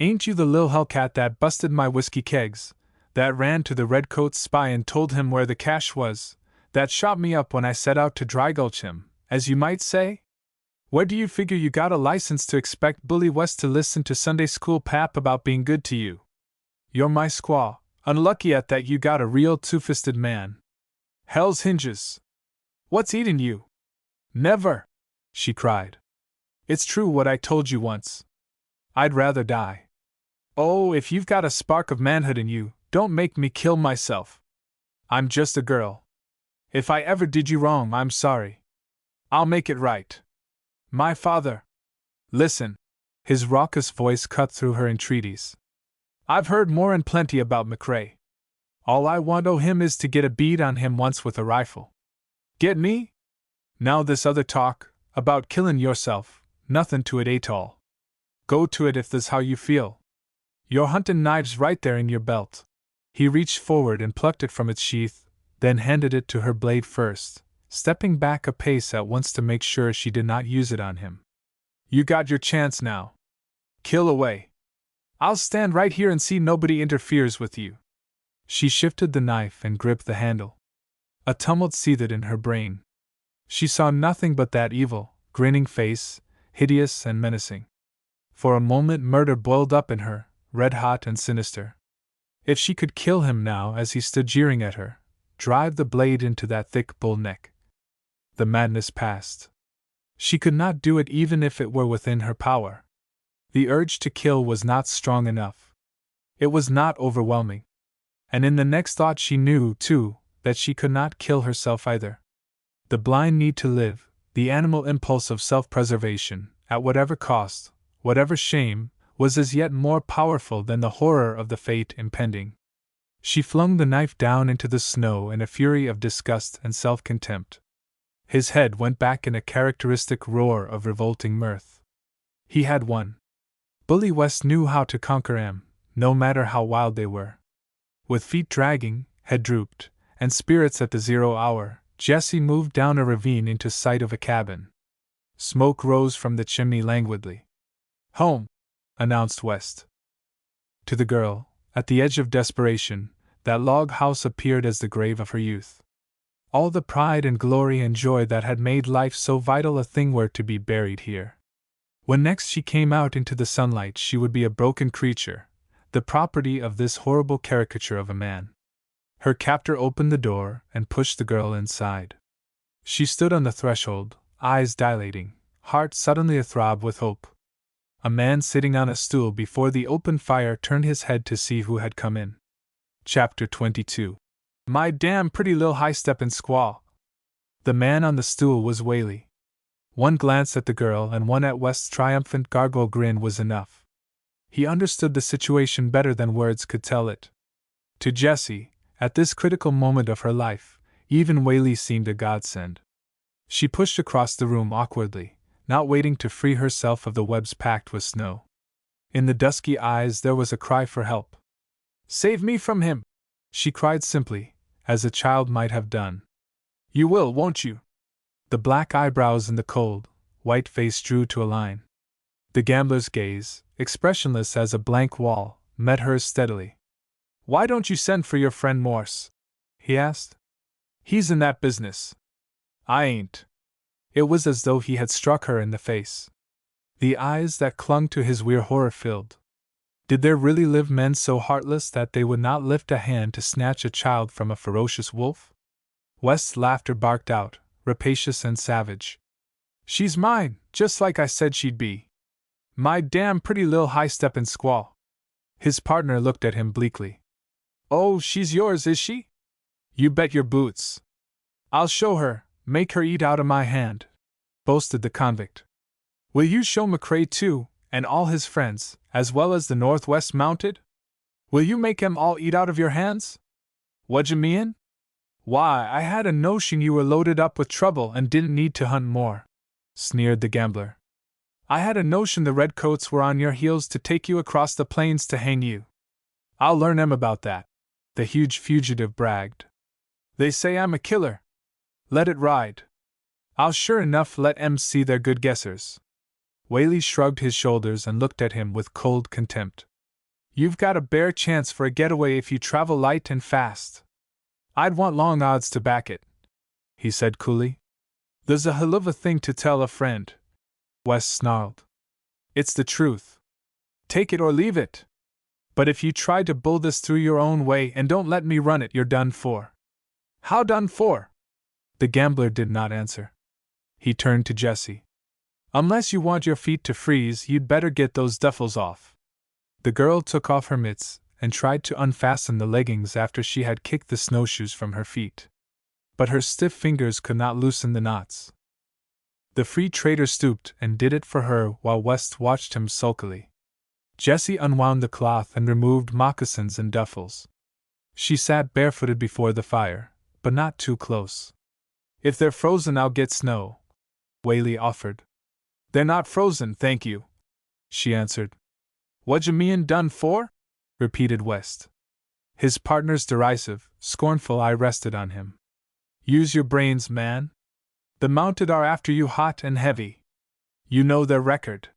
Ain't you the lil hellcat that busted my whiskey kegs, that ran to the redcoat's spy and told him where the cash was, that shot me up when I set out to drygulch him, as you might say? Where do you figure you got a license to expect Bully West to listen to Sunday school pap about being good to you? You're my squaw, unlucky at that you got a real two-fisted man. Hell's hinges! What's eating you? Never! She cried. It's true what I told you once. I'd rather die. Oh, if you've got a spark of manhood in you, don't make me kill myself. I'm just a girl. If I ever did you wrong, I'm sorry. I'll make it right. My father. Listen. His raucous voice cut through her entreaties. I've heard more and plenty about McCrae. All I want o' him is to get a bead on him once with a rifle. Get me? Now this other talk, about killin' yourself, nothin' to it atoll. Go to it if this how you feel. Your huntin' knife's right there in your belt. He reached forward and plucked it from its sheath, then handed it to her blade first, stepping back a pace at once to make sure she did not use it on him. You got your chance now. Kill away. I'll stand right here and see nobody interferes with you. She shifted the knife and gripped the handle. A tumult seethed in her brain. She saw nothing but that evil, grinning face, hideous and menacing. For a moment murder boiled up in her, red-hot and sinister. If she could kill him now as he stood jeering at her, drive the blade into that thick bull neck. The madness passed. She could not do it even if it were within her power. The urge to kill was not strong enough. It was not overwhelming. And in the next thought she knew, too, that she could not kill herself either. The blind need to live, the animal impulse of self-preservation, at whatever cost, whatever shame, was as yet more powerful than the horror of the fate impending. She flung the knife down into the snow in a fury of disgust and self-contempt. His head went back in a characteristic roar of revolting mirth. He had won. Bully West knew how to conquer him, no matter how wild they were. With feet dragging, head drooped, and spirits at the 0 hour, Jessie moved down a ravine into sight of a cabin. Smoke rose from the chimney languidly. Home, announced West. To the girl, at the edge of desperation, that log house appeared as the grave of her youth. All the pride and glory and joy that had made life so vital a thing were to be buried here. When next she came out into the sunlight, she would be a broken creature, the property of this horrible caricature of a man. Her captor opened the door and pushed the girl inside. She stood on the threshold, eyes dilating, heart suddenly athrob with hope. A man sitting on a stool before the open fire turned his head to see who had come in. Chapter 22. My damn pretty lil high-steppin' squaw. The man on the stool was Whaley. One glance at the girl and one at West's triumphant gargoyle grin was enough. He understood the situation better than words could tell it. To Jessie, at this critical moment of her life, even Whaley seemed a godsend. She pushed across the room awkwardly, not waiting to free herself of the webs packed with snow. In the dusky eyes there was a cry for help. Save me from him! She cried simply, as a child might have done. You will, won't you? The black eyebrows in the cold, white face drew to a line. The gambler's gaze, expressionless as a blank wall, met hers steadily. Why don't you send for your friend Morse? He asked. He's in that business. I ain't. It was as though he had struck her in the face. The eyes that clung to his were horror-filled. Did there really live men so heartless that they would not lift a hand to snatch a child from a ferocious wolf? West's laughter barked out, rapacious and savage. She's mine, just like I said she'd be. My damn pretty lil high-steppin' squaw. His partner looked at him bleakly. Oh, she's yours, is she? You bet your boots. I'll show her, make her eat out of my hand. boasted the convict. Will you show McCrae too, and all his friends, as well as the Northwest Mounted? Will you make 'em all eat out of your hands? What'd you mean? Why, I had a notion you were loaded up with trouble and didn't need to hunt more, sneered the gambler. I had a notion the redcoats were on your heels to take you across the plains to hang you. I'll learn 'em about that, the huge fugitive bragged. They say I'm a killer. Let it ride. I'll sure enough let 'em see they're good guessers. Whaley shrugged his shoulders and looked at him with cold contempt. You've got a bare chance for a getaway if you travel light and fast. I'd want long odds to back it, he said coolly. There's a hell of a thing to tell a friend, West snarled. It's the truth. Take it or leave it. But if you try to bull this through your own way and don't let me run it, you're done for. How done for? The gambler did not answer. He turned to Jessie. Unless you want your feet to freeze, you'd better get those duffels off. The girl took off her mitts and tried to unfasten the leggings after she had kicked the snowshoes from her feet. But her stiff fingers could not loosen the knots. The free trader stooped and did it for her while West watched him sulkily. Jessie unwound the cloth and removed moccasins and duffels. She sat barefooted before the fire, but not too close. If they're frozen, I'll get snow, Whaley offered. They're not frozen, thank you, she answered. What'd you mean done for? Repeated West. His partner's derisive, scornful eye rested on him. Use your brains, man. The Mounted are after you hot and heavy. You know their record.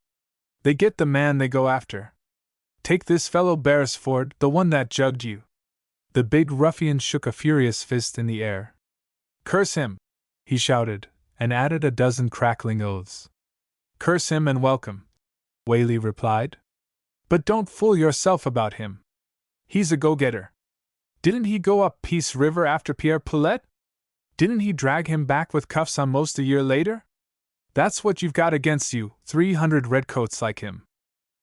They get the man they go after. Take this fellow Beresford, the one that jugged you. The big ruffian shook a furious fist in the air. Curse him, he shouted, and added a dozen crackling oaths. Curse him and welcome, Whaley replied. But don't fool yourself about him. He's a go-getter. Didn't he go up Peace River after Pierre Poulet? Didn't he drag him back with cuffs on most a year later? That's what you've got against you, 300 redcoats like him.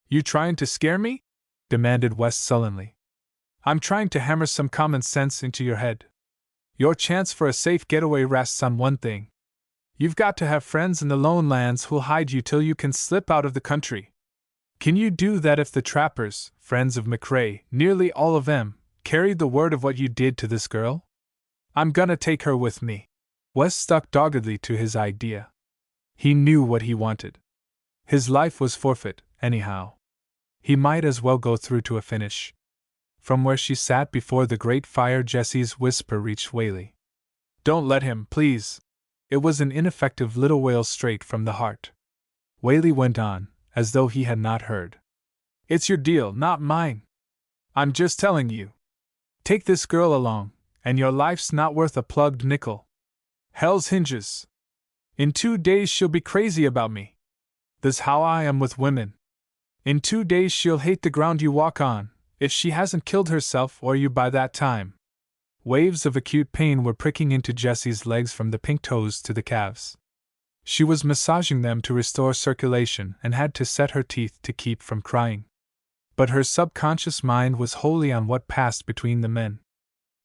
You trying to scare me? Demanded West sullenly. I'm trying to hammer some common sense into your head. Your chance for a safe getaway rests on one thing. You've got to have friends in the lone lands who'll hide you till you can slip out of the country. Can you do that if the trappers, friends of McCrae, nearly all of them, carried the word of what you did to this girl? I'm gonna take her with me. West stuck doggedly to his idea. He knew what he wanted. His life was forfeit, anyhow. He might as well go through to a finish. From where she sat before the great fire, Jessie's whisper reached Whaley. Don't let him, please. It was an ineffective little wail straight from the heart. Whaley went on, as though he had not heard. It's your deal, not mine. I'm just telling you. Take this girl along, and your life's not worth a plugged nickel. Hell's hinges. In 2 days she'll be crazy about me. That's how I am with women. In 2 days she'll hate the ground you walk on, if she hasn't killed herself or you by that time. Waves of acute pain were pricking into Jessie's legs from the pink toes to the calves. She was massaging them to restore circulation and had to set her teeth to keep from crying. But her subconscious mind was wholly on what passed between the men.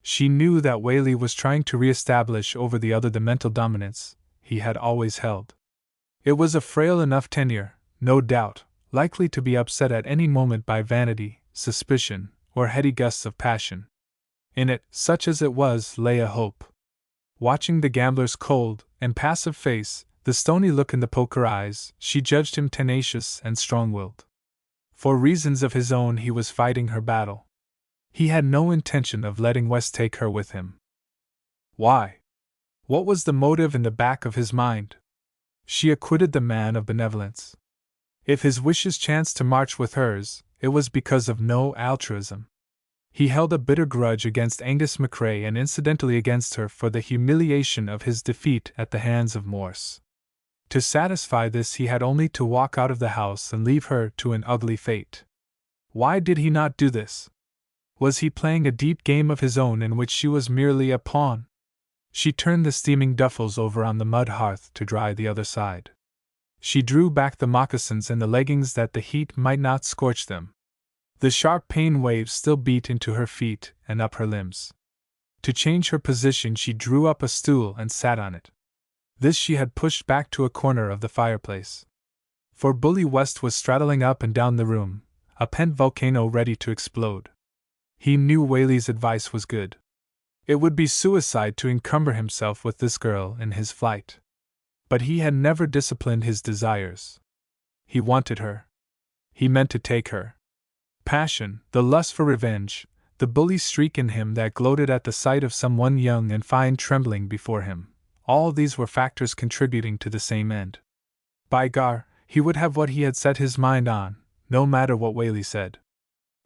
She knew that Whaley was trying to re-establish over the other the mental dominance he had always held. It was a frail enough tenure, no doubt, likely to be upset at any moment by vanity, suspicion, or heady gusts of passion. In it, such as it was, lay a hope. Watching the gambler's cold, impassive face, the stony look in the poker eyes, she judged him tenacious and strong-willed. For reasons of his own he was fighting her battle. He had no intention of letting West take her with him. Why? What was the motive in the back of his mind? She acquitted the man of benevolence. If his wishes chanced to march with hers, it was because of no altruism. He held a bitter grudge against Angus McCrae and incidentally against her for the humiliation of his defeat at the hands of Morse. To satisfy this he had only to walk out of the house and leave her to an ugly fate. Why did he not do this? Was he playing a deep game of his own in which she was merely a pawn? She turned the steaming duffels over on the mud hearth to dry the other side. She drew back the moccasins and the leggings that the heat might not scorch them. The sharp pain waves still beat into her feet and up her limbs. To change her position she drew up a stool and sat on it. This she had pushed back to a corner of the fireplace. For Bully West was straddling up and down the room, a pent volcano ready to explode. He knew Whaley's advice was good. It would be suicide to encumber himself with this girl in his flight. But he had never disciplined his desires. He wanted her. He meant to take her. Passion, the lust for revenge, the bully streak in him that gloated at the sight of someone young and fine trembling before him, all these were factors contributing to the same end. By gar, he would have what he had set his mind on, no matter what Whaley said.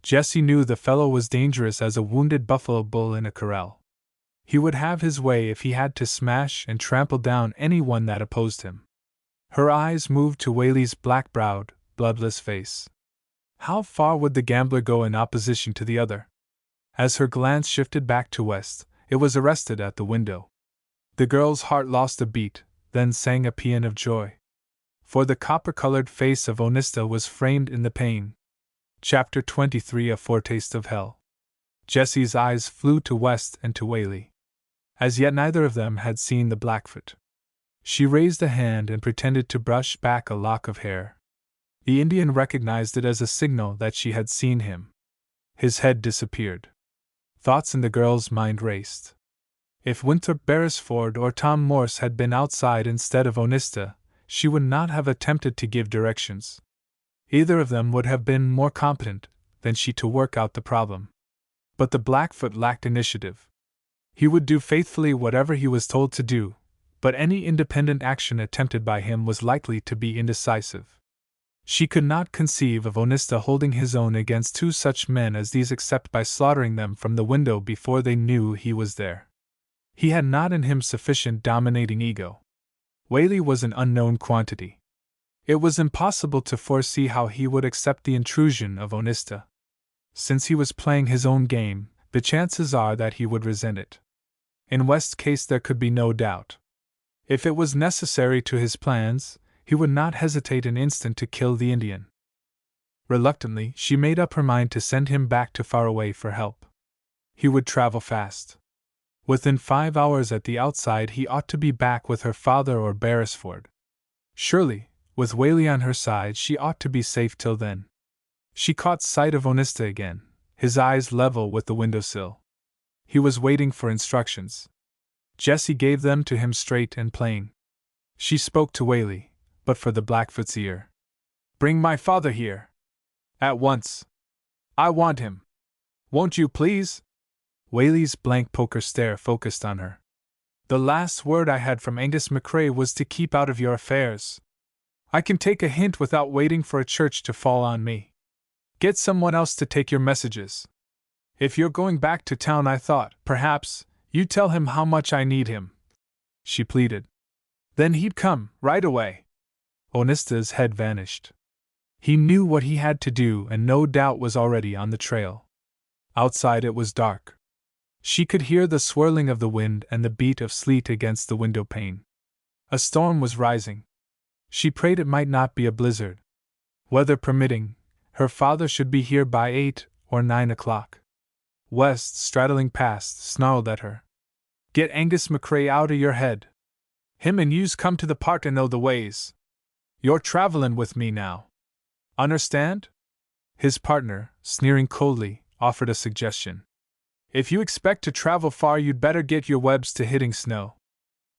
Jesse knew the fellow was dangerous as a wounded buffalo bull in a corral. He would have his way if he had to smash and trample down anyone that opposed him. Her eyes moved to Whaley's black-browed, bloodless face. How far would the gambler go in opposition to the other? As her glance shifted back to West, it was arrested at the window. The girl's heart lost a beat, then sang a paean of joy. For the copper-colored face of Onista was framed in the pane. Chapter 23, A Foretaste of Hell. Jesse's eyes flew to West and to Whaley. As yet neither of them had seen the Blackfoot. She raised a hand and pretended to brush back a lock of hair. The Indian recognized it as a signal that she had seen him. His head disappeared. Thoughts in the girl's mind raced. If Winthrop Beresford or Tom Morse had been outside instead of Onista, she would not have attempted to give directions. Either of them would have been more competent than she to work out the problem. But the Blackfoot lacked initiative. He would do faithfully whatever he was told to do, but any independent action attempted by him was likely to be indecisive. She could not conceive of Onista holding his own against two such men as these except by slaughtering them from the window before they knew he was there. He had not in him sufficient dominating ego. Whaley was an unknown quantity. It was impossible to foresee how he would accept the intrusion of Onista. Since he was playing his own game, the chances are that he would resent it. In West's case there could be no doubt. If it was necessary to his plans, he would not hesitate an instant to kill the Indian. Reluctantly, she made up her mind to send him back to Faraway for help. He would travel fast. Within 5 hours at the outside he ought to be back with her father or Beresford. Surely, with Whaley on her side she ought to be safe till then. She caught sight of Onista again, his eyes level with the windowsill. He was waiting for instructions. Jessie gave them to him straight and plain. She spoke to Whaley, but for the Blackfoot's ear. "Bring my father here. At once. I want him. Won't you please?" Whaley's blank poker stare focused on her. "The last word I had from Angus McCrae was to keep out of your affairs. I can take a hint without waiting for a church to fall on me. Get someone else to take your messages. If you're going back to town, I thought, perhaps, you'd tell him how much I need him," she pleaded. "Then he'd come, right away." Onista's head vanished. He knew what he had to do and no doubt was already on the trail. Outside it was dark. She could hear the swirling of the wind and the beat of sleet against the window pane. A storm was rising. She prayed it might not be a blizzard. Weather permitting, her father should be here by 8 or 9 o'clock. West, straddling past, snarled at her. "Get Angus McCrae out o' your head. Him and you's come to the part and know the ways. You're travelin' with me now. Understand?" His partner, sneering coldly, offered a suggestion. "If you expect to travel far, you'd better get your webs to hitting snow.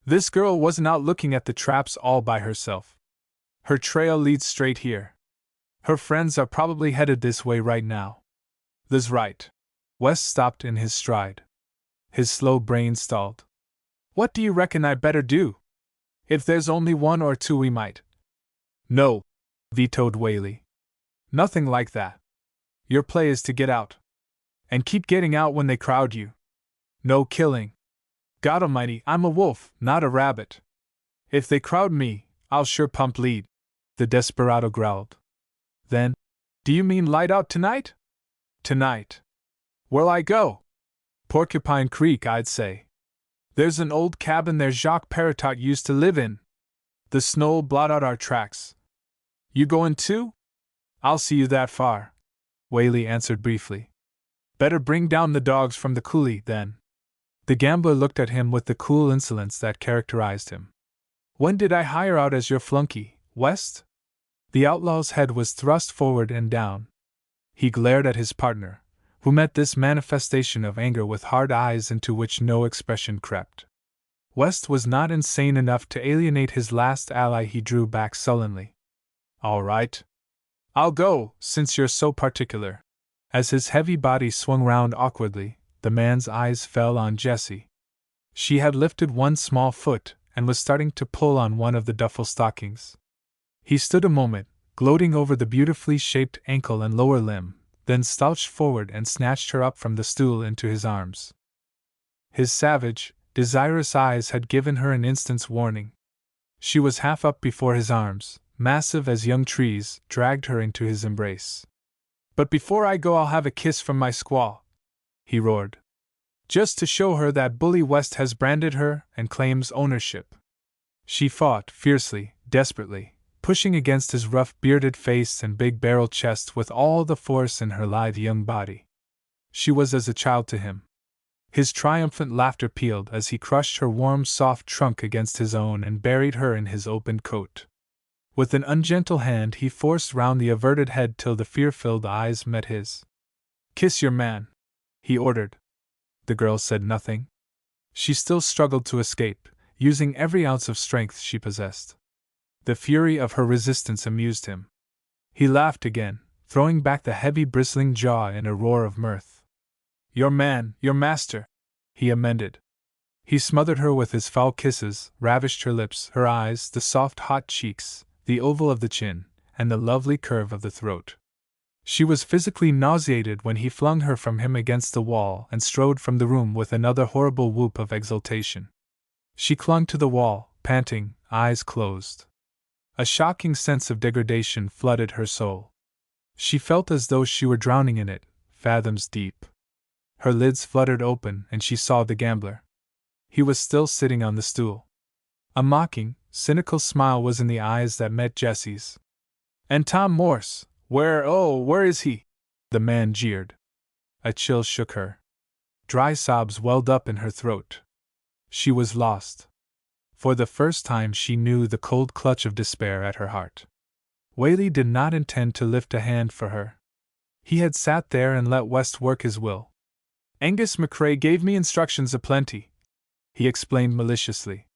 This girl wasn't out looking at the traps all by herself. Her trail leads straight here. Her friends are probably headed this way right now." "Tha's right." West stopped in his stride. His slow brain stalled. "What do you reckon I better do? If there's only one or two we might—" "No," vetoed Whaley. "Nothing like that. Your play is to get out. And keep getting out when they crowd you. No killing. God Almighty, I'm a wolf, not a rabbit. If they crowd me, I'll sure pump lead," the desperado growled. Then, "Do you mean light out tonight?" "Tonight. Where'll I go?" "Porcupine Creek, I'd say. There's an old cabin there Jacques Peritot used to live in. The snow'll blot out our tracks. You goin' too?" "I'll see you that far," Whaley answered briefly. "Better bring down the dogs from the coulee, then." The gambler looked at him with the cool insolence that characterized him. When did I hire out as your flunky, West? The outlaw's head was thrust forward and down. He glared at his partner, who met this manifestation of anger with hard eyes into which no expression crept. West was not insane enough to alienate his last ally. He drew back sullenly. All right. I'll go, since you're so particular. As his heavy body swung round awkwardly, the man's eyes fell on Jessie. She had lifted one small foot and was starting to pull on one of the duffel stockings. He stood a moment, gloating over the beautifully shaped ankle and lower limb, then slouched forward and snatched her up from the stool into his arms. His savage, desirous eyes had given her an instant's warning. She was half up before his arms, massive as young trees, dragged her into his embrace. But before I go, I'll have a kiss from my squaw, he roared. Just to show her that Bully West has branded her and claims ownership. She fought fiercely, desperately, pushing against his rough bearded face and big barrel chest with all the force in her lithe young body. She was as a child to him. His triumphant laughter pealed as he crushed her warm, soft trunk against his own and buried her in his open coat. With an ungentle hand he forced round the averted head till the fear-filled eyes met his. Kiss your man, he ordered. The girl said nothing. She still struggled to escape, using every ounce of strength she possessed. The fury of her resistance amused him. He laughed again, throwing back the heavy bristling jaw in a roar of mirth. Your man, your master, he amended. He smothered her with his foul kisses, ravished her lips, her eyes, the soft hot cheeks, the oval of the chin, and the lovely curve of the throat. She was physically nauseated when he flung her from him against the wall and strode from the room with another horrible whoop of exultation. She clung to the wall, panting, eyes closed. A shocking sense of degradation flooded her soul. She felt as though she were drowning in it, fathoms deep. Her lids fluttered open and she saw the gambler. He was still sitting on the stool. A mocking, cynical smile was in the eyes that met Jessie's. And Tom Morse, where is he? The man jeered. A chill shook her. Dry sobs welled up in her throat. She was lost. For the first time she knew the cold clutch of despair at her heart. Whaley did not intend to lift a hand for her. He had sat there and let West work his will. Angus McCrae gave me instructions aplenty, he explained maliciously.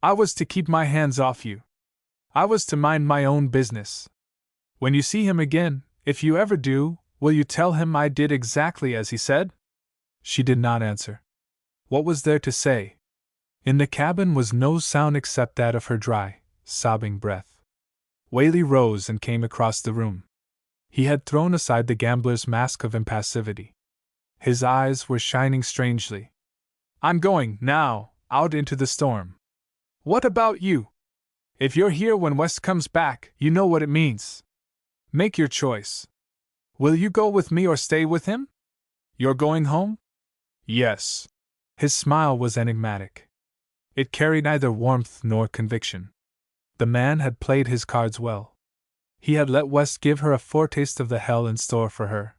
I was to keep my hands off you. I was to mind my own business. When you see him again, if you ever do, will you tell him I did exactly as he said? She did not answer. What was there to say? In the cabin was no sound except that of her dry, sobbing breath. Whaley rose and came across the room. He had thrown aside the gambler's mask of impassivity. His eyes were shining strangely. I'm going, now, out into the storm. What about you? If you're here when West comes back, you know what it means. Make your choice. Will you go with me or stay with him? You're going home? Yes. His smile was enigmatic. It carried neither warmth nor conviction. The man had played his cards well. He had let West give her a foretaste of the hell in store for her.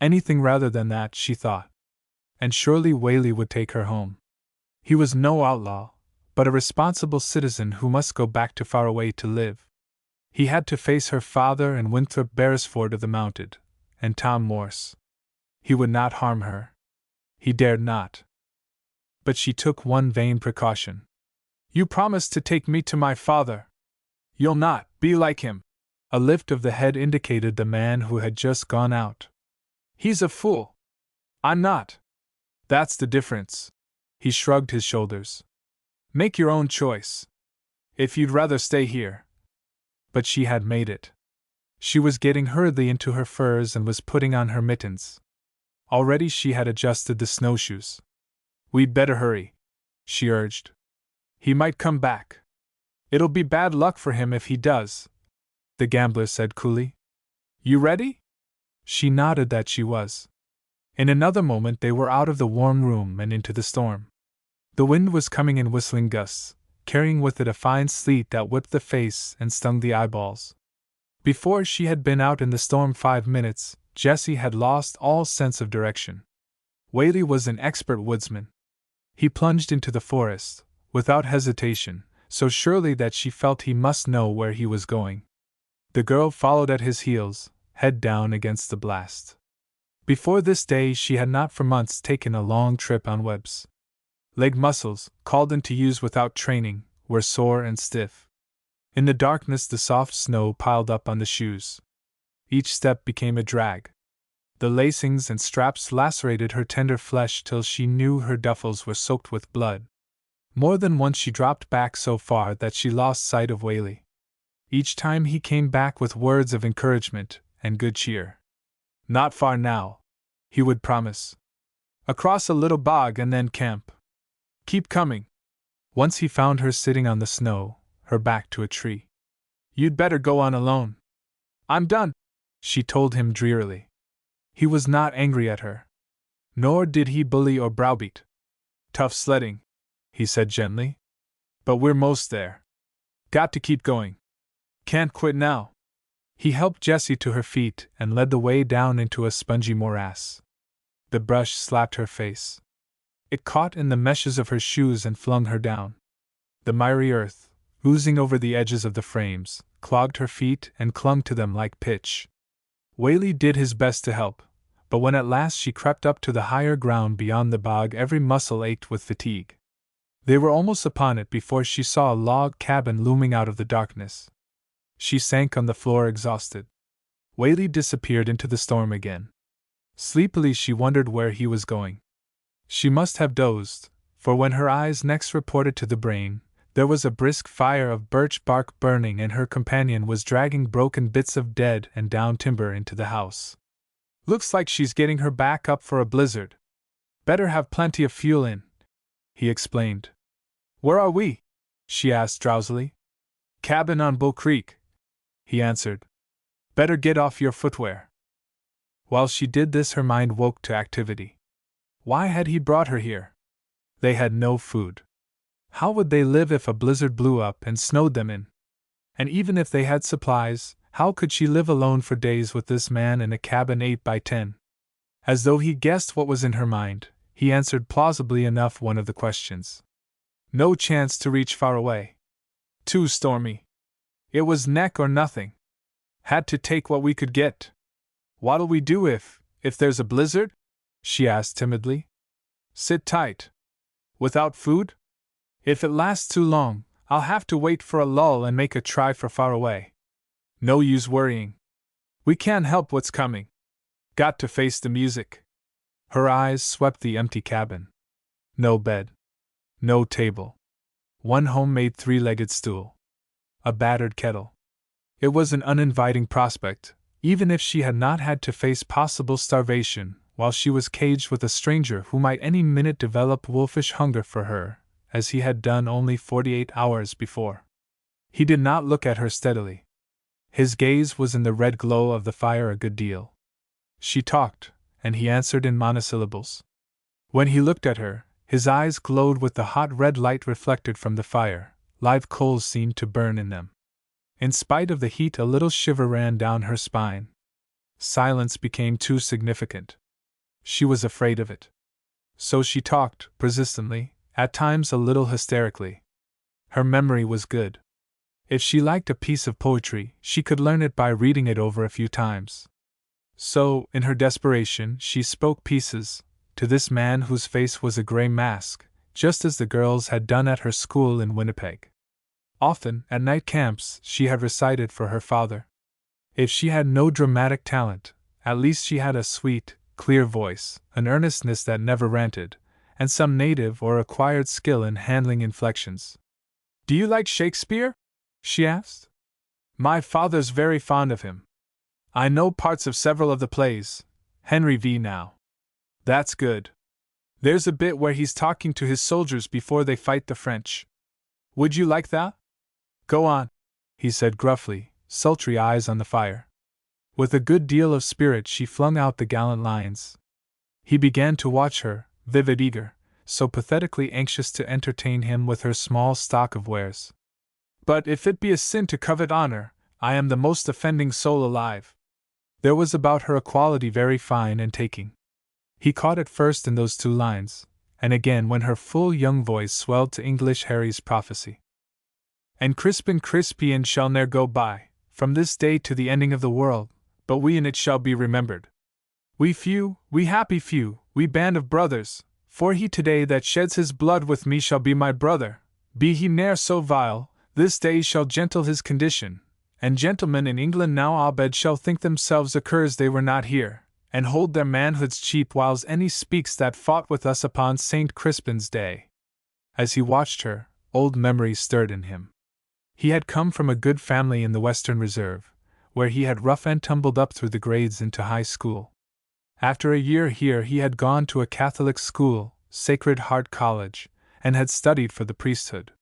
Anything rather than that, she thought. And surely Whaley would take her home. He was no outlaw, but a responsible citizen who must go back to Faraway to live. He had to face her father and Winthrop Beresford of the Mounted, and Tom Morse. He would not harm her. He dared not. But she took one vain precaution. You promised to take me to my father. You'll not be like him. A lift of the head indicated the man who had just gone out. He's a fool. I'm not. That's the difference. He shrugged his shoulders. Make your own choice. If you'd rather stay here. But she had made it. She was getting hurriedly into her furs and was putting on her mittens. Already she had adjusted the snowshoes. We'd better hurry, she urged. He might come back. It'll be bad luck for him if he does, the gambler said coolly. You ready? She nodded that she was. In another moment they were out of the warm room and into the storm. The wind was coming in whistling gusts, carrying with it a fine sleet that whipped the face and stung the eyeballs. Before she had been out in the storm 5 minutes, Jessie had lost all sense of direction. Whaley was an expert woodsman. He plunged into the forest, without hesitation, so surely that she felt he must know where he was going. The girl followed at his heels, head down against the blast. Before this day she had not for months taken a long trip on webs. Leg muscles, called into use without training, were sore and stiff. In the darkness the soft snow piled up on the shoes. Each step became a drag. The lacings and straps lacerated her tender flesh till she knew her duffels were soaked with blood. More than once she dropped back so far that she lost sight of Whaley. Each time he came back with words of encouragement and good cheer. "Not far now," he would promise. "Across a little bog and then camp. Keep coming." Once he found her sitting on the snow, her back to a tree. "You'd better go on alone." "I'm done," she told him drearily. He was not angry at her. Nor did he bully or browbeat. "Tough sledding," he said gently. "But we're most there. Got to keep going. Can't quit now." He helped Jessie to her feet and led the way down into a spongy morass. The brush slapped her face. It caught in the meshes of her shoes and flung her down. The miry earth, oozing over the edges of the frames, clogged her feet and clung to them like pitch. Whaley did his best to help, but when at last she crept up to the higher ground beyond the bog, every muscle ached with fatigue. They were almost upon it before she saw a log cabin looming out of the darkness. She sank on the floor exhausted. Whaley disappeared into the storm again. Sleepily she wondered where he was going. She must have dozed, for when her eyes next reported to the brain, there was a brisk fire of birch bark burning and her companion was dragging broken bits of dead and down timber into the house. "Looks like she's getting her back up for a blizzard. Better have plenty of fuel in," he explained. "Where are we?" she asked drowsily. "Cabin on Bull Creek," he answered. "Better get off your footwear." While she did this her mind woke to activity. Why had he brought her here? They had no food. How would they live if a blizzard blew up and snowed them in? And even if they had supplies, how could she live alone for days with this man in a cabin 8 by 10? As though he guessed what was in her mind, he answered plausibly enough one of the questions. "No chance to reach far away. Too stormy. It was neck or nothing. Had to take what we could get." "What'll we do if there's a blizzard?" she asked timidly. "Sit tight. Without food? If it lasts too long, I'll have to wait for a lull and make a try for far away. No use worrying. We can't help what's coming. Got to face the music." Her eyes swept the empty cabin. No bed. No table. One homemade 3-legged stool. A battered kettle. It was an uninviting prospect, even if she had not had to face possible starvation while she was caged with a stranger who might any minute develop wolfish hunger for her, as he had done only 48 hours before. He did not look at her steadily. His gaze was in the red glow of the fire a good deal. She talked, and he answered in monosyllables. When he looked at her, his eyes glowed with the hot red light reflected from the fire. Live coals seemed to burn in them. In spite of the heat, a little shiver ran down her spine. Silence became too significant. She was afraid of it. So she talked, persistently, at times a little hysterically. Her memory was good. If she liked a piece of poetry, she could learn it by reading it over a few times. So, in her desperation, she spoke pieces to this man whose face was a gray mask, just as the girls had done at her school in Winnipeg. Often, at night camps, she had recited for her father. If she had no dramatic talent, at least she had a sweet, clear voice, an earnestness that never ranted, and some native or acquired skill in handling inflections. "Do you like Shakespeare?" she asked. "My father's very fond of him. I know parts of several of the plays. Henry V. now. That's good. There's a bit where he's talking to his soldiers before they fight the French. Would you like that?" "Go on," he said gruffly, sultry eyes on the fire. With a good deal of spirit she flung out the gallant lines. He began to watch her, vivid, eager, so pathetically anxious to entertain him with her small stock of wares. "But if it be a sin to covet honor, I am the most offending soul alive." There was about her a quality very fine and taking. He caught it first in those 2 lines, and again when her full young voice swelled to English Harry's prophecy. And Crispian shall ne'er go by, from this day to the ending of the world, but we in it shall be remembered. We few, we happy few, we band of brothers, for he today that sheds his blood with me shall be my brother, be he ne'er so vile, this day shall gentle his condition, and gentlemen in England now abed shall think themselves accurs they were not here, and hold their manhoods cheap whiles any speaks that fought with us upon St. Crispin's day. As he watched her, old memories stirred in him. He had come from a good family in the Western Reserve, where he had rough and tumbled up through the grades into high school. After a year here he had gone to a Catholic school, Sacred Heart College, and had studied for the priesthood.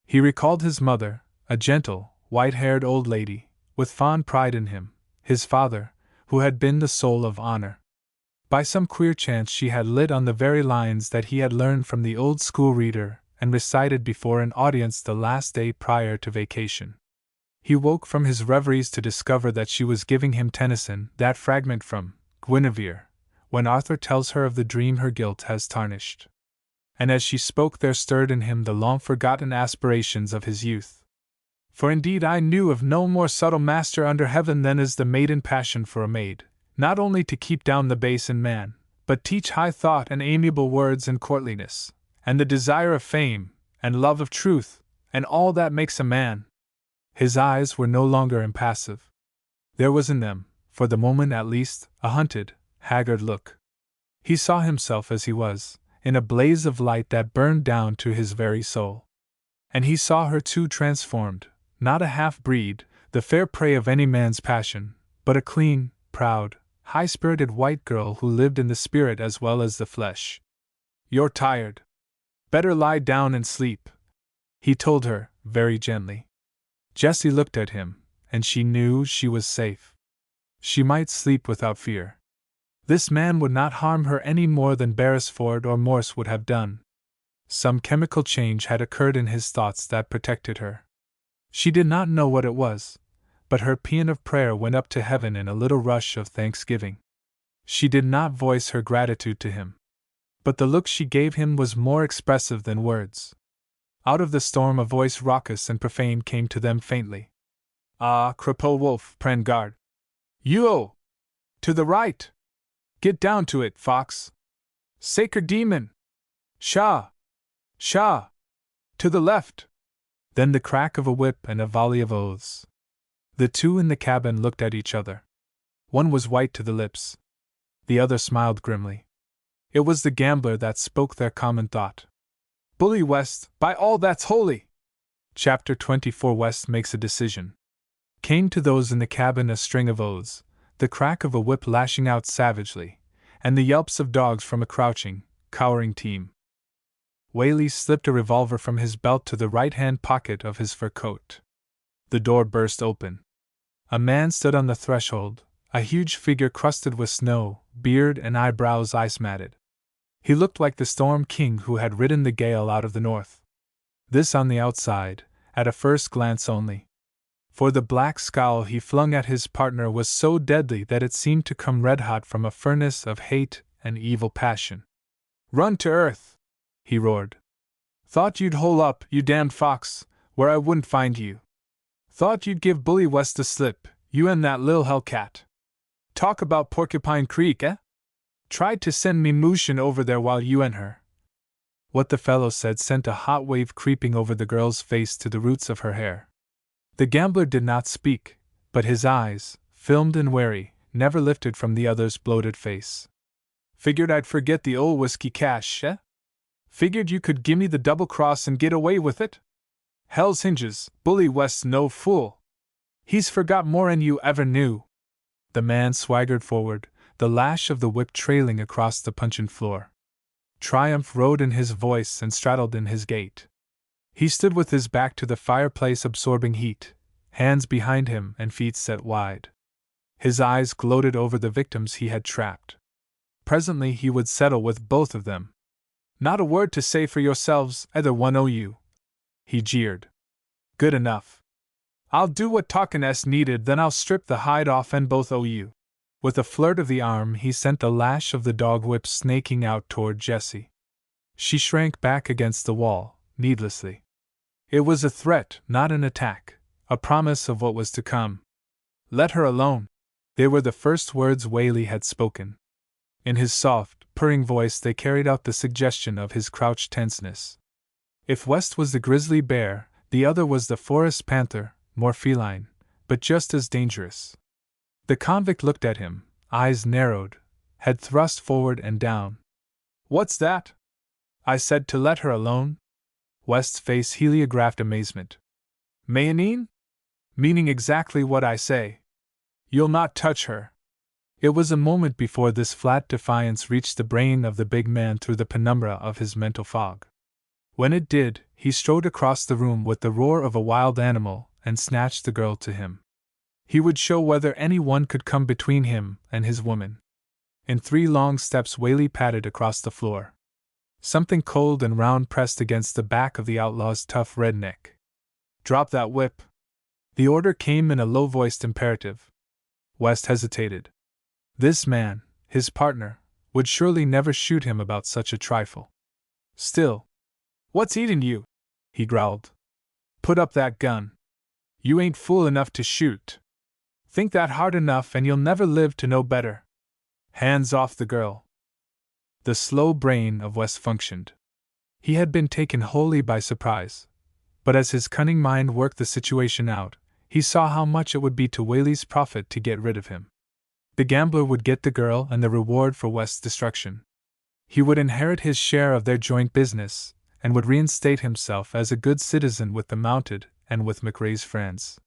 He recalled his mother, a gentle, white-haired old lady, with fond pride in him, his father, who had been the soul of honor. By some queer chance she had lit on the very lines that he had learned from the old school reader and recited before an audience the last day prior to vacation. He woke from his reveries to discover that she was giving him Tennyson, that fragment from Guinevere, when Arthur tells her of the dream her guilt has tarnished. And as she spoke there stirred in him the long-forgotten aspirations of his youth. For indeed I knew of no more subtle master under heaven than is the maiden passion for a maid, not only to keep down the base in man, but teach high thought and amiable words and courtliness, and the desire of fame, and love of truth, and all that makes a man. His eyes were no longer impassive. There was in them, for the moment at least, a hunted, haggard look. He saw himself as he was, in a blaze of light that burned down to his very soul. And he saw her too transformed, not a half-breed, the fair prey of any man's passion, but a clean, proud, high-spirited white girl who lived in the spirit as well as the flesh. "You're tired. Better lie down and sleep," he told her, very gently. Jessie looked at him, and she knew she was safe. She might sleep without fear. This man would not harm her any more than Beresford or Morse would have done. Some chemical change had occurred in his thoughts that protected her. She did not know what it was, but her paean of prayer went up to heaven in a little rush of thanksgiving. She did not voice her gratitude to him, but the look she gave him was more expressive than words. Out of the storm a voice raucous and profane came to them faintly. "Ah, Crapo Wolf, prend garde! You! To the right! Get down to it, fox! Sacred demon! Sha! Sha! To the left!" Then the crack of a whip and a volley of oaths. The two in the cabin looked at each other. One was white to the lips. The other smiled grimly. It was the gambler that spoke their common thought. "Bully West, by all that's holy!" Chapter 24 West makes a decision. Came to those in the cabin a string of oaths, the crack of a whip lashing out savagely, and the yelps of dogs from a crouching, cowering team. Whaley slipped a revolver from his belt to the right-hand pocket of his fur coat. The door burst open. A man stood on the threshold, a huge figure crusted with snow, beard and eyebrows ice-matted. He looked like the storm king who had ridden the gale out of the north. This on the outside, at a first glance only. For the black scowl he flung at his partner was so deadly that it seemed to come red-hot from a furnace of hate and evil passion. "Run to earth!" he roared. "Thought you'd hole up, you damned fox, where I wouldn't find you. Thought you'd give Bully West the slip, you and that lil hellcat. Talk about Porcupine Creek, eh? Tried to send me mooshin' over there while you and her." What the fellow said sent a hot wave creeping over the girl's face to the roots of her hair. The gambler did not speak, but his eyes, filmed and wary, never lifted from the other's bloated face. "Figured I'd forget the old whiskey cash, eh? Figured you could gimme the double-cross and get away with it? Hell's hinges, Bully West's no fool. He's forgot more'n you ever knew." The man swaggered forward, the lash of the whip trailing across the puncheon floor. Triumph rode in his voice and straddled in his gait. He stood with his back to the fireplace absorbing heat, hands behind him and feet set wide. His eyes gloated over the victims he had trapped. Presently he would settle with both of them. "Not a word to say for yourselves, either one o' you," he jeered. "Good enough. I'll do what talkin's needed, then I'll strip the hide off and both o' you." With a flirt of the arm he sent the lash of the dog whip snaking out toward Jessie. She shrank back against the wall, needlessly. It was a threat, not an attack, a promise of what was to come. Let her alone. They were the first words Whaley had spoken. In his soft, purring voice they carried out the suggestion of his crouched tenseness. If West was the grizzly bear, the other was the forest panther, more feline, but just as dangerous. The convict looked at him, eyes narrowed, head thrust forward and down. What's that? I said to let her alone. West's face heliographed amazement. Mayonine? Meaning exactly what I say. You'll not touch her. It was a moment before this flat defiance reached the brain of the big man through the penumbra of his mental fog. When it did, he strode across the room with the roar of a wild animal and snatched the girl to him. He would show whether anyone could come between him and his woman. In 3 long steps Whaley padded across the floor. Something cold and round pressed against the back of the outlaw's tough red neck. Drop that whip. The order came in a low-voiced imperative. West hesitated. This man, his partner, would surely never shoot him about such a trifle. Still. What's eating you? He growled. Put up that gun. You ain't fool enough to shoot. Think that hard enough and you'll never live to know better. Hands off the girl. The slow brain of West functioned. He had been taken wholly by surprise, but as his cunning mind worked the situation out, he saw how much it would be to Whaley's profit to get rid of him. The gambler would get the girl and the reward for West's destruction. He would inherit his share of their joint business, and would reinstate himself as a good citizen with the mounted and with McRae's friends.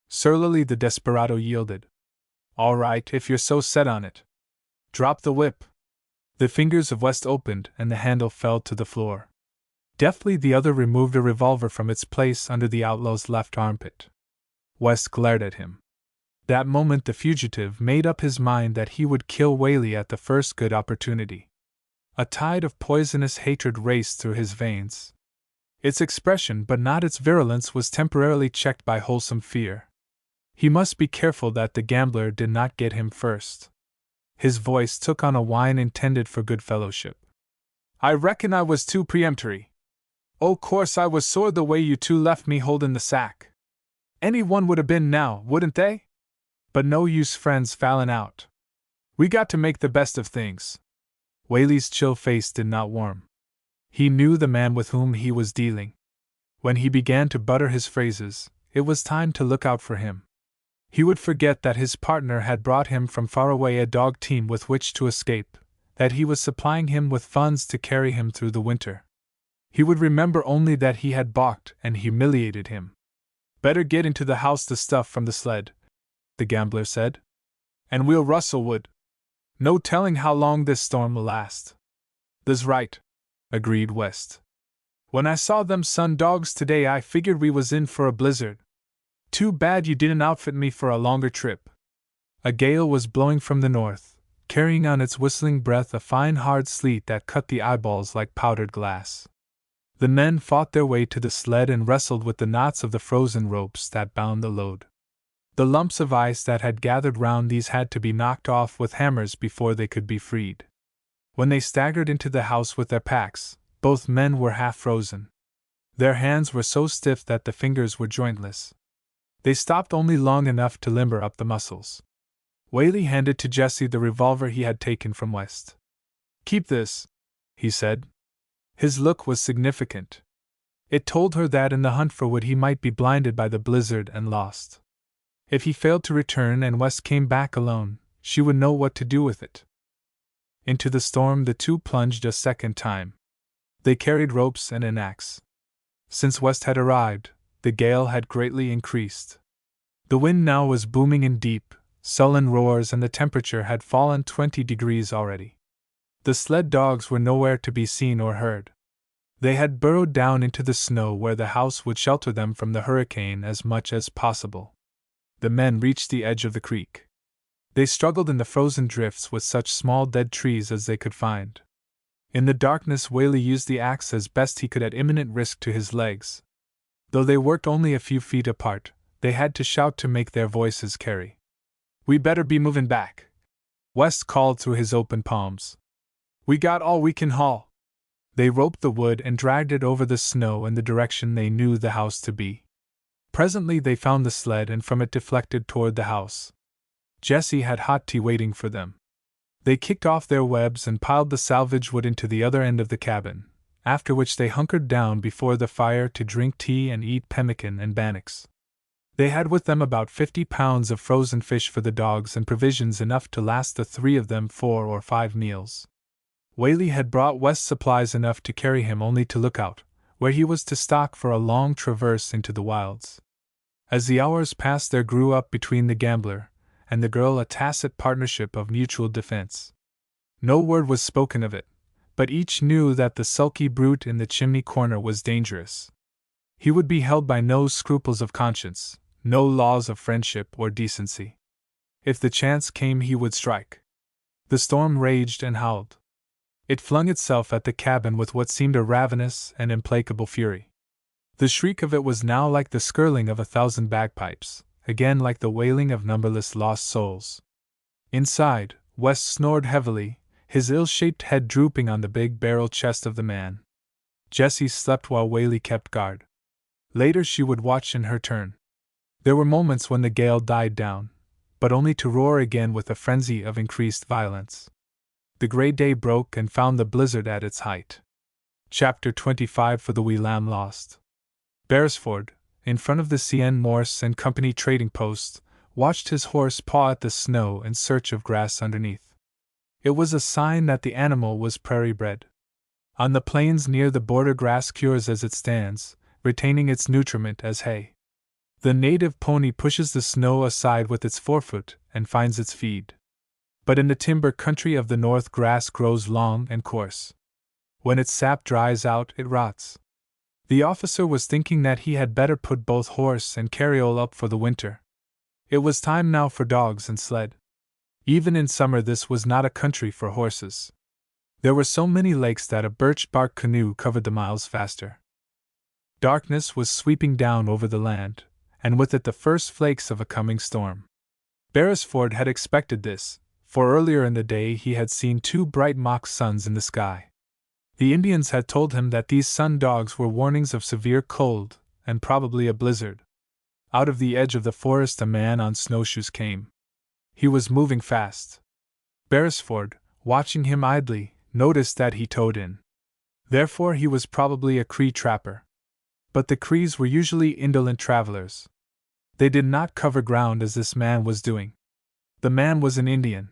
Surlily the desperado yielded. All right, if you're so set on it. Drop the whip. The fingers of West opened and the handle fell to the floor. Deftly the other removed a revolver from its place under the outlaw's left armpit. West glared at him. That moment the fugitive made up his mind that he would kill Whaley at the first good opportunity. A tide of poisonous hatred raced through his veins. Its expression, but not its virulence, was temporarily checked by wholesome fear. He must be careful that the gambler did not get him first. His voice took on a whine intended for good fellowship. I reckon I was too peremptory. O' course I was sore the way you two left me holdin' the sack. Anyone would have been now, wouldn't they? But no use friends fallin' out. We got to make the best of things. Whaley's chill face did not warm. He knew the man with whom he was dealing. When he began to butter his phrases, it was time to look out for him. He would forget that his partner had brought him from far away a dog team with which to escape, that he was supplying him with funds to carry him through the winter. He would remember only that he had balked and humiliated him. Better get into the house the stuff from the sled, the gambler said. And we'll rustle wood. No telling how long this storm will last. That's right, agreed West. When I saw them sun dogs today I figured we was in for a blizzard. Too bad you didn't outfit me for a longer trip. A gale was blowing from the north, carrying on its whistling breath a fine hard sleet that cut the eyeballs like powdered glass. The men fought their way to the sled and wrestled with the knots of the frozen ropes that bound the load. The lumps of ice that had gathered round these had to be knocked off with hammers before they could be freed. When they staggered into the house with their packs, both men were half frozen. Their hands were so stiff that the fingers were jointless. They stopped only long enough to limber up the muscles. Whaley handed to Jessie the revolver he had taken from West. Keep this, he said. His look was significant. It told her that in the hunt for wood he might be blinded by the blizzard and lost. If he failed to return and West came back alone, she would know what to do with it. Into the storm the two plunged a second time. They carried ropes and an axe. Since West had arrived, the gale had greatly increased. The wind now was booming in deep, sullen roars and the temperature had fallen 20 degrees already. The sled dogs were nowhere to be seen or heard. They had burrowed down into the snow where the house would shelter them from the hurricane as much as possible. The men reached the edge of the creek. They struggled in the frozen drifts with such small dead trees as they could find. In the darkness Whaley used the axe as best he could at imminent risk to his legs. Though they worked only a few feet apart, they had to shout to make their voices carry. We better be moving back, West called through his open palms. We got all we can haul. They roped the wood and dragged it over the snow in the direction they knew the house to be. Presently they found the sled and from it deflected toward the house. Jessie had hot tea waiting for them. They kicked off their webs and piled the salvage wood into the other end of the cabin, after which they hunkered down before the fire to drink tea and eat pemmican and bannocks. They had with them about 50 pounds of frozen fish for the dogs and provisions enough to last the 3 of them 4 or 5 meals. Whaley had brought West supplies enough to carry him only to Lookout, where he was to stop for a long traverse into the wilds. As the hours passed there grew up between the gambler and the girl a tacit partnership of mutual defense. No word was spoken of it, but each knew that the sulky brute in the chimney corner was dangerous. He would be held by no scruples of conscience, no laws of friendship or decency. If the chance came he would strike. The storm raged and howled. It flung itself at the cabin with what seemed a ravenous and implacable fury. The shriek of it was now like the skirling of 1,000 bagpipes, again like the wailing of numberless lost souls. Inside, West snored heavily, his ill-shaped head drooping on the big barrel chest of the man. Jessie slept while Whaley kept guard. Later she would watch in her turn. There were moments when the gale died down, but only to roar again with a frenzy of increased violence. The grey day broke and found the blizzard at its height. Chapter 25 For the Wee Lamb Lost. Beresford, in front of the C.N. Morse and Company trading post, watched his horse paw at the snow in search of grass underneath. It was a sign that the animal was prairie-bred. On the plains near the border grass cures as it stands, retaining its nutriment as hay. The native pony pushes the snow aside with its forefoot and finds its feed. But in the timber country of the north grass grows long and coarse. When its sap dries out, it rots. The officer was thinking that he had better put both horse and carriole up for the winter. It was time now for dogs and sled. Even in summer this was not a country for horses. There were so many lakes that a birch bark canoe covered the miles faster. Darkness was sweeping down over the land, and with it the first flakes of a coming storm. Beresford had expected this, for earlier in the day he had seen 2 bright mock suns in the sky. The Indians had told him that these sun dogs were warnings of severe cold, and probably a blizzard. Out of the edge of the forest a man on snowshoes came. He was moving fast. Beresford, watching him idly, noticed that he toed in. Therefore he was probably a Cree trapper. But the Crees were usually indolent travelers. They did not cover ground as this man was doing. The man was an Indian.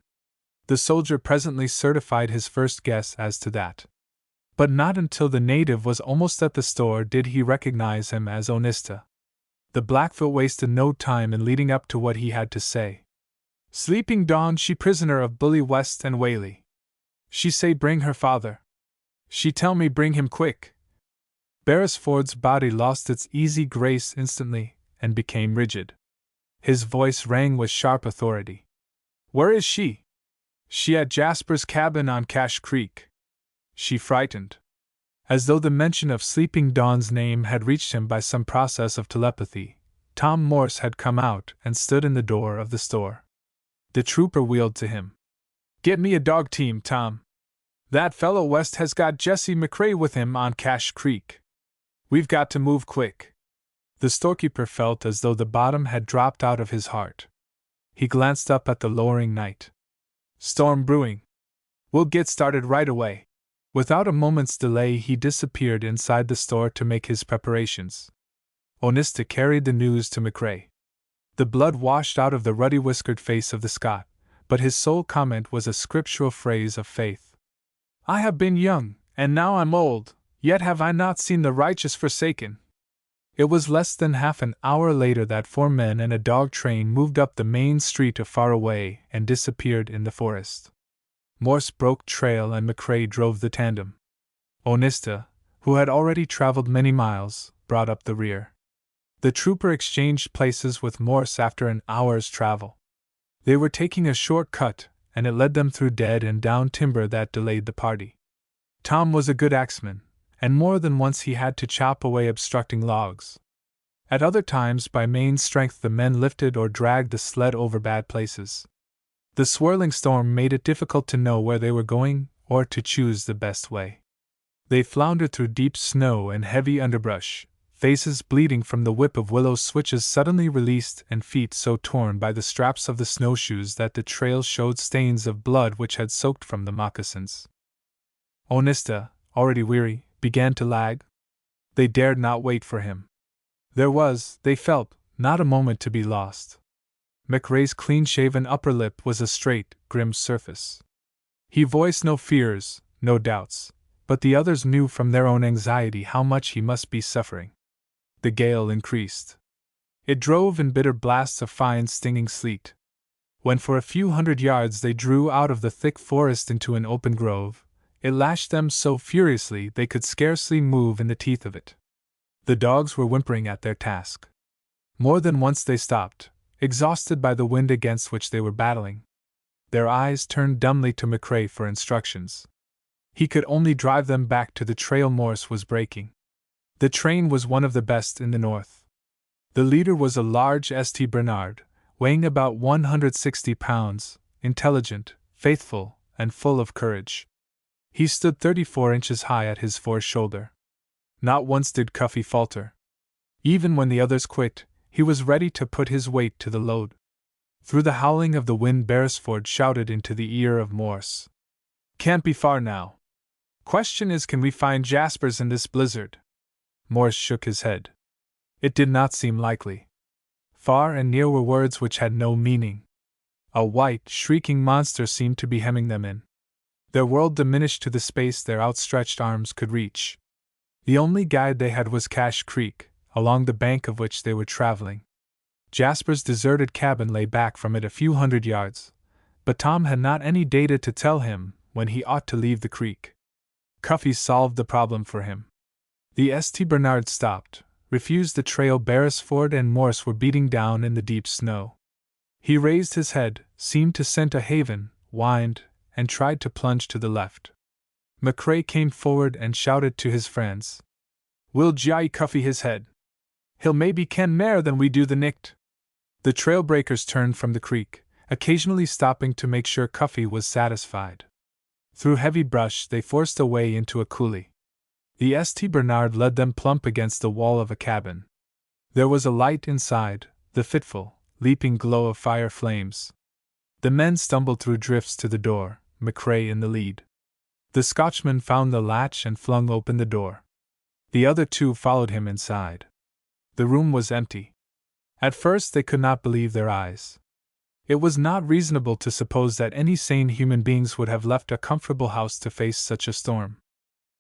The soldier presently certified his first guess as to that. But not until the native was almost at the store did he recognize him as Onista. The Blackfoot wasted no time in leading up to what he had to say. Sleeping Dawn she prisoner of Bully West and Whaley. She say bring her father. She tell me bring him quick. Beresford's body lost its easy grace instantly, and became rigid. His voice rang with sharp authority. Where is she? She at Jasper's cabin on Cache Creek. She frightened. As though the mention of Sleeping Dawn's name had reached him by some process of telepathy, Tom Morse had come out and stood in the door of the store. The trooper wheeled to him. Get me a dog team, Tom. That fellow West has got Jesse McCrae with him on Cache Creek. We've got to move quick. The storekeeper felt as though the bottom had dropped out of his heart. He glanced up at the lowering night. Storm brewing. We'll get started right away. Without a moment's delay he disappeared inside the store to make his preparations. Onista carried the news to McCrae. The blood washed out of the ruddy-whiskered face of the Scot, but his sole comment was a scriptural phrase of faith. I have been young, and now I'm old, yet have I not seen the righteous forsaken. It was less than half an hour later that 4 men and a dog train moved up the main street a far away and disappeared in the forest. Morse broke trail and McCrae drove the tandem. Onista, who had already traveled many miles, brought up the rear. The trooper exchanged places with Morse after an hour's travel. They were taking a short cut, and it led them through dead and down timber that delayed the party. Tom was a good axeman, and more than once he had to chop away obstructing logs. At other times by main strength the men lifted or dragged the sled over bad places. The swirling storm made it difficult to know where they were going or to choose the best way. They floundered through deep snow and heavy underbrush, faces bleeding from the whip of willow switches suddenly released and feet so torn by the straps of the snowshoes that the trail showed stains of blood which had soaked from the moccasins. Onista, already weary, began to lag. They dared not wait for him. There was, they felt, not a moment to be lost. McRae's clean-shaven upper lip was a straight, grim surface. He voiced no fears, no doubts, but the others knew from their own anxiety how much he must be suffering. The gale increased. It drove in bitter blasts of fine, stinging sleet. When for a few hundred yards they drew out of the thick forest into an open grove, it lashed them so furiously they could scarcely move in the teeth of it. The dogs were whimpering at their task. More than once they stopped, exhausted by the wind against which they were battling. Their eyes turned dumbly to McRae for instructions. He could only drive them back to the trail Morse was breaking. The train was one of the best in the north. The leader was a large St. Bernard, weighing about 160 pounds, intelligent, faithful, and full of courage. He stood 34 inches high at his foreshoulder. Not once did Cuffy falter. Even when the others quit, he was ready to put his weight to the load. Through the howling of the wind Beresford shouted into the ear of Morse. "Can't be far now. Question is, can we find Jaspers in this blizzard?" Morse shook his head. It did not seem likely. Far and near were words which had no meaning. A white, shrieking monster seemed to be hemming them in. Their world diminished to the space their outstretched arms could reach. The only guide they had was Cache Creek, along the bank of which they were traveling. Jasper's deserted cabin lay back from it a few hundred yards, but Tom had not any data to tell him when he ought to leave the creek. Cuffy solved the problem for him. The St. Bernard stopped, refused the trail Beresford and Morse were beating down in the deep snow. He raised his head, seemed to scent a haven, whined, and tried to plunge to the left. McRae came forward and shouted to his friends. "We'll jye Cuffy his head. He'll maybe ken mair than we do the nicht." The trail breakers turned from the creek, occasionally stopping to make sure Cuffy was satisfied. Through heavy brush they forced a way into a coulee. The St. Bernard led them plump against the wall of a cabin. There was a light inside, the fitful, leaping glow of fire flames. The men stumbled through drifts to the door, McRae in the lead. The Scotchman found the latch and flung open the door. The other two followed him inside. The room was empty. At first they could not believe their eyes. It was not reasonable to suppose that any sane human beings would have left a comfortable house to face such a storm.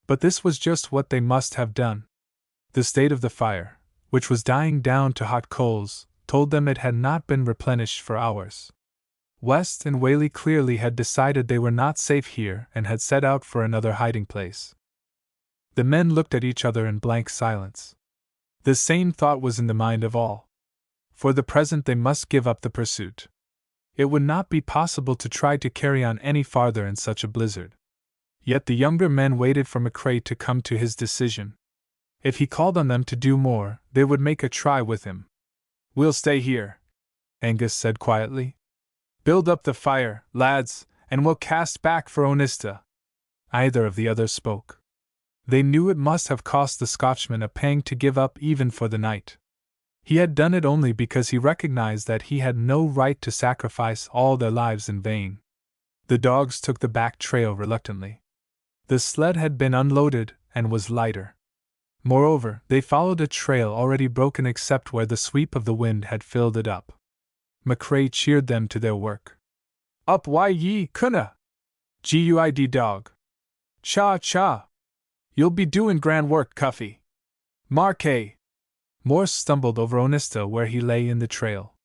But this was just what they must have done. The state of the fire, which was dying down to hot coals, told them it had not been replenished for hours. West and Whaley clearly had decided they were not safe here and had set out for another hiding place. The men looked at each other in blank silence. The same thought was in the mind of all. For the present they must give up the pursuit. It would not be possible to try to carry on any farther in such a blizzard. Yet the younger men waited for McRae to come to his decision. If he called on them to do more, they would make a try with him. "We'll stay here," Angus said quietly. "Build up the fire, lads, and we'll cast back for Onista." Either of the others spoke. They knew it must have cost the Scotchman a pang to give up even for the night. He had done it only because he recognized that he had no right to sacrifice all their lives in vain. The dogs took the back trail reluctantly. The sled had been unloaded and was lighter. Moreover, they followed a trail already broken except where the sweep of the wind had filled it up. McRae cheered them to their work. "Up why ye couldna! Guid dog! Cha cha! You'll be doing grand work, Cuffy! Marquet!" Morse stumbled over Onista where he lay in the trail.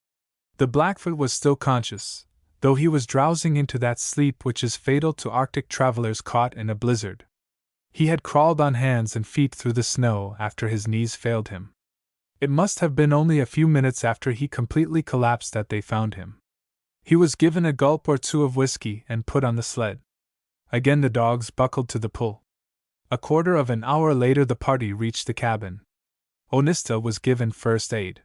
The Blackfoot was still conscious, though he was drowsing into that sleep which is fatal to Arctic travelers caught in a blizzard. He had crawled on hands and feet through the snow after his knees failed him. It must have been only a few minutes after he completely collapsed that they found him. He was given a gulp or two of whiskey and put on the sled. Again the dogs buckled to the pull. A quarter of an hour later the party reached the cabin. Onista was given first aid.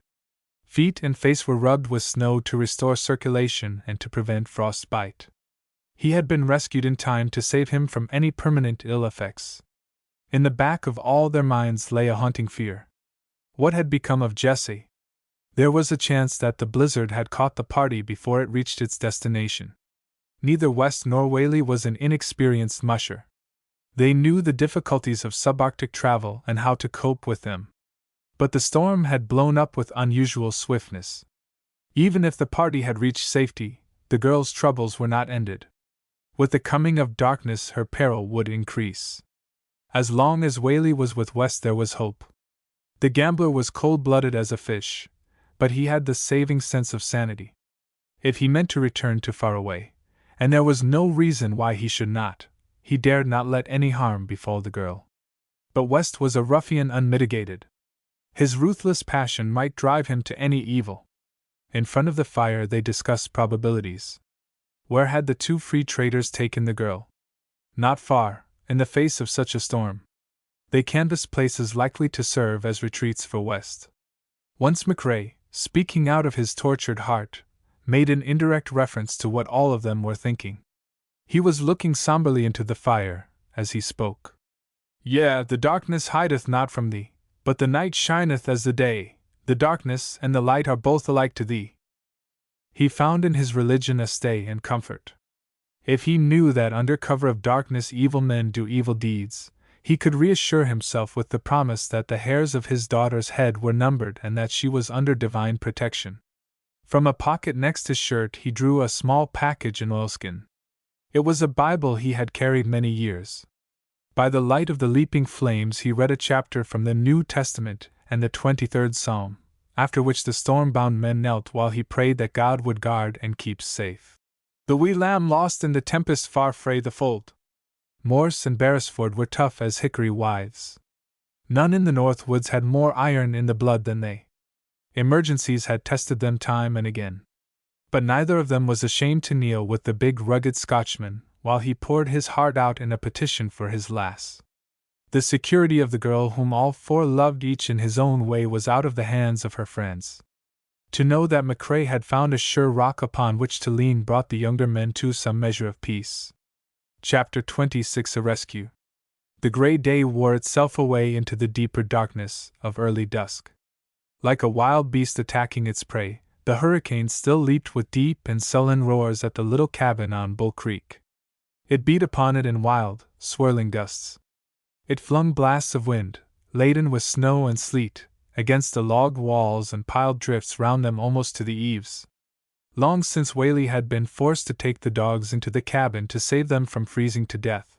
Feet and face were rubbed with snow to restore circulation and to prevent frostbite. He had been rescued in time to save him from any permanent ill effects. In the back of all their minds lay a haunting fear. What had become of Jessie? There was a chance that the blizzard had caught the party before it reached its destination. Neither West nor Whaley was an inexperienced musher. They knew the difficulties of subarctic travel and how to cope with them. But the storm had blown up with unusual swiftness. Even if the party had reached safety, the girl's troubles were not ended. With the coming of darkness, her peril would increase. As long as Whaley was with West, there was hope. The gambler was cold-blooded as a fish, but he had the saving sense of sanity. If he meant to return to far away, and there was no reason why he should not, he dared not let any harm befall the girl. But West was a ruffian unmitigated. His ruthless passion might drive him to any evil. In front of the fire they discussed probabilities. Where had the two free traders taken the girl? Not far, in the face of such a storm. They canvassed places likely to serve as retreats for West. Once MacRae, speaking out of his tortured heart, made an indirect reference to what all of them were thinking. He was looking somberly into the fire, as he spoke. "Yea, the darkness hideth not from thee, but the night shineth as the day, the darkness and the light are both alike to thee." He found in his religion a stay and comfort. If he knew that under cover of darkness evil men do evil deeds, he could reassure himself with the promise that the hairs of his daughter's head were numbered and that she was under divine protection. From a pocket next his shirt he drew a small package in oilskin. It was a Bible he had carried many years. By the light of the leaping flames he read a chapter from the New Testament and the 23rd Psalm, after which the storm-bound men knelt while he prayed that God would guard and keep safe. "The wee lamb lost in the tempest far frae the fold." Morse and Beresford were tough as hickory withes. None in the North Woods had more iron in the blood than they. Emergencies had tested them time and again. But neither of them was ashamed to kneel with the big rugged Scotchman while he poured his heart out in a petition for his lass. The security of the girl whom all four loved each in his own way was out of the hands of her friends. To know that MacRae had found a sure rock upon which to lean brought the younger men to some measure of peace. Chapter 26: A Rescue. The gray day wore itself away into the deeper darkness of early dusk. Like a wild beast attacking its prey, the hurricane still leaped with deep and sullen roars at the little cabin on Bull Creek. It beat upon it in wild, swirling gusts. It flung blasts of wind, laden with snow and sleet, against the logged walls and piled drifts round them almost to the eaves. Long since Whaley had been forced to take the dogs into the cabin to save them from freezing to death.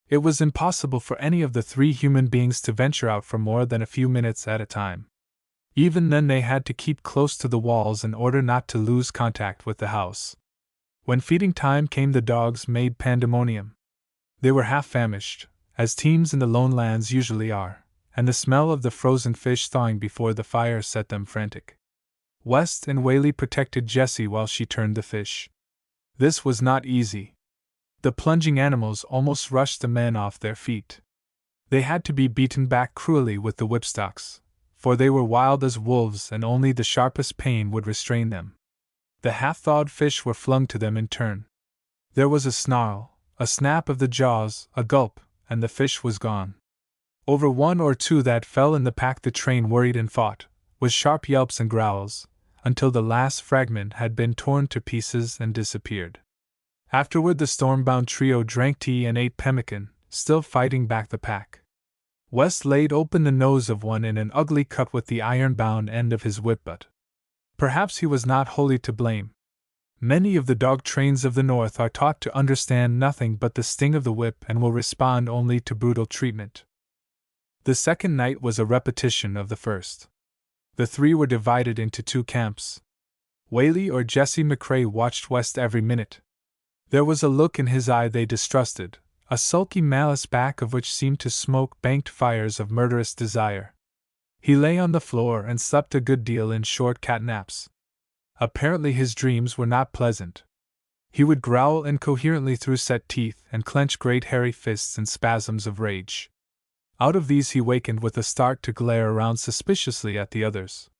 It was impossible for any of the three human beings to venture out for more than a few minutes at a time. Even then they had to keep close to the walls in order not to lose contact with the house. When feeding time came the dogs made pandemonium. They were half famished, as teams in the lone lands usually are, and the smell of the frozen fish thawing before the fire set them frantic. West and Whaley protected Jessie while she turned the fish. This was not easy. The plunging animals almost rushed the men off their feet. They had to be beaten back cruelly with the whipstocks, for they were wild as wolves and only the sharpest pain would restrain them. The half-thawed fish were flung to them in turn. There was a snarl, a snap of the jaws, a gulp, and the fish was gone. Over one or two that fell in the pack the train worried and fought, with sharp yelps and growls, until the last fragment had been torn to pieces and disappeared. Afterward the storm-bound trio drank tea and ate pemmican, still fighting back the pack. West laid open the nose of one in an ugly cut with the iron-bound end of his whip-butt. Perhaps he was not wholly to blame. Many of the dog trains of the North are taught to understand nothing but the sting of the whip and will respond only to brutal treatment. The second night was a repetition of the first. The three were divided into two camps. Whaley or Jessie MacRae watched West every minute. There was a look in his eye they distrusted, a sulky malice back of which seemed to smoke banked fires of murderous desire. He lay on the floor and slept a good deal in short cat naps. Apparently his dreams were not pleasant. He would growl incoherently through set teeth and clench great hairy fists in spasms of rage. Out of these he wakened with a start to glare around suspiciously at the others.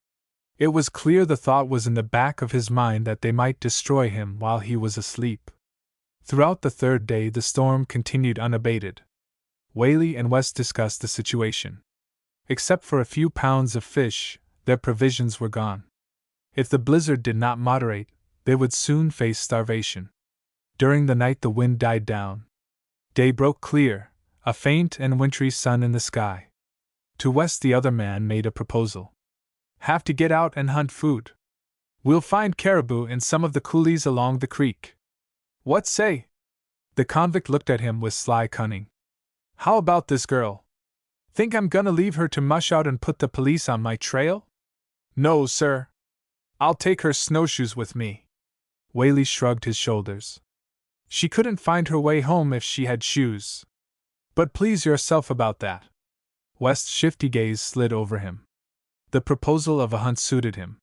It was clear the thought was in the back of his mind that they might destroy him while he was asleep. Throughout the third day the storm continued unabated. Whaley and West discussed the situation. Except for a few pounds of fish, their provisions were gone. If the blizzard did not moderate, they would soon face starvation. During the night the wind died down. Day broke clear, a faint and wintry sun in the sky. To West the other man made a proposal. "Have to get out and hunt food. We'll find caribou in some of the coulees along the creek. What say?" The convict looked at him with sly cunning. "How about this girl? Think I'm gonna leave her to mush out and put the police on my trail? No, sir. I'll take her snowshoes with me." Whaley shrugged his shoulders. "She couldn't find her way home if she had shoes. But please yourself about that." West's shifty gaze slid over him. The proposal of a hunt suited him.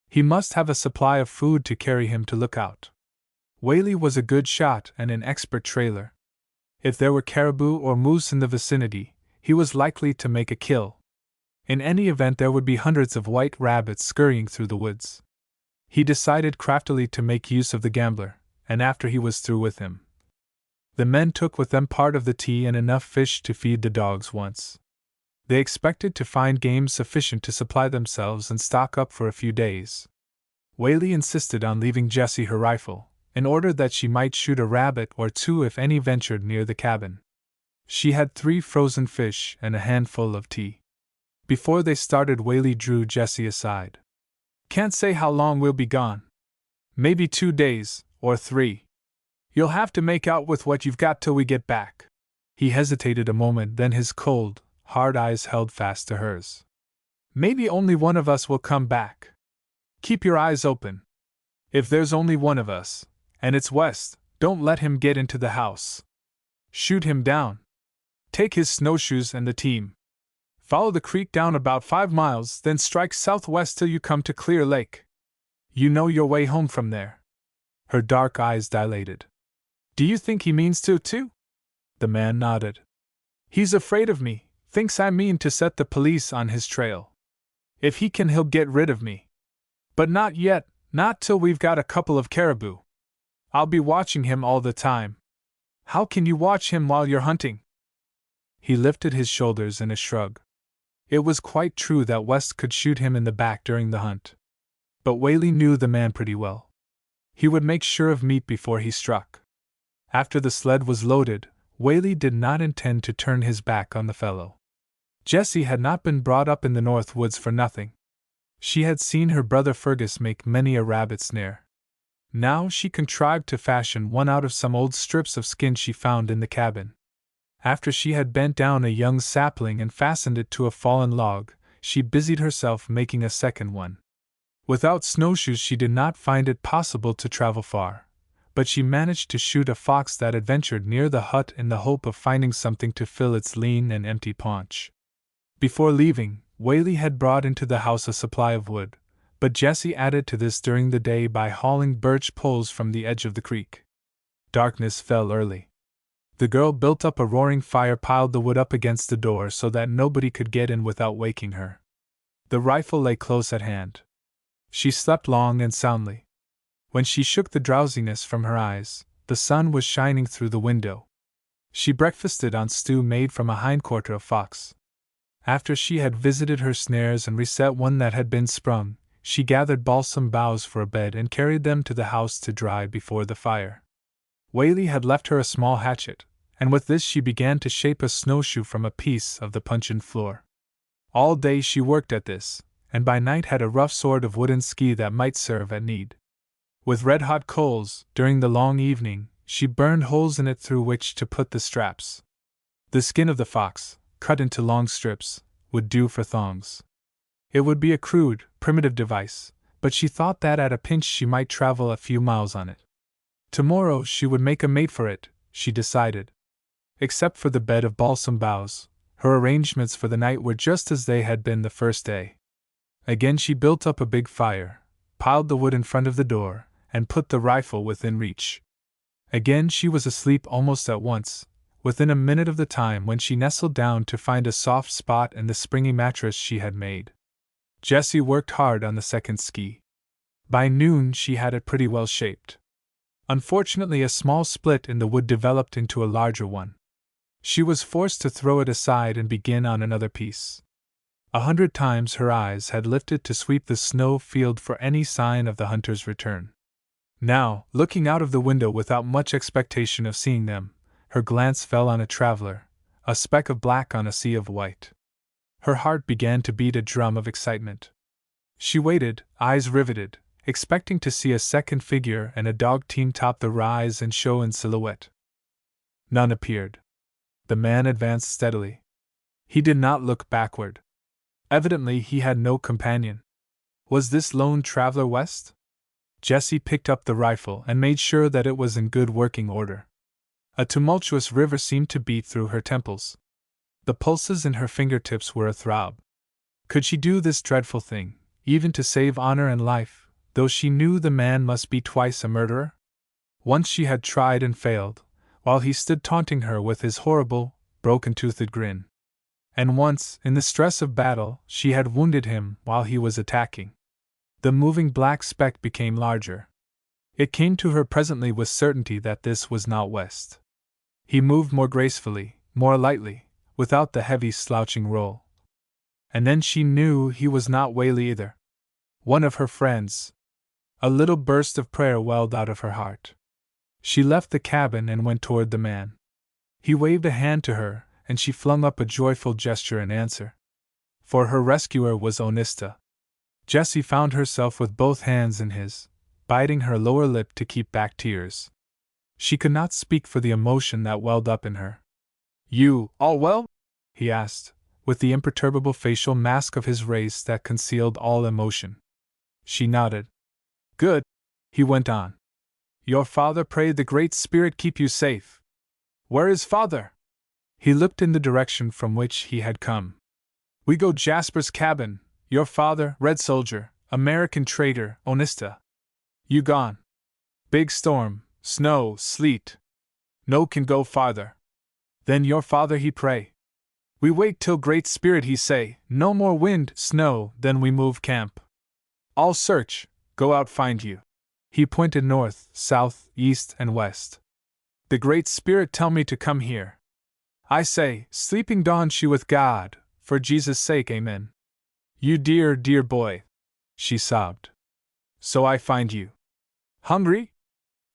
He must have a supply of food to carry him to Lookout. Whaley was a good shot and an expert trailer. If there were caribou or moose in the vicinity, he was likely to make a kill. In any event, there would be hundreds of white rabbits scurrying through the woods. He decided craftily to make use of the gambler, and after he was through with him, the men took with them part of the tea and enough fish to feed the dogs once. They expected to find game sufficient to supply themselves and stock up for a few days. Whaley insisted on leaving Jessie her rifle, in order that she might shoot a rabbit or two if any ventured near the cabin. She had 3 frozen fish and a handful of tea. Before they started, Whaley drew Jessie aside. "Can't say how long we'll be gone. Maybe 2 days, or 3. You'll have to make out with what you've got till we get back." He hesitated a moment, then his cold, hard eyes held fast to hers. "Maybe only one of us will come back. Keep your eyes open. If there's only one of us, and it's West, don't let him get into the house. Shoot him down. Take his snowshoes and the team. Follow the creek down about 5 miles, then strike southwest till you come to Clear Lake. You know your way home from there." Her dark eyes dilated. "Do you think he means to, too?" The man nodded. "He's afraid of me, thinks I mean to set the police on his trail. If he can, he'll get rid of me. But not yet, not till we've got a couple of caribou. I'll be watching him all the time." "How can you watch him while you're hunting?" He lifted his shoulders in a shrug. It was quite true that West could shoot him in the back during the hunt. But Whaley knew the man pretty well. He would make sure of meat before he struck. After the sled was loaded, Whaley did not intend to turn his back on the fellow. Jessie had not been brought up in the North Woods for nothing. She had seen her brother Fergus make many a rabbit snare. Now she contrived to fashion one out of some old strips of skin she found in the cabin. After she had bent down a young sapling and fastened it to a fallen log, she busied herself making a second one. Without snowshoes she did not find it possible to travel far, but she managed to shoot a fox that had ventured near the hut in the hope of finding something to fill its lean and empty paunch. Before leaving, Whaley had brought into the house a supply of wood, but Jessie added to this during the day by hauling birch poles from the edge of the creek. Darkness fell early. The girl built up a roaring fire, piled the wood up against the door so that nobody could get in without waking her. The rifle lay close at hand. She slept long and soundly. When she shook the drowsiness from her eyes, the sun was shining through the window. She breakfasted on stew made from a hindquarter of fox. After she had visited her snares and reset one that had been sprung, she gathered balsam boughs for a bed and carried them to the house to dry before the fire. Whaley had left her a small hatchet, and with this she began to shape a snowshoe from a piece of the puncheon floor. All day she worked at this, and by night had a rough sort of wooden ski that might serve at need. With red-hot coals, during the long evening, she burned holes in it through which to put the straps. The skin of the fox, cut into long strips, would do for thongs. It would be a crude, primitive device, but she thought that at a pinch she might travel a few miles on it. Tomorrow she would make a mate for it, she decided. Except for the bed of balsam boughs, her arrangements for the night were just as they had been the first day. Again she built up a big fire, piled the wood in front of the door, and put the rifle within reach. Again she was asleep almost at once, within a minute of the time when she nestled down to find a soft spot in the springy mattress she had made. Jessie worked hard on the second ski. By noon she had it pretty well shaped. Unfortunately, a small split in the wood developed into a larger one. She was forced to throw it aside and begin on another piece. 100 times her eyes had lifted to sweep the snow field for any sign of the hunter's return. Now, looking out of the window without much expectation of seeing them, her glance fell on a traveler, a speck of black on a sea of white. Her heart began to beat a drum of excitement. She waited, eyes riveted, expecting to see a second figure and a dog team top the rise and show in silhouette. None appeared. The man advanced steadily. He did not look backward. Evidently he had no companion. Was this lone traveler West? Jessie picked up the rifle and made sure that it was in good working order. A tumultuous river seemed to beat through her temples. The pulses in her fingertips were athrob. Could she do this dreadful thing, even to save honor and life, though she knew the man must be twice a murderer? Once she had tried and failed, while he stood taunting her with his horrible, broken-toothed grin. And once, in the stress of battle, she had wounded him while he was attacking. The moving black speck became larger. It came to her presently with certainty that this was not West. He moved more gracefully, more lightly, without the heavy slouching roll. And then she knew he was not Whaley either. One of her friends. A little burst of prayer welled out of her heart. She left the cabin and went toward the man. He waved a hand to her, and she flung up a joyful gesture in answer. For her rescuer was Onista. Jessie found herself with both hands in his, biting her lower lip to keep back tears. She could not speak for the emotion that welled up in her. "You, all well?" he asked, with the imperturbable facial mask of his race that concealed all emotion. She nodded. "Good," he went on. "Your father prayed the Great Spirit keep you safe. Where is father?" He looked in the direction from which he had come. "We go Jasper's cabin. Your father, Red Soldier, American trader, Onista. You gone. Big storm, snow, sleet. No can go farther. Then your father he pray. We wait till Great Spirit he say, no more wind, snow, then we move camp. All search, go out find you." He pointed north, south, east, and west. "The Great Spirit tell me to come here. I say, sleeping dawn she with God, for Jesus' sake, amen. You dear, dear boy," she sobbed. "So I find you. Hungry?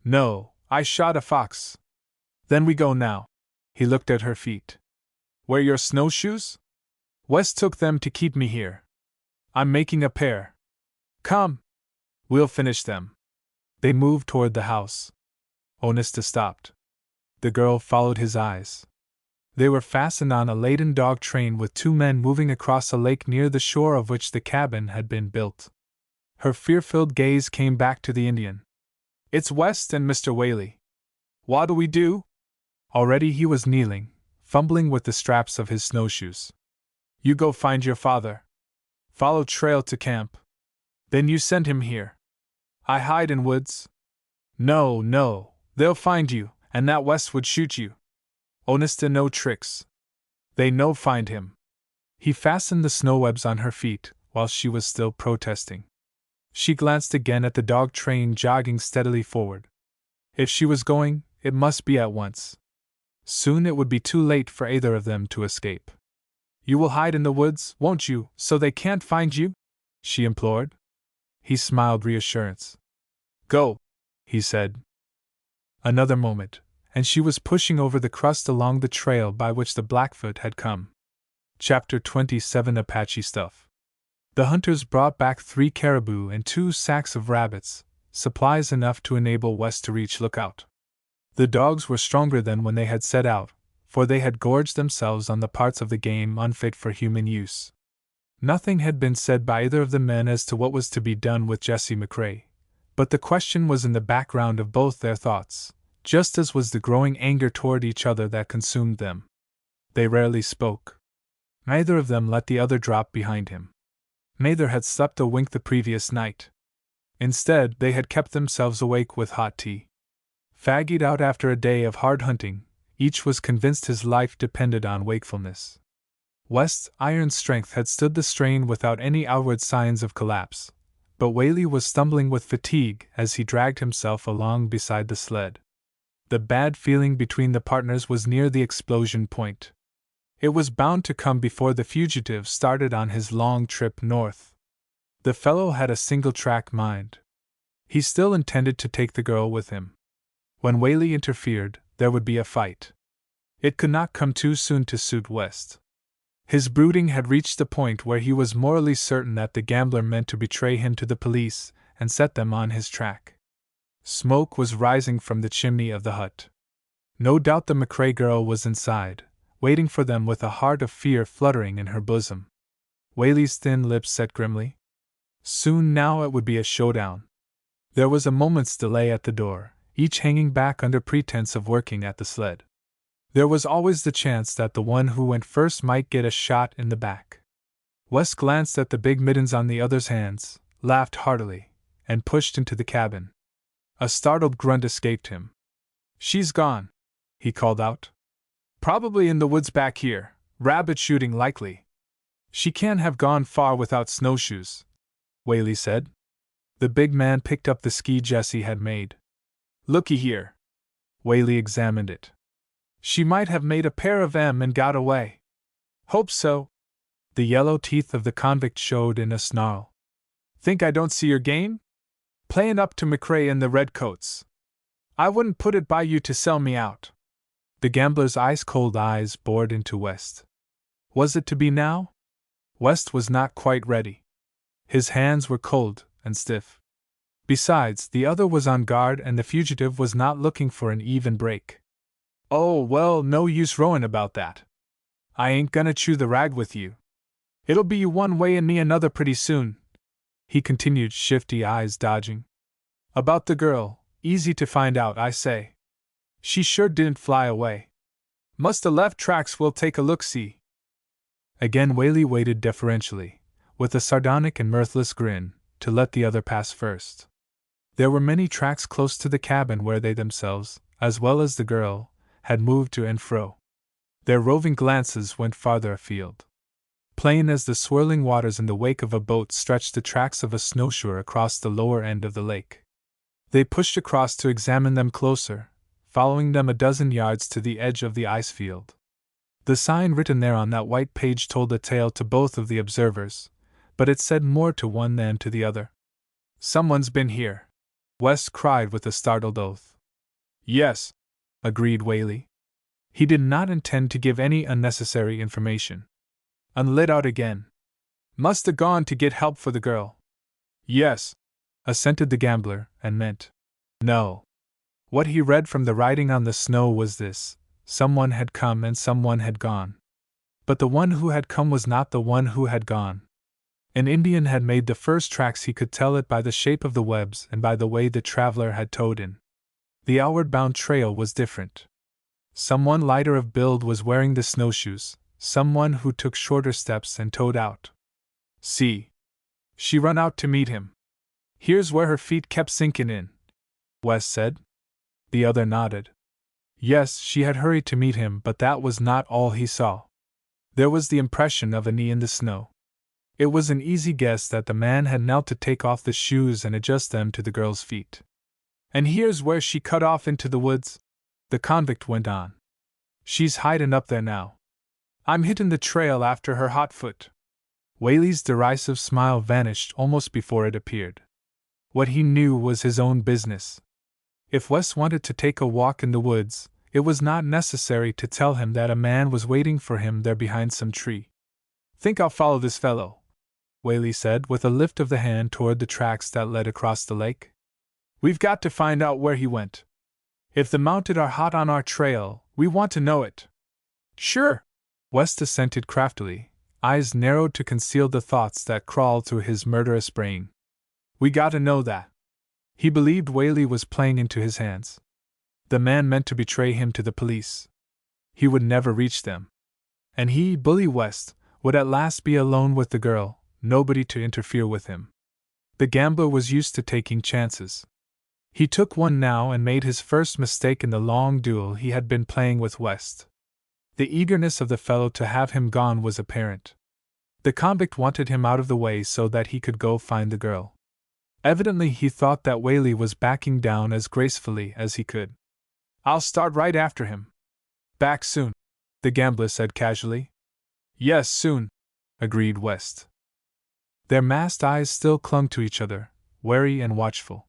No, I shot a fox. Then we go now." He looked at her feet. "Wear your snowshoes? West took them to keep me here. I'm making a pair. Come. We'll finish them." They moved toward the house. Onista stopped. The girl followed his eyes. They were fastened on a laden dog train with 2 men moving across a lake near the shore of which the cabin had been built. Her fear-filled gaze came back to the Indian. "It's West and Mr. Whaley. What'll we do?" Already he was kneeling, fumbling with the straps of his snowshoes. "You go find your father. Follow trail to camp. Then you send him here. I hide in woods. No, no, they'll find you, and that West would shoot you. Onista no tricks. They no find him." He fastened the snow webs on her feet, while she was still protesting. She glanced again at the dog train jogging steadily forward. If she was going, it must be at once. Soon it would be too late for either of them to escape. "You will hide in the woods, won't you, so they can't find you?" she implored. He smiled reassurance. "Go," he said. Another moment, and she was pushing over the crust along the trail by which the Blackfoot had come. Chapter 27 Apache Stuff. The hunters brought back 3 caribou and 2 sacks of rabbits, supplies enough to enable West to reach Lookout. The dogs were stronger than when they had set out, for they had gorged themselves on the parts of the game unfit for human use. Nothing had been said by either of the men as to what was to be done with Jessie McCrae, but the question was in the background of both their thoughts, just as was the growing anger toward each other that consumed them. They rarely spoke. Neither of them let the other drop behind him. Neither had slept a wink the previous night. Instead, they had kept themselves awake with hot tea. Fagged out after a day of hard hunting, each was convinced his life depended on wakefulness. West's iron strength had stood the strain without any outward signs of collapse, but Whaley was stumbling with fatigue as he dragged himself along beside the sled. The bad feeling between the partners was near the explosion point. It was bound to come before the fugitive started on his long trip north. The fellow had a single-track mind. He still intended to take the girl with him. When Whaley interfered, there would be a fight. It could not come too soon to suit West. His brooding had reached the point where he was morally certain that the gambler meant to betray him to the police and set them on his track. Smoke was rising from the chimney of the hut. No doubt the McRae girl was inside, waiting for them with a heart of fear fluttering in her bosom. Whaley's thin lips set grimly. Soon now it would be a showdown. There was a moment's delay at the door, each hanging back under pretense of working at the sled. There was always the chance that the one who went first might get a shot in the back. West glanced at the big mittens on the other's hands, laughed heartily, and pushed into the cabin. A startled grunt escaped him. "She's gone," he called out. "Probably in the woods back here, rabbit shooting likely." "She can't have gone far without snowshoes," Whaley said. The big man picked up the ski Jessie had made. "Looky here." Whaley examined it. "She might have made a pair of 'em and got away." "Hope so." The yellow teeth of the convict showed in a snarl. "Think I don't see your game? Playin' up to McRae and the redcoats. I wouldn't put it by you to sell me out." The gambler's ice-cold eyes bored into West. Was it to be now? West was not quite ready. His hands were cold and stiff. Besides, the other was on guard and the fugitive was not looking for an even break. "Oh, well, no use rowing about that. I ain't gonna chew the rag with you. It'll be you one way and me another pretty soon," he continued, shifty eyes dodging. "About the girl, easy to find out, I say. She sure didn't fly away. Musta left tracks. We'll take a look-see." Again Whaley waited deferentially, with a sardonic and mirthless grin, to let the other pass first. There were many tracks close to the cabin where they themselves, as well as the girl, had moved to and fro. Their roving glances went farther afield. Plain as the swirling waters in the wake of a boat stretched the tracks of a snowshoer across the lower end of the lake. They pushed across to examine them closer, following them a dozen yards to the edge of the ice field. The sign written there on that white page told a tale to both of the observers, but it said more to one than to the other. "Someone's been here," West cried with a startled oath. "Yes," agreed Whaley. He did not intend to give any unnecessary information. "Unlit out again. Must have gone to get help for the girl." "Yes," assented the gambler, and meant no. What he read from the writing on the snow was this: someone had come and someone had gone. But the one who had come was not the one who had gone. An Indian had made the first tracks. He could tell it by the shape of the webs and by the way the traveler had towed in. The outward-bound trail was different. Someone lighter of build was wearing the snowshoes, someone who took shorter steps and towed out. "See. She run out to meet him. Here's where her feet kept sinking in," West said. The other nodded. Yes, she had hurried to meet him, but that was not all he saw. There was the impression of a knee in the snow. It was an easy guess that the man had knelt to take off the shoes and adjust them to the girl's feet. "And here's where she cut off into the woods," the convict went on. "She's hidin' up there now. I'm hittin' the trail after her hot foot." Whaley's derisive smile vanished almost before it appeared. What he knew was his own business. If West wanted to take a walk in the woods, it was not necessary to tell him that a man was waiting for him there behind some tree. "Think I'll follow this fellow," Whaley said with a lift of the hand toward the tracks that led across the lake. "We've got to find out where he went. If the mounted are hot on our trail, we want to know it." "Sure," West assented craftily, eyes narrowed to conceal the thoughts that crawled through his murderous brain. "We gotta know that." He believed Whaley was playing into his hands. The man meant to betray him to the police. He would never reach them. And he, Bully West, would at last be alone with the girl, nobody to interfere with him. The gambler was used to taking chances. He took one now and made his first mistake in the long duel he had been playing with West. The eagerness of the fellow to have him gone was apparent. The convict wanted him out of the way so that he could go find the girl. Evidently he thought that Whaley was backing down as gracefully as he could. I'll start right after him. Back soon, the gambler said casually. Yes, soon, agreed West. Their masked eyes still clung to each other, wary and watchful.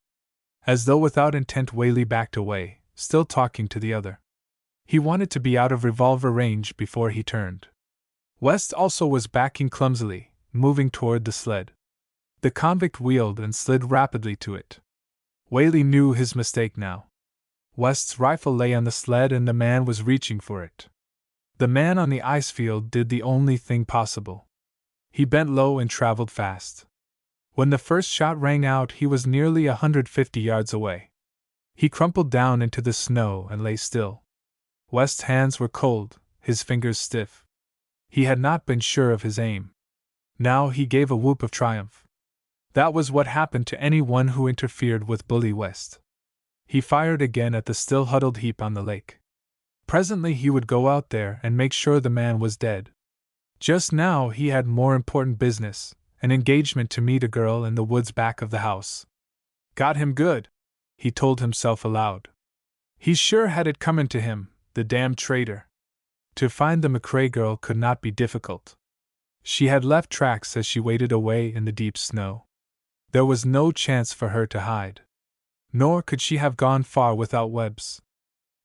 As though without intent, Whaley backed away, still talking to the other. He wanted to be out of revolver range before he turned. West also was backing clumsily, moving toward the sled. The convict wheeled and slid rapidly to it. Whaley knew his mistake now. West's rifle lay on the sled and the man was reaching for it. The man on the ice field did the only thing possible. He bent low and traveled fast. When the first shot rang out, he was nearly 150 yards away. He crumpled down into the snow and lay still. West's hands were cold, his fingers stiff. He had not been sure of his aim. Now he gave a whoop of triumph. That was what happened to anyone who interfered with Bully West. He fired again at the still huddled heap on the lake. Presently he would go out there and make sure the man was dead. Just now he had more important business, an engagement to meet a girl in the woods back of the house. Got him good, he told himself aloud. He sure had it coming to him, the damned traitor. To find the McCrae girl could not be difficult. She had left tracks as she waded away in the deep snow. There was no chance for her to hide. Nor could she have gone far without webs.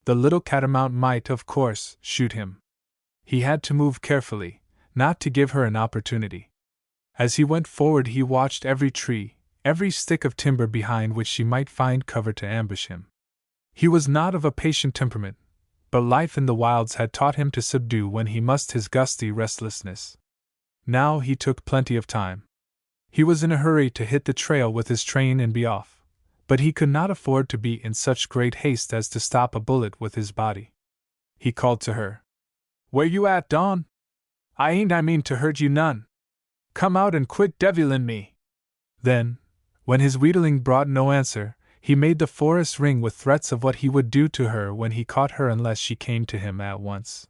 The little catamount might, of course, shoot him. He had to move carefully, not to give her an opportunity. As he went forward, he watched every tree, every stick of timber behind which she might find cover to ambush him. He was not of a patient temperament, but life in the wilds had taught him to subdue when he must his gusty restlessness. Now he took plenty of time. He was in a hurry to hit the trail with his train and be off, but he could not afford to be in such great haste as to stop a bullet with his body. He called to her. "Where you at, Dawn? I mean to hurt you none. Come out and quit devilin' me." Then, when his wheedling brought no answer, he made the forest ring with threats of what he would do to her when he caught her unless she came to him at once.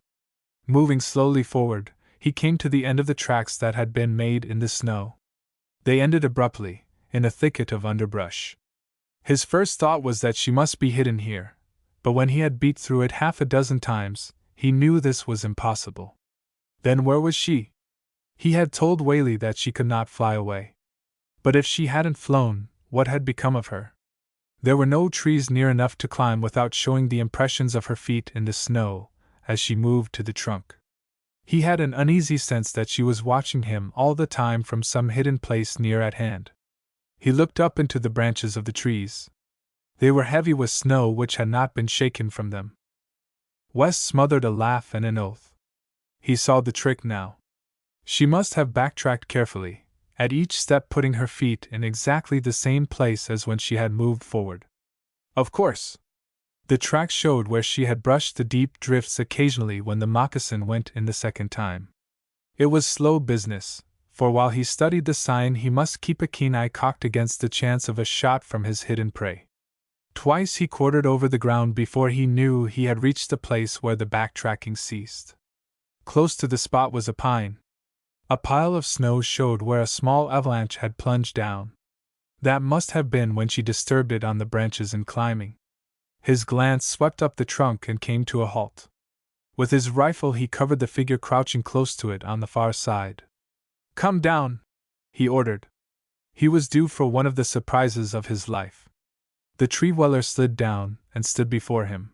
Moving slowly forward, he came to the end of the tracks that had been made in the snow. They ended abruptly, in a thicket of underbrush. His first thought was that she must be hidden here, but when he had beat through it half a dozen times, he knew this was impossible. Then where was she? He had told Whaley that she could not fly away. But if she hadn't flown, what had become of her? There were no trees near enough to climb without showing the impressions of her feet in the snow as she moved to the trunk. He had an uneasy sense that she was watching him all the time from some hidden place near at hand. He looked up into the branches of the trees. They were heavy with snow which had not been shaken from them. West smothered a laugh and an oath. He saw the trick now. She must have backtracked carefully, at each step putting her feet in exactly the same place as when she had moved forward. Of course! The tracks showed where she had brushed the deep drifts occasionally when the moccasin went in the second time. It was slow business, for while he studied the sign he must keep a keen eye cocked against the chance of a shot from his hidden prey. Twice he quartered over the ground before he knew he had reached the place where the backtracking ceased. Close to the spot was a pine. A pile of snow showed where a small avalanche had plunged down. That must have been when she disturbed it on the branches in climbing. His glance swept up the trunk and came to a halt. With his rifle he covered the figure crouching close to it on the far side. "Come down," he ordered. He was due for one of the surprises of his life. The tree dweller slid down and stood before him.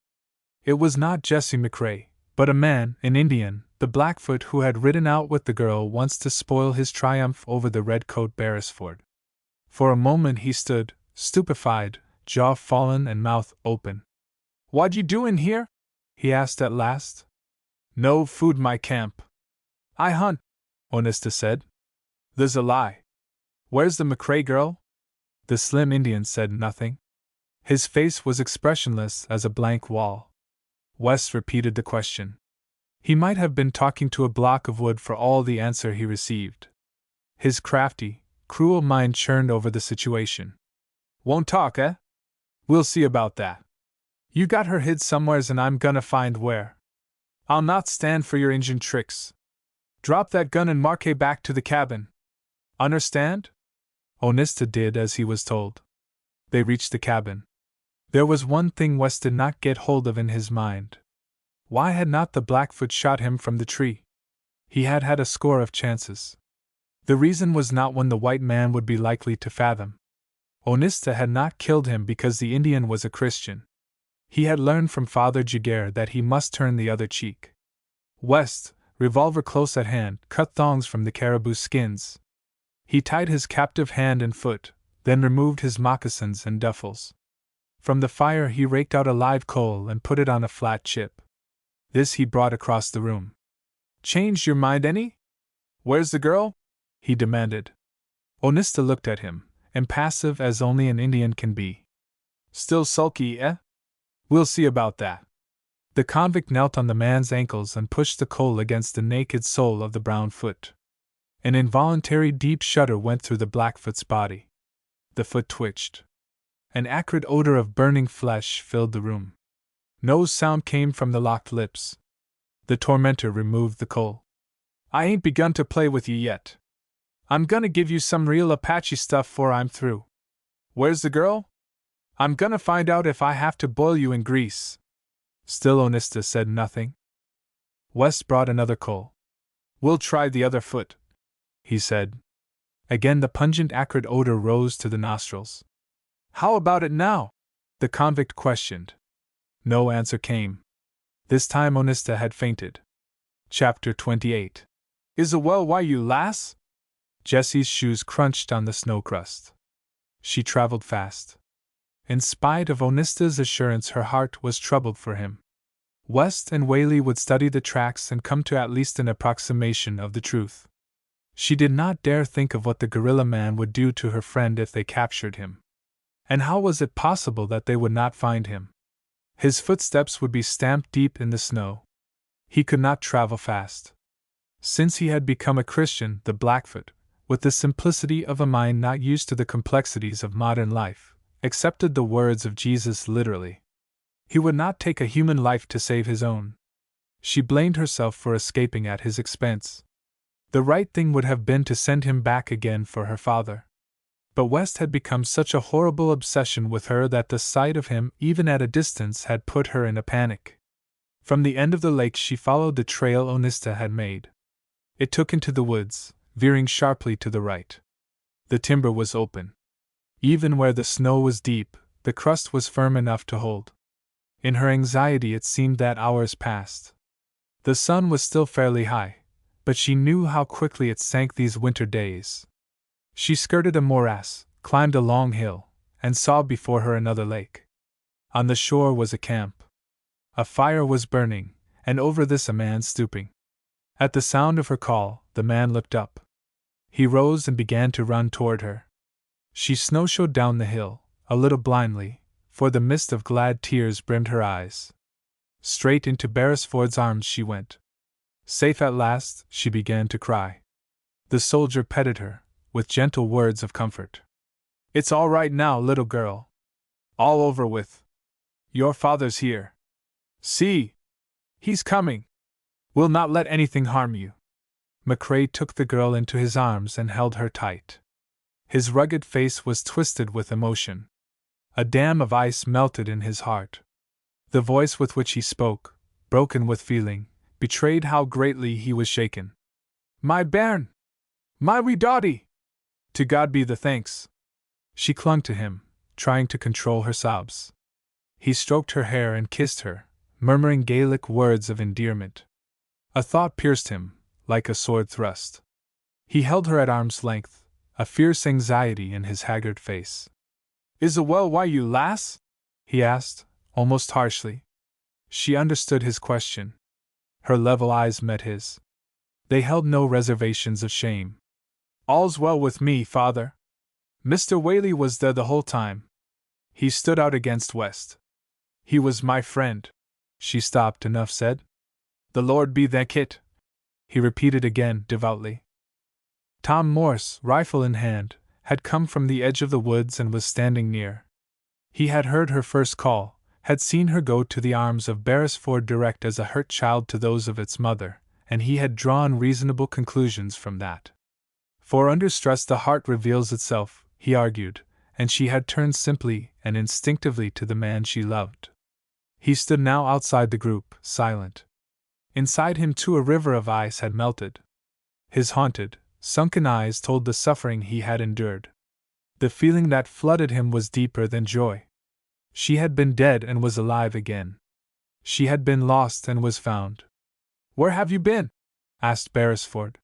It was not Jesse McCrae, but a man, an Indian, the Blackfoot who had ridden out with the girl once to spoil his triumph over the redcoat Beresford. For a moment he stood, stupefied, jaw fallen and mouth open. "What you doin' here?" he asked at last. "No food my camp." "I hunt," Onista said. "There's a lie. Where's the McCrae girl?" The slim Indian said nothing. His face was expressionless as a blank wall. West repeated the question. He might have been talking to a block of wood for all the answer he received. His crafty, cruel mind churned over the situation. "Won't talk, eh? We'll see about that. You got her hid somewheres and I'm gonna find where. I'll not stand for your Injun tricks. Drop that gun and marque back to the cabin. Understand?" Onista did as he was told. They reached the cabin. There was one thing West did not get hold of in his mind. Why had not the Blackfoot shot him from the tree? He had had a score of chances. The reason was not one the white man would be likely to fathom. Onista had not killed him because the Indian was a Christian. He had learned from Father Jiguer that he must turn the other cheek. West, revolver close at hand, cut thongs from the caribou skins. He tied his captive hand and foot, then removed his moccasins and duffels. From the fire he raked out a live coal and put it on a flat chip. This he brought across the room. "Changed your mind any? Where's the girl?" he demanded. Onista looked at him, impassive as only an Indian can be. "Still sulky, eh? We'll see about that." The convict knelt on the man's ankles and pushed the coal against the naked sole of the brown foot. An involuntary deep shudder went through the Blackfoot's body. The foot twitched. An acrid odor of burning flesh filled the room. No sound came from the locked lips. The tormentor removed the coal. "I ain't begun to play with you yet. I'm gonna give you some real Apache stuff 'fore I'm through. Where's the girl? I'm gonna find out if I have to boil you in grease." Still Onista said nothing. West brought another coal. "We'll try the other foot," he said. Again the pungent acrid odor rose to the nostrils. "How about it now?" the convict questioned. No answer came. This time Onista had fainted. Chapter 28. "Is a well why you lass?" Jessie's shoes crunched on the snow crust. She traveled fast. In spite of Onista's assurance, her heart was troubled for him. West and Whaley would study the tracks and come to at least an approximation of the truth. She did not dare think of what the gorilla man would do to her friend if they captured him. And how was it possible that they would not find him? His footsteps would be stamped deep in the snow. He could not travel fast. Since he had become a Christian, the Blackfoot, with the simplicity of a mind not used to the complexities of modern life, accepted the words of Jesus literally. He would not take a human life to save his own. She blamed herself for escaping at his expense. The right thing would have been to send him back again for her father. But West had become such a horrible obsession with her that the sight of him, even at a distance, had put her in a panic. From the end of the lake she followed the trail Onista had made. It took into the woods, veering sharply to the right. The timber was open. Even where the snow was deep, the crust was firm enough to hold. In her anxiety it seemed that hours passed. The sun was still fairly high, but she knew how quickly it sank these winter days. She skirted a morass, climbed a long hill, and saw before her another lake. On the shore was a camp. A fire was burning, and over this a man stooping. At the sound of her call, the man looked up. He rose and began to run toward her. She snowshoed down the hill, a little blindly, for the mist of glad tears brimmed her eyes. Straight into Beresford's arms she went. Safe at last, she began to cry. The soldier petted her, with gentle words of comfort. "It's all right now, little girl. All over with. Your father's here. See! He's coming. We'll not let anything harm you." McCrae took the girl into his arms and held her tight. His rugged face was twisted with emotion. A dam of ice melted in his heart. The voice with which he spoke, broken with feeling, betrayed how greatly he was shaken. "My bairn! My wee dottie! To God be the thanks!" She clung to him, trying to control her sobs. He stroked her hair and kissed her, murmuring Gaelic words of endearment. A thought pierced him, like a sword thrust. He held her at arm's length, a fierce anxiety in his haggard face. "Is a well why you lass?" he asked, almost harshly. She understood his question. Her level eyes met his. They held no reservations of shame. "All's well with me, father. Mr. Whaley was there the whole time." He stood out against West. "He was my friend." She stopped, enough said. "The Lord be thank it," he repeated again, devoutly. Tom Morse, rifle in hand, had come from the edge of the woods and was standing near. He had heard her first call, had seen her go to the arms of Beresford direct as a hurt child to those of its mother, and he had drawn reasonable conclusions from that. For under stress the heart reveals itself, he argued, and she had turned simply and instinctively to the man she loved. He stood now outside the group, silent. Inside him too a river of ice had melted. His haunted, sunken eyes told the suffering he had endured. The feeling that flooded him was deeper than joy. She had been dead and was alive again. She had been lost and was found. "Where have you been?" asked Beresford.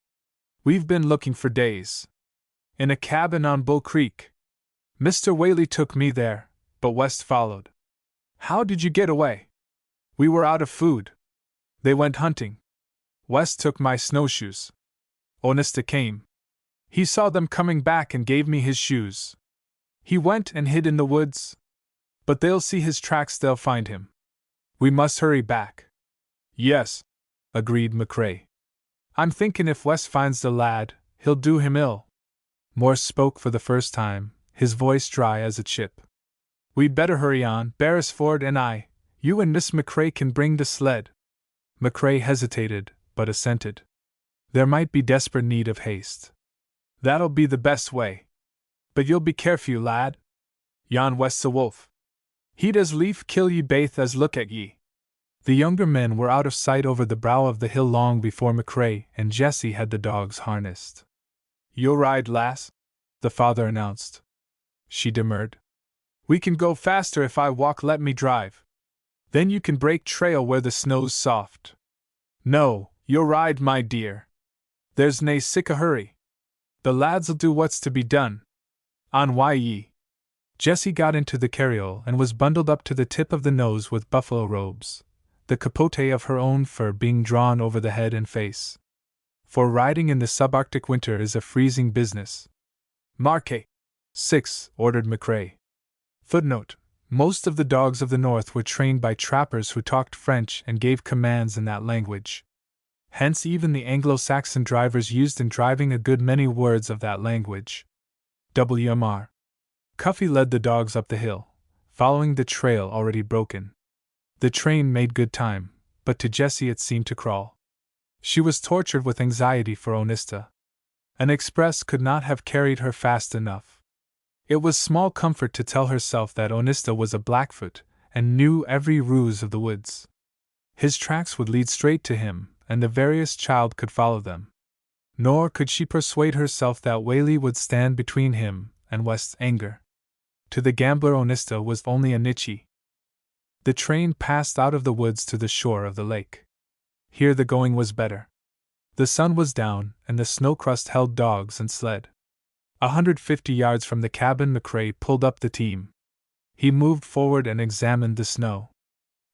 "We've been looking for days. In a cabin on Bull Creek. Mr. Whaley took me there, but West followed." "How did you get away?" "We were out of food. They went hunting. West took my snowshoes. Onesta came. He saw them coming back and gave me his shoes. He went and hid in the woods. But they'll see his tracks, they'll find him. We must hurry back." "Yes," agreed McCrae. "I'm thinking if West finds the lad, he'll do him ill." Morse spoke for the first time, his voice dry as a chip. "We'd better hurry on, Beresford and I. You and Miss McCrae can bring the sled." McCrae hesitated, but assented. There might be desperate need of haste. "That'll be the best way. But you'll be careful, lad. Yon West's a wolf. He'd as lief kill ye baith as look at ye." The younger men were out of sight over the brow of the hill long before McCrae and Jessie had the dogs harnessed. "You'll ride, lass?" the father announced. She demurred. "We can go faster if I walk, let me drive. Then you can break trail where the snow's soft." "No, you'll ride, my dear. There's nae sic a hurry. The lads'll do what's to be done. On why ye?" Jessie got into the carriole and was bundled up to the tip of the nose with buffalo robes, the capote of her own fur being drawn over the head and face. For riding in the subarctic winter is a freezing business. "Marque 6, ordered McCrae. Footnote: most of the dogs of the North were trained by trappers who talked French and gave commands in that language. Hence even the Anglo-Saxon drivers used in driving a good many words of that language. WMR. Cuffy led the dogs up the hill, following the trail already broken. The train made good time, but to Jessie it seemed to crawl. She was tortured with anxiety for Onesta. An express could not have carried her fast enough. It was small comfort to tell herself that Onesta was a Blackfoot and knew every ruse of the woods. His tracks would lead straight to him, and the veriest child could follow them. Nor could she persuade herself that Whaley would stand between him and West's anger. To the gambler Onesta was only a niche. The train passed out of the woods to the shore of the lake. Here the going was better. The sun was down, and the snow crust held dogs and sled. 150 yards from the cabin McCrae pulled up the team. He moved forward and examined the snow.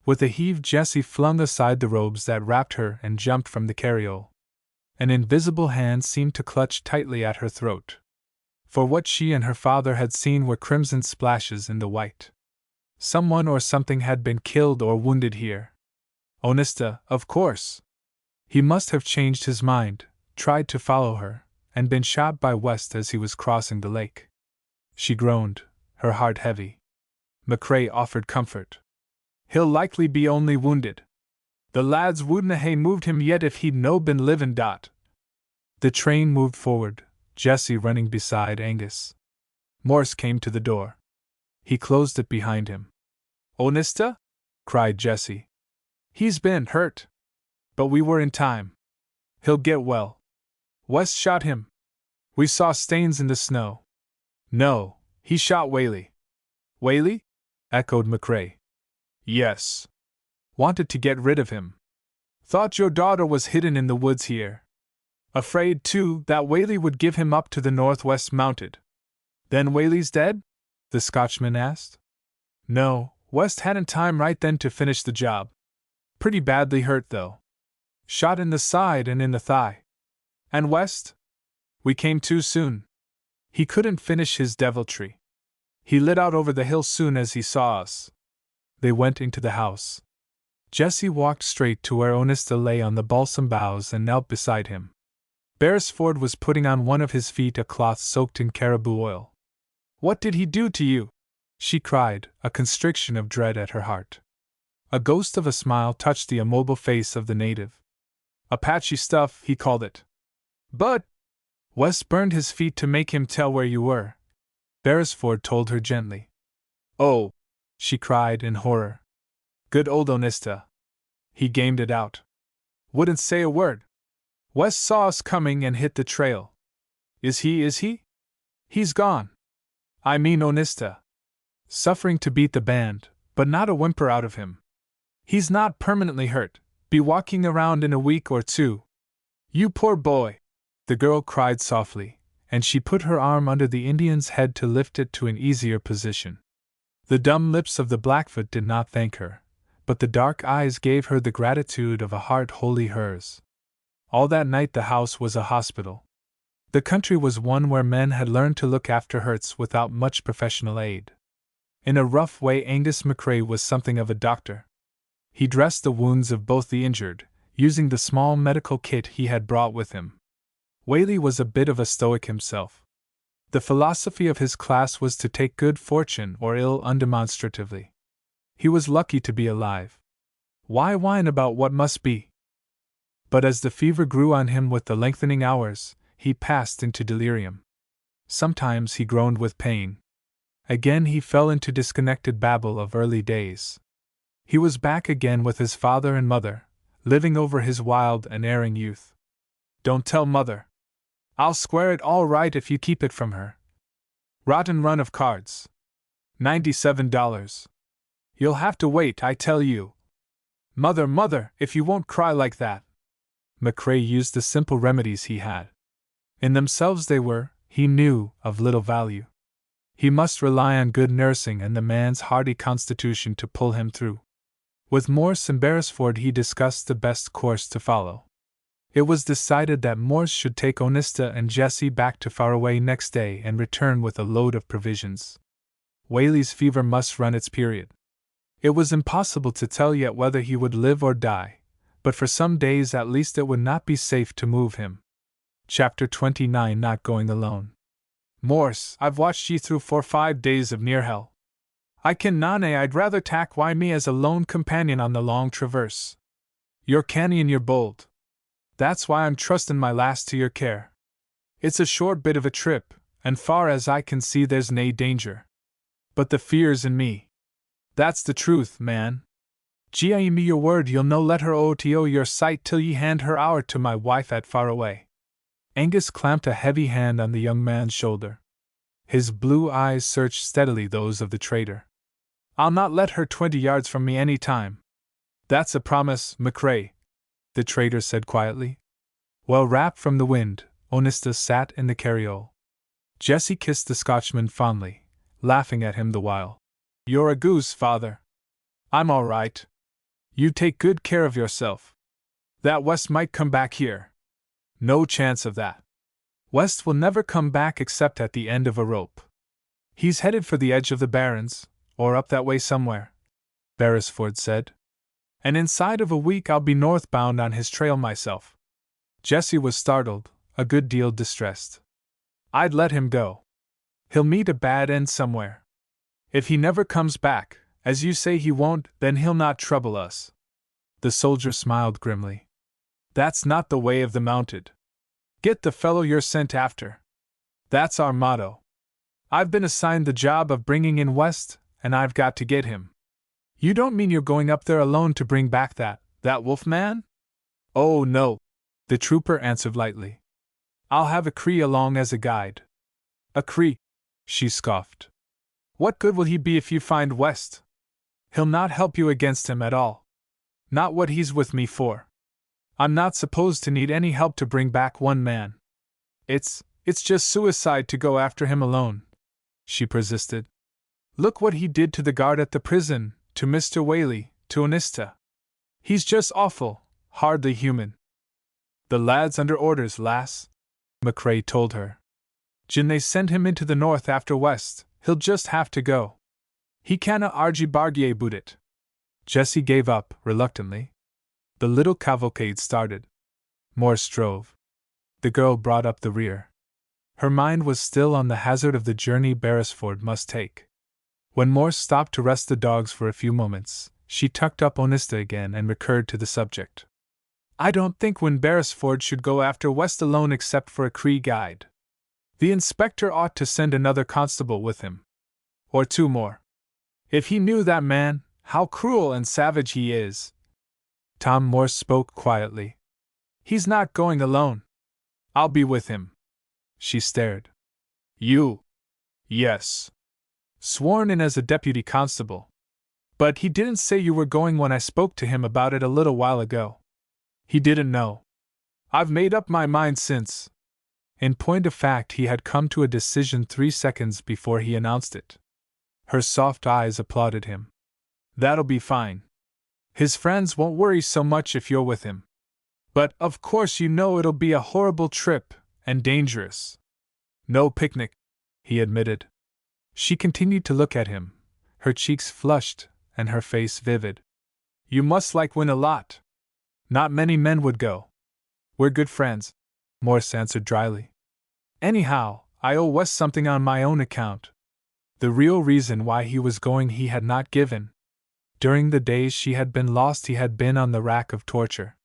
With a heave Jessie flung aside the robes that wrapped her and jumped from the carriole. An invisible hand seemed to clutch tightly at her throat. For what she and her father had seen were crimson splashes in the white. Someone or something had been killed or wounded here. Onesta, of course. He must have changed his mind, tried to follow her, and been shot by West as he was crossing the lake. She groaned, her heart heavy. McCrae offered comfort. "He'll likely be only wounded. The lads wouldna hae moved him yet if he'd no been livin'. The train moved forward, Jessie running beside Angus. Morse came to the door. He closed it behind him. "Onesta?" cried Jessie. "He's been hurt. But we were in time. He'll get well. West shot him. We saw stains in the snow." "No, he shot Whaley." "Whaley?" echoed McCrae. "Yes. Wanted to get rid of him. Thought your daughter was hidden in the woods here. Afraid, too, that Whaley would give him up to the Northwest Mounted." "Then Whaley's dead?" the Scotchman asked. "No, West hadn't time right then to finish the job. Pretty badly hurt, though. Shot in the side and in the thigh." "And West?" "We came too soon. He couldn't finish his deviltry. He lit out over the hill soon as he saw us." They went into the house. Jessie walked straight to where Onesta lay on the balsam boughs and knelt beside him. Beresford was putting on one of his feet a cloth soaked in caribou oil. "What did he do to you?" she cried, a constriction of dread at her heart. A ghost of a smile touched the immobile face of the native. "Apache stuff, he called it. But West burned his feet to make him tell where you were. Beresford told her gently. Oh! She cried in horror. Good old Onista. He gamed it out. Wouldn't say a word. West saw us coming and hit the trail. Is he? He's gone. I mean Onista. Suffering to beat the band, but not a whimper out of him. He's not permanently hurt, be walking around in a week or two. You poor boy! The girl cried softly, and she put her arm under the Indian's head to lift it to an easier position. The dumb lips of the Blackfoot did not thank her, but the dark eyes gave her the gratitude of a heart wholly hers. All that night the house was a hospital. The country was one where men had learned to look after hurts without much professional aid. In a rough way, Angus McCrae was something of a doctor. He dressed the wounds of both the injured, using the small medical kit he had brought with him. Whaley was a bit of a stoic himself. The philosophy of his class was to take good fortune or ill undemonstratively. He was lucky to be alive. Why whine about what must be? But as the fever grew on him with the lengthening hours, he passed into delirium. Sometimes he groaned with pain. Again he fell into disconnected babble of early days. He was back again with his father and mother, living over his wild and erring youth. Don't tell Mother. I'll square it all right if you keep it from her. Rotten run of cards. $97. You'll have to wait, I tell you. Mother, if you won't cry like that. McCrae used the simple remedies he had. In themselves they were, he knew, of little value. He must rely on good nursing and the man's hardy constitution to pull him through. With Morse and Beresford he discussed the best course to follow. It was decided that Morse should take Onista and Jessie back to Faraway next day and return with a load of provisions. Whaley's fever must run its period. It was impossible to tell yet whether he would live or die, but for some days at least it would not be safe to move him. Chapter 29. Not Going Alone. Morse, I've watched ye through 4-5 days of near hell. I can nay, I'd rather tack why me as a lone companion on the long traverse. You're canny and you're bold. That's why I'm trustin' my lass to your care. It's a short bit of a trip, and far as I can see there's nae danger. But the fear's in me. That's the truth, man. Gie me your word you'll no let her oto your sight till ye hand her ower to my wife at Faraway. Angus clamped a heavy hand on the young man's shoulder. His blue eyes searched steadily those of the trader. I'll not let her 20 yards from me any time. That's a promise, McCrae, the trader said quietly. Well wrapped from the wind, Onista sat in the carriole. Jessie kissed the Scotchman fondly, laughing at him the while. You're a goose, father. I'm all right. You take good care of yourself. That West might come back here. No chance of that. West will never come back except at the end of a rope. He's headed for the edge of the Barrens, or up that way somewhere, Beresford said. And inside of a week I'll be northbound on his trail myself. Jessie was startled, a good deal distressed. I'd let him go. He'll meet a bad end somewhere. If he never comes back, as you say he won't, then he'll not trouble us. The soldier smiled grimly. That's not the way of the mounted. Get the fellow you're sent after. That's our motto. I've been assigned the job of bringing in West, and I've got to get him. You don't mean you're going up there alone to bring back that wolf man? Oh, no, the trooper answered lightly. I'll have a Cree along as a guide. A Cree? She scoffed. What good will he be if you find West? He'll not help you against him at all. Not what he's with me for. I'm not supposed to need any help to bring back one man. It's just suicide to go after him alone, she persisted. Look what he did to the guard at the prison, to Mr. Whaley, to Onista. He's just awful, hardly human. The lad's under orders, lass, McCrae told her. Gin they send him into the north after West, he'll just have to go. He canna argy-bargy aboot it. Jessie gave up, reluctantly. The little cavalcade started. Morse drove. The girl brought up the rear. Her mind was still on the hazard of the journey Beresford must take. When Morse stopped to rest the dogs for a few moments, she tucked up Onista again and recurred to the subject. I don't think Beresford should go after West alone except for a Cree guide. The inspector ought to send another constable with him. Or two more. If he knew that man, how cruel and savage he is. Tom Morse spoke quietly. He's not going alone. I'll be with him. She stared. You? Yes. Sworn in as a deputy constable. But he didn't say you were going when I spoke to him about it a little while ago. He didn't know. I've made up my mind since. In point of fact, he had come to a decision 3 seconds before he announced it. Her soft eyes applauded him. That'll be fine. His friends won't worry so much if you're with him. But, of course, you know it'll be a horrible trip, and dangerous. No picnic, he admitted. She continued to look at him, her cheeks flushed and her face vivid. You must like Win a lot. Not many men would go. We're good friends, Morse answered dryly. Anyhow, I owe Wes something on my own account. The real reason why he was going he had not given. During the days she had been lost he had been on the rack of torture.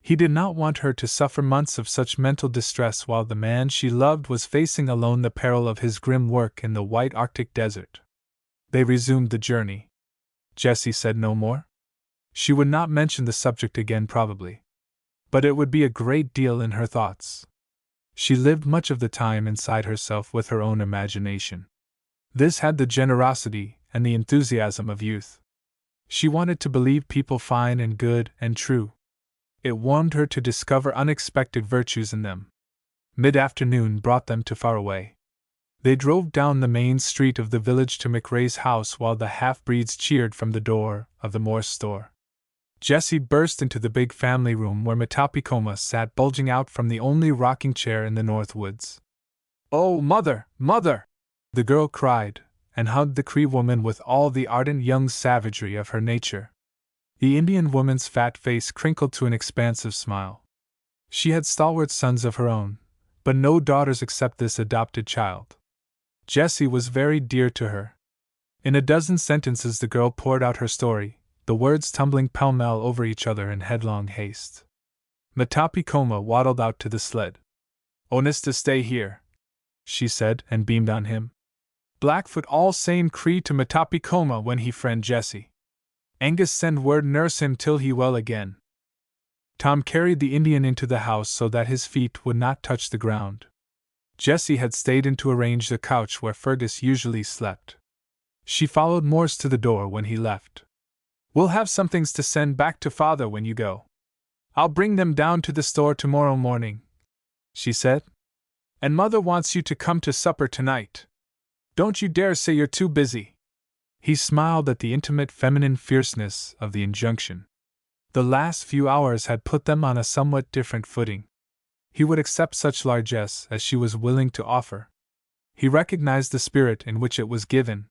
He did not want her to suffer months of such mental distress while the man she loved was facing alone the peril of his grim work in the white Arctic desert. They resumed the journey. Jessie said no more. She would not mention the subject again probably. But it would be a great deal in her thoughts. She lived much of the time inside herself with her own imagination. This had the generosity and the enthusiasm of youth. She wanted to believe people fine and good and true. It warmed her to discover unexpected virtues in them. Mid-afternoon brought them to Faraway. They drove down the main street of the village to McRae's house while the half-breeds cheered from the door of the Morse store. Jessie burst into the big family room where Metapikoma sat bulging out from the only rocking chair in the North Woods. "Oh, Mother, Mother!" the girl cried, and hugged the Cree woman with all the ardent young savagery of her nature. The Indian woman's fat face crinkled to an expansive smile. She had stalwart sons of her own, but no daughters except this adopted child. Jessie was very dear to her. In a dozen sentences the girl poured out her story, the words tumbling pell-mell over each other in headlong haste. Metapikoma waddled out to the sled. "Honest to stay here," she said, and beamed on him. Blackfoot all same Cree to Metapikoma when he friend Jessie. Angus send word nurse him till he well again. Tom carried the Indian into the house so that his feet would not touch the ground. Jessie had stayed in to arrange the couch where Fergus usually slept. She followed Morse to the door when he left. "We'll have some things to send back to Father when you go. I'll bring them down to the store tomorrow morning," she said. "And Mother wants you to come to supper tonight. Don't you dare say you're too busy." He smiled at the intimate feminine fierceness of the injunction. The last few hours had put them on a somewhat different footing. He would accept such largesse as she was willing to offer. He recognized the spirit in which it was given.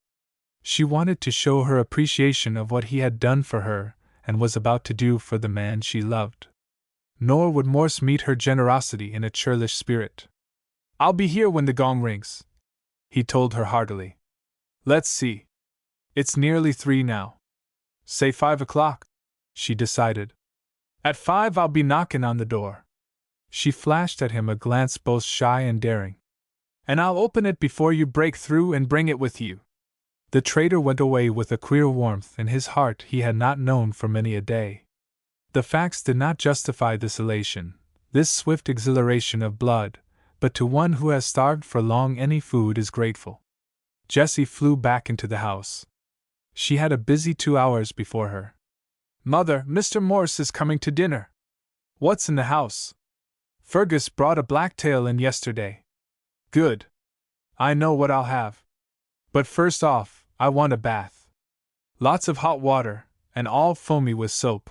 She wanted to show her appreciation of what he had done for her and was about to do for the man she loved. Nor would Morse meet her generosity in a churlish spirit. "I'll be here when the gong rings," he told her heartily. "Let's see. It's nearly 3 now. Say 5 o'clock, she decided. "At 5 I'll be knocking on the door." She flashed at him a glance both shy and daring. "And I'll open it before you break through and bring it with you." The trader went away with a queer warmth in his heart he had not known for many a day. The facts did not justify this elation, this swift exhilaration of blood, but to one who has starved for long any food is grateful. Jessie flew back into the house. She had a busy 2 hours before her. "Mother, Mr. Morse is coming to dinner." "What's in the house?" "Fergus brought a blacktail in yesterday." "Good. I know what I'll have. But first off, I want a bath. Lots of hot water, and all foamy with soap.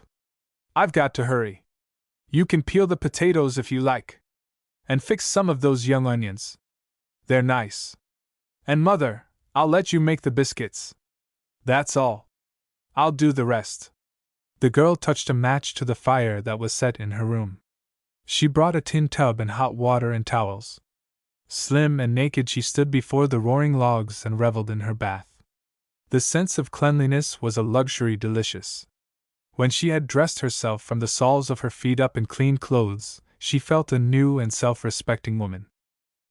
I've got to hurry. You can peel the potatoes if you like. And fix some of those young onions. They're nice. And Mother, I'll let you make the biscuits. That's all. I'll do the rest." The girl touched a match to the fire that was set in her room. She brought a tin tub and hot water and towels. Slim and naked she stood before the roaring logs and reveled in her bath. The sense of cleanliness was a luxury delicious. When she had dressed herself from the soles of her feet up in clean clothes, she felt a new and self-respecting woman.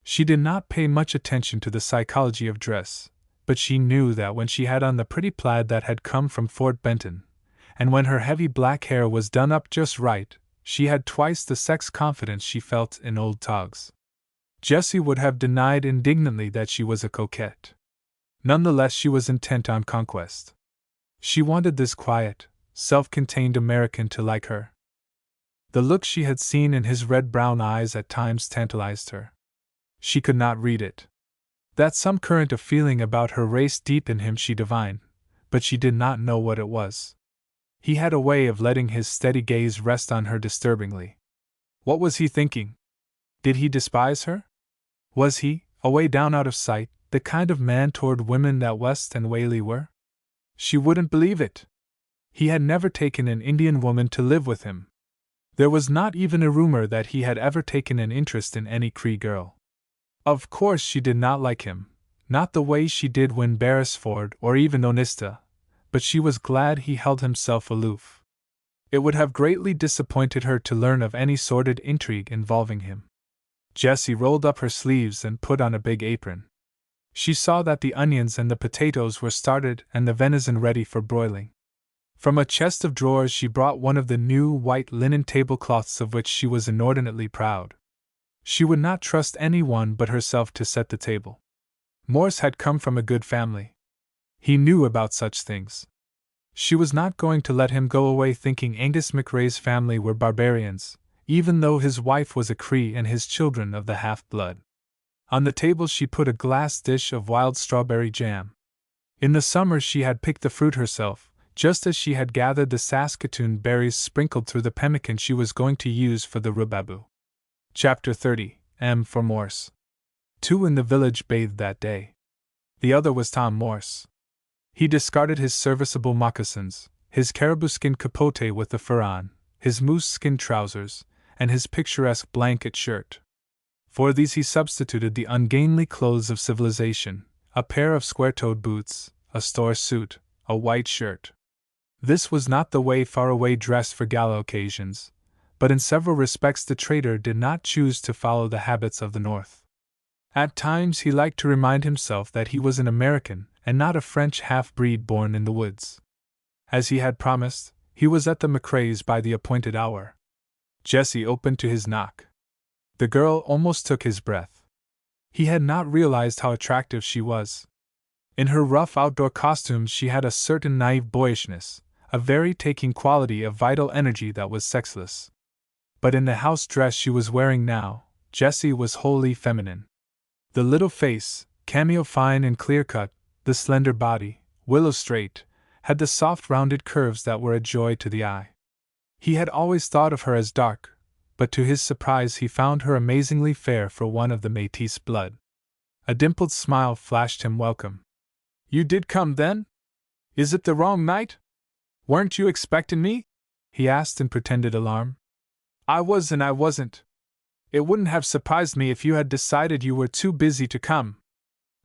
She did not pay much attention to the psychology of dress, but she knew that when she had on the pretty plaid that had come from Fort Benton, and when her heavy black hair was done up just right, she had twice the sex confidence she felt in old togs. Jessie would have denied indignantly that she was a coquette. Nonetheless, she was intent on conquest. She wanted this quiet, self-contained American to like her. The look she had seen in his red-brown eyes at times tantalized her. She could not read it. That some current of feeling about her raced deep in him she divined, but she did not know what it was. He had a way of letting his steady gaze rest on her disturbingly. What was he thinking? Did he despise her? Was he, away down out of sight, the kind of man toward women that West and Whaley were? She wouldn't believe it. He had never taken an Indian woman to live with him. There was not even a rumor that he had ever taken an interest in any Cree girl. Of course she did not like him, not the way she did when Beresford or even Onista, but she was glad he held himself aloof. It would have greatly disappointed her to learn of any sordid intrigue involving him. Jessie rolled up her sleeves and put on a big apron. She saw that the onions and the potatoes were started and the venison ready for broiling. From a chest of drawers she brought one of the new white linen tablecloths of which she was inordinately proud. She would not trust anyone but herself to set the table. Morse had come from a good family. He knew about such things. She was not going to let him go away thinking Angus McRae's family were barbarians, even though his wife was a Cree and his children of the half-blood. On the table she put a glass dish of wild strawberry jam. In the summer she had picked the fruit herself, just as she had gathered the Saskatoon berries sprinkled through the pemmican she was going to use for the rubabu. Chapter 30, M. for Morse. 2 in the village bathed that day. The other was Tom Morse. He discarded his serviceable moccasins, his caribou skin capote with the fur on, his moose skin trousers, and his picturesque blanket shirt. For these he substituted the ungainly clothes of civilization, a pair of square-toed boots, a store suit, a white shirt. This was not the way far-away dressed for gala occasions, but in several respects the trader did not choose to follow the habits of the North. At times he liked to remind himself that he was an American and not a French half-breed born in the woods. As he had promised, he was at the McRae's by the appointed hour. Jessie opened to his knock. The girl almost took his breath. He had not realized how attractive she was. In her rough outdoor costumes she had a certain naive boyishness, a very taking quality of vital energy that was sexless. But in the house dress she was wearing now, Jessie was wholly feminine. The little face, cameo fine and clear-cut, the slender body, willow straight, had the soft rounded curves that were a joy to the eye. He had always thought of her as dark, but to his surprise he found her amazingly fair for one of the Métis blood. A dimpled smile flashed him welcome. "You did come, then? Is it the wrong night? Weren't you expectin' me?" he asked in pretended alarm. "I was and I wasn't. It wouldn't have surprised me if you had decided you were too busy to come.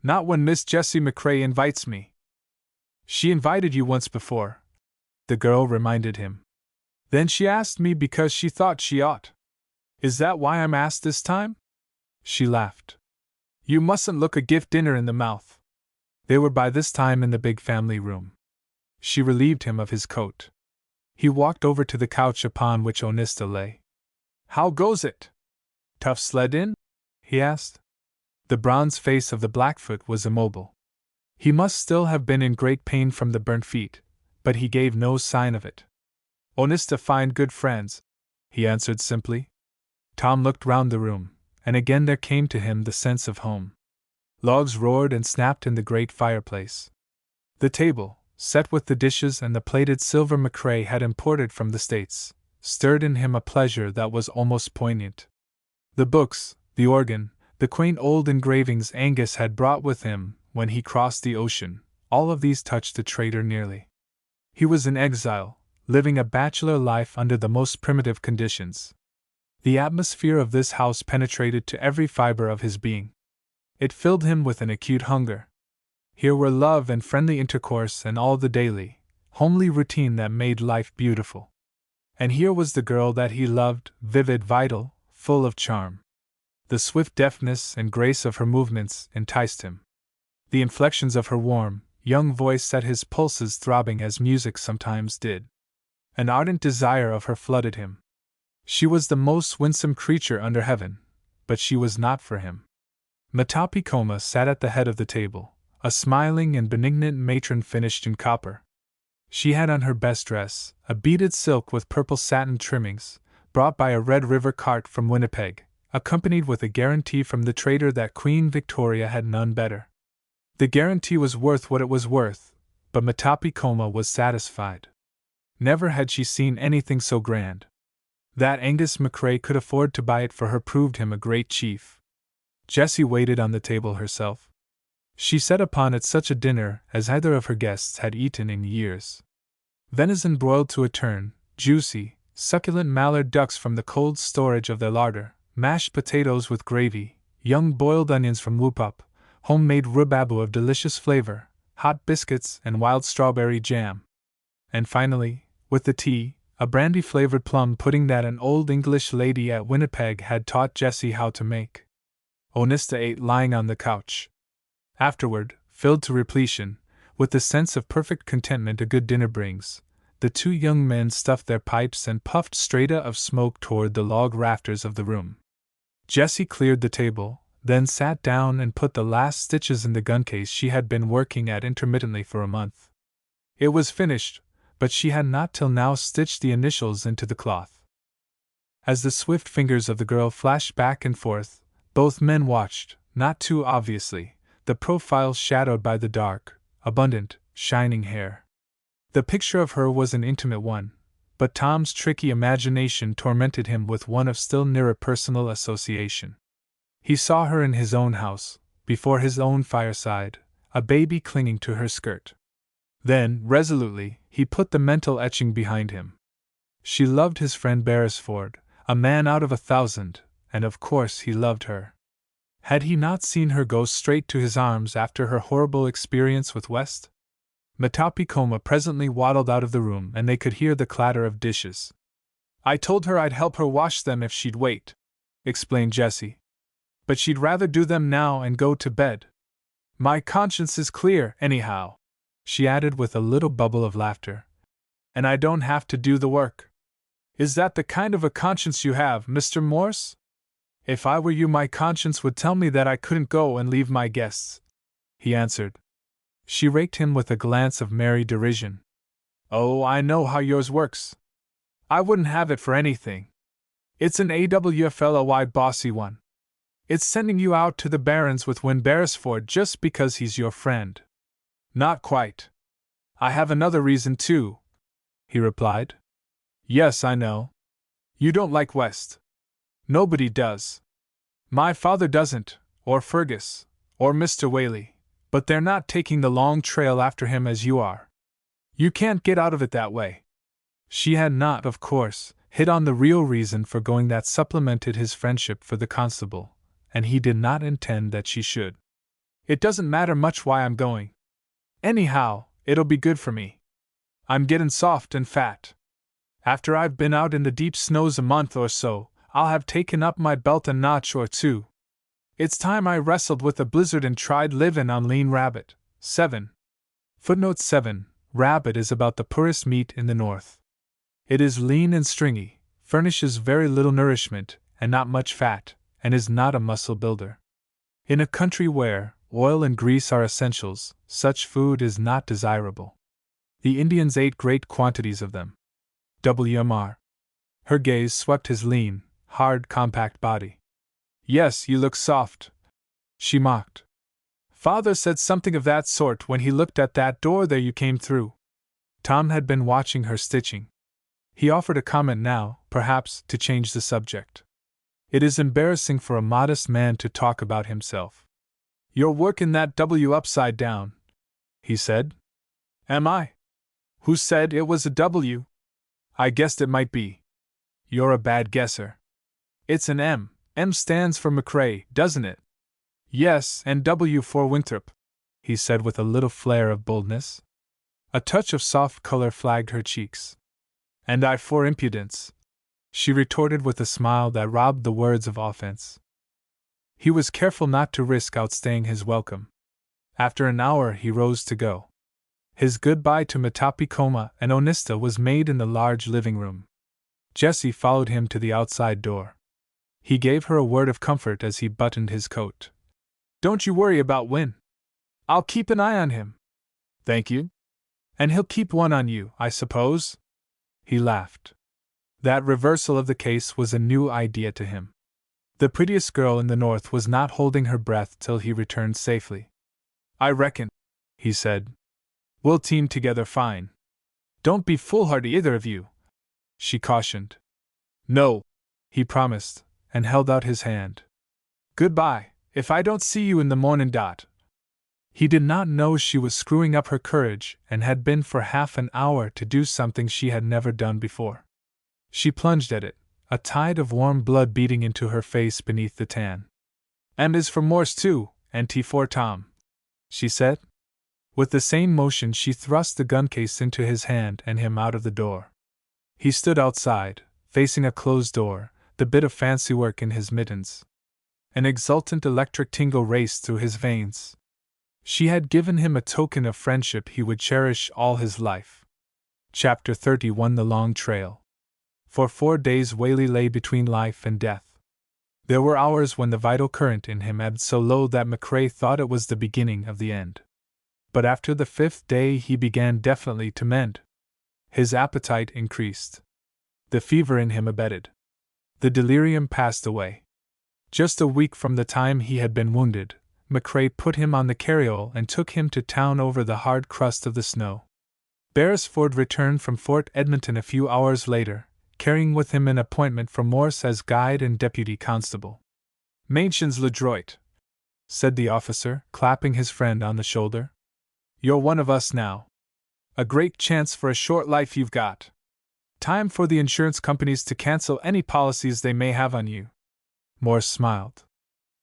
Not when Miss Jessie McRae invites me." "She invited you once before," the girl reminded him. "Then she asked me because she thought she ought. Is that why I'm asked this time?" She laughed. "You mustn't look a gift dinner in the mouth." They were by this time in the big family room. She relieved him of his coat. He walked over to the couch upon which Onista lay. "How goes it? Tough sled in?" he asked. The bronze face of the Blackfoot was immobile. He must still have been in great pain from the burnt feet, but he gave no sign of it. "Onista find good friends," he answered simply. Tom looked round the room, and again there came to him the sense of home. Logs roared and snapped in the great fireplace. The table, set with the dishes and the plated silver McRae had imported from the States, stirred in him a pleasure that was almost poignant. The books, the organ, the quaint old engravings Angus had brought with him when he crossed the ocean, all of these touched the trader nearly. He was in exile, living a bachelor life under the most primitive conditions. The atmosphere of this house penetrated to every fiber of his being. It filled him with an acute hunger. Here were love and friendly intercourse and all the daily, homely routine that made life beautiful. And here was the girl that he loved, vivid, vital, full of charm. The swift deftness and grace of her movements enticed him. The inflections of her warm, young voice set his pulses throbbing as music sometimes did. An ardent desire of her flooded him. She was the most winsome creature under heaven, but she was not for him. Matapikoma sat at the head of the table, a smiling and benignant matron finished in copper. She had on her best dress, a beaded silk with purple satin trimmings, brought by a Red River cart from Winnipeg, accompanied with a guarantee from the trader that Queen Victoria had none better. The guarantee was worth what it was worth, but Matapikoma was satisfied. Never had she seen anything so grand. That Angus McRae could afford to buy it for her proved him a great chief. Jessie waited on the table herself. She set upon it such a dinner as either of her guests had eaten in years. Venison broiled to a turn, juicy, succulent mallard ducks from the cold storage of their larder, mashed potatoes with gravy, young boiled onions from Whoop-Up, homemade rhubarb of delicious flavor, hot biscuits and wild strawberry jam. And finally, with the tea, a brandy-flavored plum pudding that an old English lady at Winnipeg had taught Jessie how to make. Onista ate lying on the couch. Afterward, filled to repletion, with the sense of perfect contentment a good dinner brings, the two young men stuffed their pipes and puffed strata of smoke toward the log rafters of the room. Jessie cleared the table, then sat down and put the last stitches in the gun case she had been working at intermittently for a month. It was finished, but she had not till now stitched the initials into the cloth. As the swift fingers of the girl flashed back and forth, both men watched, not too obviously, the profile shadowed by the dark, abundant, shining hair. The picture of her was an intimate one, but Tom's tricky imagination tormented him with one of still nearer personal association. He saw her in his own house, before his own fireside, a baby clinging to her skirt. Then, resolutely, he put the mental etching behind him. She loved his friend Beresford, a man out of 1,000, and of course he loved her. Had he not seen her go straight to his arms after her horrible experience with West? Matapikoma presently waddled out of the room and they could hear the clatter of dishes. "I told her I'd help her wash them if she'd wait," explained Jessie. "But she'd rather do them now and go to bed. My conscience is clear, anyhow," she added with a little bubble of laughter. "And I don't have to do the work." "Is that the kind of a conscience you have, Mr. Morse?" "If I were you, my conscience would tell me that I couldn't go and leave my guests," he answered. She raked him with a glance of merry derision. "Oh, I know how yours works. I wouldn't have it for anything. It's an AWFLOY bossy one. It's sending you out to the barrens with Win Beresford just because he's your friend." "Not quite. I have another reason, too," he replied. "Yes, I know. You don't like West. Nobody does. My father doesn't, or Fergus, or Mr. Whaley, but they're not taking the long trail after him as you are. You can't get out of it that way." She had not, of course, hit on the real reason for going that supplemented his friendship for the constable, and he did not intend that she should. "It doesn't matter much why I'm going. Anyhow, it'll be good for me. I'm getting soft and fat. After I've been out in the deep snows a month or so, I'll have taken up my belt a notch or two. It's time I wrestled with a blizzard and tried livin' on lean rabbit." 7. Footnote 7. Rabbit is about the poorest meat in the North. It is lean and stringy, furnishes very little nourishment, and not much fat, and is not a muscle builder. In a country where oil and grease are essentials, such food is not desirable. The Indians ate great quantities of them. WMR. Her gaze swept his lean, hard, compact body. "Yes, you look soft," she mocked. "Father said something of that sort when he looked at that door there you came through." Tom had been watching her stitching. He offered a comment now, perhaps, to change the subject. "It is embarrassing for a modest man to talk about himself." "You're working that W upside down," he said. "Am I? Who said it was a W? I guessed it might be." "You're a bad guesser. It's an M. M stands for McRae, doesn't it?" "Yes, and W for Winthrop," he said with a little flare of boldness. A touch of soft color flagged her cheeks. "And I for impudence," she retorted with a smile that robbed the words of offense. He was careful not to risk outstaying his welcome. After an hour he rose to go. His goodbye to Matapikoma and Onista was made in the large living room. Jessie followed him to the outside door. He gave her a word of comfort as he buttoned his coat. "Don't you worry about Win. I'll keep an eye on him." "Thank you." "And he'll keep one on you, I suppose?" He laughed. That reversal of the case was a new idea to him. The prettiest girl in the North was not holding her breath till he returned safely. "I reckon," he said, "we'll team together fine. Don't be foolhardy, either of you," she cautioned. "No," he promised, and held out his hand. "Goodbye, if I don't see you in the mornin', Dot." He did not know she was screwing up her courage and had been for half an hour to do something she had never done before. She plunged at it, a tide of warm blood beating into her face beneath the tan. "And is for Morse too, and T for Tom," she said. With the same motion she thrust the gun case into his hand and him out of the door. He stood outside, facing a closed door, the bit of fancy work in his mittens. An exultant electric tingle raced through his veins. She had given him a token of friendship he would cherish all his life. Chapter 31: The Long Trail. For 4 days Whaley lay between life and death. There were hours when the vital current in him ebbed so low that McCrae thought it was the beginning of the end. But after the 5th day he began definitely to mend. His appetite increased. The fever in him abated. The delirium passed away. Just a week from the time he had been wounded, McCrae put him on the carryall and took him to town over the hard crust of the snow. Beresford returned from Fort Edmonton a few hours later, carrying with him an appointment for Morse as guide and deputy constable. "Mainshin's Ledroit," said the officer, clapping his friend on the shoulder. "You're one of us now. A great chance for a short life you've got. Time for the insurance companies to cancel any policies they may have on you." Morse smiled.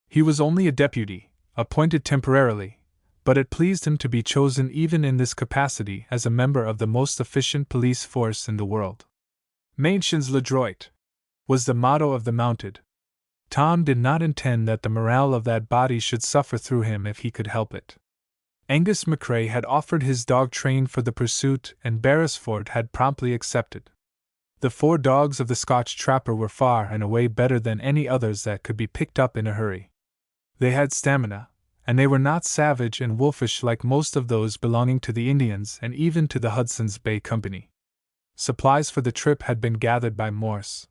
He was only a deputy, appointed temporarily, but it pleased him to be chosen even in this capacity as a member of the most efficient police force in the world. "Mainshin's Ledroit" was the motto of the mounted. Tom did not intend that the morale of that body should suffer through him if he could help it. Angus McCrae had offered his dog train for the pursuit, and Beresford had promptly accepted. The 4 dogs of the Scotch trapper were far and away better than any others that could be picked up in a hurry. They had stamina, and they were not savage and wolfish like most of those belonging to the Indians and even to the Hudson's Bay Company. Supplies for the trip had been gathered by Morse.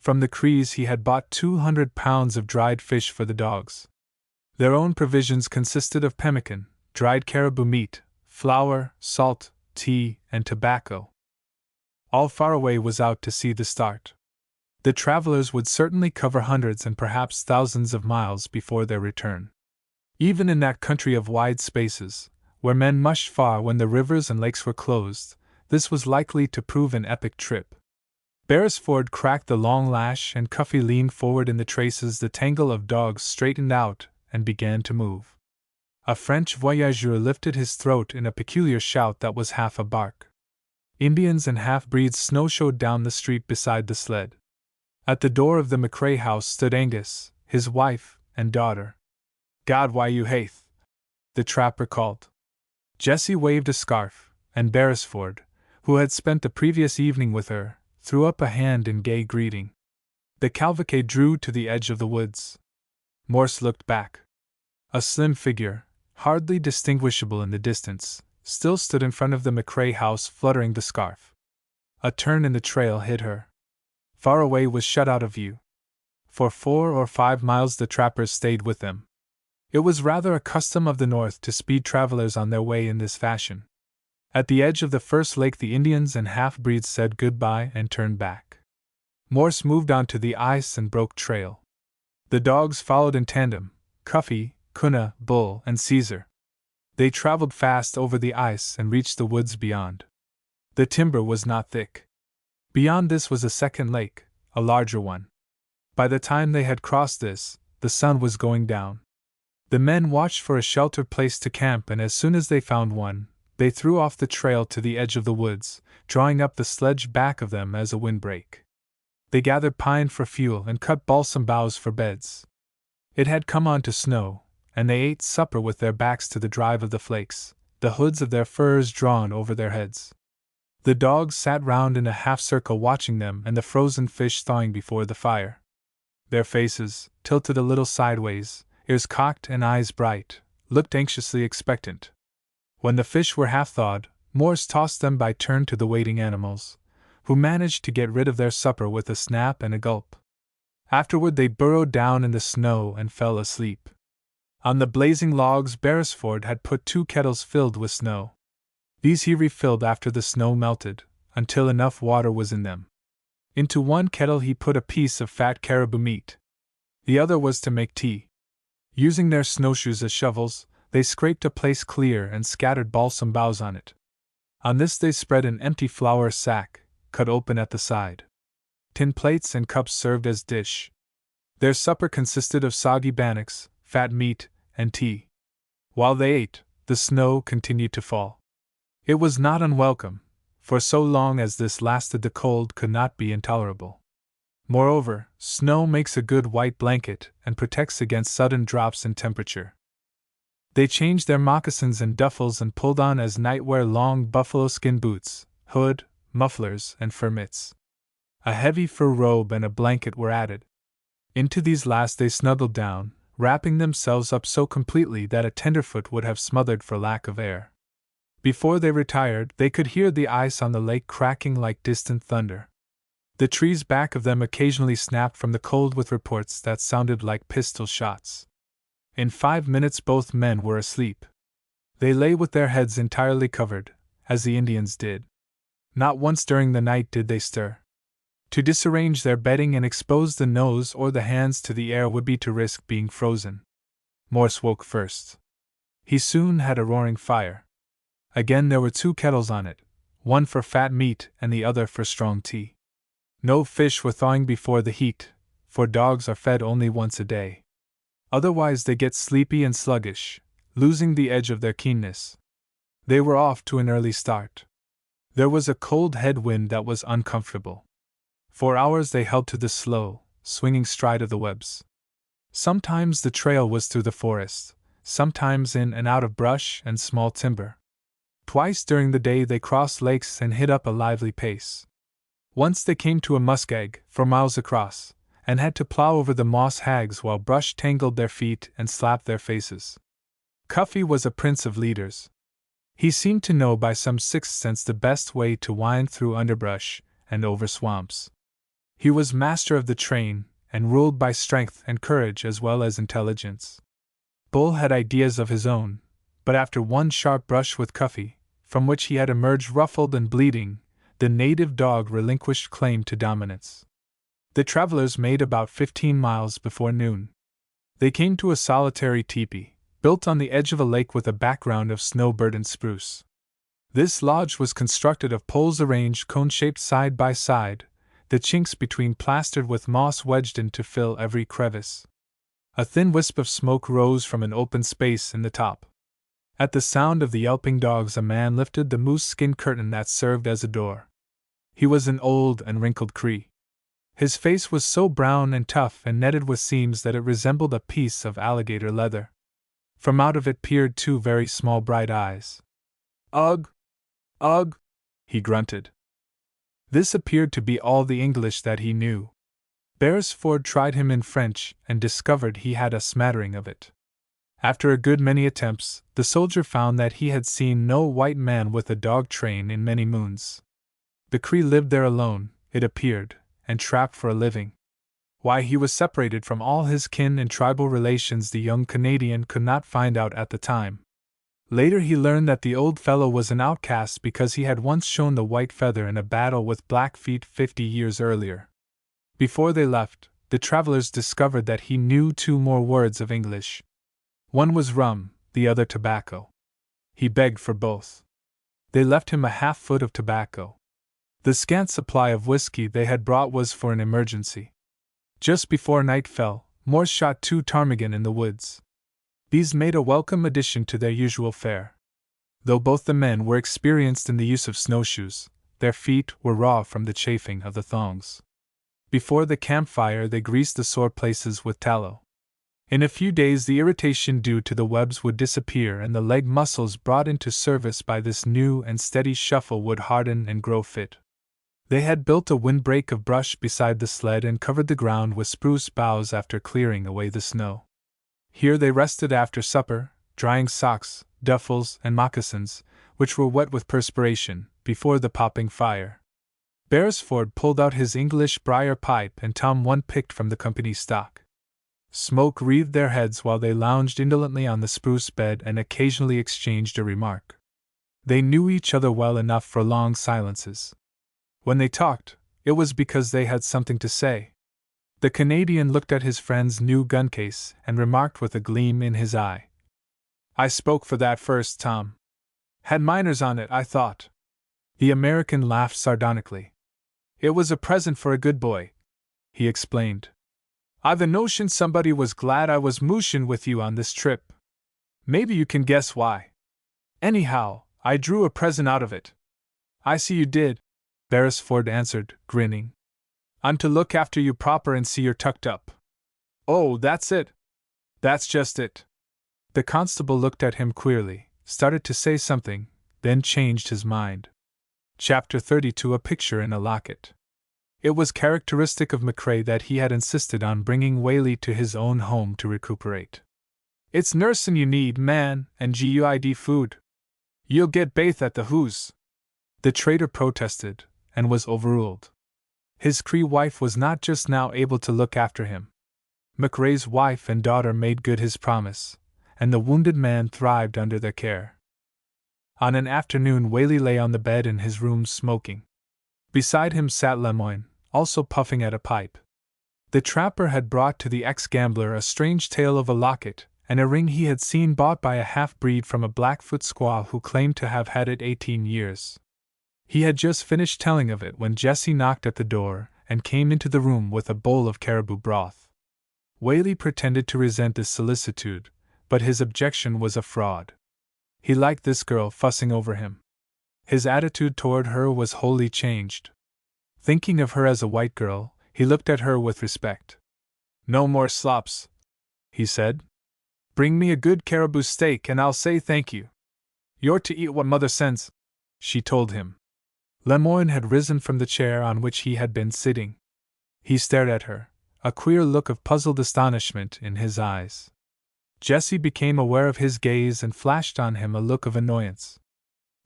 From the Crees he had bought 200 pounds of dried fish for the dogs. Their own provisions consisted of pemmican, dried caribou meat, flour, salt, tea, and tobacco. All Faraway was out to see the start. The travelers would certainly cover hundreds and perhaps thousands of miles before their return. Even in that country of wide spaces, where men mushed far when the rivers and lakes were closed, this was likely to prove an epic trip. Beresford cracked the long lash and Cuffy leaned forward in the traces. The tangle of dogs straightened out and began to move. A French voyageur lifted his throat in a peculiar shout that was half a bark. Indians and half-breeds snowshoed down the street beside the sled. At the door of the McCrae house stood Angus, his wife, and daughter. "God, why you haith," the trapper called. Jessie waved a scarf, and Beresford, who had spent the previous evening with her, threw up a hand in gay greeting. The cavalcade drew to the edge of the woods. Morse looked back. A slim figure, hardly distinguishable in the distance, still stood in front of the McCrae house fluttering the scarf. A turn in the trail hid her. Faraway was shut out of view. For 4 or 5 miles the trappers stayed with them. It was rather a custom of the North to speed travelers on their way in this fashion. At the edge of the first lake the Indians and half-breeds said goodbye and turned back. Morse moved on to the ice and broke trail. The dogs followed in tandem, Cuffy, Kuna, Bull, and Caesar. They traveled fast over the ice and reached the woods beyond. The timber was not thick. Beyond this was a second lake, a larger one. By the time they had crossed this, the sun was going down. The men watched for a sheltered place to camp, and as soon as they found one, they threw off the trail to the edge of the woods, drawing up the sledge back of them as a windbreak. They gathered pine for fuel and cut balsam boughs for beds. It had come on to snow, and they ate supper with their backs to the drive of the flakes, the hoods of their furs drawn over their heads. The dogs sat round in a half-circle watching them and the frozen fish thawing before the fire. Their faces, tilted a little sideways, ears cocked and eyes bright, looked anxiously expectant. When the fish were half-thawed, Morse tossed them by turn to the waiting animals, who managed to get rid of their supper with a snap and a gulp. Afterward they burrowed down in the snow and fell asleep. On the blazing logs Beresford had put 2 kettles filled with snow. These he refilled after the snow melted, until enough water was in them. Into one kettle he put a piece of fat caribou meat. The other was to make tea. Using their snowshoes as shovels, they scraped a place clear and scattered balsam boughs on it. On this they spread an empty flour sack, cut open at the side. Tin plates and cups served as dish. Their supper consisted of soggy bannocks, fat meat, and tea. While they ate, the snow continued to fall. It was not unwelcome, for so long as this lasted the cold could not be intolerable. Moreover, snow makes a good white blanket and protects against sudden drops in temperature. They changed their moccasins and duffels and pulled on as nightwear long buffalo skin boots, hood, mufflers, and fur mitts. A heavy fur robe and a blanket were added. Into these last they snuggled down, wrapping themselves up so completely that a tenderfoot would have smothered for lack of air. Before they retired, they could hear the ice on the lake cracking like distant thunder. The trees back of them occasionally snapped from the cold with reports that sounded like pistol shots. In 5 minutes both men were asleep. They lay with their heads entirely covered, as the Indians did. Not once during the night did they stir. To disarrange their bedding and expose the nose or the hands to the air would be to risk being frozen. Morse woke first. He soon had a roaring fire. Again there were 2 kettles on it, one for fat meat and the other for strong tea. No fish were thawing before the heat, for dogs are fed only once a day. Otherwise they get sleepy and sluggish, losing the edge of their keenness. They were off to an early start. There was a cold head-wind that was uncomfortable. For hours they held to the slow, swinging stride of the webs. Sometimes the trail was through the forest, sometimes in and out of brush and small timber. Twice during the day they crossed lakes and hit up a lively pace. Once they came to a muskeg, for miles across, and had to plow over the moss hags while brush tangled their feet and slapped their faces. Cuffy was a prince of leaders. He seemed to know by some sixth sense the best way to wind through underbrush and over swamps. He was master of the train, and ruled by strength and courage as well as intelligence. Bull had ideas of his own, but after one sharp brush with Cuffy, from which he had emerged ruffled and bleeding, the native dog relinquished claim to dominance. The travelers made about 15 miles before noon. They came to a solitary teepee, built on the edge of a lake with a background of snow-burdened spruce. This lodge was constructed of poles arranged cone-shaped side by side, the chinks between plastered with moss wedged in to fill every crevice. A thin wisp of smoke rose from an open space in the top. At the sound of the yelping dogs a man lifted the moose skin curtain that served as a door. He was an old and wrinkled Cree. His face was so brown and tough and netted with seams that it resembled a piece of alligator leather. From out of it peered 2 very small bright eyes. "Ugh! Ugh!" he grunted. This appeared to be all the English that he knew. Beresford tried him in French and discovered he had a smattering of it. After a good many attempts, the soldier found that he had seen no white man with a dog train in many moons. The Cree lived there alone, it appeared, and trapped for a living. Why he was separated from all his kin and tribal relations the young Canadian could not find out at the time. Later he learned that the old fellow was an outcast because he had once shown the white feather in a battle with Blackfeet 50 years earlier. Before they left, the travelers discovered that he knew 2 more words of English. One was rum, the other tobacco. He begged for both. They left him a half-foot of tobacco. The scant supply of whiskey they had brought was for an emergency. Just before night fell, Morse shot 2 ptarmigan in the woods. These made a welcome addition to their usual fare. Though both the men were experienced in the use of snowshoes, their feet were raw from the chafing of the thongs. Before the campfire they greased the sore places with tallow. In a few days the irritation due to the webs would disappear and the leg muscles brought into service by this new and steady shuffle would harden and grow fit. They had built a windbreak of brush beside the sled and covered the ground with spruce boughs after clearing away the snow. Here they rested after supper, drying socks, duffels, and moccasins, which were wet with perspiration, before the popping fire. Beresford pulled out his English briar pipe and Tom one picked from the company stock. Smoke wreathed their heads while they lounged indolently on the spruce bed and occasionally exchanged a remark. They knew each other well enough for long silences. When they talked, it was because they had something to say. The Canadian looked at his friend's new gun case and remarked with a gleam in his eye. "I spoke for that first, Tom. Had miners on it, I thought." The American laughed sardonically. "It was a present for a good boy," he explained. "I've a notion somebody was glad I was mooshin' with you on this trip. Maybe you can guess why. Anyhow, I drew a present out of it." "I see you did," Beresford answered, grinning. "I'm to look after you proper and see you're tucked up." "Oh, that's it. That's just it." The constable looked at him queerly, started to say something, then changed his mind. Chapter 32 A Picture in a Locket. It was characteristic of McCrae that he had insisted on bringing Whaley to his own home to recuperate. "It's nursin' you need, man, and good food. You'll get bathed at the Who's." The trader protested, and was overruled. His Cree wife was not just now able to look after him. McCrae's wife and daughter made good his promise, and the wounded man thrived under their care. On an afternoon Whaley lay on the bed in his room smoking. Beside him sat Lemoyne, also puffing at a pipe. The trapper had brought to the ex-gambler a strange tale of a locket, and a ring he had seen bought by a half-breed from a Blackfoot squaw who claimed to have had it 18 years. He had just finished telling of it when Jessie knocked at the door and came into the room with a bowl of caribou broth. Whaley pretended to resent this solicitude, but his objection was a fraud. He liked this girl fussing over him. His attitude toward her was wholly changed. Thinking of her as a white girl, he looked at her with respect. "No more slops," he said. "Bring me a good caribou steak and I'll say thank you." "You're to eat what mother sends," she told him. Lemoyne had risen from the chair on which he had been sitting. He stared at her, a queer look of puzzled astonishment in his eyes. Jessie became aware of his gaze and flashed on him a look of annoyance.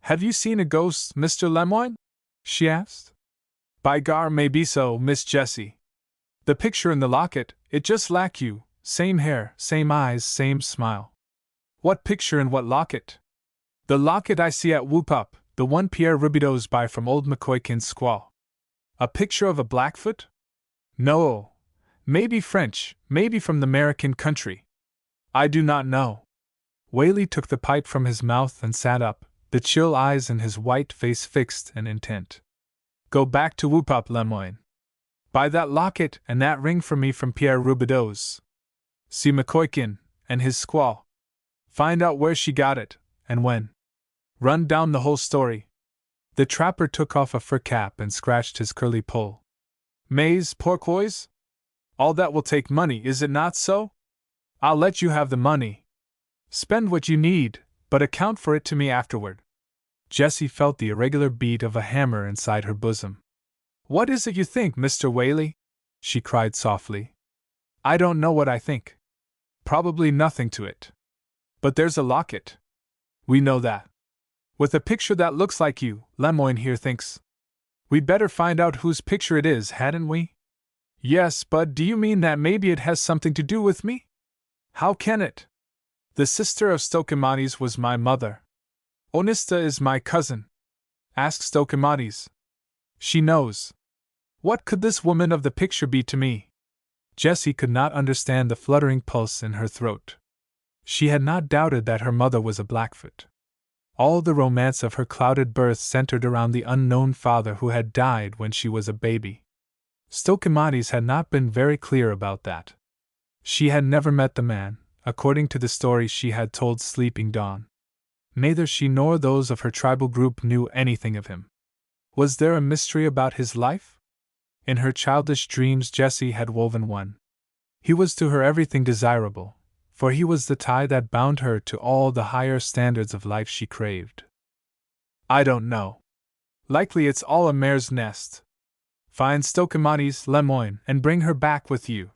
"Have you seen a ghost, Mr. Lemoyne?" she asked. "By gar, may be so, Miss Jessie. The picture in the locket, it just lack you, same hair, same eyes, same smile." "What picture in what locket?" "The locket I see at Whoop Up, the one Pierre Ribideau's buy from old McCoykin's squaw." "A picture of a Blackfoot?" "No. Maybe French, maybe from the American country. I do not know." Whaley took the pipe from his mouth and sat up, the chill eyes in his white face fixed and intent. "Go back to Whoop Up, Lemoyne. Buy that locket and that ring for me from Pierre Ribideau's. See McCoykin and his squaw. Find out where she got it, and when. Run down the whole story." The trapper took off a fur cap and scratched his curly poll. "Maize, porquoise? All that will take money, is it not so? I'll let you have the money. Spend what you need, but account for it to me afterward." Jessie felt the irregular beat of a hammer inside her bosom. "What is it you think, Mr. Whaley?" she cried softly. "I don't know what I think. Probably nothing to it. But there's a locket. We know that. With a picture that looks like you, Lemoyne here thinks. We'd better find out whose picture it is, hadn't we?" "Yes, but do you mean that maybe it has something to do with me?" "How can it? The sister of Stokimani's was my mother. Onista is my cousin. Ask Stokimani's. She knows. What could this woman of the picture be to me?" Jessie could not understand the fluttering pulse in her throat. She had not doubted that her mother was a Blackfoot. All the romance of her clouded birth centered around the unknown father who had died when she was a baby. Stokimani's had not been very clear about that. She had never met the man, according to the story she had told Sleeping Dawn. Neither she nor those of her tribal group knew anything of him. Was there a mystery about his life? In her childish dreams Jessie had woven one. He was to her everything desirable, for he was the tie that bound her to all the higher standards of life she craved. I don't know. Likely it's all a mare's nest. Find Stochomades Lemoine and bring her back with you.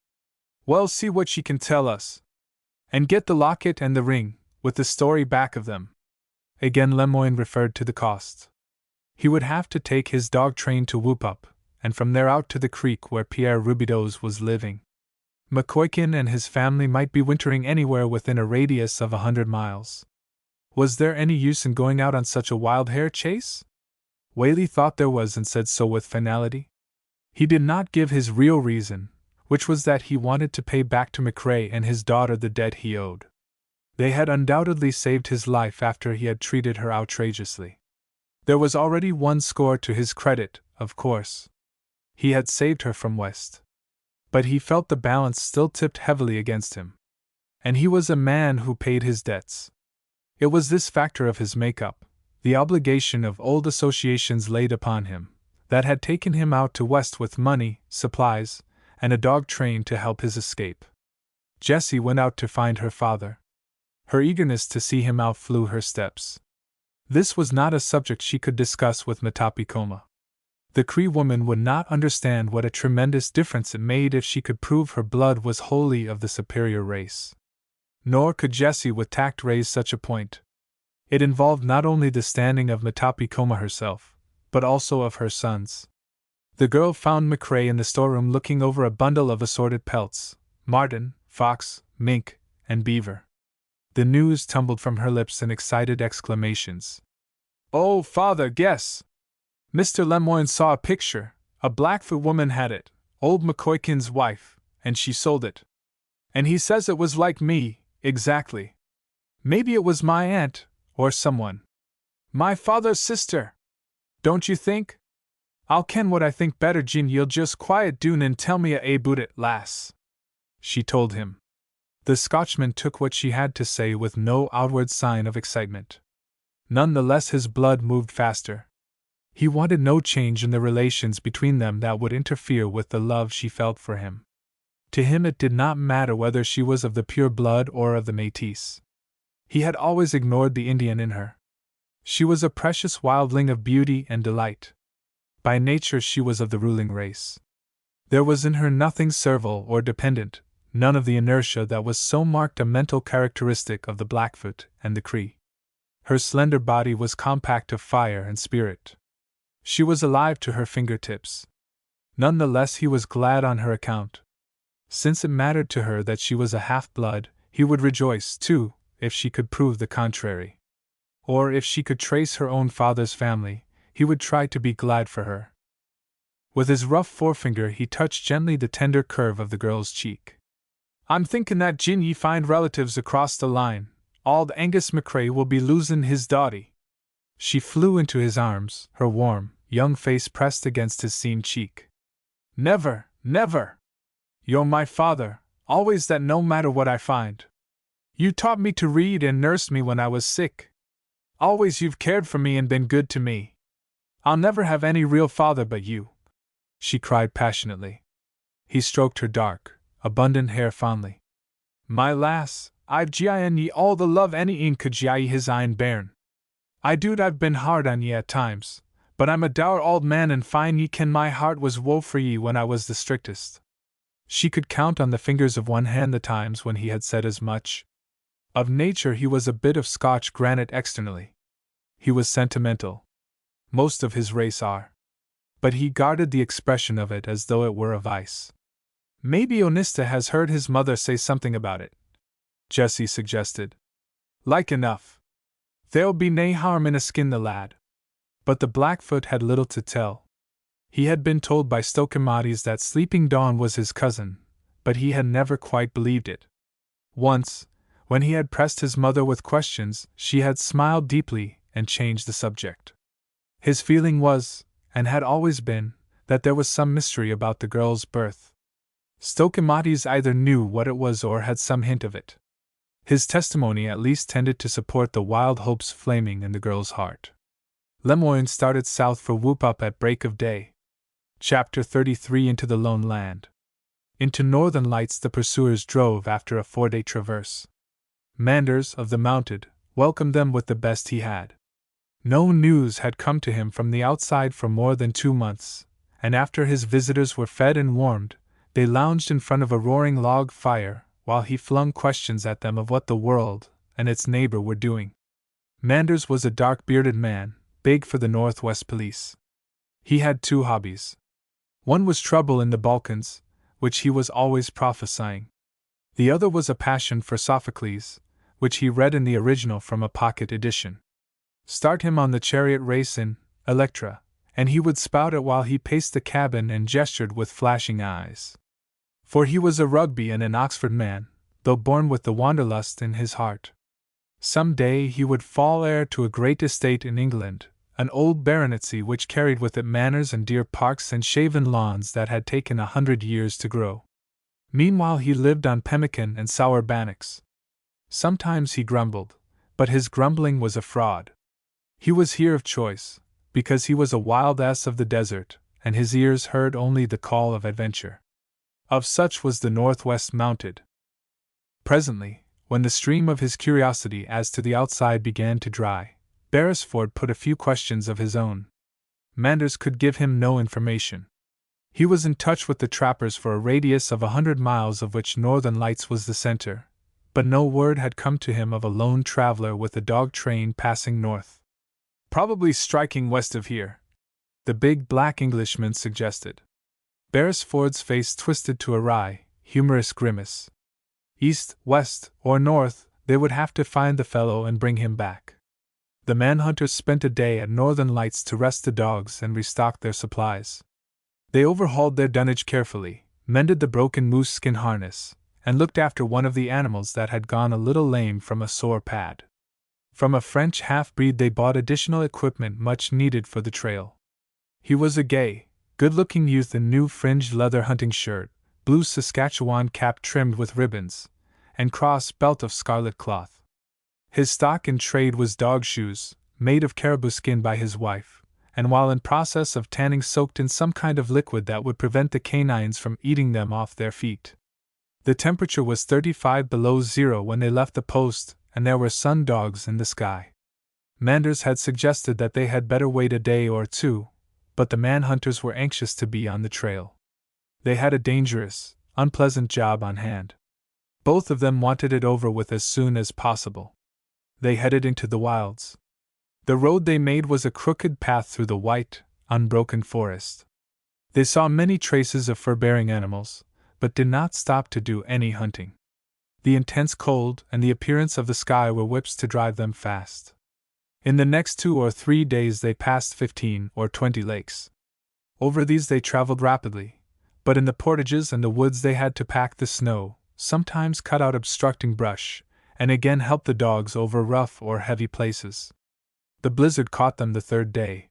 Well, see what she can tell us. And get the locket and the ring, with the story back of them. Again Lemoine referred to the cost. He would have to take his dog train to Whoop Up, and from there out to the creek where Pierre Rubidoux was living. McCoykin and his family might be wintering anywhere within a radius of 100 miles. Was there any use in going out on such a wild hare chase? Whaley thought there was and said so with finality. He did not give his real reason, which was that he wanted to pay back to McCrae and his daughter the debt he owed. They had undoubtedly saved his life after he had treated her outrageously. There was already 1 score to his credit, of course. He had saved her from West. But he felt the balance still tipped heavily against him. And he was a man who paid his debts. It was this factor of his make-up, the obligation of old associations laid upon him, that had taken him out to West with money, supplies, and a dog train to help his escape. Jessie went out to find her father. Her eagerness to see him outflew her steps. This was not a subject she could discuss with Matapikoma. The Cree woman would not understand what a tremendous difference it made if she could prove her blood was wholly of the superior race. Nor could Jessie with tact raise such a point. It involved not only the standing of Matapikoma herself, but also of her sons. The girl found McCrae in the storeroom looking over a bundle of assorted pelts: marten, fox, mink, and beaver. The news tumbled from her lips in excited exclamations. "Oh, father, guess! Mr. Lemoine saw a picture. A Blackfoot woman had it, old McCoykin's wife, and she sold it. And he says it was like me, exactly. Maybe it was my aunt, or someone. My father's sister. Don't you think? I'll ken what I think better, Jean. You'll just quiet doon and tell me aboot it, lass," she told him. The Scotchman took what she had to say with no outward sign of excitement. None the less his blood moved faster. He wanted no change in the relations between them that would interfere with the love she felt for him. To him it did not matter whether she was of the pure blood or of the Métis. He had always ignored the Indian in her. She was a precious wildling of beauty and delight. By nature she was of the ruling race. There was in her nothing servile or dependent, none of the inertia that was so marked a mental characteristic of the Blackfoot and the Cree. Her slender body was compact of fire and spirit. She was alive to her fingertips. None the less he was glad on her account. Since it mattered to her that she was a half-blood, he would rejoice, too, if she could prove the contrary. Or if she could trace her own father's family, he would try to be glad for her. With his rough forefinger he touched gently the tender curve of the girl's cheek. "I'm thinkin' that gin ye find relatives across the line, auld Angus McCrae will be losin' his dawdy." She flew into his arms, her warm, young face pressed against his seamed cheek. "Never, never! You're my father, always that, no matter what I find. You taught me to read and nursed me when I was sick. Always you've cared for me and been good to me. I'll never have any real father but you," she cried passionately. He stroked her dark, abundant hair fondly. "My lass, I've gi'en ye all the love any een could gi'e his ain bairn. I doot I've been hard on ye at times, but I'm a dour old man and fine ye ken my heart was woe for ye when I was the strictest." She could count on the fingers of one hand the times when he had said as much. Of nature he was a bit of Scotch granite externally. He was sentimental. Most of his race are. But he guarded the expression of it as though it were a vice. "Maybe Onista has heard his mother say something about it," Jessie suggested. "Like enough. There'll be nae harm in a skin the lad." But the Blackfoot had little to tell. He had been told by Stochomades that Sleeping Dawn was his cousin, but he had never quite believed it. Once, when he had pressed his mother with questions, she had smiled deeply and changed the subject. His feeling was, and had always been, that there was some mystery about the girl's birth. Stochomades either knew what it was or had some hint of it. His testimony at least tended to support the wild hopes flaming in the girl's heart. Lemoine started south for Whoop Up at break of day. Chapter 33 Into the Lone Land. Into Northern Lights the pursuers drove after a 4-day traverse. Manders, of the Mounted, welcomed them with the best he had. No news had come to him from the outside for more than 2 months, and after his visitors were fed and warmed, they lounged in front of a roaring log fire while he flung questions at them of what the world and its neighbor were doing. Manders was a dark-bearded man, big for the Northwest Police. He had 2 hobbies. One was trouble in the Balkans, which he was always prophesying. The other was a passion for Sophocles, which he read in the original from a pocket edition. Start him on the chariot race in Electra, and he would spout it while he paced the cabin and gestured with flashing eyes. For he was a Rugby and an Oxford man, though born with the wanderlust in his heart. Some day he would fall heir to a great estate in England, an old baronetcy which carried with it manors and deer parks and shaven lawns that had taken 100 years to grow. Meanwhile he lived on pemmican and sour bannocks. Sometimes he grumbled, but his grumbling was a fraud. He was here of choice, because he was a wild ass of the desert, and his ears heard only the call of adventure. Of such was the Northwest Mounted. Presently, when the stream of his curiosity as to the outside began to dry, Beresford put a few questions of his own. Manders could give him no information. He was in touch with the trappers for a radius of 100 miles, of which Northern Lights was the center, but no word had come to him of a lone traveler with a dog train passing north. Probably striking west of here, the big black Englishman suggested. Beresford's face twisted to a wry, humorous grimace. East, west, or north, they would have to find the fellow and bring him back. The manhunters spent a day at Northern Lights to rest the dogs and restock their supplies. They overhauled their dunnage carefully, mended the broken moose skin harness, and looked after one of the animals that had gone a little lame from a sore pad. From a French half-breed they bought additional equipment much needed for the trail. He was a gay, good-looking youth in new fringed leather hunting shirt, blue Saskatchewan cap trimmed with ribbons, and cross belt of scarlet cloth. His stock in trade was dog shoes, made of caribou skin by his wife, and while in process of tanning soaked in some kind of liquid that would prevent the canines from eating them off their feet. The temperature was 35 below zero when they left the post, and there were sun dogs in the sky. Manders had suggested that they had better wait a day or 2, but the manhunters were anxious to be on the trail. They had a dangerous, unpleasant job on hand. Both of them wanted it over with as soon as possible. They headed into the wilds. The road they made was a crooked path through the white, unbroken forest. They saw many traces of fur-bearing animals, but did not stop to do any hunting. The intense cold and the appearance of the sky were whips to drive them fast. In the next 2 or 3 days they passed 15 or 20 lakes. Over these they traveled rapidly, but in the portages and the woods they had to pack the snow, sometimes cut out obstructing brush, and again help the dogs over rough or heavy places. The blizzard caught them the 3rd day.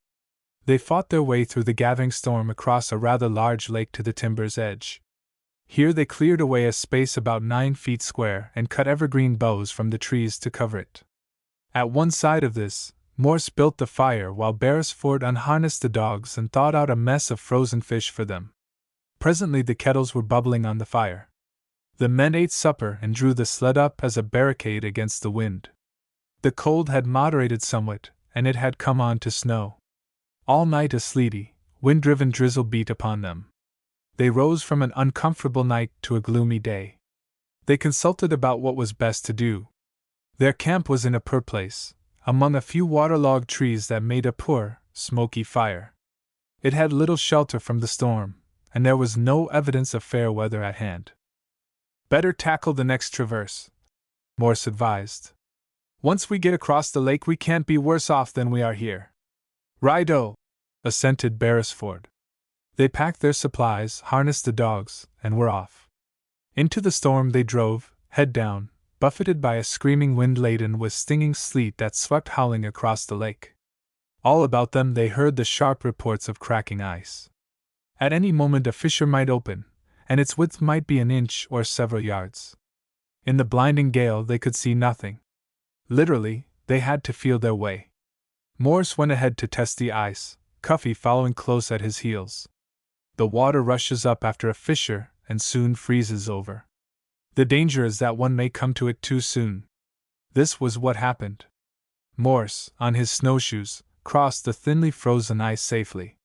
They fought their way through the gathering storm across a rather large lake to the timber's edge. Here they cleared away a space about 9 feet square and cut evergreen boughs from the trees to cover it. At one side of this, Morse built the fire while Beresford unharnessed the dogs and thawed out a mess of frozen fish for them. Presently the kettles were bubbling on the fire. The men ate supper and drew the sled up as a barricade against the wind. The cold had moderated somewhat, and it had come on to snow. All night a sleety, wind-driven drizzle beat upon them. They rose from an uncomfortable night to a gloomy day. They consulted about what was best to do. Their camp was in a poor place, among a few waterlogged trees that made a poor, smoky fire. It had little shelter from the storm, and there was no evidence of fair weather at hand. Better tackle the next traverse, Morse advised. Once we get across the lake we can't be worse off than we are here. Right-o, assented Beresford. They packed their supplies, harnessed the dogs, and were off. Into the storm they drove, head down, buffeted by a screaming wind laden with stinging sleet that swept howling across the lake. All about them they heard the sharp reports of cracking ice. At any moment a fissure might open, and its width might be an inch or several yards. In the blinding gale they could see nothing. Literally, they had to feel their way. Morse went ahead to test the ice, Cuffy following close at his heels. The water rushes up after a fissure, and soon freezes over. The danger is that one may come to it too soon. This was what happened. Morse, on his snowshoes, crossed the thinly frozen ice safely.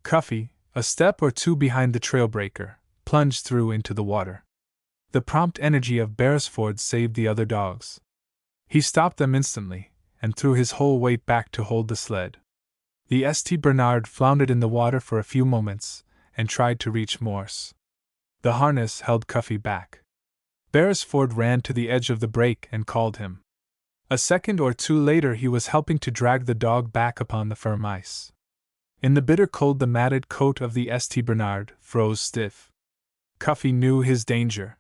Cuffy, a step or two behind the trailbreaker, plunged through into the water. The prompt energy of Beresford saved the other dogs. He stopped them instantly, and threw his whole weight back to hold the sled. The St. Bernard floundered in the water for a few moments, and tried to reach Morse. The harness held Cuffy back. Beresford ran to the edge of the break and called him. A second or two later he was helping to drag the dog back upon the firm ice. In the bitter cold the matted coat of the St. Bernard froze stiff. Cuffy knew his danger.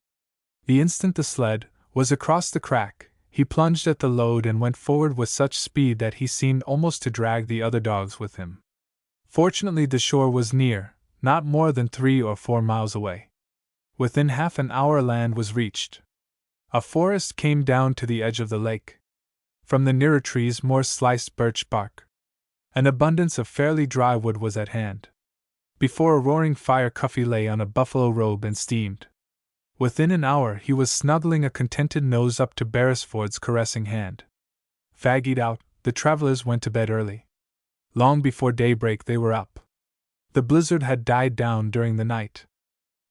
The instant the sled was across the crack, he plunged at the load and went forward with such speed that he seemed almost to drag the other dogs with him. Fortunately the shore was near, not more than 3 or 4 miles away. Within half an hour land was reached. A forest came down to the edge of the lake. From the nearer trees more sliced birch bark. An abundance of fairly dry wood was at hand. Before a roaring fire Cuffy lay on a buffalo robe and steamed. Within an hour he was snuggling a contented nose up to Beresford's caressing hand. Faggied out, the travelers went to bed early. Long before daybreak they were up. The blizzard had died down during the night.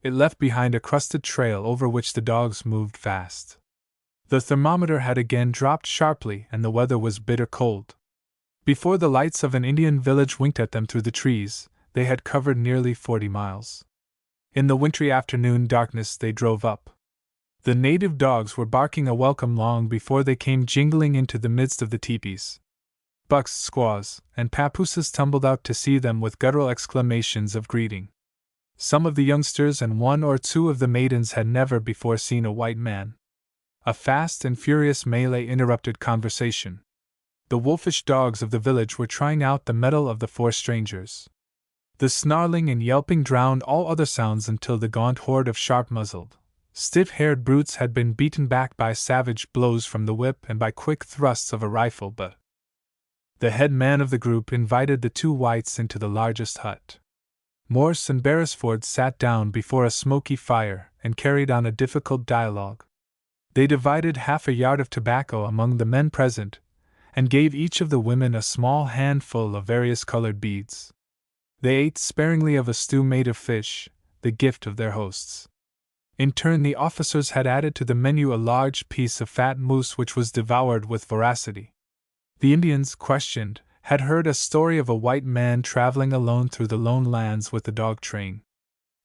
It left behind a crusted trail over which the dogs moved fast. The thermometer had again dropped sharply and the weather was bitter cold. Before the lights of an Indian village winked at them through the trees, they had covered nearly 40 miles. In the wintry afternoon darkness they drove up. The native dogs were barking a welcome long before they came jingling into the midst of the teepees. Bucks, squaws, and papooses tumbled out to see them with guttural exclamations of greeting. Some of the youngsters and 1 or 2 of the maidens had never before seen a white man. A fast and furious melee interrupted conversation. The wolfish dogs of the village were trying out the mettle of the 4 strangers. The snarling and yelping drowned all other sounds until the gaunt horde of sharp-muzzled, stiff-haired brutes had been beaten back by savage blows from the whip and by quick thrusts of a rifle. But the head man of the group invited the 2 whites into the largest hut. Morse and Beresford sat down before a smoky fire and carried on a difficult dialogue. They divided half a yard of tobacco among the men present, and gave each of the women a small handful of various colored beads. They ate sparingly of a stew made of fish, the gift of their hosts. In turn the officers had added to the menu a large piece of fat moose which was devoured with voracity. The Indians questioned had heard a story of a white man traveling alone through the lone lands with a dog train.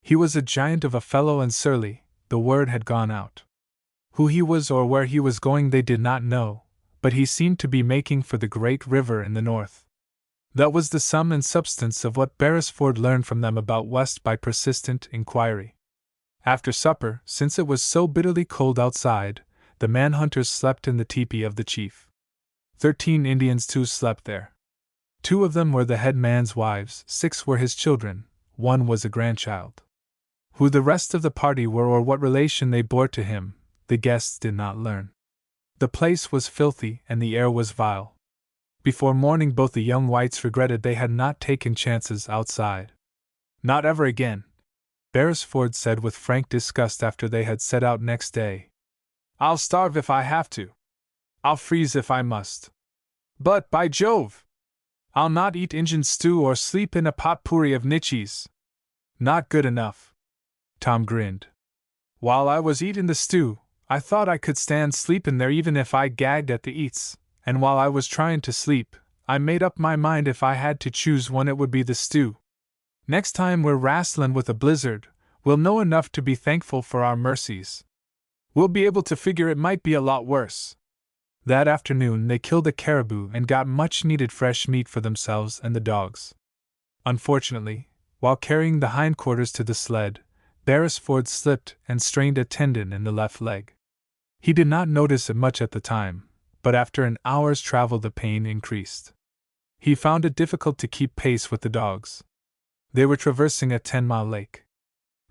He was a giant of a fellow and surly, the word had gone out. Who he was or where he was going they did not know, but he seemed to be making for the great river in the north. That was the sum and substance of what Beresford learned from them about West by persistent inquiry. After supper, since it was so bitterly cold outside, the man-hunters slept in the tepee of the chief. 13 Indians too slept there. 2 of them were the head man's wives, 6 were his children, 1 was a grandchild. Who the rest of the party were or what relation they bore to him, the guests did not learn. The place was filthy and the air was vile. Before morning both the young whites regretted they had not taken chances outside. Not ever again, Beresford said with frank disgust after they had set out next day. I'll starve if I have to. I'll freeze if I must. But, by Jove! I'll not eat Injun stew or sleep in a potpourri of nichis. Not good enough. Tom grinned. While I was eating the stew, I thought I could stand sleepin' there even if I gagged at the eats, and while I was tryin' to sleep, I made up my mind if I had to choose one it would be the stew. Next time we're wrastlin' with a blizzard, we'll know enough to be thankful for our mercies. We'll be able to figure it might be a lot worse. That afternoon they killed a caribou and got much-needed fresh meat for themselves and the dogs. Unfortunately, while carrying the hindquarters to the sled, Beresford slipped and strained a tendon in the left leg. He did not notice it much at the time, but after an hour's travel the pain increased. He found it difficult to keep pace with the dogs. They were traversing a 10-mile lake.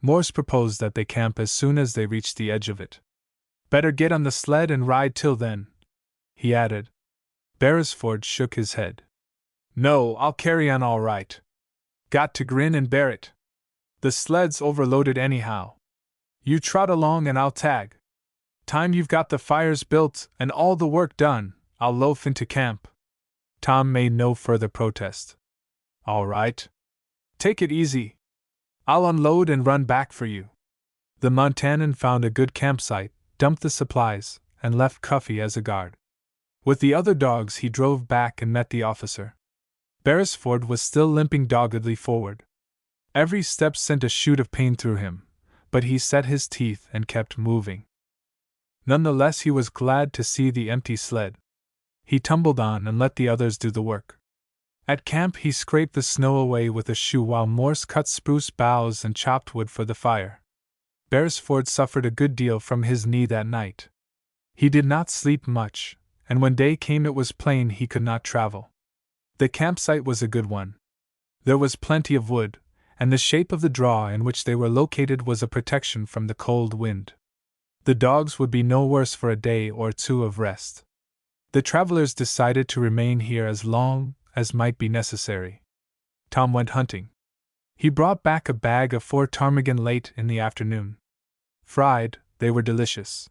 Morse proposed that they camp as soon as they reached the edge of it. Better get on the sled and ride till then, he added. Beresford shook his head. No, I'll carry on all right. Got to grin and bear it. The sled's overloaded anyhow. You trot along and I'll tag. Time you've got the fires built and all the work done, I'll loaf into camp. Tom made no further protest. All right. Take it easy. I'll unload and run back for you. The Montanan found a good campsite, dumped the supplies, and left Cuffy as a guard. With the other dogs he drove back and met the officer. Beresford was still limping doggedly forward. Every step sent a shoot of pain through him, but he set his teeth and kept moving. Nonetheless, he was glad to see the empty sled. He tumbled on and let the others do the work. At camp he scraped the snow away with a shoe while Morse cut spruce boughs and chopped wood for the fire. Beresford suffered a good deal from his knee that night. He did not sleep much, and when day came it was plain he could not travel. The campsite was a good one. There was plenty of wood, and the shape of the draw in which they were located was a protection from the cold wind. The dogs would be no worse for a day or two of rest. The travelers decided to remain here as long as might be necessary. Tom went hunting. He brought back a bag of 4 ptarmigan late in the afternoon. Fried, they were delicious.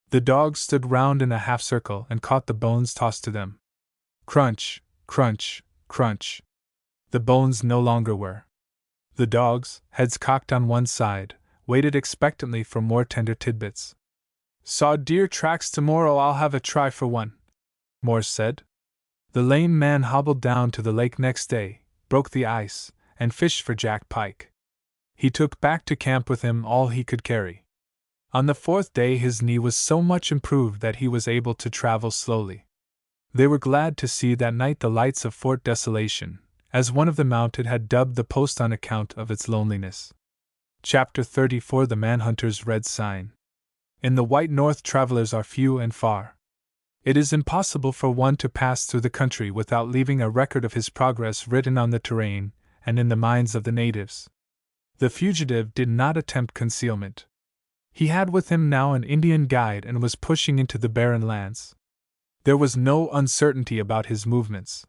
The dogs stood round in a half circle and caught the bones tossed to them. Crunch, crunch, crunch. The bones no longer were. The dogs, heads cocked on one side, waited expectantly for more tender tidbits. Saw deer tracks tomorrow, I'll have a try for one, Morse said. The lame man hobbled down to the lake next day, broke the ice, and fished for jack pike. He took back to camp with him all he could carry. On the 4th day his knee was so much improved that he was able to travel slowly. They were glad to see that night the lights of Fort Desolation, as one of the mounted had dubbed the post on account of its loneliness. Chapter 34 The Manhunter's Red Sign. In the white north travelers are few and far. It is impossible for one to pass through the country without leaving a record of his progress written on the terrain and in the minds of the natives. The fugitive did not attempt concealment. He had with him now an Indian guide and was pushing into the barren lands. There was no uncertainty about his movements.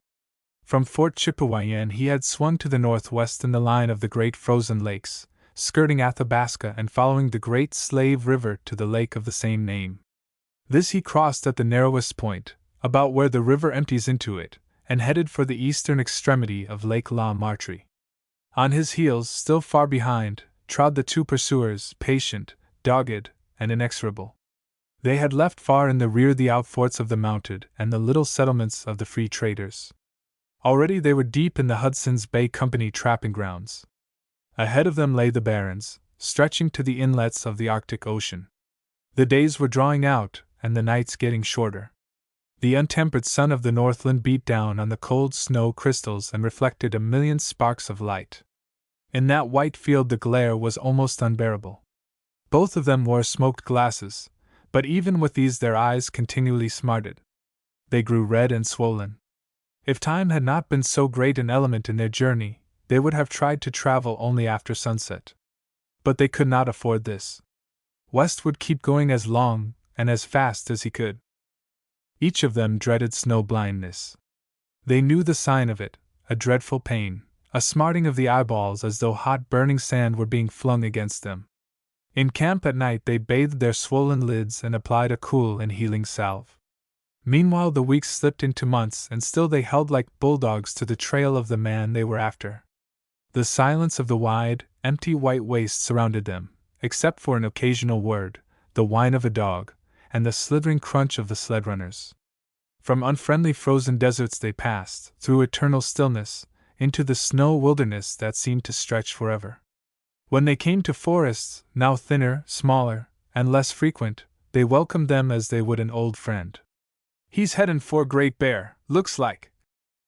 From Fort Chipewyan he had swung to the northwest in the line of the great frozen lakes, skirting Athabasca and following the Great Slave River to the lake of the same name. This he crossed at the narrowest point, about where the river empties into it, and headed for the eastern extremity of Lake La Martre. On his heels, still far behind, trod the 2 pursuers, patient, dogged, and inexorable. They had left far in the rear the outforts of the mounted and the little settlements of the free traders. Already they were deep in the Hudson's Bay Company trapping grounds. Ahead of them lay the barrens, stretching to the inlets of the Arctic Ocean. The days were drawing out, and the nights getting shorter. The untempered sun of the Northland beat down on the cold snow crystals and reflected a million sparks of light. In that white field the glare was almost unbearable. Both of them wore smoked glasses, but even with these their eyes continually smarted. They grew red and swollen. If time had not been so great an element in their journey, they would have tried to travel only after sunset. But they could not afford this. West would keep going as long and as fast as he could. Each of them dreaded snow blindness. They knew the sign of it, a dreadful pain, a smarting of the eyeballs as though hot burning sand were being flung against them. In camp at night they bathed their swollen lids and applied a cool and healing salve. Meanwhile the weeks slipped into months and still they held like bulldogs to the trail of the man they were after. The silence of the wide, empty white waste surrounded them, except for an occasional word, the whine of a dog, and the slithering crunch of the sled runners. From unfriendly frozen deserts they passed, through eternal stillness, into the snow wilderness that seemed to stretch forever. When they came to forests, now thinner, smaller, and less frequent, they welcomed them as they would an old friend. "He's headin' for Great Bear, looks like,"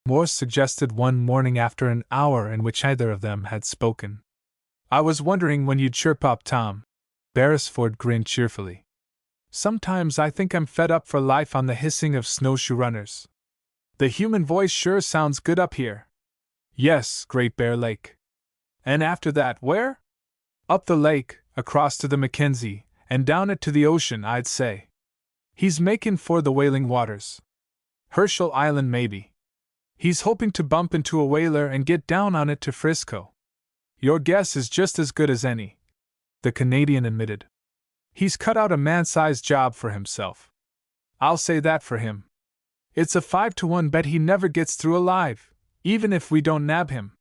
Morse suggested one morning after an hour in which either of them had spoken. "I was wondering when you'd chirp up, Tom." Beresford grinned cheerfully. "Sometimes I think I'm fed up for life on the hissing of snowshoe runners. The human voice sure sounds good up here." "Yes, Great Bear Lake." "And after that, where?" "Up the lake, across to the Mackenzie, and down it to the ocean, I'd say." "He's makin' for the Whaling Waters. Herschel Island, maybe. He's hoping to bump into a whaler and get down on it to Frisco." "Your guess is just as good as any." the Canadian admitted. He's cut out a man-sized job for himself. I'll say that for him. It's a 5-to-1 bet he never gets through alive, even if we don't nab him.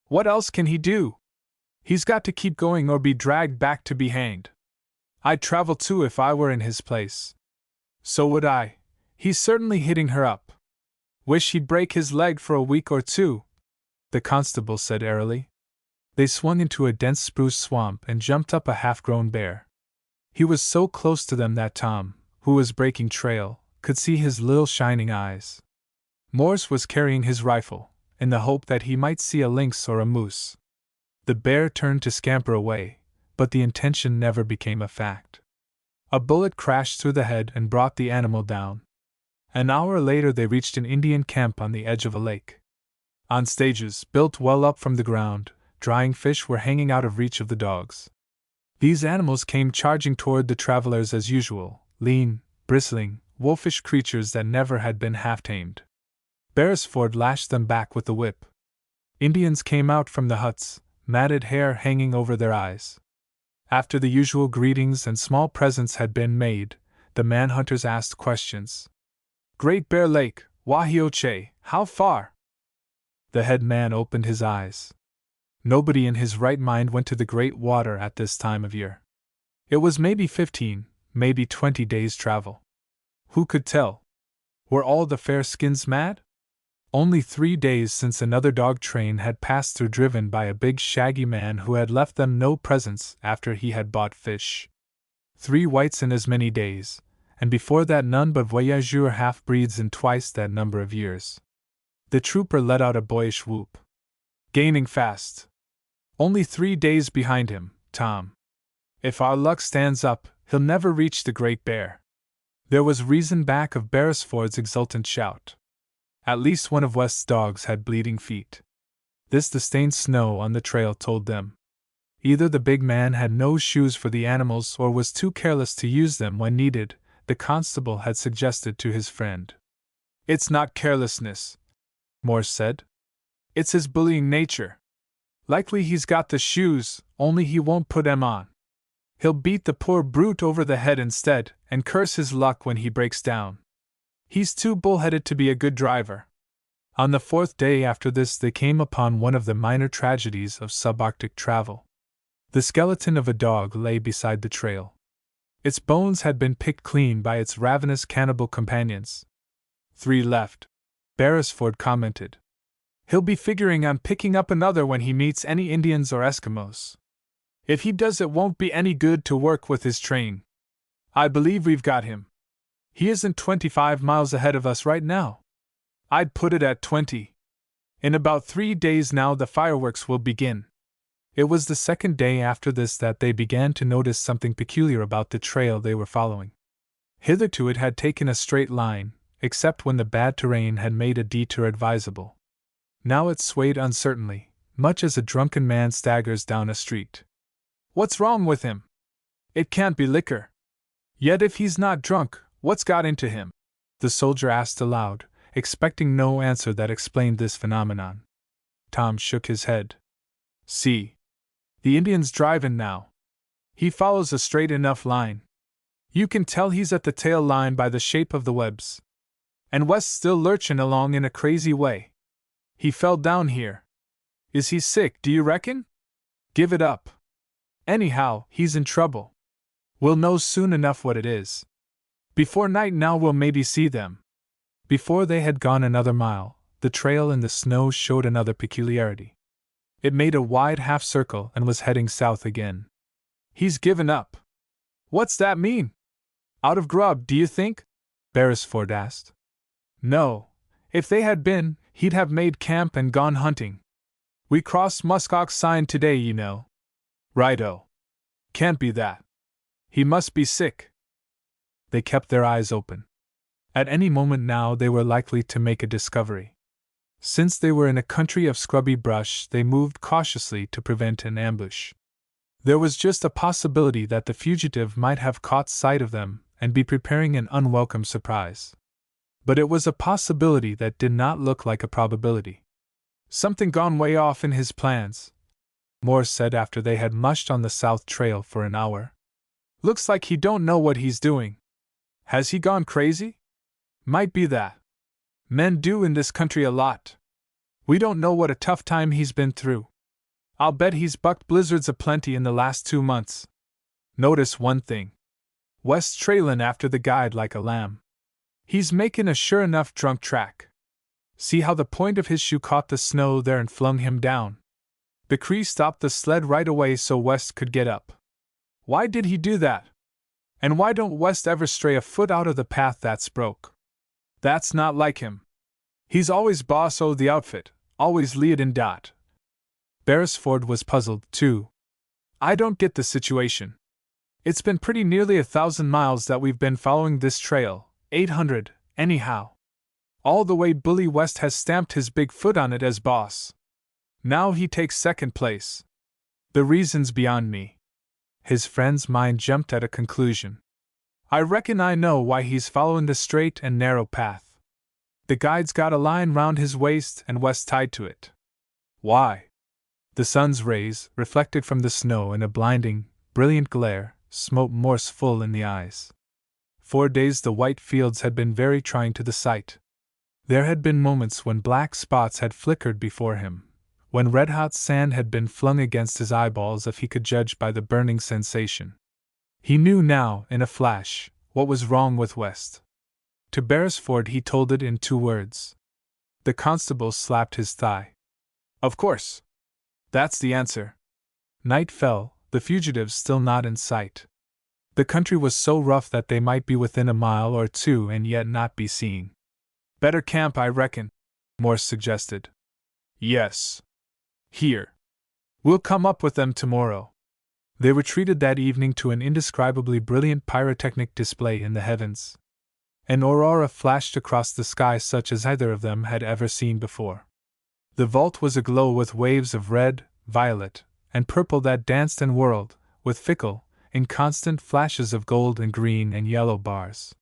What else can he do? He's got to keep going or be dragged back to be hanged. I'd travel too if I were in his place. So would I. He's certainly hitting her up. Wish he'd break his leg for a week or two, the constable said airily. They swung into a dense spruce swamp and jumped up a half-grown bear. He was so close to them that Tom, who was breaking trail, could see his little shining eyes. Morse was carrying his rifle, in the hope that he might see a lynx or a moose. The bear turned to scamper away, but the intention never became a fact. A bullet crashed through the head and brought the animal down. An hour later they reached an Indian camp on the edge of a lake. On stages, built well up from the ground, drying fish were hanging out of reach of the dogs. These animals came charging toward the travelers as usual, lean, bristling, wolfish creatures that never had been half-tamed. Beresford lashed them back with the whip. Indians came out from the huts, matted hair hanging over their eyes. After the usual greetings and small presents had been made, the manhunters asked questions. Great Bear Lake, Wahioche, how far? The head man opened his eyes. Nobody in his right mind went to the Great Water at this time of year. It was maybe 15, maybe 20 days' travel. Who could tell? Were all the fair skins mad? Only 3 days since another dog train had passed through driven by a big shaggy man who had left them no presents after he had bought fish. 3 whites in as many days, and before that none but voyageur half-breeds in twice that number of years. The trooper let out a boyish whoop. Gaining fast. Only 3 days behind him, Tom. If our luck stands up, he'll never reach the Great Bear. There was reason back of Beresford's exultant shout. At least one of West's dogs had bleeding feet. This the stained snow on the trail told them. Either the big man had no shoes for the animals or was too careless to use them when needed, the constable had suggested to his friend. It's not carelessness, Morse said. It's his bullying nature. Likely he's got the shoes, only he won't put 'em on. He'll beat the poor brute over the head instead, and curse his luck when he breaks down. He's too bullheaded to be a good driver. On the 4th day after this they came upon one of the minor tragedies of subarctic travel. The skeleton of a dog lay beside the trail. Its bones had been picked clean by its ravenous cannibal companions. 3 left, Beresford commented. He'll be figuring on picking up another when he meets any Indians or Eskimos. If he does, it won't be any good to work with his train. I believe we've got him. He isn't 25 miles ahead of us right now. I'd put it at 20. In about 3 days now the fireworks will begin. It was the 2nd day after this that they began to notice something peculiar about the trail they were following. Hitherto it had taken a straight line, except when the bad terrain had made a detour advisable. Now it swayed uncertainly, much as a drunken man staggers down a street. What's wrong with him? It can't be liquor. Yet if he's not drunk, what's got into him? The soldier asked aloud, expecting no answer that explained this phenomenon. Tom shook his head. See. The Indian's driving now. He follows a straight enough line. You can tell he's at the tail line by the shape of the webs. And West's still lurching along in a crazy way. He fell down here. Is he sick, do you reckon? Give it up. Anyhow, he's in trouble. We'll know soon enough what it is. Before night now we'll maybe see them. Before they had gone another mile, the trail in the snow showed another peculiarity. It made a wide half-circle and was heading south again. He's given up. What's that mean? Out of grub, do you think? Beresford asked. No. If they had been, he'd have made camp and gone hunting. We crossed muskox sign today, you know. Righto. Can't be that. He must be sick. They kept their eyes open. At any moment now they were likely to make a discovery. Since they were in a country of scrubby brush, they moved cautiously to prevent an ambush. There was just a possibility that the fugitive might have caught sight of them and be preparing an unwelcome surprise. But it was a possibility that did not look like a probability. Something gone way off in his plans, Morse said after they had mushed on the south trail for an hour. Looks like he don't know what he's doing. Has he gone crazy? Might be that. Men do in this country a lot. We don't know what a tough time he's been through. I'll bet he's bucked blizzards aplenty in the last 2 months. Notice one thing. West's trailin' after the guide like a lamb. He's making a sure enough drunk track. See how the point of his shoe caught the snow there and flung him down. The Cree stopped the sled right away so West could get up. Why did he do that? And why don't West ever stray a foot out of the path that's broke? That's not like him. He's always boss o' the outfit, always lead and dot. Beresford was puzzled, too. I don't get the situation. It's been pretty nearly 1,000 miles that we've been following this trail, 800, anyhow. All the way Bully West has stamped his big foot on it as boss. Now he takes second place. The reason's beyond me. His friend's mind jumped at a conclusion. I reckon I know why he's following the straight and narrow path. The guide's got a line round his waist and West tied to it. Why? The sun's rays, reflected from the snow in a blinding, brilliant glare, smote Morse full in the eyes. 4 days the white fields had been very trying to the sight. There had been moments when black spots had flickered before him, when red-hot sand had been flung against his eyeballs if he could judge by the burning sensation. He knew now, in a flash, what was wrong with West. To Beresford he told it in 2 words. The constable slapped his thigh. Of course. That's the answer. Night fell, the fugitives still not in sight. The country was so rough that they might be within a mile or 2 and yet not be seen. Better camp, I reckon, Morse suggested. Yes. Here. We'll come up with them tomorrow. They retreated that evening to an indescribably brilliant pyrotechnic display in the heavens. An aurora flashed across the sky such as either of them had ever seen before. The vault was aglow with waves of red, violet, and purple that danced and whirled, with fickle, inconstant flashes of gold and green and yellow bars.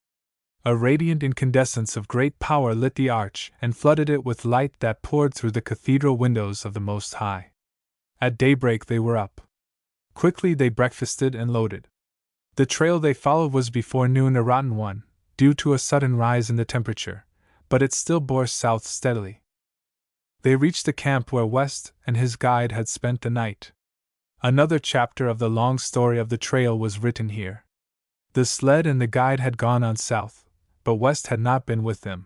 A radiant incandescence of great power lit the arch and flooded it with light that poured through the cathedral windows of the Most High. At daybreak they were up. Quickly they breakfasted and loaded. The trail they followed was before noon a rotten one, due to a sudden rise in the temperature, but it still bore south steadily. They reached the camp where West and his guide had spent the night. Another chapter of the long story of the trail was written here. The sled and the guide had gone on south, but West had not been with them.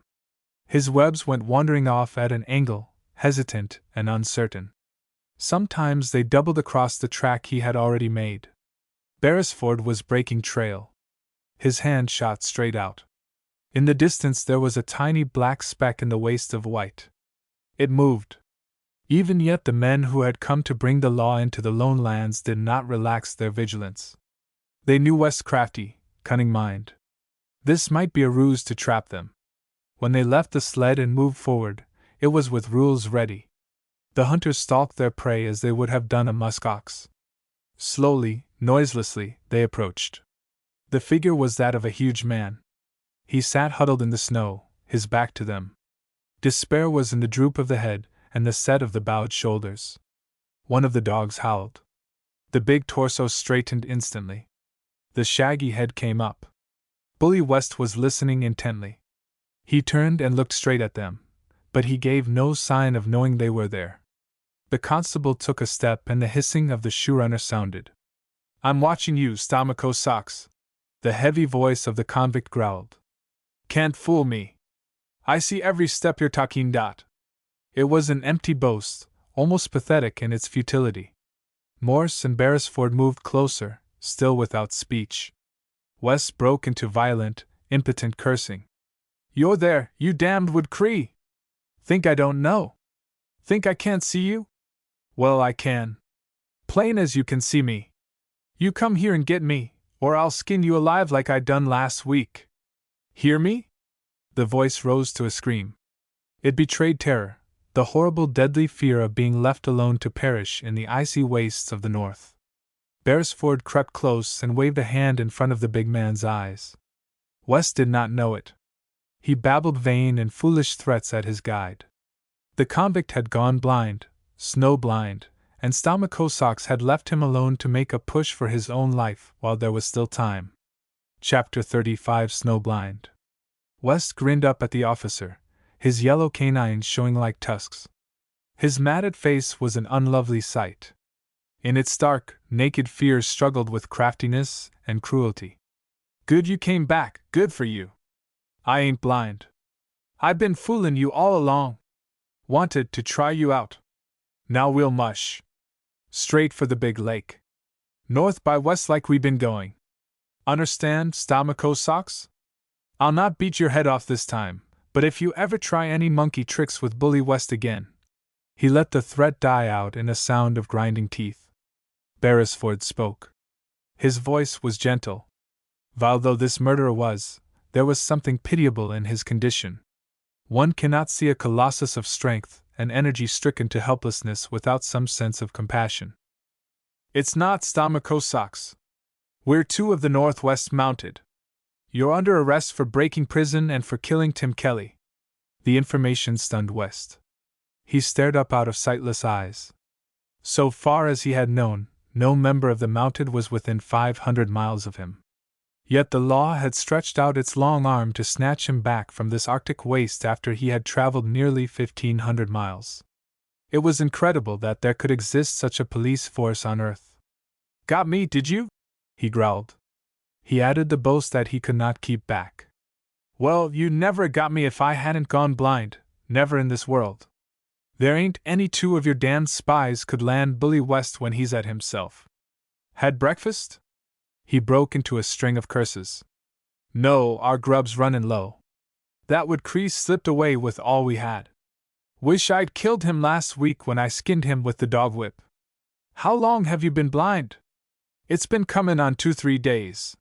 His webs went wandering off at an angle, hesitant and uncertain. Sometimes they doubled across the track he had already made. Beresford was breaking trail. His hand shot straight out. In the distance there was a tiny black speck in the waste of white. It moved. Even yet the men who had come to bring the law into the lone lands did not relax their vigilance. They knew West's crafty, cunning mind. This might be a ruse to trap them. When they left the sled and moved forward, it was with rules ready. The hunters stalked their prey as they would have done a musk ox. Slowly, noiselessly, they approached. The figure was that of a huge man. He sat huddled in the snow, his back to them. Despair was in the droop of the head and the set of the bowed shoulders. One of the dogs howled. The big torso straightened instantly. The shaggy head came up. Bully West was listening intently. He turned and looked straight at them, but he gave no sign of knowing they were there. The constable took a step and the hissing of the shoerunner sounded. I'm watching you, Stomachos Socks, the heavy voice of the convict growled. Can't fool me. I see every step you're talking. It was an empty boast, almost pathetic in its futility. Morse and Beresford moved closer, still without speech. West broke into violent, impotent cursing. You're there, you damned wood Cree! Think I don't know? Think I can't see you? Well, I can. Plain as you can see me. You come here and get me, or I'll skin you alive like I done last week. Hear me? The voice rose to a scream. It betrayed terror, the horrible deadly fear of being left alone to perish in the icy wastes of the north. Beresford crept close and waved a hand in front of the big man's eyes. West did not know it. He babbled vain and foolish threats at his guide. The convict had gone blind, snow-blind, and Stamakosaks had left him alone to make a push for his own life while there was still time. Chapter 35 Snowblind. West grinned up at the officer, his yellow canines showing like tusks. His matted face was an unlovely sight. In its stark, naked fears struggled with craftiness and cruelty. Good you came back, good for you. I ain't blind. I've been foolin' you all along. Wanted to try you out. Now we'll mush. Straight for the big lake. North by west like we been going. Understand, Stamakosaks? I'll not beat your head off this time, but if you ever try any monkey tricks with Bully West again. He let the threat die out in a sound of grinding teeth. Beresford spoke. His voice was gentle. Vile though this murderer was, there was something pitiable in his condition. One cannot see a colossus of strength and energy stricken to helplessness without some sense of compassion. It's not Stamakosaks. We're two of the Northwest Mounted. You're under arrest for breaking prison and for killing Tim Kelly. The information stunned West. He stared up out of sightless eyes. So far as he had known, no member of the Mounted was within 500 miles of him. Yet the law had stretched out its long arm to snatch him back from this Arctic waste after he had traveled nearly 1,500 miles. It was incredible that there could exist such a police force on Earth. Got me, did you? He growled. He added the boast that he could not keep back. Well, you never got me if I hadn't gone blind, never in this world. There ain't any two of your damned spies could land Bully West when he's at himself. Had breakfast? He broke into a string of curses. No, our grub's runnin' low. That would crease slipped away with all we had. Wish I'd killed him last week when I skinned him with the dog whip. How long have you been blind? It's been comin' on 2-3 days.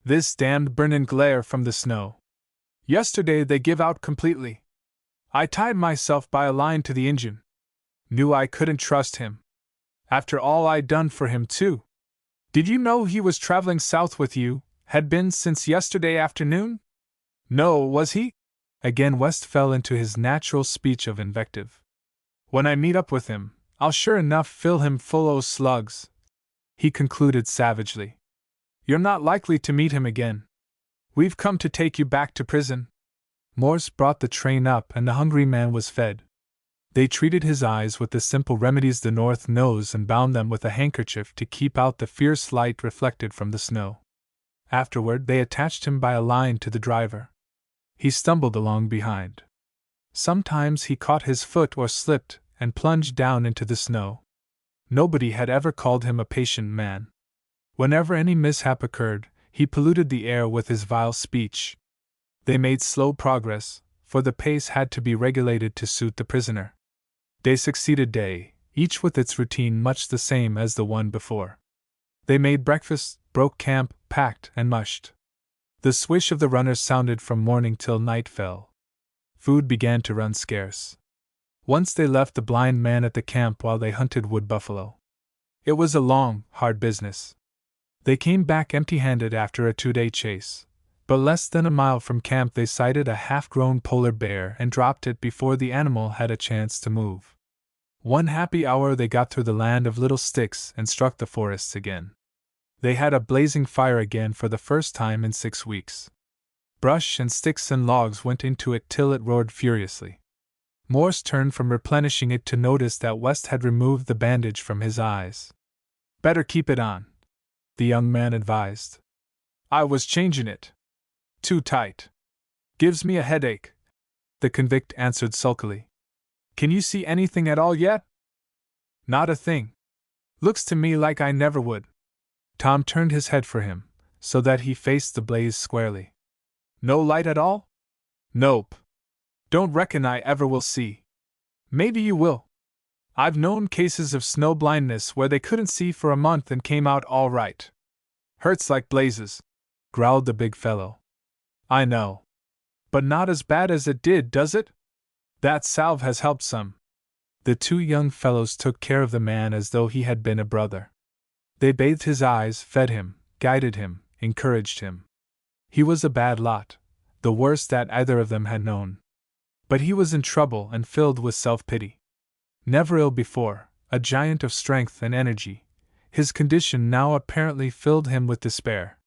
This damned burnin' glare from the snow. Yesterday they give out completely. I tied myself by a line to the engine. Knew I couldn't trust him. After all I'd done for him, too. Did you know he was traveling south with you, had been since yesterday afternoon? No, was he? Again West fell into his natural speech of invective. When I meet up with him, I'll sure enough fill him full o' slugs, he concluded savagely. You're not likely to meet him again. We've come to take you back to prison. Morse brought the train up and the hungry man was fed. They treated his eyes with the simple remedies the North knows and bound them with a handkerchief to keep out the fierce light reflected from the snow. Afterward they attached him by a line to the driver. He stumbled along behind. Sometimes he caught his foot or slipped and plunged down into the snow. Nobody had ever called him a patient man. Whenever any mishap occurred, he polluted the air with his vile speech. They made slow progress, for the pace had to be regulated to suit the prisoner. Day succeeded day, each with its routine much the same as the one before. They made breakfast, broke camp, packed, and mushed. The swish of the runners sounded from morning till night fell. Food began to run scarce. Once they left the blind man at the camp while they hunted wood buffalo. It was a long, hard business. They came back empty-handed after a 2-day chase, but less than a mile from camp they sighted a half-grown polar bear and dropped it before the animal had a chance to move. One happy hour they got through the land of little sticks and struck the forests again. They had a blazing fire again for the first time in 6 weeks. Brush and sticks and logs went into it till it roared furiously. Morse turned from replenishing it to notice that West had removed the bandage from his eyes. Better keep it on, the young man advised. I was changing it. Too tight. Gives me a headache, the convict answered sulkily. Can you see anything at all yet? Not a thing. Looks to me like I never would. Tom turned his head for him, so that he faced the blaze squarely. No light at all? Nope. Don't reckon I ever will see. Maybe you will. I've known cases of snow blindness where they couldn't see for a month and came out all right. Hurts like blazes, growled the big fellow. I know. But not as bad as it did, does it? That salve has helped some. The two young fellows took care of the man as though he had been a brother. They bathed his eyes, fed him, guided him, encouraged him. He was a bad lot, the worst that either of them had known. But he was in trouble and filled with self-pity. Never ill before, a giant of strength and energy. His condition now apparently filled him with despair.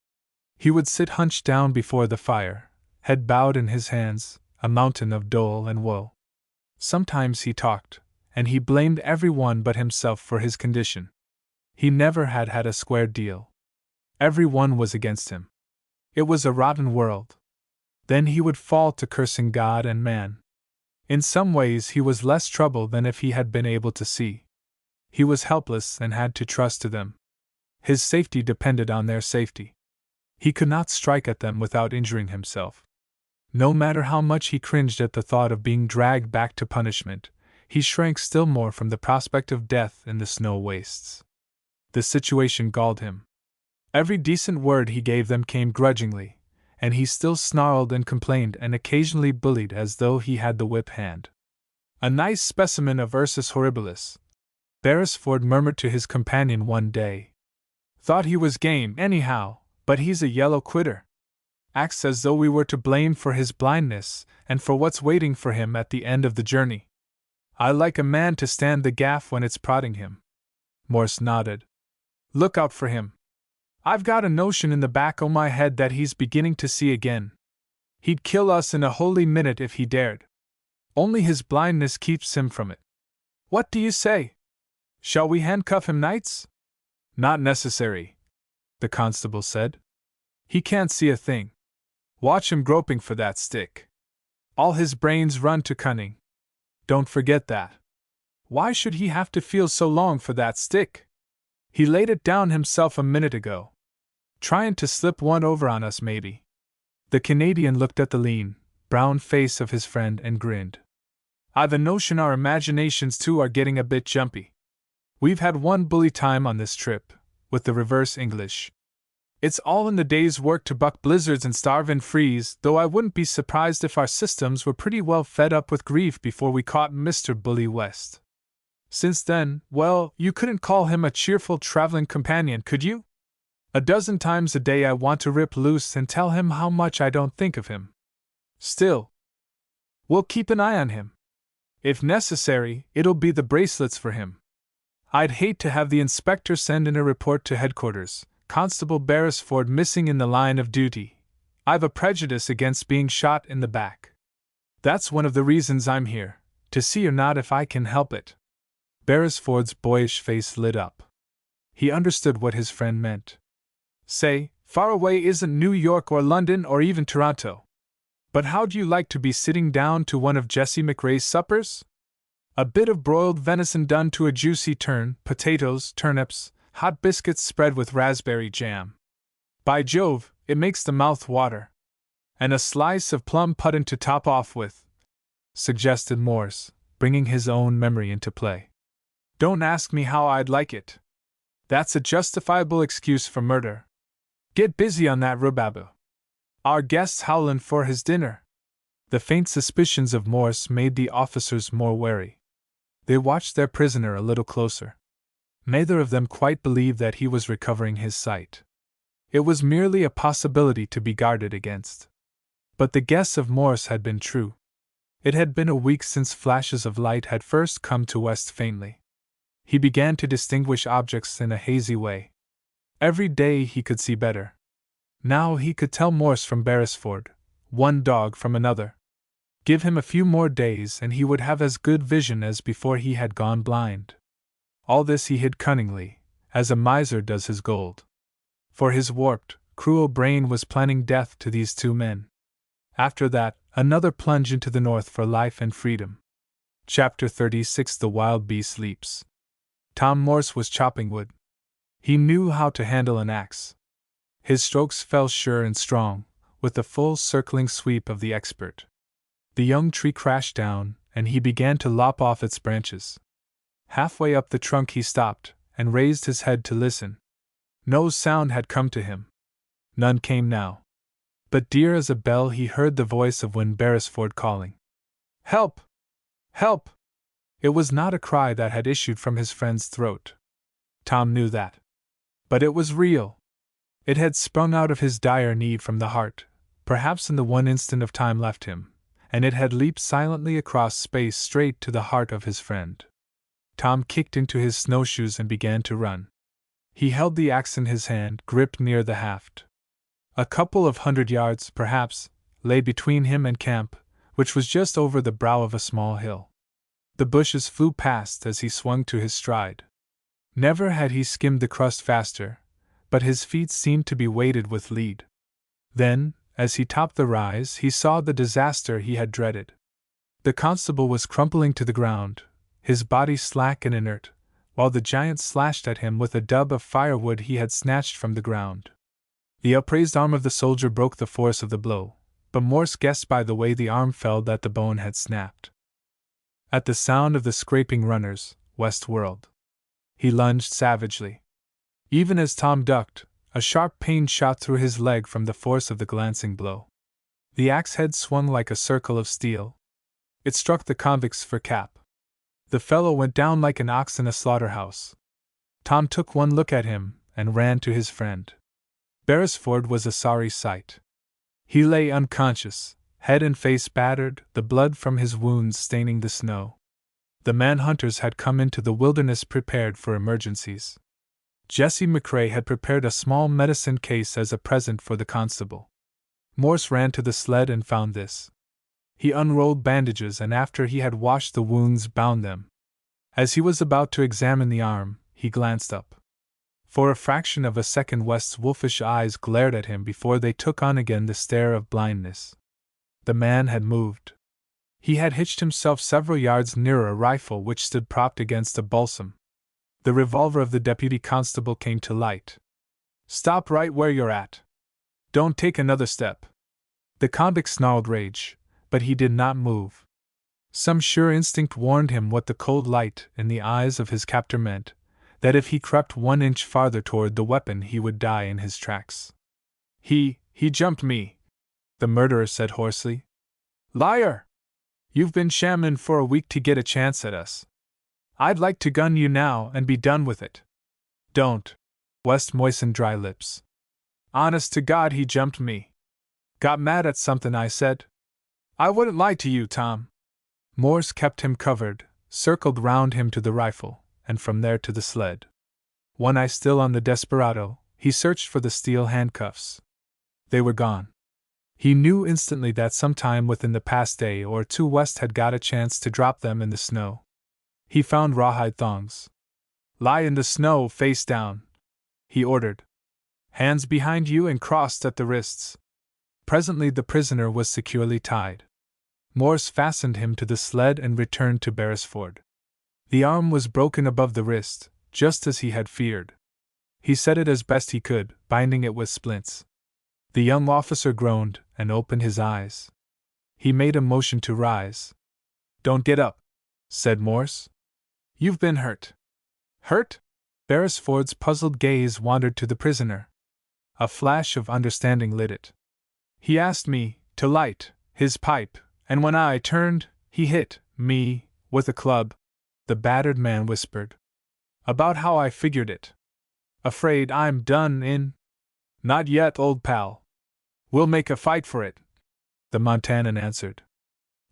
He would sit hunched down before the fire, head bowed in his hands, a mountain of dole and woe. Sometimes he talked, and he blamed everyone but himself for his condition. He never had had a square deal. Every one was against him. It was a rotten world. Then he would fall to cursing God and man. In some ways he was less trouble than if he had been able to see. He was helpless and had to trust to them. His safety depended on their safety. He could not strike at them without injuring himself. No matter how much he cringed at the thought of being dragged back to punishment, he shrank still more from the prospect of death in the snow wastes. The situation galled him. Every decent word he gave them came grudgingly, and he still snarled and complained and occasionally bullied as though he had the whip hand. A nice specimen of Ursus horribilis, Beresford murmured to his companion one day. Thought he was game, anyhow, but he's a yellow quitter. Acts as though we were to blame for his blindness and for what's waiting for him at the end of the journey. I like a man to stand the gaff when it's prodding him. Morse nodded. Look out for him. I've got a notion in the back o' my head that he's beginning to see again. He'd kill us in a holy minute if he dared. Only his blindness keeps him from it. What do you say? Shall we handcuff him, knights? Not necessary, the constable said. He can't see a thing. Watch him groping for that stick. All his brains run to cunning. Don't forget that. Why should he have to feel so long for that stick? He laid it down himself a minute ago. Trying to slip one over on us, maybe. The Canadian looked at the lean, brown face of his friend and grinned. I've a notion our imaginations too are getting a bit jumpy. We've had one bully time on this trip, with the reverse English. It's all in the day's work to buck blizzards and starve and freeze, though I wouldn't be surprised if our systems were pretty well fed up with grief before we caught Mr. Bully West. Since then, well, you couldn't call him a cheerful traveling companion, could you? A dozen times a day I want to rip loose and tell him how much I don't think of him. Still, we'll keep an eye on him. If necessary, it'll be the bracelets for him. I'd hate to have the inspector send in a report to headquarters, Constable Beresford missing in the line of duty. I've a prejudice against being shot in the back. That's one of the reasons I'm here, to see or not if I can help it. Beresford's boyish face lit up. He understood what his friend meant. Say, far away isn't New York or London or even Toronto. But how'd you like to be sitting down to one of Jessie McRae's suppers? A bit of broiled venison done to a juicy turn, potatoes, turnips, hot biscuits spread with raspberry jam. By Jove, it makes the mouth water. And a slice of plum pudding to top off with, suggested Morse, bringing his own memory into play. Don't ask me how I'd like it. That's a justifiable excuse for murder. Get busy on that rhubarb. Our guest's howlin' for his dinner. The faint suspicions of Morse made the officers more wary. They watched their prisoner a little closer. Neither of them quite believed that he was recovering his sight. It was merely a possibility to be guarded against. But the guess of Morse had been true. It had been a week since flashes of light had first come to West faintly. He began to distinguish objects in a hazy way. Every day he could see better. Now he could tell Morse from Beresford, one dog from another. Give him a few more days and he would have as good vision as before he had gone blind. All this he hid cunningly, as a miser does his gold. For his warped, cruel brain was planning death to these two men. After that, another plunge into the north for life and freedom. Chapter 36 The Wild Beast Leaps. Tom Morse was chopping wood. He knew how to handle an axe. His strokes fell sure and strong, with the full circling sweep of the expert. The young tree crashed down, and he began to lop off its branches. Halfway up the trunk he stopped, and raised his head to listen. No sound had come to him. None came now. But dear as a bell he heard the voice of Win Beresford calling. Help! Help! It was not a cry that had issued from his friend's throat. Tom knew that. But it was real. It had sprung out of his dire need from the heart, perhaps in the one instant of time left him, and it had leaped silently across space straight to the heart of his friend. Tom kicked into his snowshoes and began to run. He held the axe in his hand, gripped near the haft. A couple of 100 yards, perhaps, lay between him and camp, which was just over the brow of a small hill. The bushes flew past as he swung to his stride. Never had he skimmed the crust faster, but his feet seemed to be weighted with lead. Then, as he topped the rise, he saw the disaster he had dreaded. The constable was crumpling to the ground, his body slack and inert, while the giant slashed at him with a dub of firewood he had snatched from the ground. The upraised arm of the soldier broke the force of the blow, but Morse guessed by the way the arm fell that the bone had snapped. At the sound of the scraping runners, West whirled. He lunged savagely. Even as Tom ducked, a sharp pain shot through his leg from the force of the glancing blow. The axe head swung like a circle of steel. It struck the convict's fur cap. The fellow went down like an ox in a slaughterhouse. Tom took one look at him and ran to his friend. Beresford was a sorry sight. He lay unconscious, head and face battered, the blood from his wounds staining the snow. The manhunters had come into the wilderness prepared for emergencies. Jesse McCrae had prepared a small medicine case as a present for the constable. Morse ran to the sled and found this. He unrolled bandages and after he had washed the wounds bound them. As he was about to examine the arm, he glanced up. For a fraction of a second West's wolfish eyes glared at him before they took on again the stare of blindness. The man had moved. He had hitched himself several yards nearer a rifle which stood propped against a balsam. The revolver of the deputy constable came to light. "Stop right where you're at. Don't take another step." The convict snarled rage, but he did not move. Some sure instinct warned him what the cold light in the eyes of his captor meant, that if he crept 1 inch farther toward the weapon he would die in his tracks. He jumped me," the murderer said hoarsely. "Liar! You've been shammin' for a week to get a chance at us. I'd like to gun you now and be done with it." "Don't." West moistened dry lips. "Honest to God, he jumped me. Got mad at something I said. I wouldn't lie to you, Tom." Morse kept him covered, circled round him to the rifle, and from there to the sled. One eye still on the desperado, he searched for the steel handcuffs. They were gone. He knew instantly that sometime within the past day or two West had got a chance to drop them in the snow. He found rawhide thongs. "Lie in the snow, face down," he ordered. "Hands behind you and crossed at the wrists." Presently the prisoner was securely tied. Morse fastened him to the sled and returned to Beresford. The arm was broken above the wrist, just as he had feared. He set it as best he could, binding it with splints. The young officer groaned and opened his eyes. He made a motion to rise. "Don't get up," said Morse. "You've been hurt." "Hurt?" Beresford's puzzled gaze wandered to the prisoner. A flash of understanding lit it. "He asked me to light his pipe, and when I turned, he hit me with a club," the battered man whispered. "About how I figured it. Afraid I'm done in?" "Not yet, old pal. We'll make a fight for it," the Montanan answered.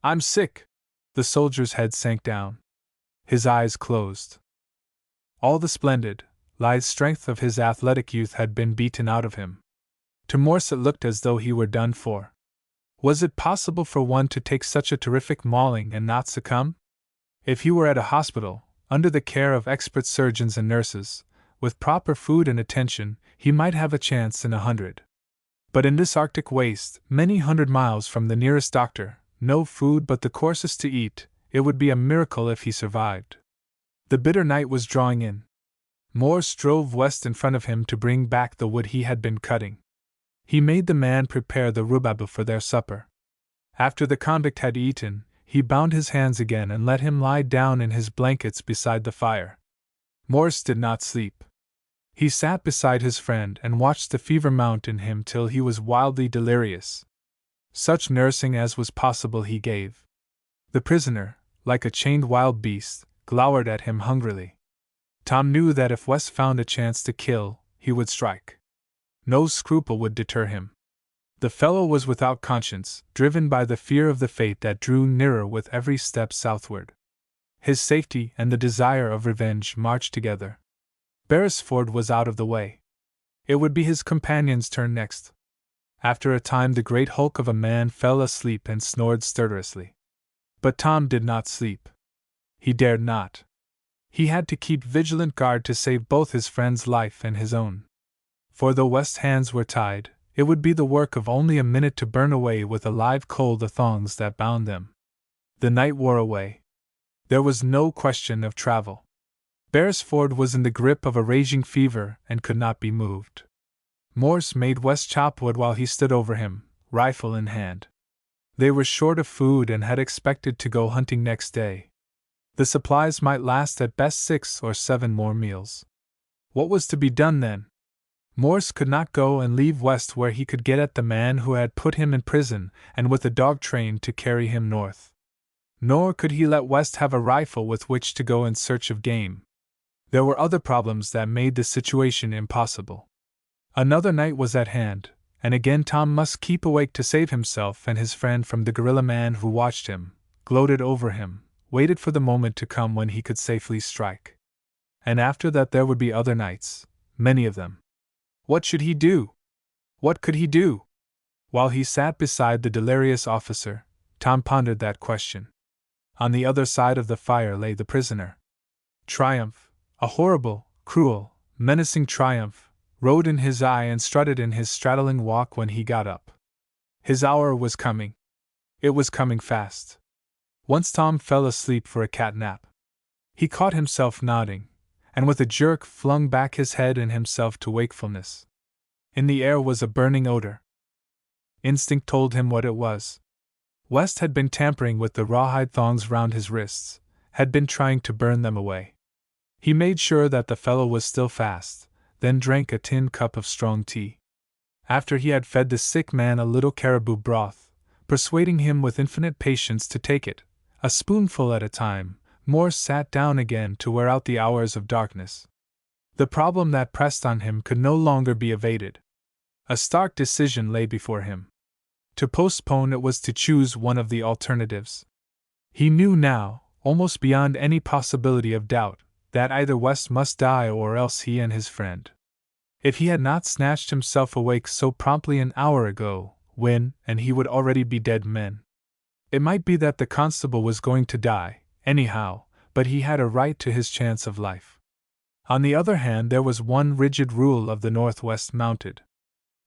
"I'm sick." The soldier's head sank down. His eyes closed. All the splendid, lithe strength of his athletic youth had been beaten out of him. To Morse it looked as though he were done for. Was it possible for one to take such a terrific mauling and not succumb? If he were at a hospital, under the care of expert surgeons and nurses, with proper food and attention, he might have a chance in 100. But in this Arctic waste, many 100 miles from the nearest doctor, no food but the coarsest to eat, it would be a miracle if he survived. The bitter night was drawing in. Morse drove west in front of him to bring back the wood he had been cutting. He made the man prepare the rhubarb for their supper. After the convict had eaten, he bound his hands again and let him lie down in his blankets beside the fire. Morse did not sleep. He sat beside his friend and watched the fever mount in him till he was wildly delirious. Such nursing as was possible he gave. The prisoner, like a chained wild beast, glowered at him hungrily. Tom knew that if West found a chance to kill, he would strike. No scruple would deter him. The fellow was without conscience, driven by the fear of the fate that drew nearer with every step southward. His safety and the desire of revenge marched together. Beresford was out of the way. It would be his companion's turn next. After a time, the great hulk of a man fell asleep and snored stertorously. But Tom did not sleep. He dared not. He had to keep vigilant guard to save both his friend's life and his own. For though West's hands were tied, it would be the work of only a minute to burn away with a live coal the thongs that bound them. The night wore away. There was no question of travel. Beresford was in the grip of a raging fever and could not be moved. Morse made West chop wood while he stood over him, rifle in hand. They were short of food and had expected to go hunting next day. The supplies might last at best 6 or 7 more meals. What was to be done then? Morse could not go and leave West where he could get at the man who had put him in prison and with a dog trained to carry him north. Nor could he let West have a rifle with which to go in search of game. There were other problems that made the situation impossible. Another night was at hand, and again Tom must keep awake to save himself and his friend from the guerrilla man who watched him, gloated over him, waited for the moment to come when he could safely strike. And after that there would be other nights, many of them. What should he do? What could he do? While he sat beside the delirious officer, Tom pondered that question. On the other side of the fire lay the prisoner. Triumph, a horrible, cruel, menacing triumph, rode in his eye and strutted in his straddling walk when he got up. His hour was coming. It was coming fast. Once Tom fell asleep for a cat nap. He caught himself nodding, and with a jerk flung back his head and himself to wakefulness. In the air was a burning odor. Instinct told him what it was. West had been tampering with the rawhide thongs round his wrists, had been trying to burn them away. He made sure that the fellow was still fast, then drank a tin cup of strong tea. After he had fed the sick man a little caribou broth, persuading him with infinite patience to take it, a spoonful at a time, Morse sat down again to wear out the hours of darkness. The problem that pressed on him could no longer be evaded. A stark decision lay before him. To postpone it was to choose one of the alternatives. He knew now, almost beyond any possibility of doubt, that either West must die or else he and his friend. If he had not snatched himself awake so promptly an hour ago, Wynne and he would already be dead men. It might be that the constable was going to die, anyhow, but he had a right to his chance of life. On the other hand, there was one rigid rule of the Northwest Mounted.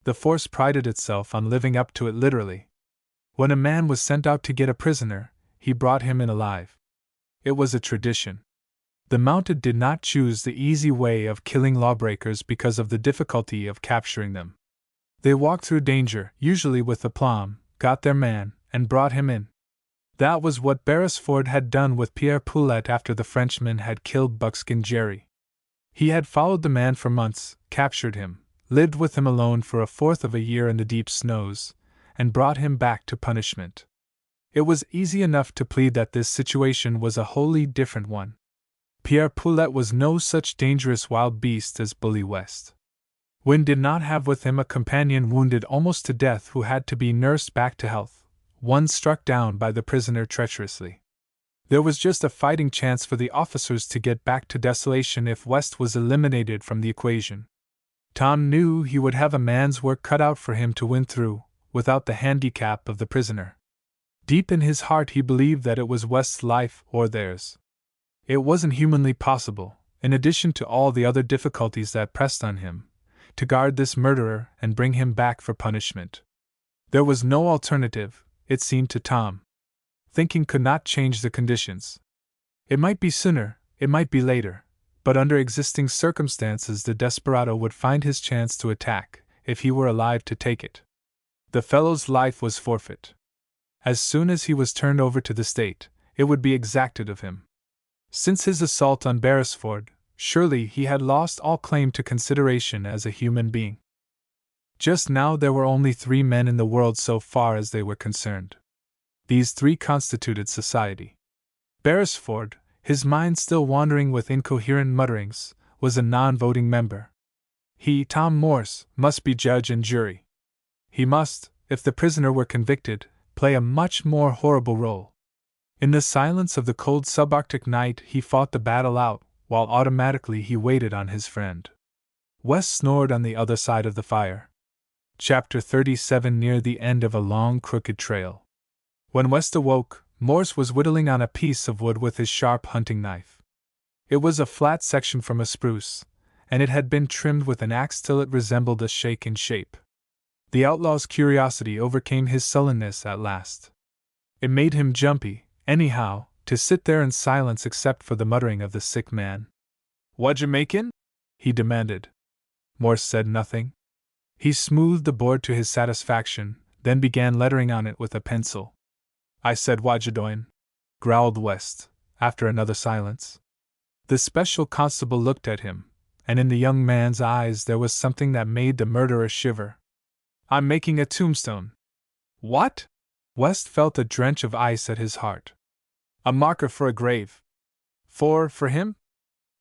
The force prided itself on living up to it literally. When a man was sent out to get a prisoner, he brought him in alive. It was a tradition. The Mounted did not choose the easy way of killing lawbreakers because of the difficulty of capturing them. They walked through danger, usually with aplomb, got their man, and brought him in. That was what Beresford had done with Pierre Poulet after the Frenchman had killed Buckskin Jerry. He had followed the man for months, captured him, lived with him alone for 1/4 of a year in the deep snows, and brought him back to punishment. It was easy enough to plead that this situation was a wholly different one. Pierre Poulet was no such dangerous wild beast as Bully West. Wynne did not have with him a companion wounded almost to death who had to be nursed back to health, one struck down by the prisoner treacherously. There was just a fighting chance for the officers to get back to desolation if West was eliminated from the equation. Tom knew he would have a man's work cut out for him to win through, without the handicap of the prisoner. Deep in his heart he believed that it was West's life or theirs. It wasn't humanly possible, in addition to all the other difficulties that pressed on him, to guard this murderer and bring him back for punishment. There was no alternative, it seemed to Tom. Thinking could not change the conditions. It might be sooner, it might be later, but under existing circumstances the desperado would find his chance to attack, if he were alive to take it. The fellow's life was forfeit. As soon as he was turned over to the state, it would be exacted of him. Since his assault on Beresford, surely he had lost all claim to consideration as a human being. Just now there were only 3 men in the world so far as they were concerned. These 3 constituted society. Beresford, his mind still wandering with incoherent mutterings, was a non-voting member. He, Tom Morse, must be judge and jury. He must, if the prisoner were convicted, play a much more horrible role. In the silence of the cold subarctic night, he fought the battle out, while automatically he waited on his friend. West snored on the other side of the fire. Chapter 37. Near the end of a long, crooked trail. When West awoke, Morse was whittling on a piece of wood with his sharp hunting knife. It was a flat section from a spruce, and it had been trimmed with an axe till it resembled a shake in shape. The outlaw's curiosity overcame his sullenness at last. It made him jumpy, anyhow, to sit there in silence except for the muttering of the sick man. "What'd you makin'?" he demanded. Morse said nothing. He smoothed the board to his satisfaction, then began lettering on it with a pencil. "I said what'd you doin'?" growled West, after another silence. The special constable looked at him, and in the young man's eyes there was something that made the murderer shiver. "I'm making a tombstone." "What?" West felt a drench of ice at his heart. "A marker for a grave." For him?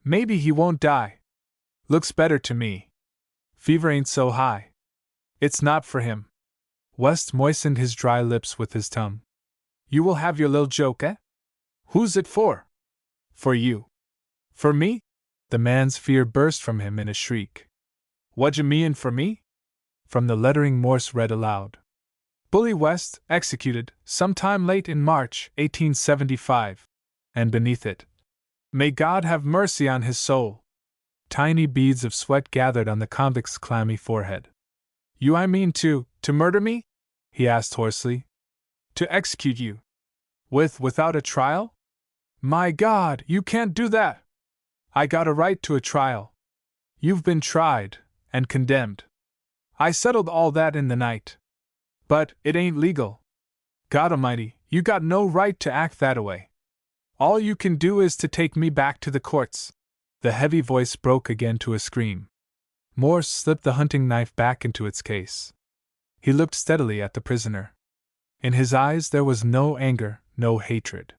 Maybe he won't die. Looks better to me. Fever ain't so high. It's not for him." West moistened his dry lips with his tongue. "You will have your little joke, eh? Who's it for?" "For you." "For me?" The man's fear burst from him in a shriek. "What'd you mean for me?" From the lettering Morse read aloud. "Bully West, executed, sometime late in March, 1875. And beneath it, "May God have mercy on his soul." Tiny beads of sweat gathered on the convict's clammy forehead. I mean to murder me?" he asked hoarsely. "To execute you. Without a trial? My God, you can't do that!" "I got a right to a trial. You've been tried, and condemned. I settled all that in the night. But it ain't legal. God Almighty, you got no right to act that away. All you can do is to take me back to the courts." The heavy voice broke again to a scream. Morse slipped the hunting knife back into its case. He looked steadily at the prisoner. In his eyes there was no anger, no hatred.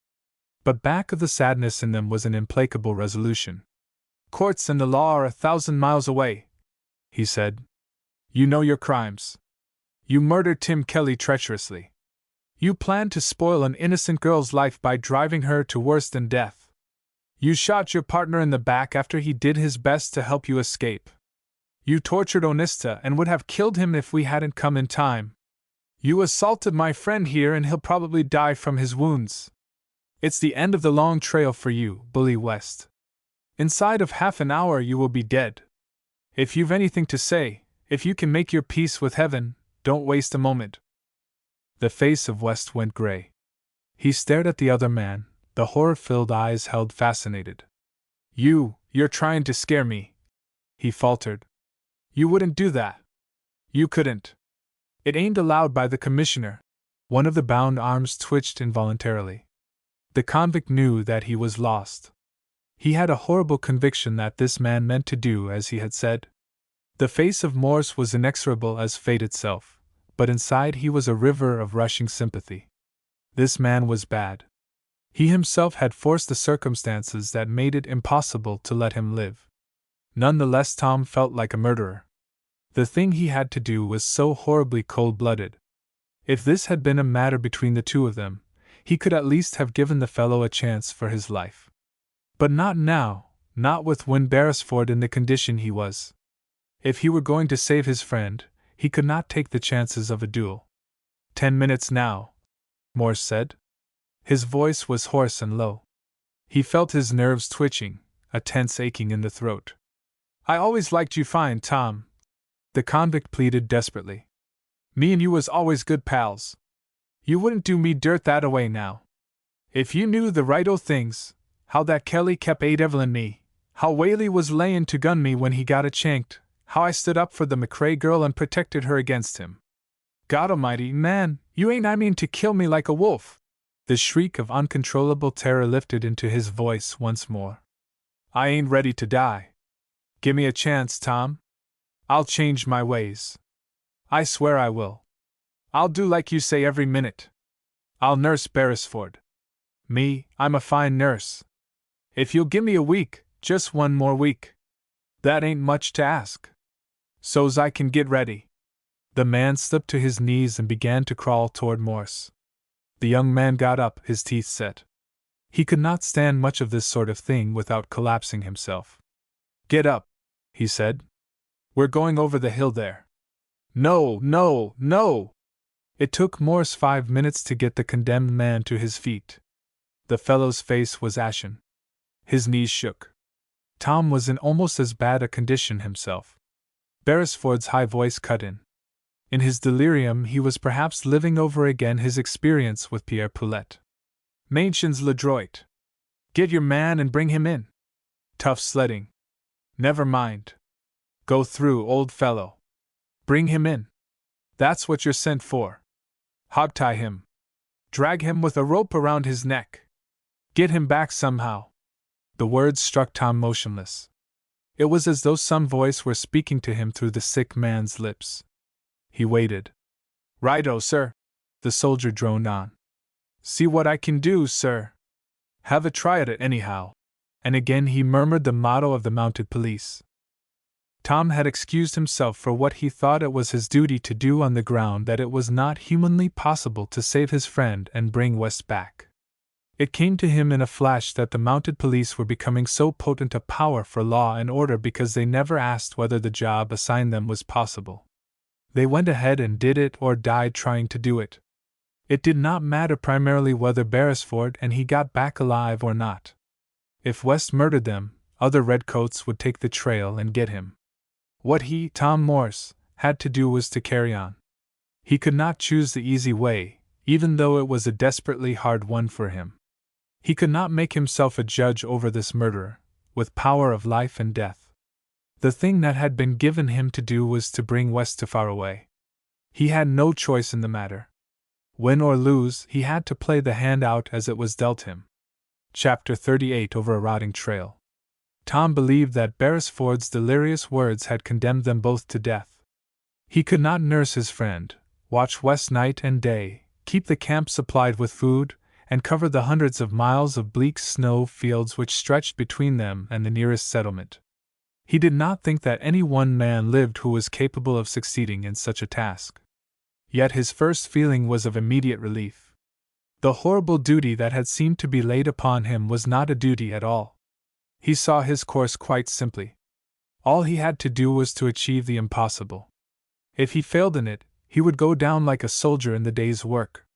But back of the sadness in them was an implacable resolution. "Courts and the law are 1,000 miles away," he said. "You know your crimes. You murdered Tim Kelly treacherously. You planned to spoil an innocent girl's life by driving her to worse than death. You shot your partner in the back after he did his best to help you escape. You tortured Onista and would have killed him if we hadn't come in time. You assaulted my friend here and he'll probably die from his wounds. It's the end of the long trail for you, Bully West. Inside of half an hour you will be dead. If you've anything to say, if you can make your peace with heaven, don't waste a moment." The face of West went gray. He stared at the other man, the horror-filled eyes held fascinated. You're trying to scare me," he faltered. "You wouldn't do that. You couldn't. It ain't allowed by the commissioner." One of the bound arms twitched involuntarily. The convict knew that he was lost. He had a horrible conviction that this man meant to do as he had said. The face of Morse was inexorable as fate itself, but inside he was a river of rushing sympathy. This man was bad. He himself had forced the circumstances that made it impossible to let him live. None the less Tom felt like a murderer. The thing he had to do was so horribly cold-blooded. If this had been a matter between the two of them, he could at least have given the fellow a chance for his life. But not now, not with Win Beresford in the condition he was. If he were going to save his friend, he could not take the chances of a duel. 10 minutes now, Morse said. His voice was hoarse and low. He felt his nerves twitching, a tense aching in the throat. "I always liked you fine, Tom," the convict pleaded desperately. "Me and you was always good pals. You wouldn't do me dirt that away now. If you knew the right o' things, how that Kelly kept Evelyn me, how Whaley was layin' to gun me when he got a chanked, how I stood up for the McRae girl and protected her against him. God Almighty, man, you ain't I mean to kill me like a wolf." The shriek of uncontrollable terror lifted into his voice once more. "I ain't ready to die. Give me a chance, Tom. I'll change my ways. I swear I will. I'll do like you say every minute. I'll nurse Beresford. Me, I'm a fine nurse. If you'll give me a week, just one more week. That ain't much to ask. So's I can get ready." The man slipped to his knees and began to crawl toward Morse. The young man got up, his teeth set. He could not stand much of this sort of thing without collapsing himself. "Get up," he said. "We're going over the hill there." "No, no, no!" It took Morse 5 minutes to get the condemned man to his feet. The fellow's face was ashen. His knees shook. Tom was in almost as bad a condition himself. Beresford's high voice cut in. In his delirium he was perhaps living over again his experience with Pierre Poulet. "Mainshin's Ledroit. Get your man and bring him in. Tough sledding. Never mind. Go through, old fellow. Bring him in. That's what you're sent for. Hogtie him. Drag him with a rope around his neck. Get him back somehow." The words struck Tom motionless. It was as though some voice were speaking to him through the sick man's lips. He waited. "Righto, sir," the soldier droned on. "See what I can do, sir. Have a try at it anyhow." And again he murmured the motto of the mounted police. Tom had excused himself for what he thought it was his duty to do on the ground that it was not humanly possible to save his friend and bring West back. It came to him in a flash that the mounted police were becoming so potent a power for law and order because they never asked whether the job assigned them was possible. They went ahead and did it or died trying to do it. It did not matter primarily whether Beresford and he got back alive or not. If West murdered them, other redcoats would take the trail and get him. What he, Tom Morse, had to do was to carry on. He could not choose the easy way, even though it was a desperately hard one for him. He could not make himself a judge over this murderer, with power of life and death. The thing that had been given him to do was to bring West to Faraway. He had no choice in the matter. Win or lose, he had to play the hand out as it was dealt him. Chapter 38 Over a Rotting Trail. Tom believed that Beresford's delirious words had condemned them both to death. He could not nurse his friend, watch West night and day, keep the camp supplied with food, and cover the hundreds of miles of bleak snow fields which stretched between them and the nearest settlement. He did not think that any one man lived who was capable of succeeding in such a task. Yet his first feeling was of immediate relief. The horrible duty that had seemed to be laid upon him was not a duty at all. He saw his course quite simply. All he had to do was to achieve the impossible. If he failed in it, he would go down like a soldier in the day's work.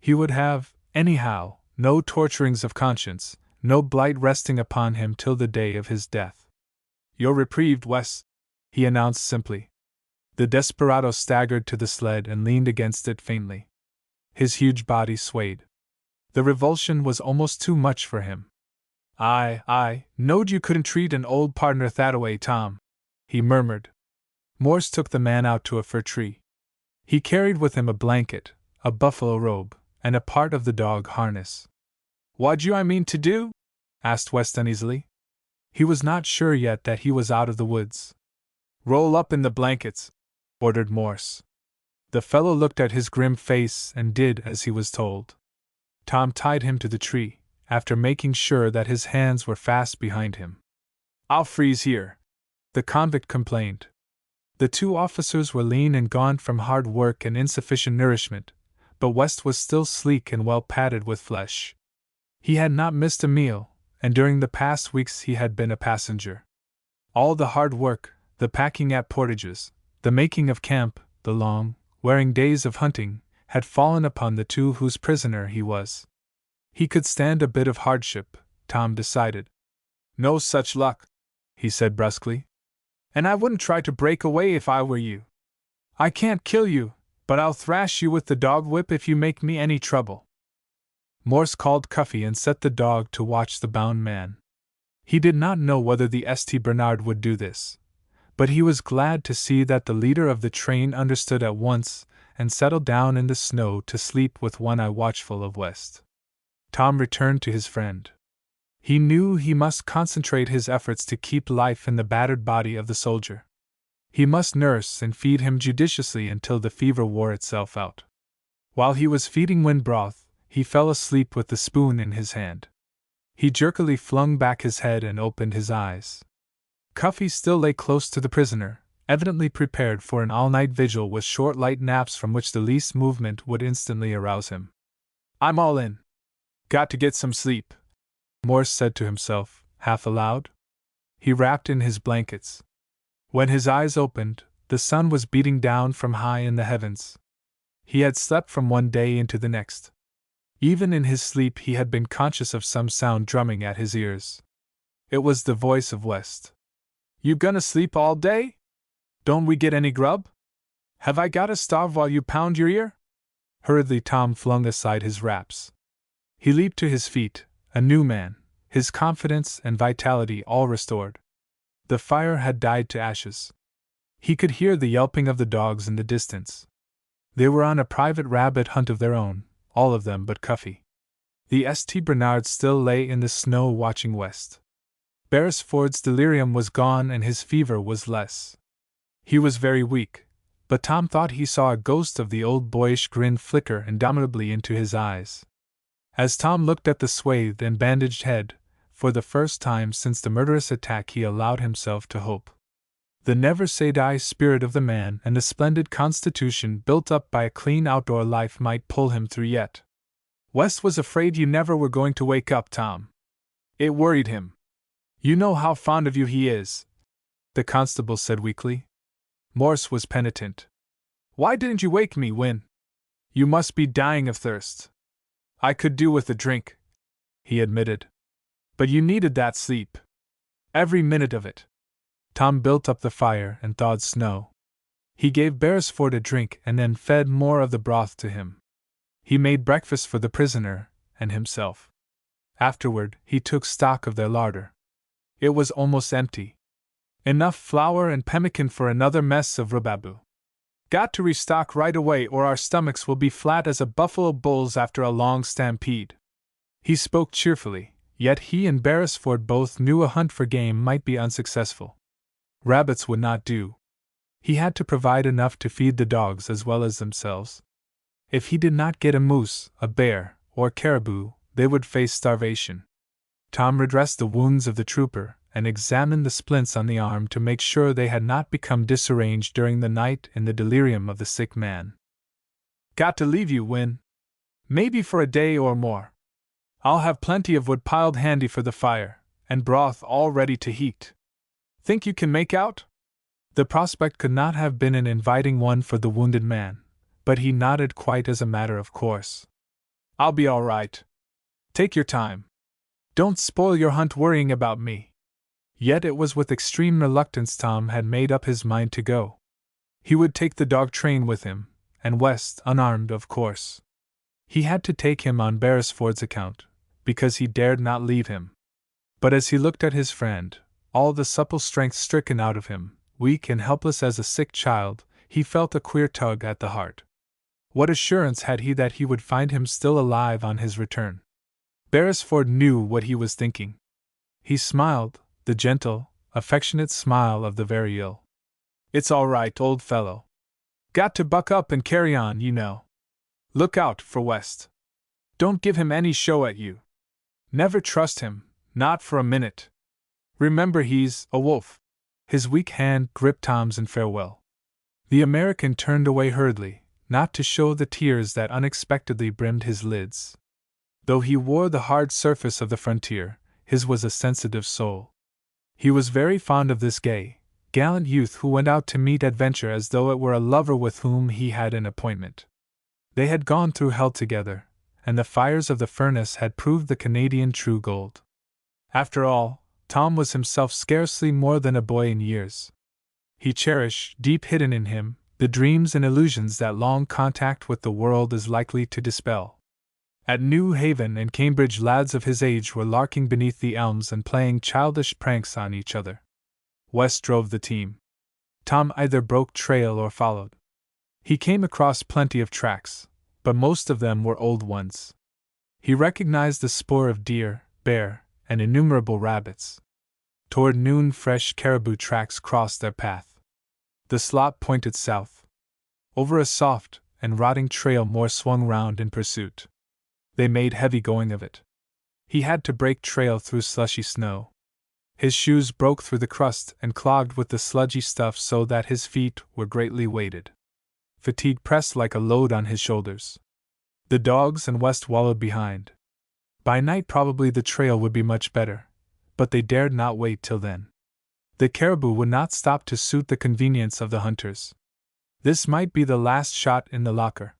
He would have, anyhow, no torturings of conscience, no blight resting upon him till the day of his death. "You're reprieved, Wes," he announced simply. The desperado staggered to the sled and leaned against it faintly. His huge body swayed. The revulsion was almost too much for him. I knowed you couldn't treat an old partner thataway, Tom," he murmured. Morse took the man out to a fir tree. He carried with him a blanket, a buffalo robe, and a part of the dog harness. "What'd you I mean to do?" asked West uneasily. He was not sure yet that he was out of the woods. "Roll up in the blankets," ordered Morse. The fellow looked at his grim face and did as he was told. Tom tied him to the tree, after making sure that his hands were fast behind him. "I'll freeze here," the convict complained. The two officers were lean and gaunt from hard work and insufficient nourishment, but West was still sleek and well padded with flesh. He had not missed a meal, and during the past weeks he had been a passenger. All the hard work, the packing at portages, the making of camp, the long, wearing days of hunting, had fallen upon the two whose prisoner he was. He could stand a bit of hardship, Tom decided. "No such luck," he said brusquely. "And I wouldn't try to break away if I were you. I can't kill you, but I'll thrash you with the dog whip if you make me any trouble." Morse called Cuffy and set the dog to watch the bound man. He did not know whether the St. Bernard would do this, but he was glad to see that the leader of the train understood at once and settled down in the snow to sleep with one eye watchful of West. Tom returned to his friend. He knew he must concentrate his efforts to keep life in the battered body of the soldier. He must nurse and feed him judiciously until the fever wore itself out. While he was feeding wind broth, he fell asleep with the spoon in his hand. He jerkily flung back his head and opened his eyes. Cuffy still lay close to the prisoner, evidently prepared for an all-night vigil with short light naps from which the least movement would instantly arouse him. "I'm all in. Got to get some sleep, Morse said to himself, half aloud. He wrapped in his blankets. When his eyes opened, the sun was beating down from high in the heavens. He had slept from one day into the next. Even in his sleep he had been conscious of some sound drumming at his ears. It was the voice of West. "You gonna sleep all day? Don't we get any grub? Have I gotta starve while you pound your ear?" Hurriedly Tom flung aside his wraps. He leaped to his feet, a new man, his confidence and vitality all restored. The fire had died to ashes. He could hear the yelping of the dogs in the distance. They were on a private rabbit hunt of their own, all of them but Cuffy. The St. Bernard still lay in the snow watching West. Beresford's delirium was gone and his fever was less. He was very weak, but Tom thought he saw a ghost of the old boyish grin flicker indomitably into his eyes. As Tom looked at the swathed and bandaged head, for the first time since the murderous attack he allowed himself to hope. The never-say-die spirit of the man and the splendid constitution built up by a clean outdoor life might pull him through yet. West was afraid you never were going to wake up, Tom. It worried him. "You know how fond of you he is," the constable said weakly. Morse was penitent. "Why didn't you wake me, Win? You must be dying of thirst." "I could do with a drink," he admitted. "But you needed that sleep. Every minute of it." Tom built up the fire and thawed snow. He gave Beresford a drink and then fed more of the broth to him. He made breakfast for the prisoner and himself. Afterward, he took stock of their larder. It was almost empty. Enough flour and pemmican for another mess of rhubarb. "Got to restock right away or our stomachs will be flat as a buffalo bull's after a long stampede." He spoke cheerfully, yet he and Beresford both knew a hunt for game might be unsuccessful. Rabbits would not do. He had to provide enough to feed the dogs as well as themselves. If he did not get a moose, a bear, or caribou, they would face starvation. Tom redressed the wounds of the trooper and examined the splints on the arm to make sure they had not become disarranged during the night in the delirium of the sick man. "Got to leave you, Win. Maybe for a day or more. I'll have plenty of wood piled handy for the fire, and broth all ready to heat. Think you can make out?" The prospect could not have been an inviting one for the wounded man, but he nodded quite as a matter of course. "I'll be all right. Take your time. Don't spoil your hunt worrying about me." Yet it was with extreme reluctance Tom had made up his mind to go. He would take the dog train with him, and West unarmed, of course. He had to take him on Beresford's account, because he dared not leave him. But as he looked at his friend, all the supple strength stricken out of him, weak and helpless as a sick child, he felt a queer tug at the heart. What assurance had he that he would find him still alive on his return? Beresford knew what he was thinking. He smiled, the gentle, affectionate smile of the very ill. "It's all right, old fellow. Got to buck up and carry on, you know. Look out for West. Don't give him any show at you. Never trust him, not for a minute. Remember he's a wolf." His weak hand gripped Tom's in farewell. The American turned away hurriedly, not to show the tears that unexpectedly brimmed his lids. Though he wore the hard surface of the frontier, his was a sensitive soul. He was very fond of this gay, gallant youth who went out to meet adventure as though it were a lover with whom he had an appointment. They had gone through hell together, and the fires of the furnace had proved the Canadian true gold. After all, Tom was himself scarcely more than a boy in years. He cherished, deep hidden in him, the dreams and illusions that long contact with the world is likely to dispel. At New Haven and Cambridge lads of his age were larking beneath the elms and playing childish pranks on each other. West drove the team. Tom either broke trail or followed. He came across plenty of tracks, but most of them were old ones. He recognized the spoor of deer, bear, and innumerable rabbits. Toward noon fresh caribou tracks crossed their path. The slot pointed south. Over a soft and rotting trail more swung round in pursuit. They made heavy going of it. He had to break trail through slushy snow. His shoes broke through the crust and clogged with the sludgy stuff so that his feet were greatly weighted. Fatigue pressed like a load on his shoulders. The dogs and West wallowed behind. By night probably the trail would be much better, but they dared not wait till then. The caribou would not stop to suit the convenience of the hunters. This might be the last shot in the locker.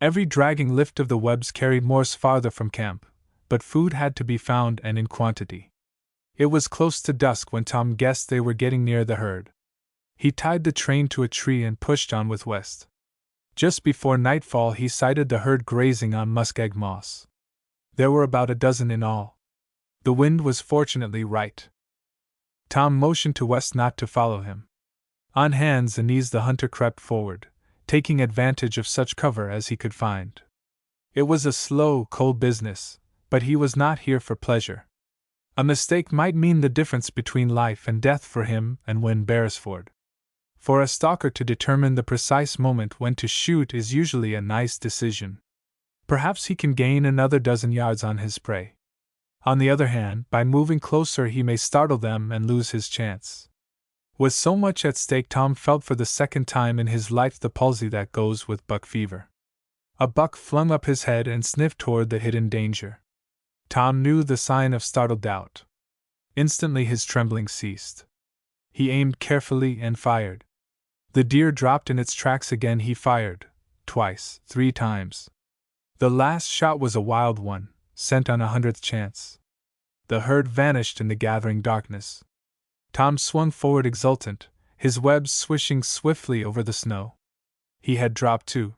Every dragging lift of the webs carried Morse farther from camp, but food had to be found and in quantity. It was close to dusk when Tom guessed they were getting near the herd. He tied the train to a tree and pushed on with West. Just before nightfall he sighted the herd grazing on muskeg moss. There were about a dozen in all. The wind was fortunately right. Tom motioned to West not to follow him. On hands and knees the hunter crept forward, taking advantage of such cover as he could find. It was a slow, cold business, but he was not here for pleasure. A mistake might mean the difference between life and death for him and Win Beresford. For a stalker to determine the precise moment when to shoot is usually a nice decision. Perhaps he can gain another dozen yards on his prey. On the other hand, by moving closer he may startle them and lose his chance. With so much at stake, Tom felt for the second time in his life the palsy that goes with buck fever. A buck flung up his head and sniffed toward the hidden danger. Tom knew the sign of startled doubt. Instantly his trembling ceased. He aimed carefully and fired. The deer dropped in its tracks again. He fired, twice, 3 times. The last shot was a wild one, sent on 100th chance. The herd vanished in the gathering darkness. Tom swung forward exultant, his webs swishing swiftly over the snow. He had dropped too.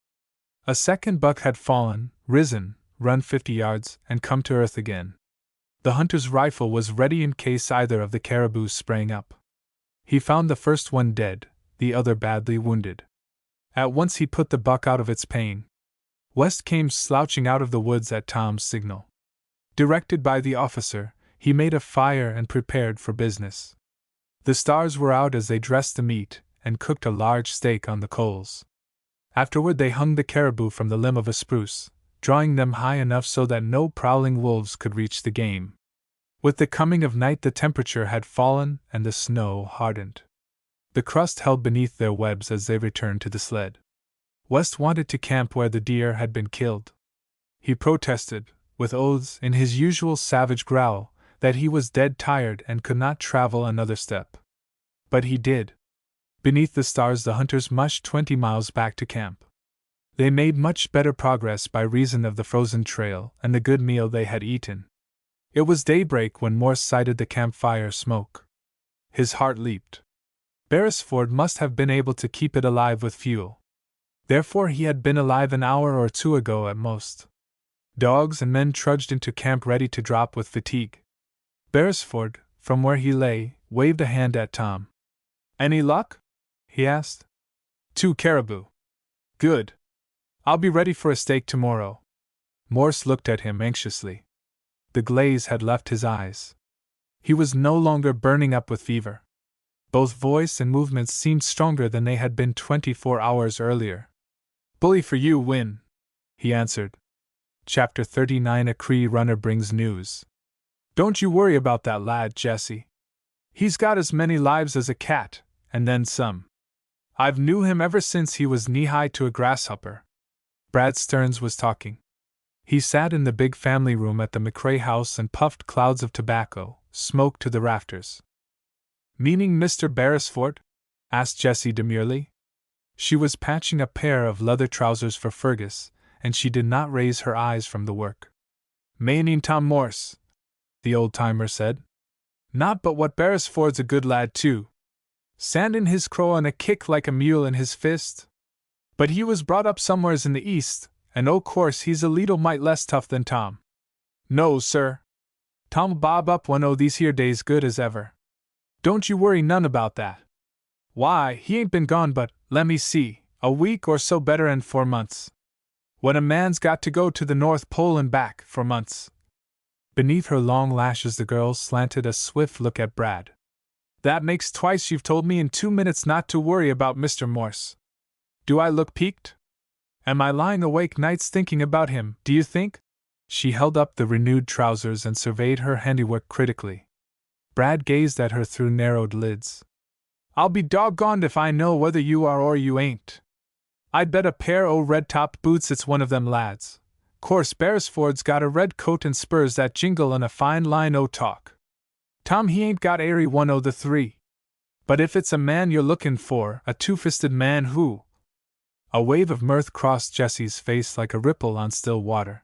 A second buck had fallen, risen, run 50 yards, and come to earth again. The hunter's rifle was ready in case either of the caribous sprang up. He found the first one dead, the other badly wounded. At once he put the buck out of its pain. West came slouching out of the woods at Tom's signal. Directed by the officer, he made a fire and prepared for business. The stars were out as they dressed the meat and cooked a large steak on the coals. Afterward they hung the caribou from the limb of a spruce, drawing them high enough so that no prowling wolves could reach the game. With the coming of night the temperature had fallen and the snow hardened. The crust held beneath their webs as they returned to the sled. West wanted to camp where the deer had been killed. He protested, with oaths in his usual savage growl, that he was dead tired and could not travel another step. But he did. Beneath the stars the hunters mushed 20 miles back to camp. They made much better progress by reason of the frozen trail and the good meal they had eaten. It was daybreak when Morse sighted the campfire smoke. His heart leaped. Beresford must have been able to keep it alive with fuel. Therefore he had been alive an hour or 2 ago at most. Dogs and men trudged into camp ready to drop with fatigue. Beresford, from where he lay, waved a hand at Tom. "Any luck?" he asked. 2 caribou. "Good. I'll be ready for a steak tomorrow." Morse looked at him anxiously. The glaze had left his eyes. He was no longer burning up with fever. Both voice and movements seemed stronger than they had been 24 hours earlier. "Bully for you, Win," he answered. Chapter 39 A Cree Runner Brings News. "Don't you worry about that lad, Jesse. He's got as many lives as a cat, and then some. I've knew him ever since he was knee-high to a grasshopper." Brad Stearns was talking. He sat in the big family room at the McCrae house and puffed clouds of tobacco, smoke to the rafters. "Meaning Mr. Beresford?" asked Jessie demurely. She was patching a pair of leather trousers for Fergus, and she did not raise her eyes from the work. "Meaning Tom Morse," the old-timer said. "Not but what Beresford's a good lad too. Sandin' his crow and a kick like a mule in his fist. But he was brought up somewheres in the East, and o' course he's a leetle mite less tough than Tom. No, sir. Tom'll bob up one o' these here days good as ever. Don't you worry none about that. Why, he ain't been gone but, let me see, a week or so better 'n 4 months. When a man's got to go to the North Pole and back for months." Beneath her long lashes the girl slanted a swift look at Brad. "That makes twice you've told me in 2 minutes not to worry about Mr. Morse. Do I look peaked? Am I lying awake nights thinking about him, do you think?" She held up the renewed trousers and surveyed her handiwork critically. Brad gazed at her through narrowed lids. "I'll be doggoned if I know whether you are or you ain't. I'd bet a pair o' red-topped boots it's one of them lads. Course Beresford's got a red coat and spurs that jingle and a fine line o' talk. Tom he ain't got airy one o' the three. But if it's a man you're lookin' for, a two-fisted man who— A wave of mirth crossed Jessie's face like a ripple on still water.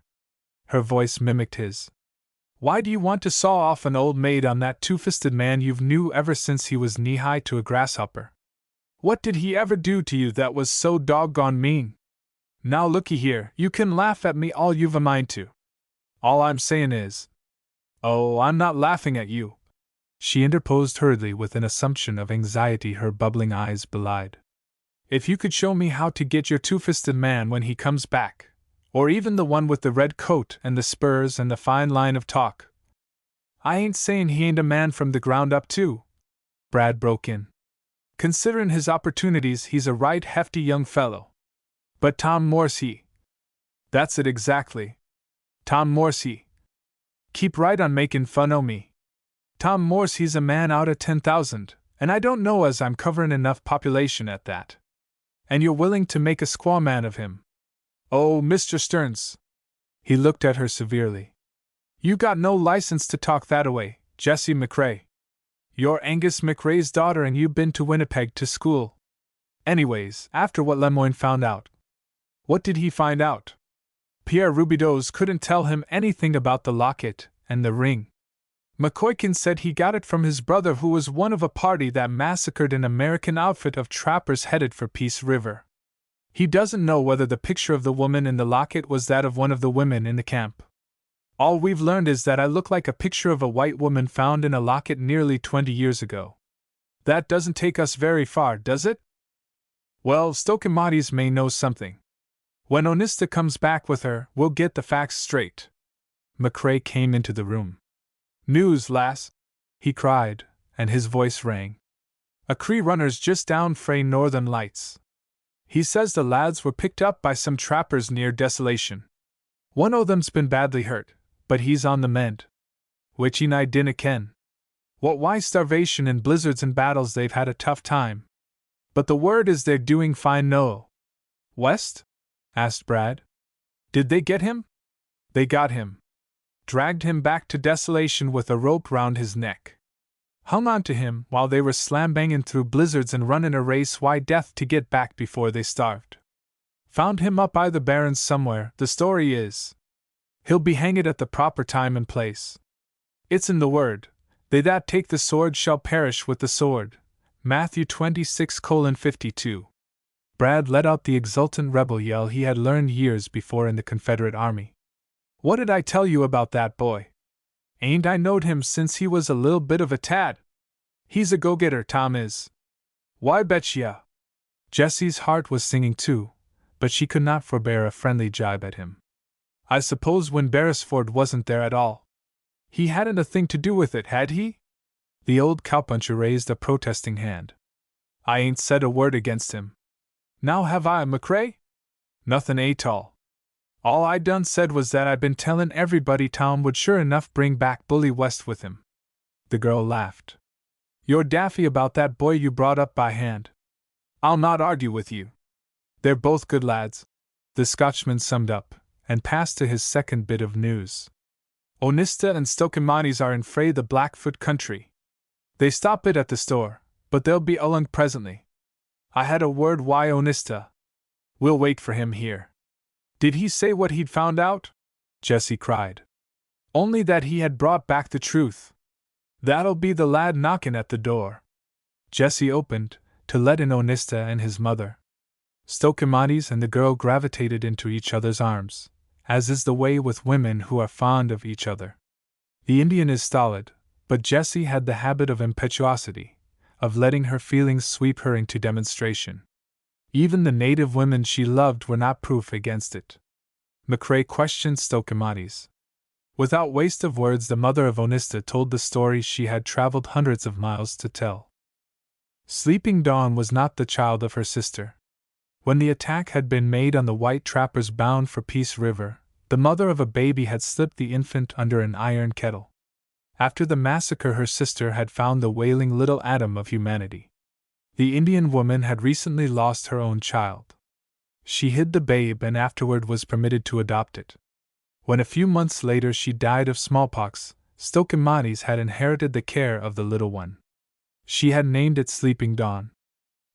Her voice mimicked his. Why do you want to saw off an old maid on that two-fisted man you've knew ever since he was knee-high to a grasshopper? What did he ever do to you that was so doggone mean? Now looky here, you can laugh at me all you've a mind to. All I'm sayin' is— Oh, I'm not laughing at you, she interposed hurriedly with an assumption of anxiety her bubbling eyes belied. If you could show me how to get your two-fisted man when he comes back, or even the one with the red coat and the spurs and the fine line of talk. I ain't sayin' he ain't a man from the ground up too, Brad broke in. Considerin' his opportunities, he's a right hefty young fellow. But Tom Morse he— That's it exactly. Tom Morse he— Keep right on makin' fun o' me. Tom Morse he's a man out o' 10,000, and I don't know as I'm coverin' enough population at that. And you're willing to make a squaw man of him. Oh, Mr. Stearns. He looked at her severely. You got no license to talk that-a-way, Jessie McCrae. You're Angus McRae's daughter and you been to Winnipeg to school. Anyways, after what Lemoyne found out. What did he find out? Pierre Rubidoux couldn't tell him anything about the locket and the ring. McCoykin said he got it from his brother, who was one of a party that massacred an American outfit of trappers headed for Peace River. He doesn't know whether the picture of the woman in the locket was that of one of the women in the camp. All we've learned is that I look like a picture of a white woman found in a locket nearly 20 years ago. That doesn't take us very far, does it? Well, Stokematis may know something. When Onista comes back with her, we'll get the facts straight. McCrae came into the room. News, lass, he cried, and his voice rang. A Cree runner's just down frae Northern Lights. He says the lads were picked up by some trappers near Desolation. One o' them's been badly hurt, but he's on the mend. Which I dinna ken. What why starvation and blizzards and battles they've had a tough time. But the word is they're doing fine no. West? Asked Brad. Did they get him? They got him. Dragged him back to Desolation with a rope round his neck. Hung on to him while they were slam-banging through blizzards and running a race why death to get back before they starved. Found him up by the barrens somewhere, the story is. He'll be hanged at the proper time and place. It's in the word, they that take the sword shall perish with the sword. Matthew 26:52. Brad let out the exultant rebel yell he had learned years before in the Confederate Army. What did I tell you about that boy? Ain't I knowed him since he was a little bit of a tad? He's a go-getter, Tom is. Why betcha? Jessie's heart was singing too, but she could not forbear a friendly jibe at him. I suppose when Beresford wasn't there at all, he hadn't a thing to do with it, had he? The old cowpuncher raised a protesting hand. I ain't said a word against him. Now have I, McCrae? Nothin' atoll. All I done said was that I'd been tellin' everybody Tom would sure enough bring back Bully West with him. The girl laughed. You're daffy about that boy you brought up by hand. I'll not argue with you. They're both good lads, the Scotchman summed up, and passed to his second bit of news. Onista and Stokemanis are in frae the Blackfoot country. They stop it at the store, but they'll be along presently. I had a word why Onista. We'll wait for him here. Did he say what he'd found out? Jessie cried. Only that he had brought back the truth. That'll be the lad knockin' at the door. Jessie opened, to let in Onista and his mother. Stokematis and the girl gravitated into each other's arms, as is the way with women who are fond of each other. The Indian is stolid, but Jessie had the habit of impetuosity, of letting her feelings sweep her into demonstration. Even the native women she loved were not proof against it. McCrae questioned Stokematis. Without waste of words, the mother of Onista told the story she had traveled hundreds of miles to tell. Sleeping Dawn was not the child of her sister. When the attack had been made on the white trappers bound for Peace River, the mother of a baby had slipped the infant under an iron kettle. After the massacre, her sister had found the wailing little atom of humanity. The Indian woman had recently lost her own child. She hid the babe and afterward was permitted to adopt it. When a few months later she died of smallpox, Stochomades had inherited the care of the little one. She had named it Sleeping Dawn.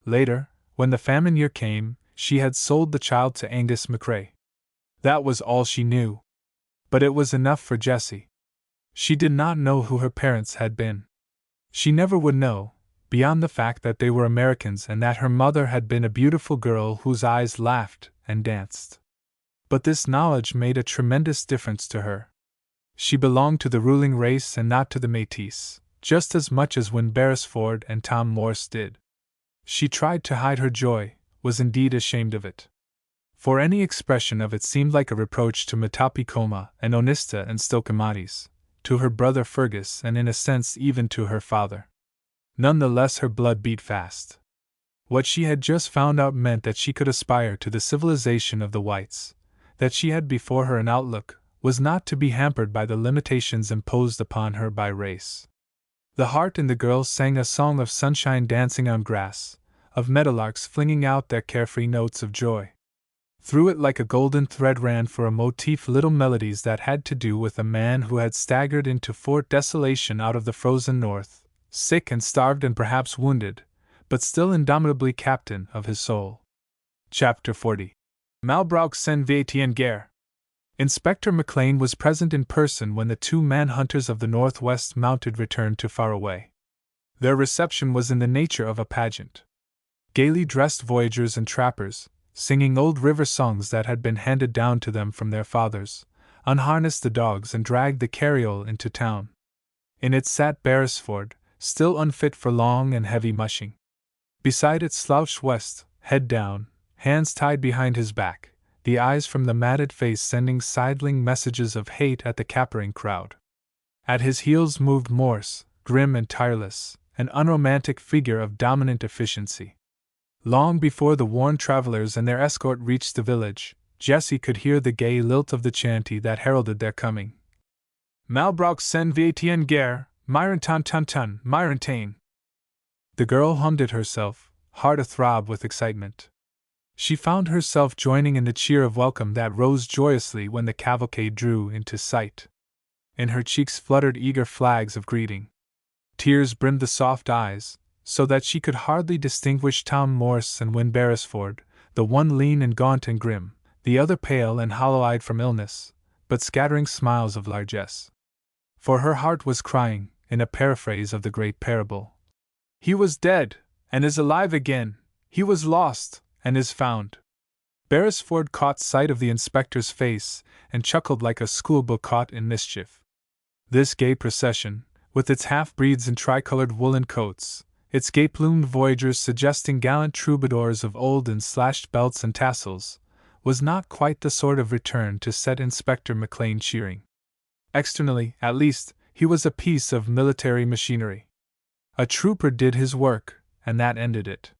Later, when the famine year came, she had sold the child to Angus MacRae. That was all she knew. But it was enough for Jessie. She did not know who her parents had been. She never would know, beyond the fact that they were Americans and that her mother had been a beautiful girl whose eyes laughed and danced. But this knowledge made a tremendous difference to her. She belonged to the ruling race and not to the Métis, just as much as when Beresford and Tom Morse did. She tried to hide her joy, was indeed ashamed of it. For any expression of it seemed like a reproach to Metapicoma and Onista and Stochomades, to her brother Fergus and in a sense even to her father. None the less her blood beat fast. What she had just found out meant that she could aspire to the civilization of the whites, that she had before her an outlook, was not to be hampered by the limitations imposed upon her by race. The heart in the girl sang a song of sunshine dancing on grass, of meadowlarks flinging out their carefree notes of joy. Through it like a golden thread ran for a motif little melodies that had to do with a man who had staggered into Fort Desolation out of the frozen north, sick and starved and perhaps wounded, but still indomitably captain of his soul. Chapter 40. Malbrouck s'en va-t en guerre. Inspector McLean was present in person when the two man-hunters of the Northwest Mounted returned to Faraway. Their reception was in the nature of a pageant. Gaily dressed voyagers and trappers, singing old river songs that had been handed down to them from their fathers, unharnessed the dogs and dragged the carriole into town. In it sat Beresford, still unfit for long and heavy mushing. Beside it slouched West, head down, hands tied behind his back, the eyes from the matted face sending sidling messages of hate at the capering crowd. At his heels moved Morse, grim and tireless, an unromantic figure of dominant efficiency. Long before the worn travelers and their escort reached the village, Jessie could hear the gay lilt of the chanty that heralded their coming. Malbrouck s'en va-t en guerre, Myron-ton-ton-ton, Myron-tain. The girl hummed it herself, heart athrob with excitement. She found herself joining in the cheer of welcome that rose joyously when the cavalcade drew into sight. In her cheeks fluttered eager flags of greeting. Tears brimmed the soft eyes, so that she could hardly distinguish Tom Morse and Win Beresford, the one lean and gaunt and grim, the other pale and hollow-eyed from illness, but scattering smiles of largesse. For her heart was crying, in a paraphrase of the great parable, "He was dead, and is alive again, he was lost, and is found." Beresford caught sight of the inspector's face, and chuckled like a schoolboy caught in mischief. This gay procession, with its half-breeds in tricolored woolen coats, its gay-plumed voyagers suggesting gallant troubadours of old in slashed belts and tassels, was not quite the sort of return to set Inspector McLean cheering. Externally, at least, he was a piece of military machinery. A trooper did his work, and that ended it.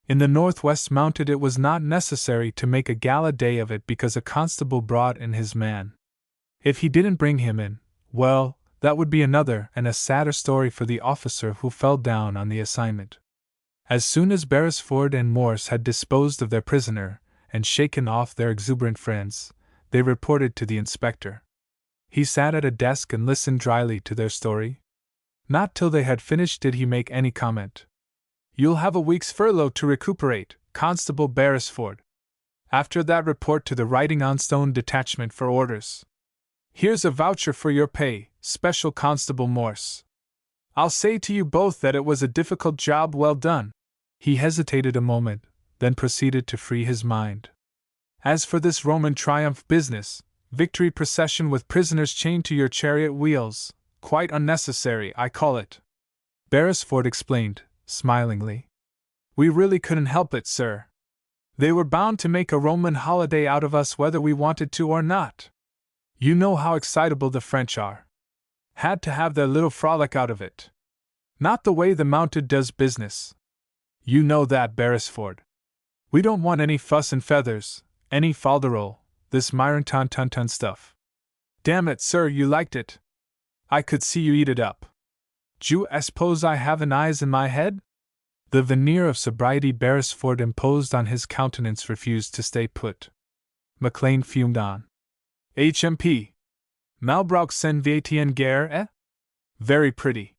In the Northwest Mounted it was not necessary to make a gala day of it because a constable brought in his man. If he didn't bring him in, well, that would be another and a sadder story for the officer who fell down on the assignment. As soon as Beresford and Morse had disposed of their prisoner and shaken off their exuberant friends, they reported to the inspector. He sat at a desk and listened dryly to their story. Not till they had finished did he make any comment. "You'll have a week's furlough to recuperate, Constable Beresford. After that report to the Writing on Stone detachment for orders. Here's a voucher for your pay, Special Constable Morse. I'll say to you both that it was a difficult job well done." He hesitated a moment, then proceeded to free his mind. "As for this Roman triumph business, victory procession with prisoners chained to your chariot wheels, quite unnecessary, I call it," Beresford explained, smilingly. "We really couldn't help it, sir. They were bound to make a Roman holiday out of us whether we wanted to or not. You know how excitable the French are. Had to have their little frolic out of it. Not the way the Mounted does business. You know that, Beresford. We don't want any fuss and feathers, any falderole, this Myron-ton-ton-ton stuff. Damn it, sir, you liked it. I could see you eat it up. D'you suppose I haven't eyes in my head?" The veneer of sobriety Beresford imposed on his countenance refused to stay put. McLean fumed on. HMP. Malbrook sen Vietien guerre, eh? Very pretty.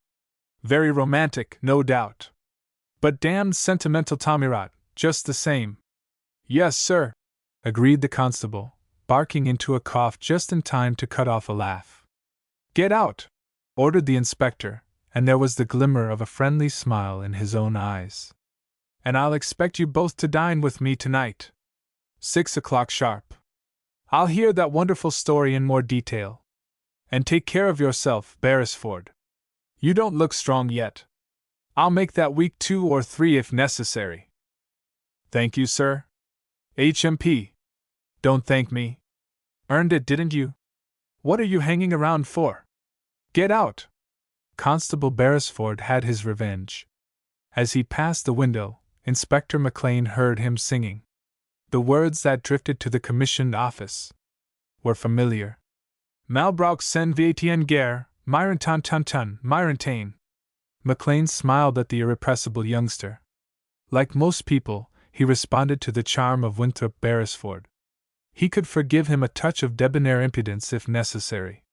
Very romantic, no doubt. But damned sentimental Tommyrot, just the same. Yes, sir, agreed the constable, barking into a cough just in time to cut off a laugh. Get out, ordered the inspector, and there was the glimmer of a friendly smile in his own eyes. And I'll expect you both to dine with me tonight. 6 o'clock sharp. I'll hear that wonderful story in more detail. And take care of yourself, Beresford. You don't look strong yet. I'll make that week 2 or 3 if necessary. Thank you, sir. HMP. Don't thank me. Earned it, didn't you? What are you hanging around for? Get out. Constable Beresford had his revenge. As he passed the window, Inspector McLean heard him singing. The words that drifted to the commissioned office were familiar. Malbrook sen Vietien guerre, Myron ton ton ton, Myron tain. McLean smiled at the irrepressible youngster. Like most people, he responded to the charm of Winthrop Beresford. He could forgive him a touch of debonair impudence if necessary.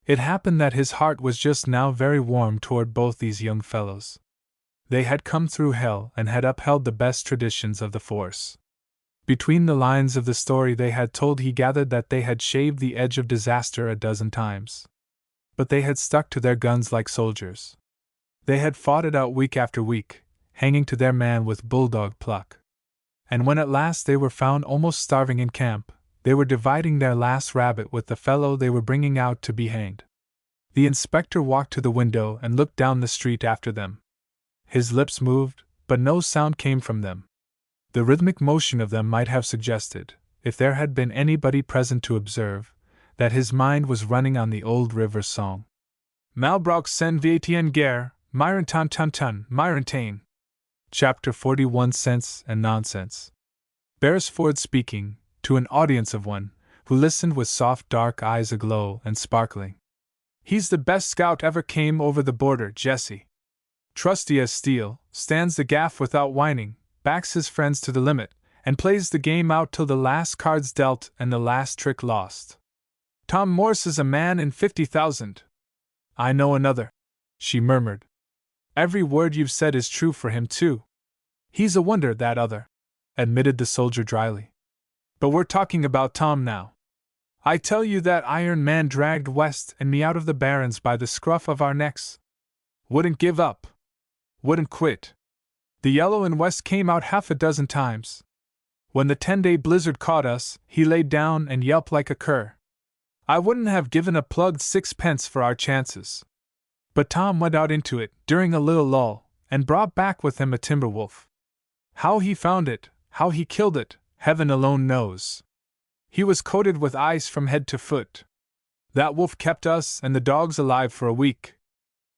It happened that his heart was just now very warm toward both these young fellows. They had come through hell and had upheld the best traditions of the force. Between the lines of the story they had told, he gathered that they had shaved the edge of disaster a dozen times. But they had stuck to their guns like soldiers. They had fought it out week after week, hanging to their man with bulldog pluck. And when at last they were found almost starving in camp, they were dividing their last rabbit with the fellow they were bringing out to be hanged. The inspector walked to the window and looked down the street after them. His lips moved, but no sound came from them. The rhythmic motion of them might have suggested, if there had been anybody present to observe, that his mind was running on the old river song. Malbrook sen Vietien guerre, Myron ton ton ton, Myron tain. Chapter 41 Sense and Nonsense. Beresford speaking, to an audience of one, who listened with soft dark eyes aglow and sparkling. He's the best scout ever came over the border, Jesse. Trusty as steel, stands the gaff without whining, backs his friends to the limit, and plays the game out till the last card's dealt and the last trick lost. Tom Morse is a man in 50,000. I know another, she murmured. Every word you've said is true for him, too. He's a wonder, that other, admitted the soldier dryly. But we're talking about Tom now. I tell you that iron man dragged West and me out of the barrens by the scruff of our necks. Wouldn't give up. Wouldn't quit. The Yellow and West came out half a dozen times. When the 10-day blizzard caught us, he laid down and yelped like a cur. I wouldn't have given a plugged 6pence for our chances. But Tom went out into it, during a little lull, and brought back with him a timber wolf. How he found it, how he killed it, heaven alone knows. He was coated with ice from head to foot. That wolf kept us and the dogs alive for a week.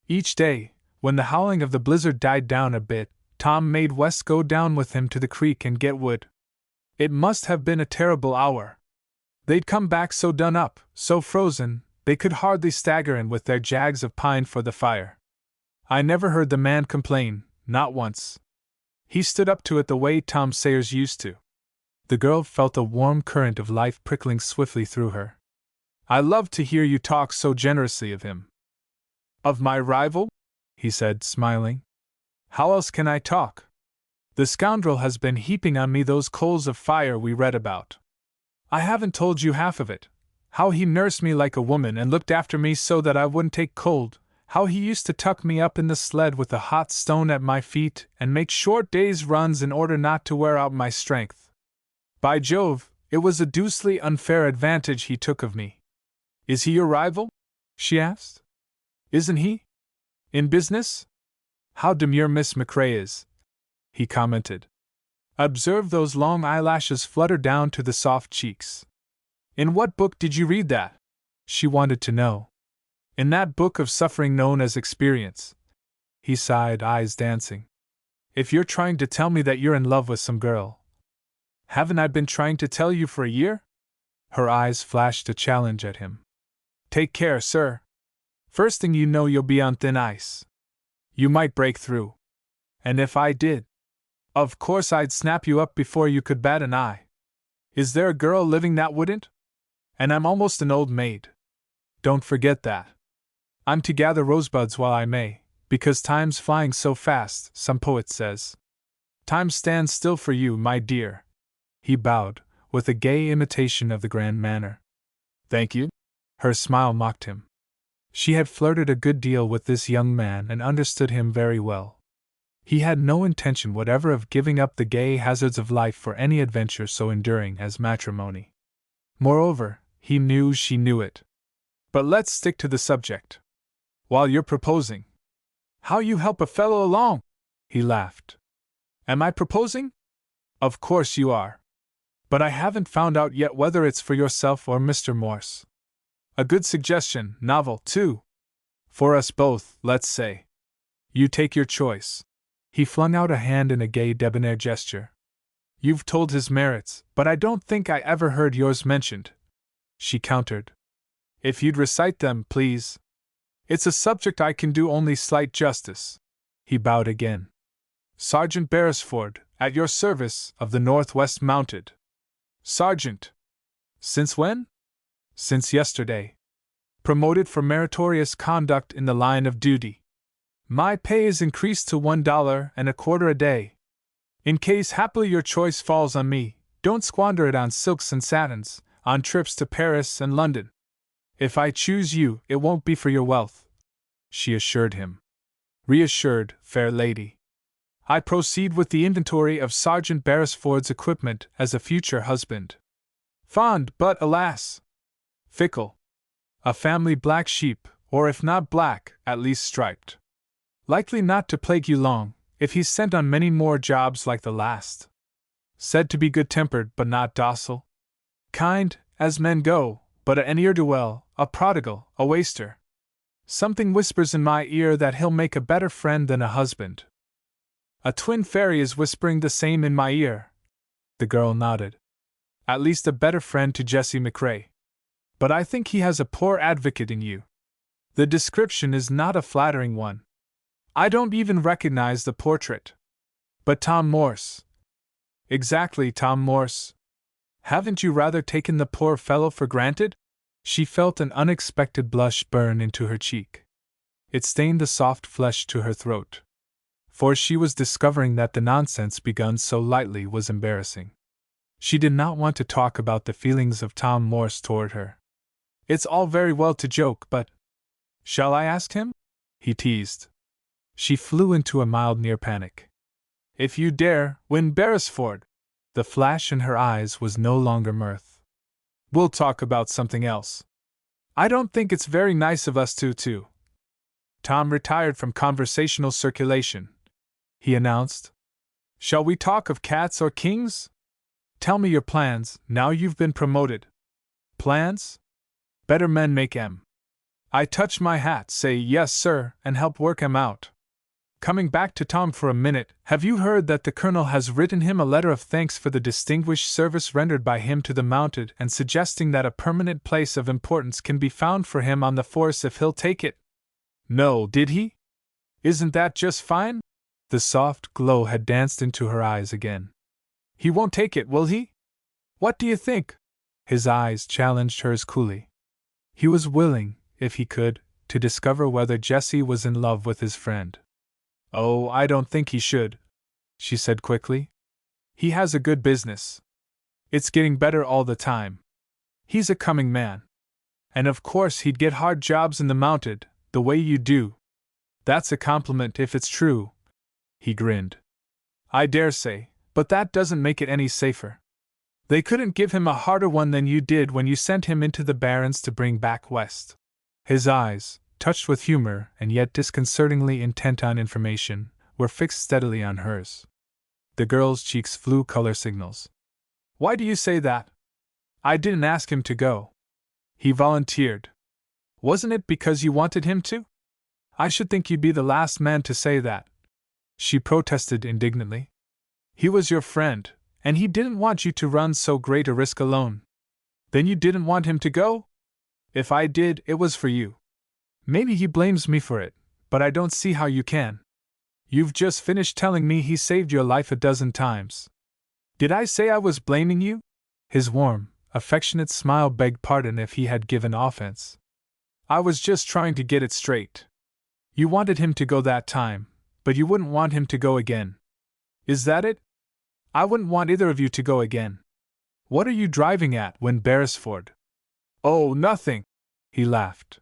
Each day, when the howling of the blizzard died down a bit, Tom made West go down with him to the creek and get wood. It must have been a terrible hour. They'd come back so done up, so frozen, they could hardly stagger in with their jags of pine for the fire. I never heard the man complain, not once. He stood up to it the way Tom Sayers used to. The girl felt a warm current of life prickling swiftly through her. I love to hear you talk so generously of him. Of my rival? He said, smiling. How else can I talk? The scoundrel has been heaping on me those coals of fire we read about. I haven't told you half of it. How he nursed me like a woman and looked after me so that I wouldn't take cold. How he used to tuck me up in the sled with a hot stone at my feet and make short days' runs in order not to wear out my strength. By Jove, it was a deucedly unfair advantage he took of me. Is he your rival? She asked. Isn't he? In business? How demure Miss McCrae is, he commented. Observe those long eyelashes flutter down to the soft cheeks. In what book did you read that? She wanted to know. In that book of suffering known as Experience. He sighed, eyes dancing. If you're trying to tell me that you're in love with some girl. Haven't I been trying to tell you for a year? Her eyes flashed a challenge at him. Take care, sir. First thing you know, you'll be on thin ice. You might break through. And if I did, of course I'd snap you up before you could bat an eye. Is there a girl living that wouldn't? And I'm almost an old maid. Don't forget that. I'm to gather rosebuds while I may, because time's flying so fast, some poet says. Time stands still for you, my dear. He bowed, with a gay imitation of the grand manner. Thank you. Her smile mocked him. She had flirted a good deal with this young man and understood him very well. He had no intention whatever of giving up the gay hazards of life for any adventure so enduring as matrimony. Moreover, he knew she knew it. But let's stick to the subject. While you're proposing, how you help a fellow along? He laughed. Am I proposing? Of course you are. But I haven't found out yet whether it's for yourself or Mr. Morse. A good suggestion, novel, too. For us both, let's say. You take your choice. He flung out a hand in a gay debonair gesture. You've told his merits, but I don't think I ever heard yours mentioned. She countered. If you'd recite them, please. It's a subject I can do only slight justice. He bowed again. Sergeant Beresford, at your service, of the Northwest Mounted. Sergeant. Since when? Since yesterday. Promoted for meritorious conduct in the line of duty. My pay is increased to $1.25 a day. In case happily your choice falls on me, don't squander it on silks and satins, on trips to Paris and London. If I choose you, it won't be for your wealth, she assured him. Reassured, fair lady. I proceed with the inventory of Sergeant Beresford's equipment as a future husband. Fond, but alas, fickle. A family black sheep, or if not black, at least striped. Likely not to plague you long, if he's sent on many more jobs like the last. Said to be good-tempered but not docile. Kind, as men go, but a ne'er-do-well, a prodigal, a waster. Something whispers in my ear that he'll make a better friend than a husband. A twin fairy is whispering the same in my ear. The girl nodded. At least a better friend to Jessie McCrae. But I think he has a poor advocate in you. The description is not a flattering one. I don't even recognize the portrait. But Tom Morse. Exactly, Tom Morse. Haven't you rather taken the poor fellow for granted? She felt an unexpected blush burn into her cheek. It stained the soft flesh to her throat. For she was discovering that the nonsense begun so lightly was embarrassing. She did not want to talk about the feelings of Tom Morse toward her. It's all very well to joke, but… Shall I ask him? He teased. She flew into a mild near panic. If you dare, win Beresford! The flash in her eyes was no longer mirth. We'll talk about something else. I don't think it's very nice of us to. Tom retired from conversational circulation. He announced. Shall we talk of cats or kings? Tell me your plans, now you've been promoted. Plans? Better men make 'em. I touch my hat, say yes, sir, and help work 'em out. Coming back to Tom for a minute, have you heard that the colonel has written him a letter of thanks for the distinguished service rendered by him to the Mounted and suggesting that a permanent place of importance can be found for him on the force if he'll take it? No, did he? Isn't that just fine? The soft glow had danced into her eyes again. He won't take it, will he? What do you think? His eyes challenged hers coolly. He was willing, if he could, to discover whether Jessie was in love with his friend. Oh, I don't think he should, she said quickly. He has a good business. It's getting better all the time. He's a coming man. And of course he'd get hard jobs in the Mounted, the way you do. That's a compliment if it's true. He grinned. I dare say, but that doesn't make it any safer. They couldn't give him a harder one than you did when you sent him into the Barrens to bring back West. His eyes, touched with humor and yet disconcertingly intent on information, were fixed steadily on hers. The girl's cheeks flew color signals. Why do you say that? I didn't ask him to go. He volunteered. Wasn't it because you wanted him to? I should think you'd be the last man to say that. She protested indignantly. He was your friend, and he didn't want you to run so great a risk alone. Then you didn't want him to go? If I did, it was for you. Maybe he blames me for it, but I don't see how you can. You've just finished telling me he saved your life a dozen times. Did I say I was blaming you? His warm, affectionate smile begged pardon if he had given offense. I was just trying to get it straight. You wanted him to go that time, but you wouldn't want him to go again. Is that it? I wouldn't want either of you to go again. What are you driving at, when Beresford? Oh, nothing, he laughed.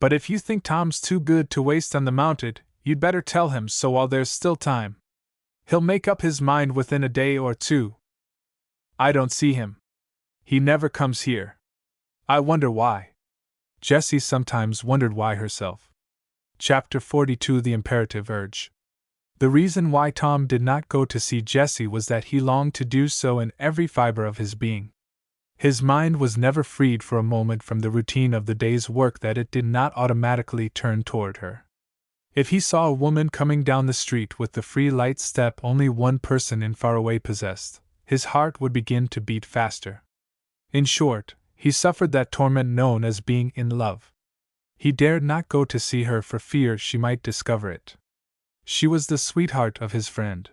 But if you think Tom's too good to waste on the Mounted, you'd better tell him so while there's still time. He'll make up his mind within a day or two. I don't see him. He never comes here. I wonder why. Jessie sometimes wondered why herself. Chapter 42 The Imperative Urge. The reason why Tom did not go to see Jessie was that he longed to do so in every fiber of his being. His mind was never freed for a moment from the routine of the day's work that it did not automatically turn toward her. If he saw a woman coming down the street with the free light step only one person in far away possessed, his heart would begin to beat faster. In short, he suffered that torment known as being in love. He dared not go to see her for fear she might discover it. She was the sweetheart of his friend.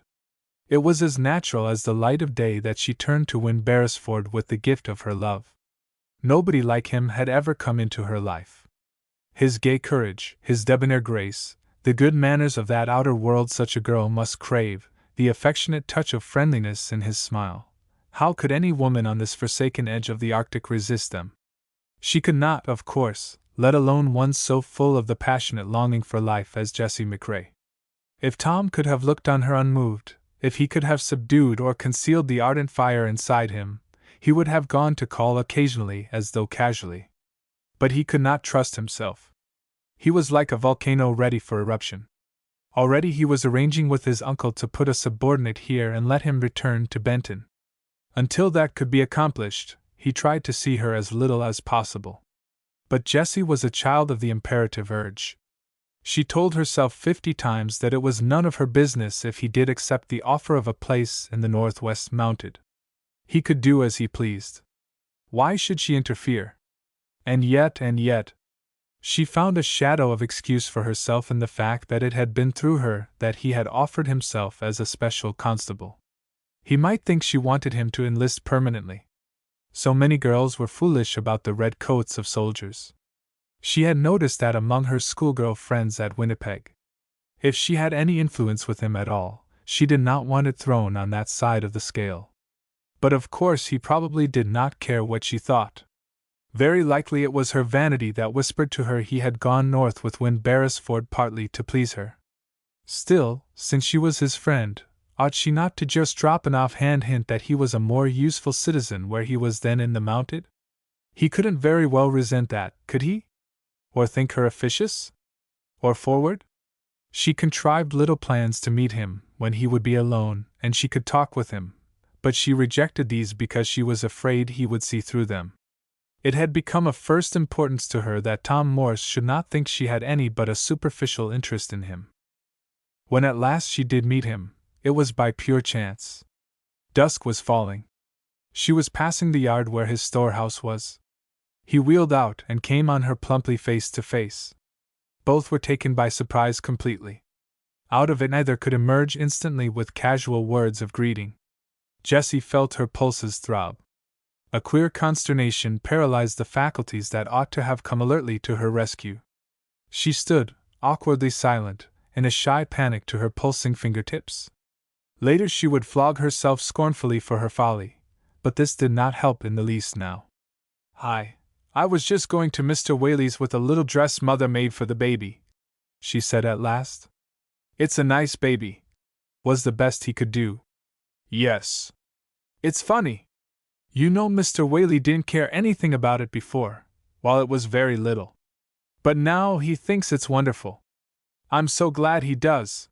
It was as natural as the light of day that she turned to win Beresford with the gift of her love. Nobody like him had ever come into her life. His gay courage, his debonair grace, the good manners of that outer world such a girl must crave, the affectionate touch of friendliness in his smile. How could any woman on this forsaken edge of the Arctic resist them? She could not, of course, let alone one so full of the passionate longing for life as Jessie McCrae. If Tom could have looked on her unmoved, if he could have subdued or concealed the ardent fire inside him, he would have gone to call occasionally as though casually. But he could not trust himself. He was like a volcano ready for eruption. Already he was arranging with his uncle to put a subordinate here and let him return to Benton. Until that could be accomplished, he tried to see her as little as possible. But Jessie was a child of the imperative urge. She told herself 50 times that it was none of her business if he did accept the offer of a place in the Northwest Mounted. He could do as he pleased. Why should she interfere? And yet, she found a shadow of excuse for herself in the fact that it had been through her that he had offered himself as a special constable. He might think she wanted him to enlist permanently. So many girls were foolish about the red coats of soldiers. She had noticed that among her schoolgirl friends at Winnipeg. If she had any influence with him at all, she did not want it thrown on that side of the scale. But of course he probably did not care what she thought. Very likely it was her vanity that whispered to her he had gone north with Win Beresford partly to please her. Still, since she was his friend, ought she not to just drop an offhand hint that he was a more useful citizen where he was than in the Mounted? He couldn't very well resent that, could he? Or think her officious? Or forward? She contrived little plans to meet him when he would be alone, and she could talk with him, but she rejected these because she was afraid he would see through them. It had become of first importance to her that Tom Morse should not think she had any but a superficial interest in him. When at last she did meet him, it was by pure chance. Dusk was falling. She was passing the yard where his storehouse was. He wheeled out and came on her plumply face to face. Both were taken by surprise completely. Out of it neither could emerge instantly with casual words of greeting. Jessie felt her pulses throb. A queer consternation paralyzed the faculties that ought to have come alertly to her rescue. She stood, awkwardly silent, in a shy panic to her pulsing fingertips. Later she would flog herself scornfully for her folly, but this did not help in the least now. "Hi, I was just going to Mr. Whaley's with a little dress Mother made for the baby," she said at last. "It's a nice baby," was the best he could do. "Yes. It's funny. You know Mr. Whaley didn't care anything about it before, while it was very little. But now he thinks it's wonderful. I'm so glad he does."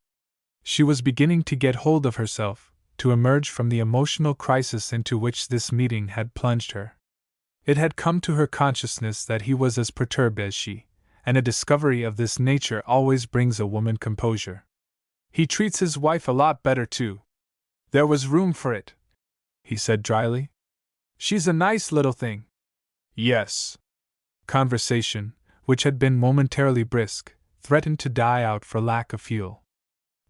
She was beginning to get hold of herself, to emerge from the emotional crisis into which this meeting had plunged her. It had come to her consciousness that he was as perturbed as she, and a discovery of this nature always brings a woman composure. "He treats his wife a lot better, too. There was room for it," he said dryly. "She's a nice little thing." "Yes." Conversation, which had been momentarily brisk, threatened to die out for lack of fuel.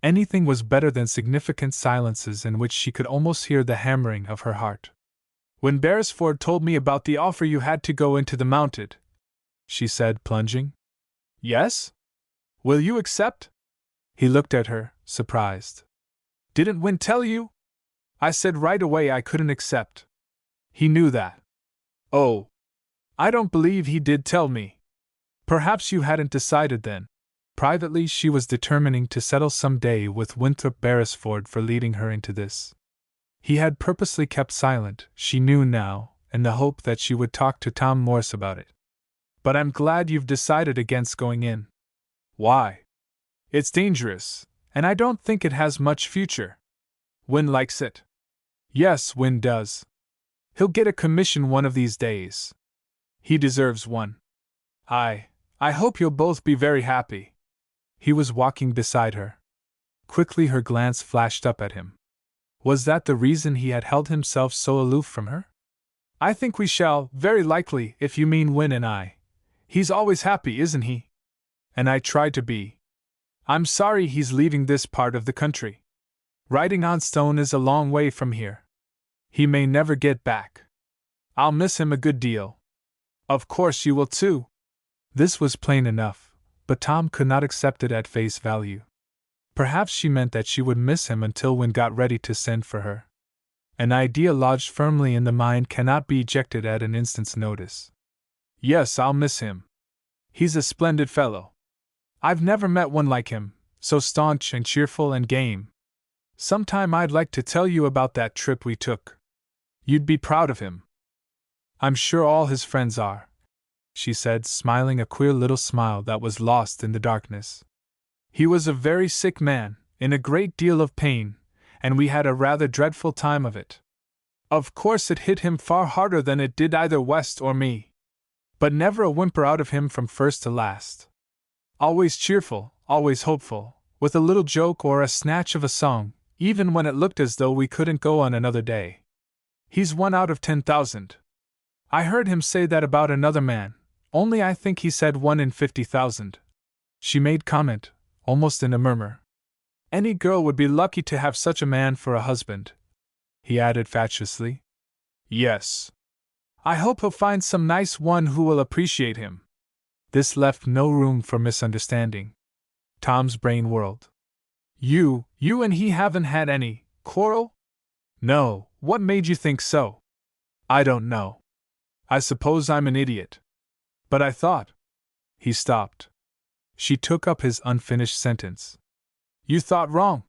Anything was better than significant silences in which she could almost hear the hammering of her heart. When Beresford told me about the offer you had to go into the Mounted, she said, plunging. Yes? Will you accept? He looked at her, surprised. Didn't Win tell you? I said right away I couldn't accept. He knew that. Oh. I don't believe he did tell me. Perhaps you hadn't decided then. Privately, she was determining to settle some day with Winthrop Beresford for leading her into this. He had purposely kept silent, she knew now, in the hope that she would talk to Tom Morse about it. But I'm glad you've decided against going in. Why? It's dangerous, and I don't think it has much future. Win likes it. Yes, Win does. He'll get a commission one of these days. He deserves one. I hope you'll both be very happy. He was walking beside her. Quickly her glance flashed up at him. Was that the reason he had held himself so aloof from her? I think we shall, very likely, if you mean Win and I. He's always happy, isn't he? And I try to be. I'm sorry he's leaving this part of the country. Writing on stone is a long way from here. He may never get back. I'll miss him a good deal. Of course you will too. This was plain enough, but Tom could not accept it at face value. Perhaps she meant that she would miss him until Win got ready to send for her. An idea lodged firmly in the mind cannot be ejected at an instant's notice. Yes, I'll miss him. He's a splendid fellow. I've never met one like him, so staunch and cheerful and game. Sometime I'd like to tell you about that trip we took. You'd be proud of him. I'm sure all his friends are, she said, smiling a queer little smile that was lost in the darkness. He was a very sick man, in a great deal of pain, and we had a rather dreadful time of it. Of course it hit him far harder than it did either West or me. But never a whimper out of him from first to last. Always cheerful, always hopeful, with a little joke or a snatch of a song, even when it looked as though we couldn't go on another day. He's 1 out of 10,000. I heard him say that about another man, only I think he said 1 in 50,000. She made comment, almost in a murmur. Any girl would be lucky to have such a man for a husband, he added fatuously. Yes. I hope he'll find some nice one who will appreciate him. This left no room for misunderstanding. Tom's brain whirled. You and he haven't had any quarrel? No, what made you think so? I don't know. I suppose I'm an idiot. But I thought. He stopped. She took up his unfinished sentence. You thought wrong.